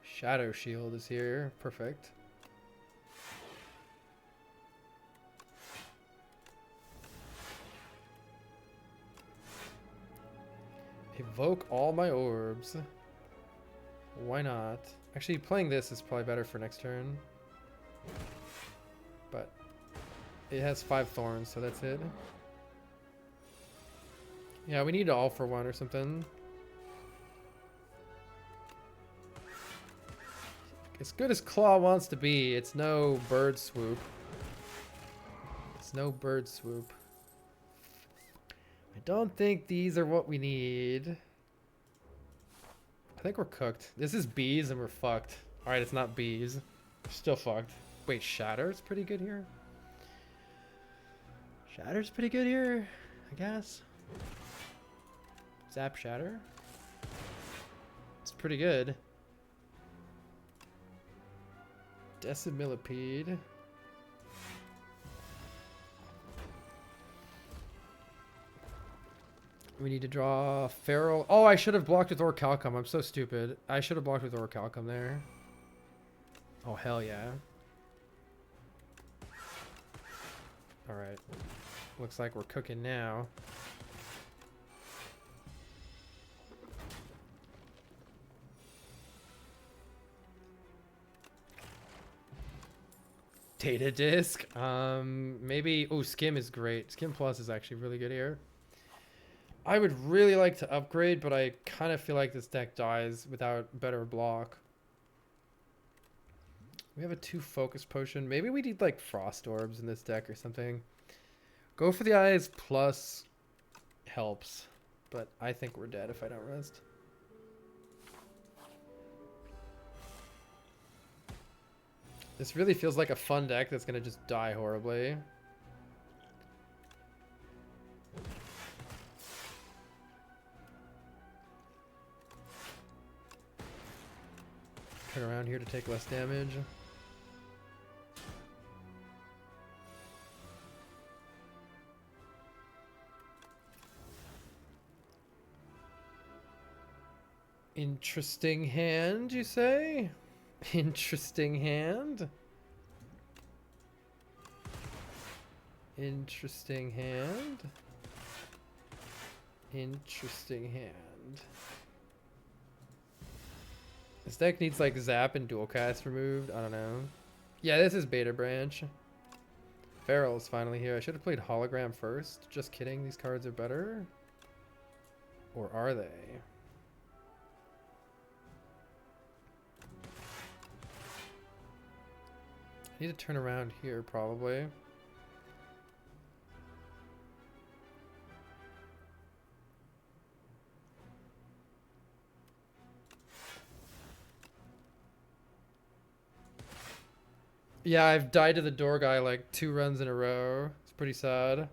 Shadow Shield is here. Perfect. Evoke all my orbs. Why not? Actually, playing this is probably better for next turn. But it has 5 thorns, so that's it. Yeah, we need all for 1 or something. As good as Claw wants to be, it's no bird swoop. It's no bird swoop. I don't think these are what we need. I think we're cooked. This is bees and we're fucked. Alright, it's not bees. We're still fucked. Wait, Shatter's pretty good here? Shatter's pretty good here, I guess. Zap Shatter. It's pretty good. Decimillipede. We need to draw Feral. Oh, I should have blocked with Orichalcum. I'm so stupid. I should have blocked with Orichalcum there. Oh, hell yeah. Alright. Looks like we're cooking now. Data disk. Maybe. Oh, Skim is great. Skim Plus is actually really good here. I would really like to upgrade, but I kind of feel like this deck dies without better block. We have a 2 focus potion. Maybe we need like Frost Orbs in this deck or something. Go for the eyes plus helps, but I think we're dead if I don't rest. This really feels like a fun deck that's going to just die horribly. Turn around here to take less damage. Interesting hand, you say? Interesting hand. Interesting hand. Interesting hand. This deck needs like Zap and Dual Cast removed. I don't know. Yeah, this is Beta Branch. Feral is finally here. I should have played Hologram first. Just kidding. These cards are better. Or are they? I need to turn around here probably. Yeah, I've died to the door guy like 2 runs in a row. It's pretty sad.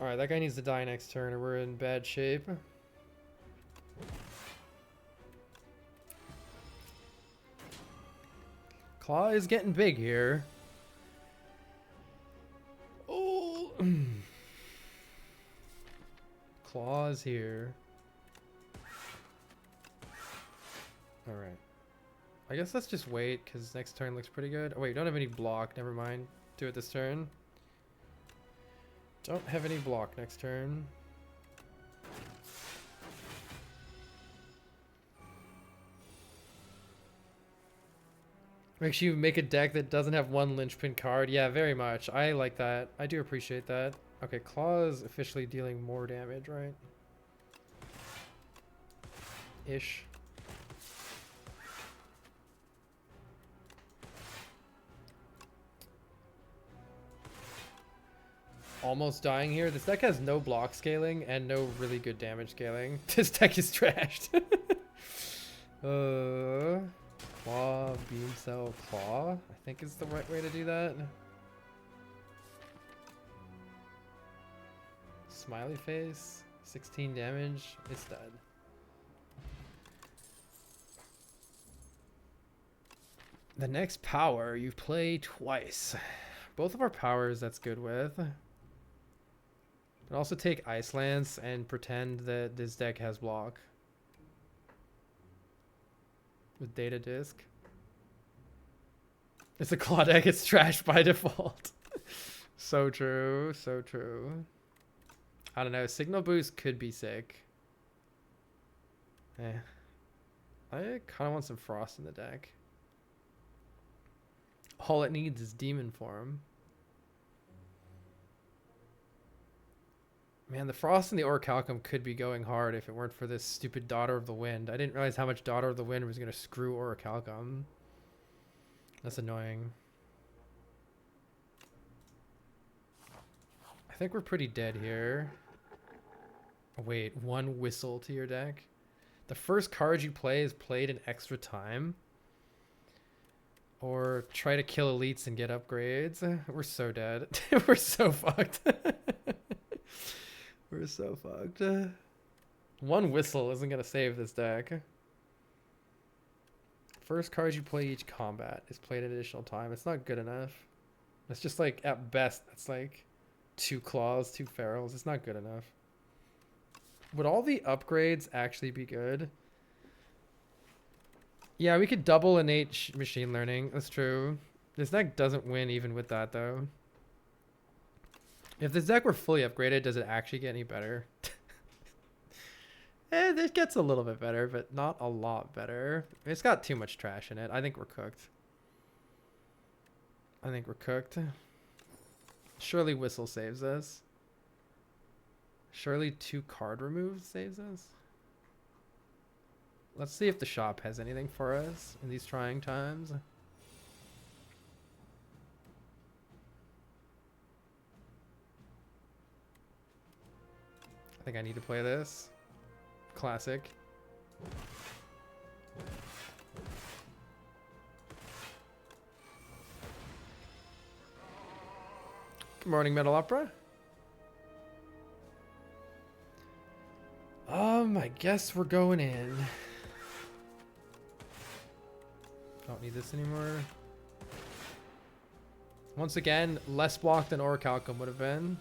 Alright, that guy needs to die next turn or we're in bad shape. Claw is getting big here. Oh. Claw is here. Alright. I guess let's just wait because next turn looks pretty good. Oh wait, don't have any block. Never mind. Do it this turn. Don't have any block next turn. Make sure you make a deck that doesn't have one linchpin card. Yeah, very much. I like that. I do appreciate that. Okay, Claw is officially dealing more damage, right? Ish. Almost dying here. This deck has no block scaling and no really good damage scaling. This deck is trashed. Claw, Beam Cell, Claw, I think is the right way to do that. Smiley face, 16 damage, it's dead. The next power, you play twice. Both of our powers that's good with. But also take Ice Lance and pretend that this deck has block. With Data Disc. It's a Claw deck, it's trash by default. So true, so true. I don't know, Signal Boost could be sick. I kind of want some Frost in the deck. All it needs is Demon Form. Man, the Frost and the Orichalcum could be going hard if it weren't for this stupid Daughter of the Wind. I didn't realize how much Daughter of the Wind was going to screw Orichalcum. That's annoying. I think we're pretty dead here. Oh, wait, 1 whistle to your deck? The first card you play is played in extra time? Or try to kill elites and get upgrades? We're so dead. We're so fucked. We're so fucked. 1 whistle isn't going to save this deck. First card you play each combat is played an additional time. It's not good enough. It's just like, at best, it's like 2 claws, 2 ferals. It's not good enough. Would all the upgrades actually be good? Yeah, we could double innate machine learning. That's true. This deck doesn't win even with that, though. If this deck were fully upgraded, does it actually get any better? It gets a little bit better, but not a lot better. It's got too much trash in it. I think we're cooked. I think we're cooked. Surely Whistle saves us. Surely 2 card removes saves us. Let's see if the shop has anything for us in these trying times. I think I need to play this. Classic. Good morning, Metal Opera. I guess we're going in. Don't need this anymore. Once again, less block than Orichalcum would have been.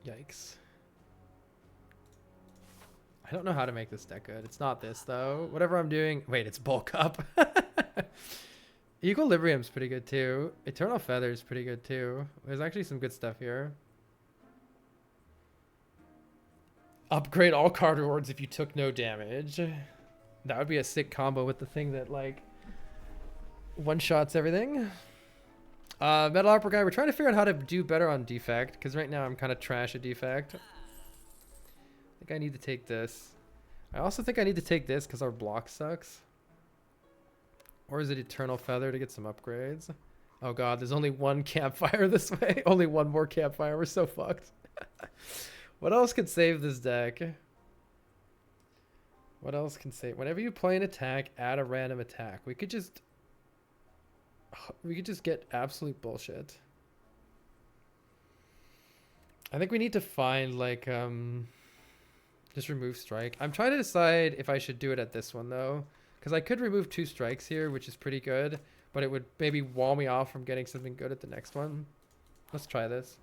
Yikes. I don't know how to make this deck good. It's not this, though. Whatever I'm doing... Wait, it's bulk up. Equilibrium's pretty good, too. Eternal Feather's pretty good, too. There's actually some good stuff here. Upgrade all card rewards if you took no damage. That would be a sick combo with the thing that, like, one-shots everything. Metal Opera Guy, we're trying to figure out how to do better on Defect, because right now I'm kind of trash at Defect. I think I need to take this. I also think I need to take this because our block sucks. Or is it Eternal Feather to get some upgrades? Oh god, there's only one campfire this way. Only one more campfire. We're so fucked. What else could save this deck? What else can save? Whenever you play an attack, add a random attack. We could just get absolute bullshit. I think we need to find like just remove strike. I'm trying to decide if I should do it at this one though, because I could remove 2 strikes here, which is pretty good, but it would maybe wall me off from getting something good at the next one. Let's try this.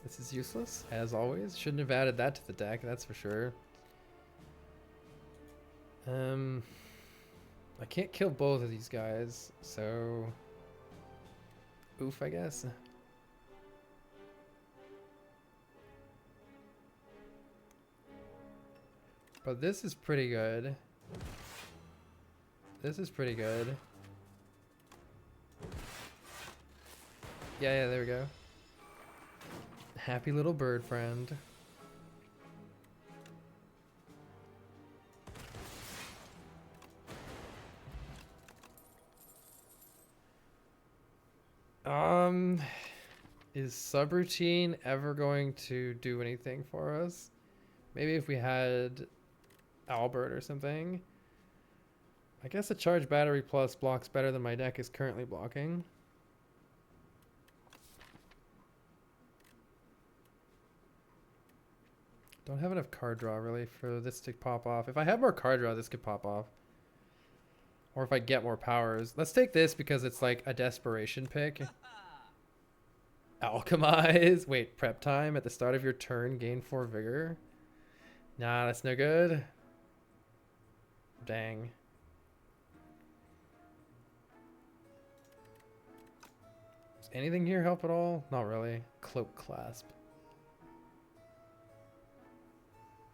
This is useless, as always. Shouldn't have added that to the deck, that's for sure. I can't kill both of these guys, so... Oof, I guess. But this is pretty good. This is pretty good. Yeah, there we go. Happy little bird friend. Is subroutine ever going to do anything for us? Maybe if we had Albert or something. I guess a charge battery plus blocks better than my deck is currently blocking. Don't have enough card draw really for this to pop off. If I had more card draw, this could pop off. Or if I get more powers. Let's take this because it's like a desperation pick. Alchemize. Wait, prep time at the start of your turn, gain 4 vigor. Nah, that's no good. Dang. Does anything here help at all? Not really. Cloak clasp.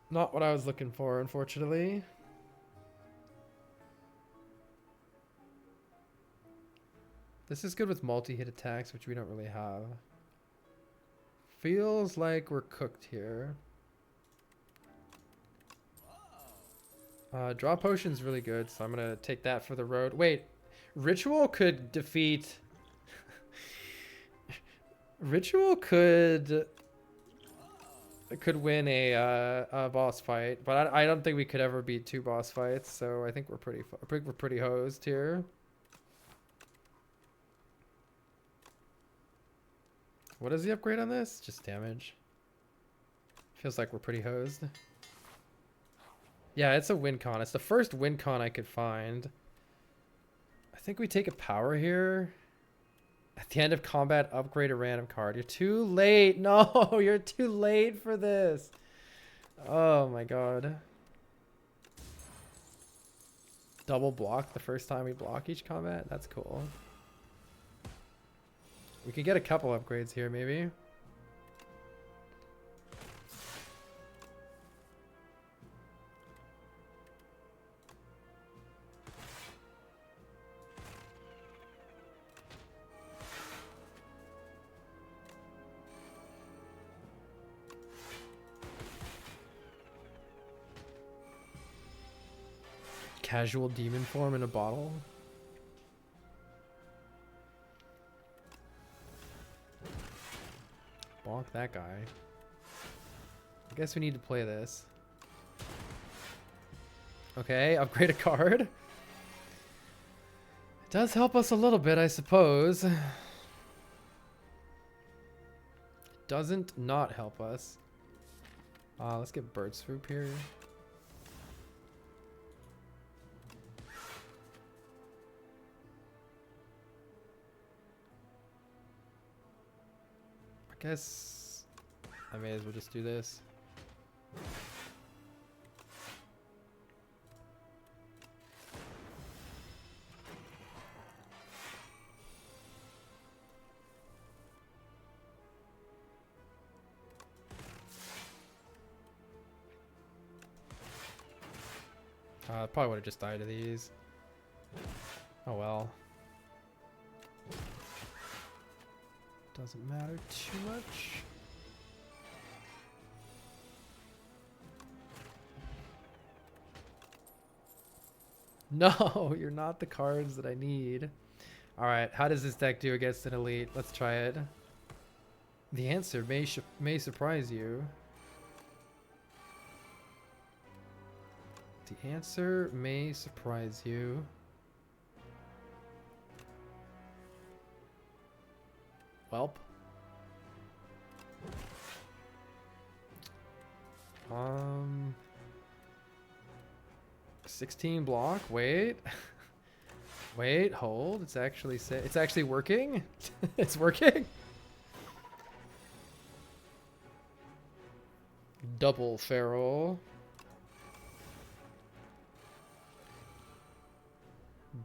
Not what I was looking for, unfortunately. This is good with multi-hit attacks, which we don't really have. Feels like we're cooked here. Draw potion's really good, so I'm gonna take that for the road. Wait, Ritual could defeat... Ritual could win a boss fight, but I don't think we could ever beat 2 boss fights, so I think we're pretty hosed here. What is the upgrade on this? Just damage. Feels like we're pretty hosed. Yeah, it's a win con. It's the first win con I could find. I think we take a power here. At the end of combat, upgrade a random card. You're too late. No, you're too late for this. Oh my god. Double block the first time we block each combat? That's cool. We could get a couple upgrades here, maybe. Casual demon form in a bottle. Bonk that guy. I guess we need to play this. Okay, upgrade a card. It does help us a little bit, I suppose. It doesn't not help us. Let's get Bird Swoop here. Guess I may as well just do this. Probably would have just died to these. Oh well. Doesn't matter too much. No, you're not the cards that I need. Alright, how does this deck do against an elite? Let's try it. The answer may surprise you. The answer may surprise you. Welp. 16 block. Wait. Wait, hold. It's actually working. It's working. Double feral.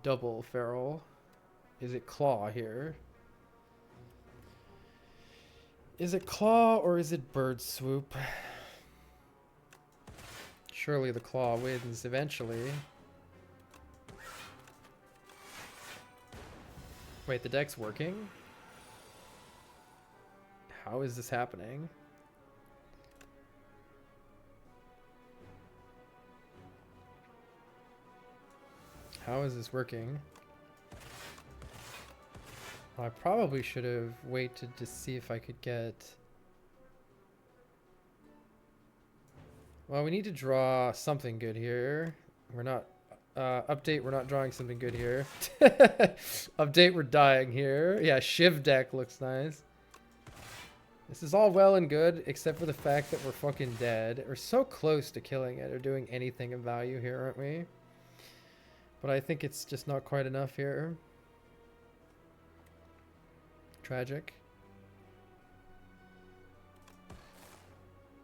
Double feral. Is it claw here? Is it claw or is it bird swoop? Surely the claw wins eventually. Wait, the deck's working? How is this happening? How is this working? I probably should have waited to see if I could get... Well, we need to draw something good here. We're not... update, we're not drawing something good here. Update, we're dying here. Yeah, Shiv deck looks nice. This is all well and good, except for the fact that we're fucking dead. We're so close to killing it or doing anything of value here, aren't we? But I think it's just not quite enough here. Tragic.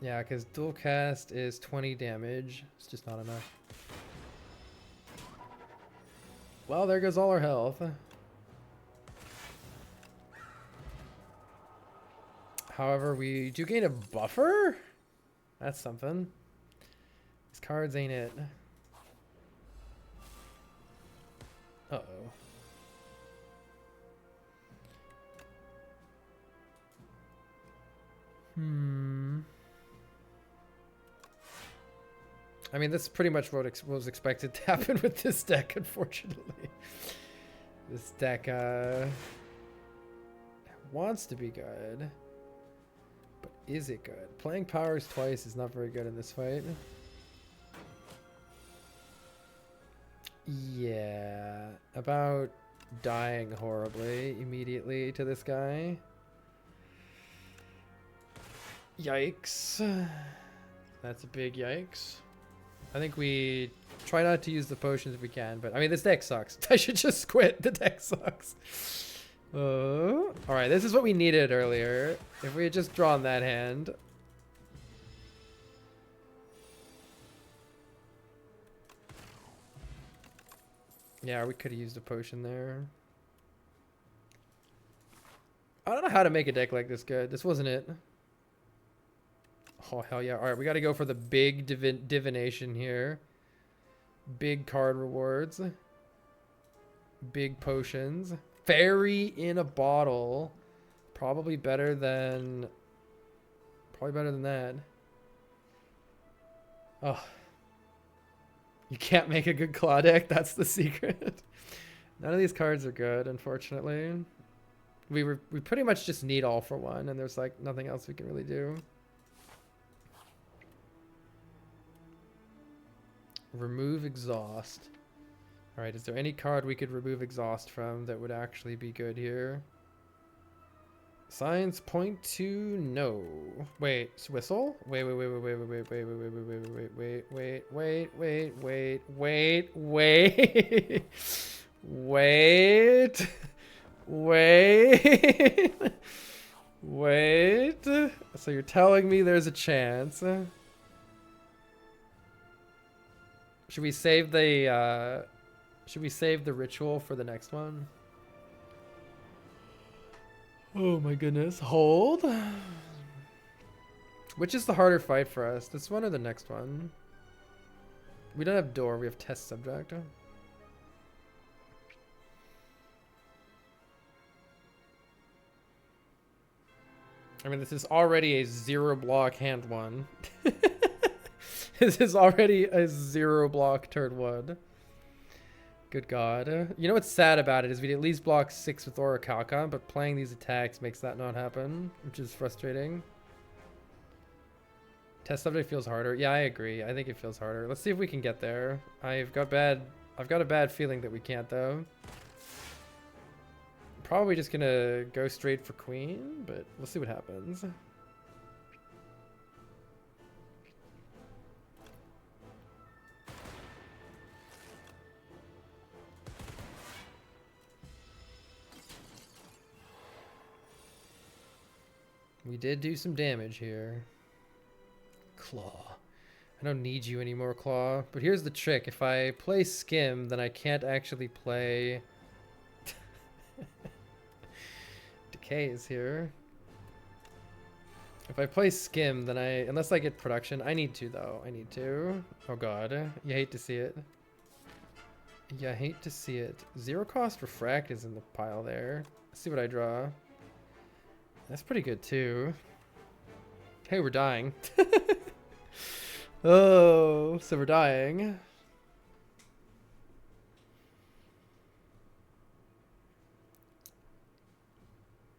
Yeah, because dual cast is 20 damage. It's just not enough. Well, there goes all our health. However, we do gain a buffer? That's something. These cards ain't it. Uh-oh. I mean, that's pretty much what was expected to happen with this deck, unfortunately. This deck wants to be good, but is it good? Playing powers twice is not very good in this fight. Yeah, about dying horribly immediately to this guy. Yikes. That's a big yikes. I think we try not to use the potions if we can, but I mean, this deck sucks. I should just quit. The deck sucks. Alright, this is what we needed earlier. If we had just drawn that hand. Yeah, we could have used a potion there. I don't know how to make a deck like this good. This wasn't it. Oh, hell yeah. Alright, we got to go for the big divination here. Big card rewards. Big potions. Fairy in a bottle. Probably better than that. Oh. You can't make a good claw deck. That's the secret. None of these cards are good, unfortunately. We pretty much just need all for one, and there's like nothing else we can really do. Remove exhaust. Alright, is there any card we could remove exhaust from that would actually be good here? Signs point to no. Wait, whistle? Wait, Wait. So you're telling me there's a chance? Should we save the ritual for the next one? Oh my goodness. Hold. Which is the harder fight for us? This one or the next one? We don't have door, we have test subject. I mean, this is already a 0 block hand 1. This is already a 0 block turn 1. Good God. You know what's sad about it is we'd at least block 6 with Orichalcon, but playing these attacks makes that not happen, which is frustrating. Test subject feels harder. Yeah, I agree. I think it feels harder. Let's see if we can get there. I've got a bad feeling that we can't though. Probably just gonna go straight for queen, but we'll see what happens. We did do some damage here. Claw. I don't need you anymore, Claw. But here's the trick. If I play Skim, then I can't actually play... Decay is here. If I play Skim, then unless I get production, I need to though. I need to. Oh God, you hate to see it. You hate to see it. 0 cost Refract is in the pile there. Let's see what I draw. That's pretty good too. Hey, we're dying. Oh, so we're dying.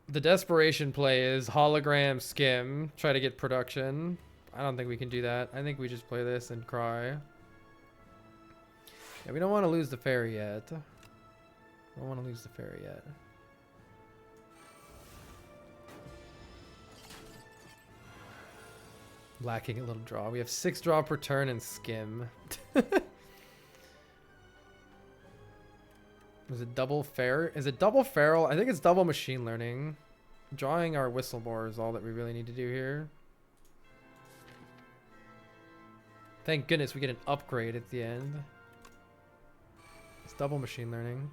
The desperation play is hologram Skim, try to get production. I don't think we can do that. I think we just play this and cry. Yeah, we don't want to lose the fairy yet. Don't want to lose the fairy yet. Lacking a little draw. We have 6 draw per turn and Skim. Is it double fair? Is it double feral? I think it's double machine learning. Drawing our Whistlemore is all that we really need to do here. Thank goodness we get an upgrade at the end. It's double machine learning.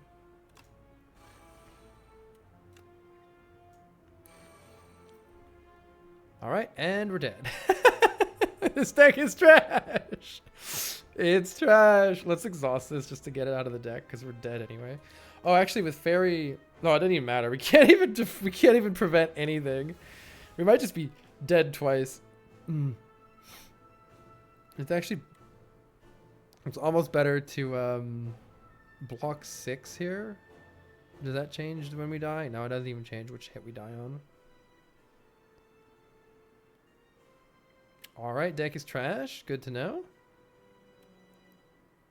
Alright, and we're dead. This deck is trash. It's trash. Let's exhaust this just to get it out of the deck because we're dead anyway. Oh, actually, with fairy, no, it doesn't even matter. We can't even prevent anything. We might just be dead twice. It's actually, it's almost better to block 6 here. Does that change when we die? No, it doesn't even change which hit we die on. All right, deck is trash. Good to know.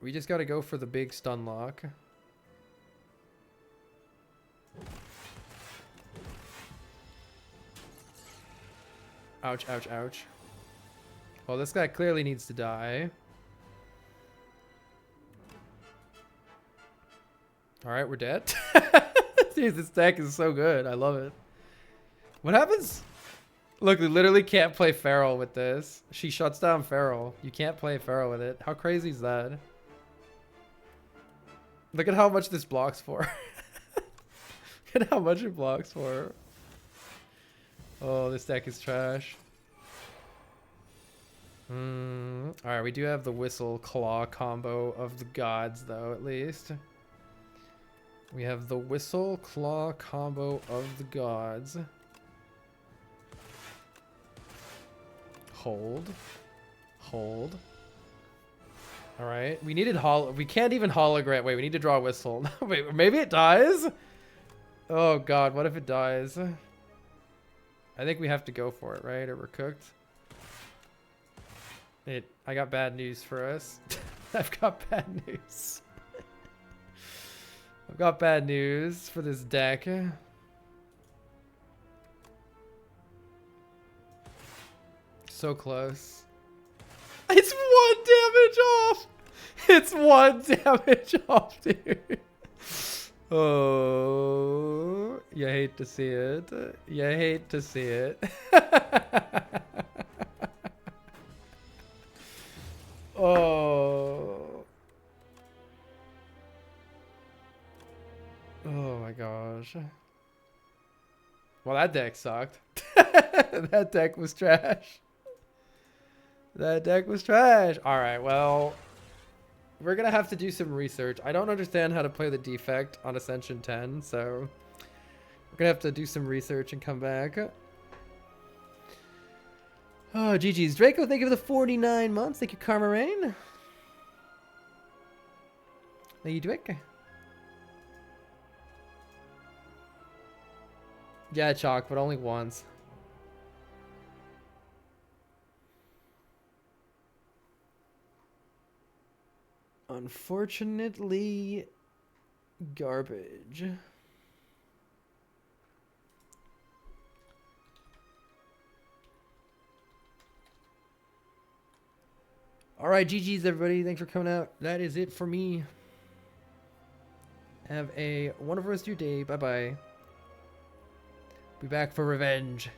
We just got to go for the big stun lock. Ouch, ouch, ouch. Well, this guy clearly needs to die. All right, we're dead. Dude, this deck is so good. I love it. What happens? Look, we literally can't play Feral with this. She shuts down Feral. You can't play Feral with it. How crazy is that? Look at how much this blocks for. Look at how much it blocks for. Oh, this deck is trash. Alright, we do have the Whistle Claw combo of the gods, though, at least. We have the Whistle Claw combo of the gods. Hold. Hold. Alright. We needed we can't even hologram. Wait, we need to draw a whistle. Wait, maybe it dies? Oh god, what if it dies? I think we have to go for it, right? Or we're cooked. I got bad news for us. I've got bad news. I've got bad news for this deck. So close. It's 1 damage off! It's 1 damage off, dude. Oh, You hate to see it. You hate to see it. Oh. Oh my gosh. Well, that deck sucked. That deck was trash. That deck was trash. All right, well, we're going to have to do some research. I don't understand how to play the defect on Ascension 10, so we're going to have to do some research and come back. Oh, GG's. Draco, thank you for the 49 months. Thank you, Karma Rain. Thank you, Dwick. Yeah, Chalk, but only once. Unfortunately, garbage. All right, GG's, everybody. Thanks for coming out. That is it for me. Have a wonderful rest of your day. Bye-bye. Be back for revenge.